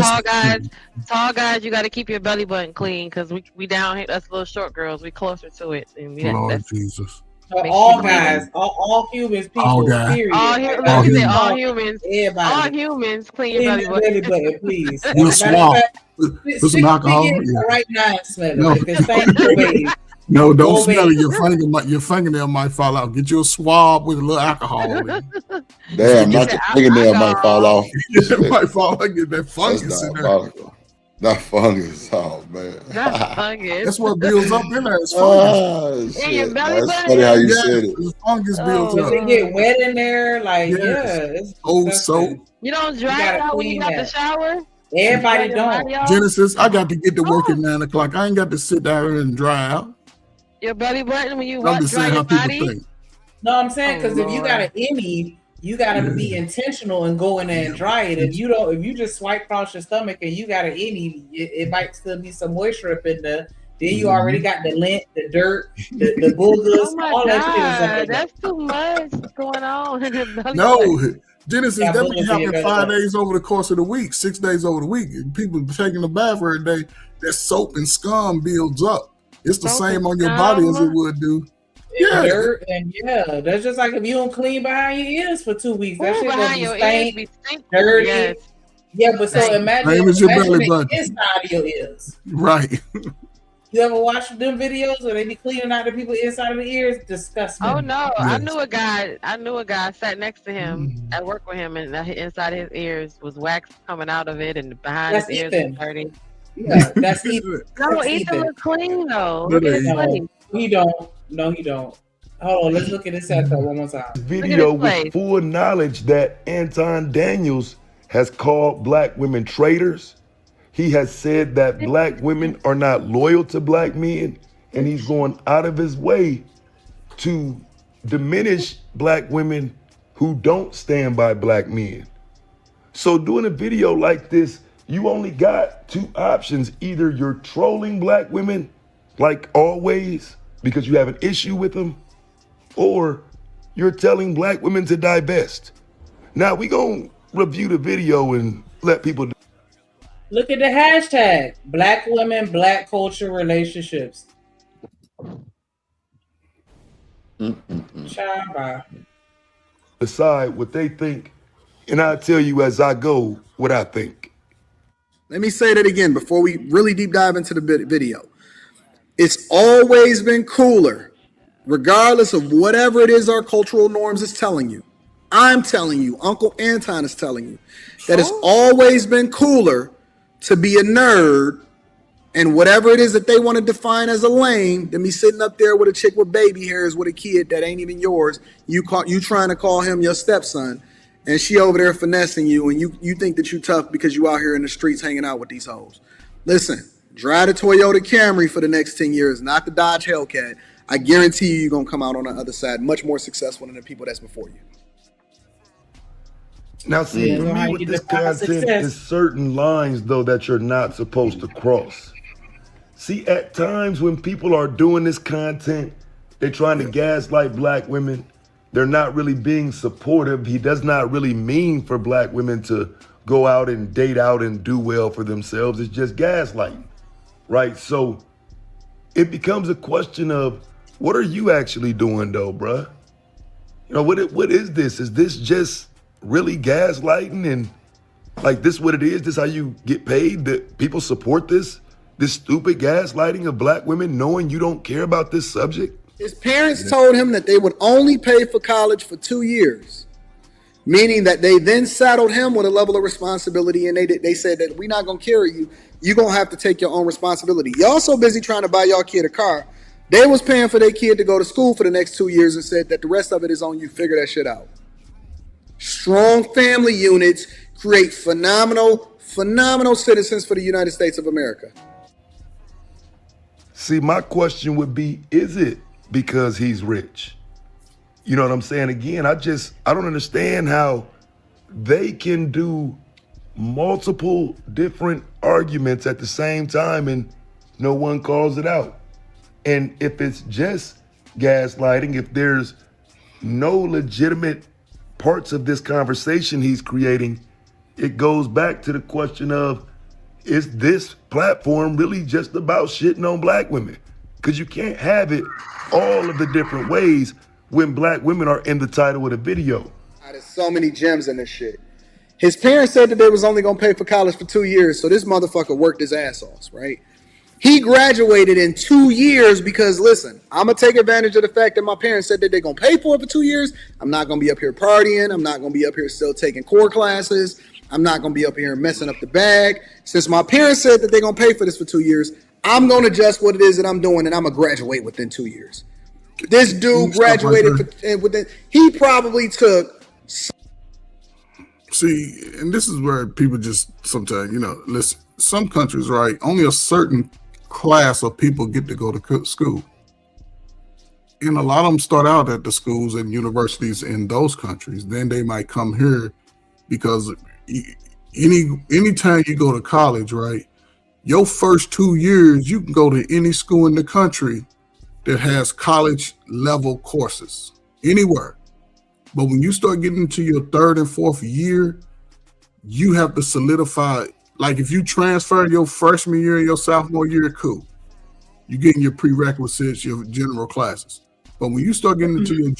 tall guys, you got to keep your belly button clean because we down here, us little short girls, we closer to it. And Lord Jesus. So all guys, all humans, people, all guys. Period. All humans, everybody. All humans, clean your belly button, please. You swallow. Put some alcohol. Right now, smell it. No, don't smell it. Your fingernail might fall out. Get you a swab with a little alcohol. Damn, not your fingernail might fall off. It might fall out. Get that fungus in there. Not fungus, oh man. That's fungus. That's what builds up in there. It's fungus. In your belly That's funny how you said it. The fungus builds up. It get wet in there, like it's old soap. You don't dry it out when you got the shower. Everybody don't. Genesis, I got to get to work at 9 o'clock. I ain't got to sit down here and dry out. Your belly button when you I'm just dry saying your how people body. think. No, I'm saying because if you got an Emmy, you got to be intentional and go in there and dry it. If you just swipe across your stomach and you got an Emmy, it might still be some moisture up in there. Then you already got the lint, the dirt, the boogers, Oh my all that shit is up God, in there. that's too much. What's going on in the belly No, button? Genesis, Yeah, that boogers be in your happening belly 5 button. days over the course of the week, 6 days over the week. And people taking a bath every day, that soap and scum builds up. It's the Soap same and on your body as it scum? would do. And dirt, and that's just like if you don't clean behind your ears for 2 weeks, that Ooh, shit gonna behind be your ears stank, be stinking. dirty. Yes. Yeah, but so imagine Same as your belly the button. inside of your ears. Right. You ever watch them videos where they be cleaning out the people inside of the ears? Disgusting. Oh no, I Yes. knew a guy sat next to him at work with him, and inside his ears was wax coming out of it, and behind That's his ears Ethan. was dirty. Yeah, that's Ethan. No, That's Ethan look clean though. No, Look at they- his No, face. he don't. No, he don't. Hold on, let's look at this haircut one more time. Video Look at his with full knowledge that Anton Daniels has called black women traitors. He has said that black women are not loyal to black men, and he's going out of his way to diminish black women who don't stand by black men. So doing a video like this, you only got two options. Either you're trolling black women like always because you have an issue with them, or you're telling black women to divest. Now we gonna review the video and let people do. Look at the hashtag: Black women, Black culture relationships. Child, bye. decide what they think, and I'll tell you as I go what I think. Let me say that again before we really deep dive into the video. It's always been cooler, regardless of whatever it is our cultural norms is telling you. I'm telling you, Uncle Anton is telling you, that it's always been cooler to be a nerd and whatever it is that they want to define as a lame than me sitting up there with a chick with baby hairs with a kid that ain't even yours. You trying to call him your stepson, and she over there finessing you, and you think that you tough because you out here in the streets hanging out with these hoes. Listen, drive the Toyota Camry for the next 10 years, not the Dodge Hellcat. I guarantee you're going to come out on the other side much more successful than the people that's before you. Now, see, for me with this content is certain lines, though, that you're not supposed to cross. See, at times when people are doing this content, they're trying to gaslight black women. They're not really being supportive. He does not really mean for black women to go out and date out and do well for themselves. It's just gaslighting, right? So it becomes a question of, what are you actually doing, though, bruh? You know, what is this? Is this just really gaslighting, and like this what it is? This how you get paid? That people support this stupid gaslighting of black women, knowing you don't care about this subject? His parents told him that they would only pay for college for 2 years, meaning that they then saddled him with a level of responsibility, and they said that we're not gonna carry you. You're gonna have to take your own responsibility. Y'all so busy trying to buy y'all kid a car. They was paying for their kid to go to school for the next 2 years and said that the rest of it is on you. Figure that shit out. Strong family units create phenomenal citizens for the United States of America. See, my question would be, is it because he's rich? You know what I'm saying? Again, I don't understand how they can do multiple different arguments at the same time and no one calls it out. And if it's just gaslighting, if there's no legitimate parts of this conversation he's creating, it goes back to the question of, is this platform really just about shitting on black women? Because you can't have it all of the different ways when black women are in the title of the video. There's so many gems in this shit. His parents said that they was only gonna pay for college for 2 years, so this motherfucker worked his ass off, right? He graduated in 2 years because, listen, I'm going to take advantage of the fact that my parents said that they're going to pay for it for 2 years. I'm not going to be up here partying. I'm not going to be up here still taking core classes. I'm not going to be up here messing up the bag. Since my parents said that they're going to pay for this for 2 years, I'm going to adjust what it is that I'm doing, and I'm going to graduate within 2 years. This dude graduated within, he probably took. See, and this is where people just sometimes, listen, some countries, right, only a certain class of people get to go to school. And a lot of them start out at the schools and universities in those countries. Then they might come here because anytime you go to college, right, Your first 2 years, you can go to any school in the country that has college level courses anywhere. But when you start getting into your 3rd and 4th year, you have to solidify. Like if you transfer your freshman year and your sophomore year, cool. You're getting your prerequisites, your general classes. But when you start getting into your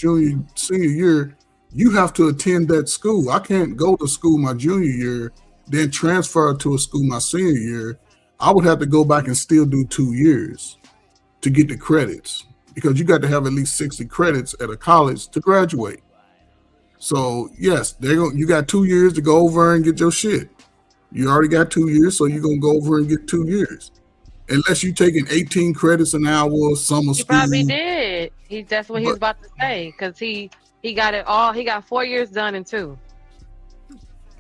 senior year, you have to attend that school. I can't go to school my junior year, then transfer to a school my senior year. I would have to go back and still do 2 years to get the credits, because you got to have at least 60 credits at a college to graduate. So yes, you got 2 years to go over and get your shit. You already got 2 years, so you're gonna go over and get 2 years. Unless you taking 18 credits an hour, summer school. He probably did. That's what he was about to say, because he got it all. He got 4 years done in 2.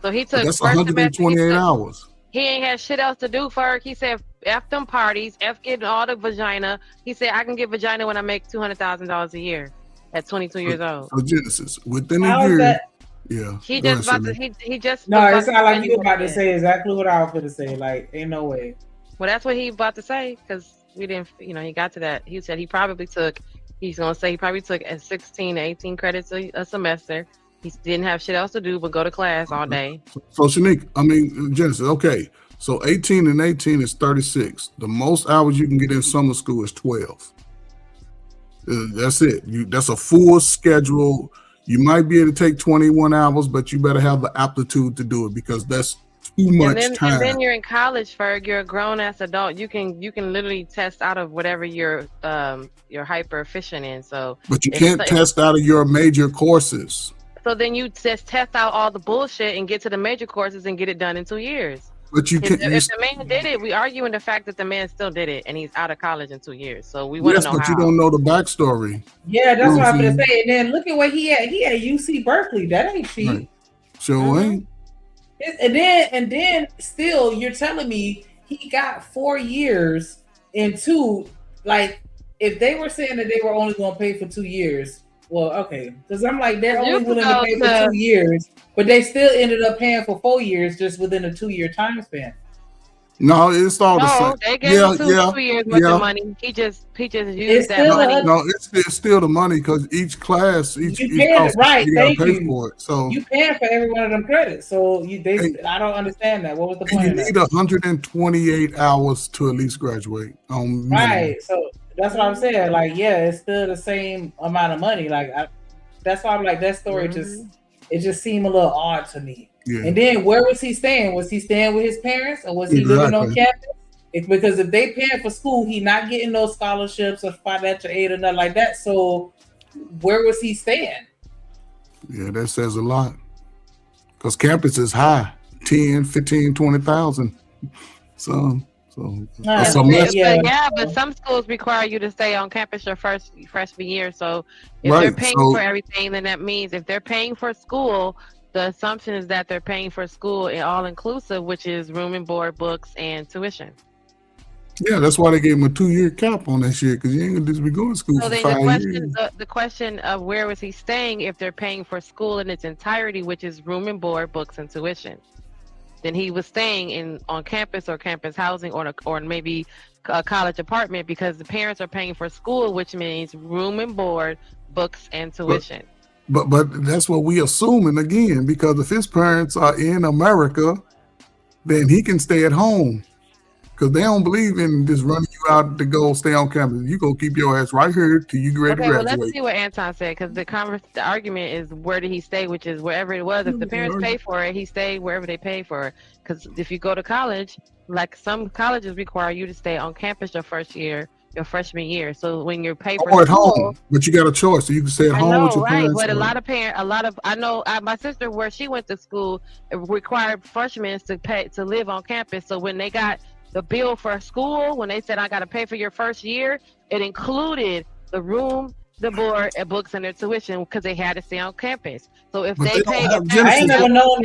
So he took. That's 128 hours. He ain't had shit else to do, Ferg. He said, F them parties, F getting all the vagina. He said, I can get vagina when I make $200,000 a year at 22 years old. So Genesis, within a year, yeah. He just about to, he just. No, it sounded like you about to say exactly what I was going to say. Like, ain't no way. Well, that's what he about to say, because we didn't, he got to that. He said he probably took, he's going to say he probably took 16 to 18 credits a semester. He didn't have shit else to do but go to class all day. So Genesis, okay. So 18 and 18 is 36. The most hours you can get in summer school is 12. That's it. That's a full schedule. You might be able to take 21 hours, but you better have the aptitude to do it, because that's too much time. And then you're in college, Ferg. You're a grown ass adult. You can literally test out of whatever you're hyper efficient in. So, but you can't test out of your major courses. So then you just test out all the bullshit and get to the major courses and get it done in 2 years. But you can't. If the man did it, we arguing the fact that the man still did it and he's out of college in 2 years. So we want to know but how. You don't know the backstory. Yeah, that's what I'm going to say. And then look at what he had. He had UC Berkeley. That ain't cheap. Right. Sure ain't. And then still, you're telling me he got 4 years in 2. Like, if they were saying that they were only going to pay for 2 years, well, okay, because I'm like, they're only willing to pay for 2 years, but they still ended up paying for 4 years just within a 2 year time span. No, it's all the same. They gave him 2 years worth of money. He just used that money. No, it's still the money, because each class, each class, right? Thank you. For it. So you paying for every one of them credits. So I don't understand that. What was the point? You need 128 hours to at least graduate. Right. So that's what I'm saying. Like, yeah, it's still the same amount of money. Like, that's why I'm like, that story just seemed a little odd to me. Yeah. And then where was he staying? Was he staying with his parents, or was he living on campus? Because if they paying for school, he not getting no scholarships or financial aid or nothing like that. So where was he staying? Yeah, that says a lot. Because campus is high, 10, 15, 20,000. But some schools require you to stay on campus your freshman year. So if they're paying for everything, then that means if they're paying for school, the assumption is that they're paying for school all inclusive, which is room and board, books, and tuition. Yeah, that's why they gave him a 2 year cap on that shit, because you ain't gonna just be going to school for 5 years. The question of where was he staying if they're paying for school in its entirety, which is room and board, books, and tuition. Then he was staying on campus or campus housing or maybe a college apartment, because the parents are paying for school, which means room and board, books, and tuition. But that's what we assuming again, because if his parents are in America, then he can stay at home, because they don't believe in just running you out to go stay on campus. You go keep your ass right here till you ready to graduate. Well, let's see what Anton said, because the argument is where did he stay, which is wherever it was. If the parents pay for it, he stayed wherever they pay for it. Because if you go to college, like some colleges require you to stay on campus your freshman year. So when you're paid for or at home, but you got a choice, so you can stay at home with your parents. But I know my sister, where she went to school, it required freshmen to live on campus. So when they got the bill for school, when they said I got to pay for your first year, it included the room, the board, and books, and their tuition, because they had to stay on campus. So if they paid, I ain't never known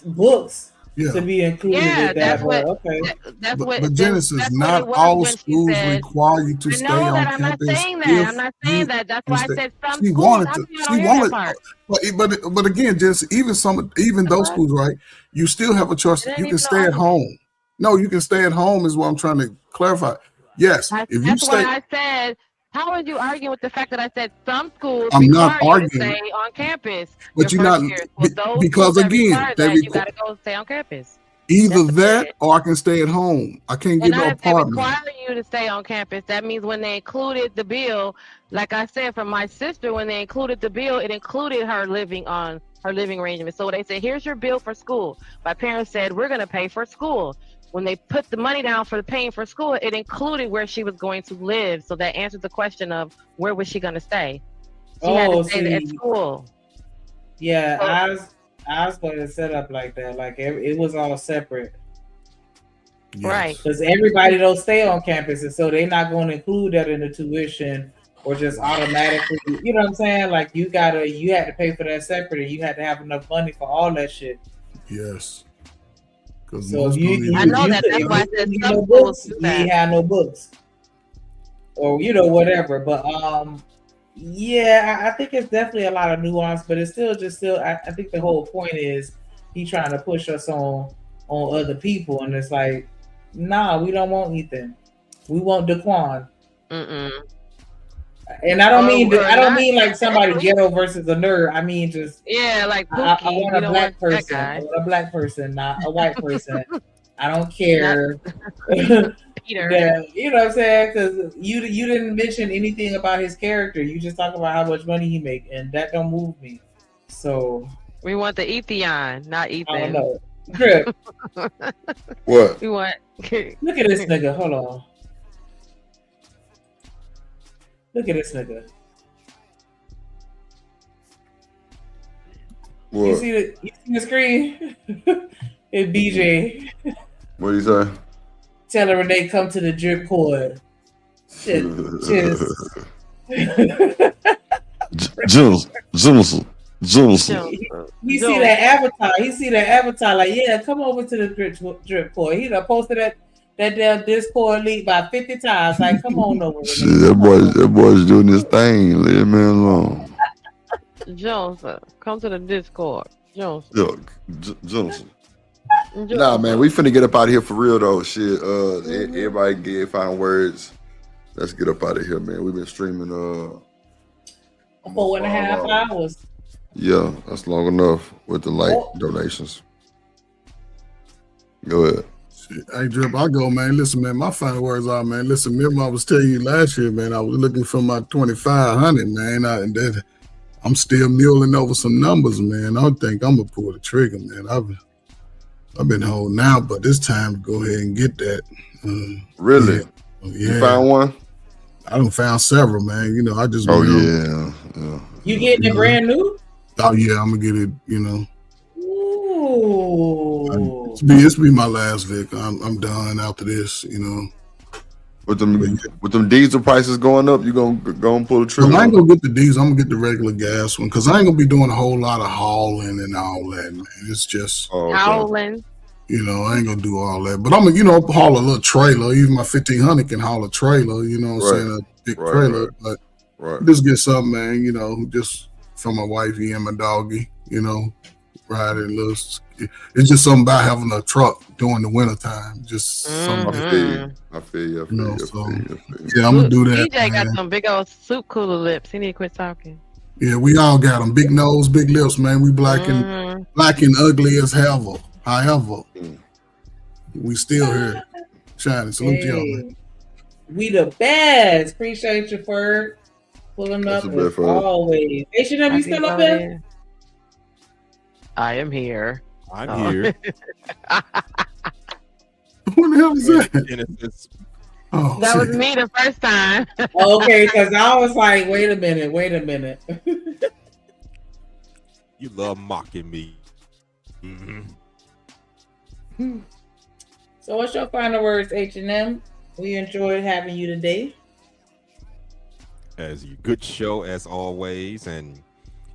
books to be included. Yeah, that's what. Okay, that's what. But Genesis, not all schools require you to stay on campus. I'm not saying that. That's why I said some schools. She wanted but again, just even those schools, right? You still have a choice. You can stay at home. No, you can stay at home is what I'm trying to clarify. Yes, if you That's stay. why I said, how are you arguing with the fact that I said some schools I'm not require you to arguing. stay on campus But your you're first not year? Well, those because schools that again, require they that, you got to go stay on campus. either that or I can stay at home. I can't And get no not if they apartment. require you to stay on campus. That means when they included the bill, like I said, for my sister, when they included the bill, it included her living on her living arrangement. So they said, here's your bill for school. My parents said, we're going to pay for school. When they put the money down for the paying for school, it included where she was going to live. So that answered the question of where was she going to stay? She had to stay at school. Yeah, I was going to set up like that. Like it was all separate. Right. Because everybody don't stay on campus, and so they're not going to include that in the tuition or just automatically. You know what I'm saying? Like you had to pay for that separate, and you had to have enough money for all that shit. Yes. So I know that. That's why I said you some no schools books, do you that. ain't have no books, or whatever. But yeah, I think it's definitely a lot of nuance, but it's still. I think the whole point is he trying to push us on other people, and it's like, nah, we don't want Ethan. We want Daquan. And I don't mean like somebody ghetto versus a nerd. I mean just like I Pookie. want a black person. I want a black person, not a white person. I don't care. Peter. Yeah, you know what I'm saying? Because you didn't mention anything about his character. You just talk about how much money he make, and that don't move me. So we want the Ethion, not Ethan. I don't know. Drip. What? We want. Look at this nigga. Hold on. Look at this nigga. What? You see the screen? It's BJ. What do you say? Tell her Renee come to the drip cord. He see that avatar. He see that avatar. Like, yeah, come over to the drip cord. He done posted that damn Discord link by 50 times. Like, come on over. Shit, that boy's doing his thing. Leave me alone. Joseph, come to the Discord. Joseph. Look, Johnson. Nah, man, we finna get up out of here for real though. Shit, everybody get final words. Let's get up out of here, man. We've been streaming 4.5 hours. Yeah, that's long enough with the donations. Go ahead. Hey, Drip, I go, man. Listen, man, my final words are, man. Listen, remember I was telling you last year, man, I was looking for my 2,500, man. I'm still mulling over some numbers, man. I think I'm gonna pull the trigger, man. I've been holding out, but it's time to go ahead and get that. Really? Yeah. You found one? I done found several, man. You know, I just yeah. You getting it brand new? Oh yeah, I'm gonna get it. You know. Ooh. It's be my last Vic. I'm done after this. You know. With them diesel prices going up, you gonna go and pull the trigger? I ain't gonna get the diesel. I'm gonna get the regular gas one because I ain't gonna be doing a whole lot of hauling and all that, man. It's just hauling. You know, I ain't gonna do all that, but I'm gonna, haul a little trailer. Even my 1,500 can haul a trailer. You know what I'm saying? A big trailer, but just get something, man. You know, just for my wifey and my doggy. You know, riding little. It's just something about having a truck during the wintertime. Just something. I feel you. Yeah, I'm gonna do that. DJ got man. some big old soup cooler lips. He need to quit talking. Yeah, we all got them. Big nose, big lips, man. We black and ugly as hell. However, we still here. Shining. Salute to y'all, man. We the best. Appreciate you for pulling up as always. H&M, you still up there? I am here. I'm here. What the hell is that? Oh, that was me the first time. Okay, because I was like, wait a minute. You love mocking me. So what's your final words, H&M? We enjoyed having you today. As a good show as always, and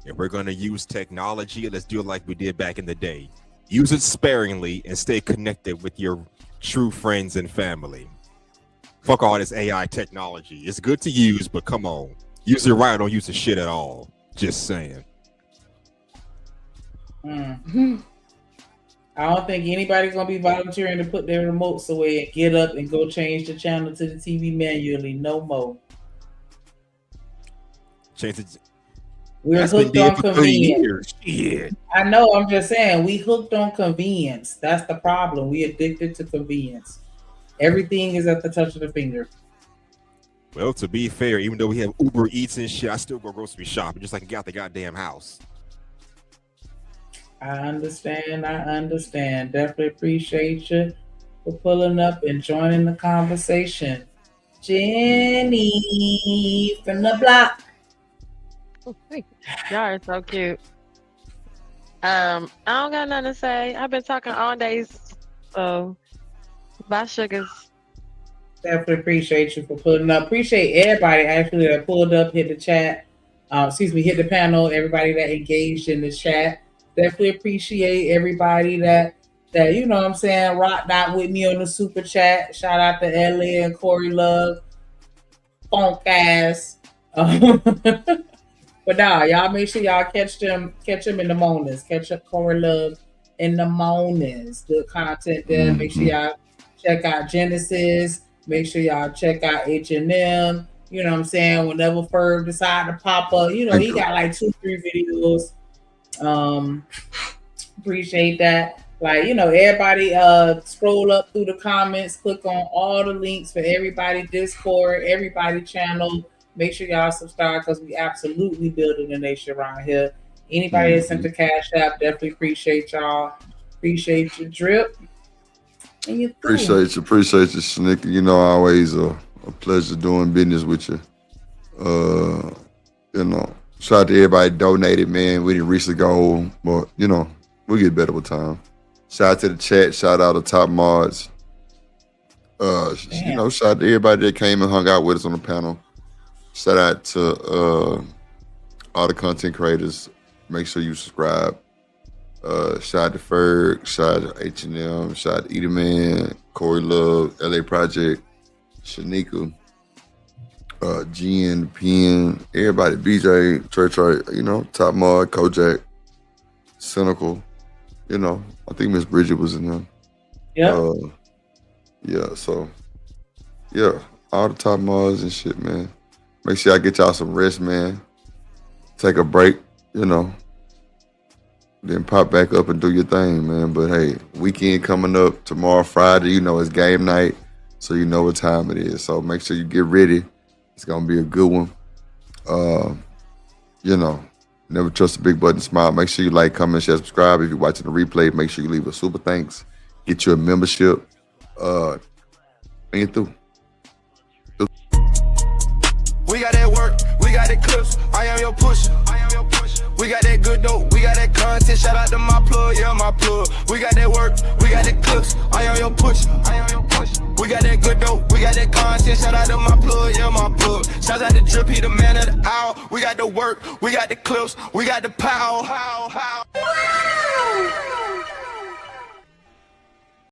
if we're gonna use technology, let's do it like we did back in the day. Use it sparingly and stay connected with your true friends and family. Fuck all this AI technology. It's good to use, but come on. Use it right or don't use the shit at all. Just saying. I don't think anybody's gonna be volunteering to put their remotes away and get up and go change the channel to the TV manually. No more. Change it. We're hooked on convenience. I know. I'm just saying we hooked on convenience. That's the problem. We addicted to convenience. Everything is at the touch of the finger. Well, to be fair, even though we have Uber Eats and shit, I still go grocery shopping just like I got the goddamn house. I understand. Definitely appreciate you for pulling up and joining the conversation. Jenny from the block. Y'all are so cute. I don't got nothing to say. I've been talking all day, so bye, sugars. Definitely appreciate you for pulling up. Appreciate everybody actually that pulled up, hit the chat. Hit the panel. Everybody that engaged in the chat. Definitely appreciate everybody that you know what I'm saying, rocked out with me on the super chat. Shout out to Ellie and Corey Love. Funk ass. But nah, y'all make sure y'all catch them in the mornings. Catch up Corey Love in the mornings. Good content there. Make sure y'all check out Genesis. Make sure y'all check out H&M. You know what I'm saying? Whenever Ferb decide to pop up, you know, he got like 2-3 videos. Appreciate that. Like, you know, everybody scroll up through the comments, click on all the links for everybody Discord, everybody channel. Make sure y'all subscribe because we absolutely building the nation around here. Anybody that sent the cash app, definitely appreciate y'all. Appreciate your drip. And you appreciate you, Shanika. You know, always a pleasure doing business with you. You know, shout out to everybody donated, man. We didn't reach the goal, but you know, we get better with time. Shout out to the chat, shout out to top mods. You know, shout out to everybody that came and hung out with us on the panel. Shout out to all the content creators. Make sure you subscribe. Shout out to Ferg, shout out to H&M, shout out to Edelman, Corey Love, LA Project, Shanika, Jen, Penn, everybody, BJ, Trey, you know, Top Mod, Kojak, Cynical, you know, I think Miss Bridget was in there. Yeah. Yeah, so, yeah, all the top mods and shit, man. Make sure y'all get y'all some rest, man. Take a break, you know. Then pop back up and do your thing, man. But hey, weekend coming up tomorrow, Friday. You know it's game night, so you know what time it is. So make sure you get ready. It's gonna be a good one. You know, never trust a big button smile. Make sure you like, comment, share, subscribe. If you're watching the replay, make sure you leave a super thanks. Get you a membership. And you're through. We got that work, we got that clips. I am your pusher. We got that good dope, we got that content. Shout out to my plug, yeah, my plug. We got that work, we got that clips. I am your pusher. We got that good dope, we got that content. Shout out to my plug, yeah, my plug. Shout out to Drip, he the man of the hour. We got the work, we got the clips, we got the power.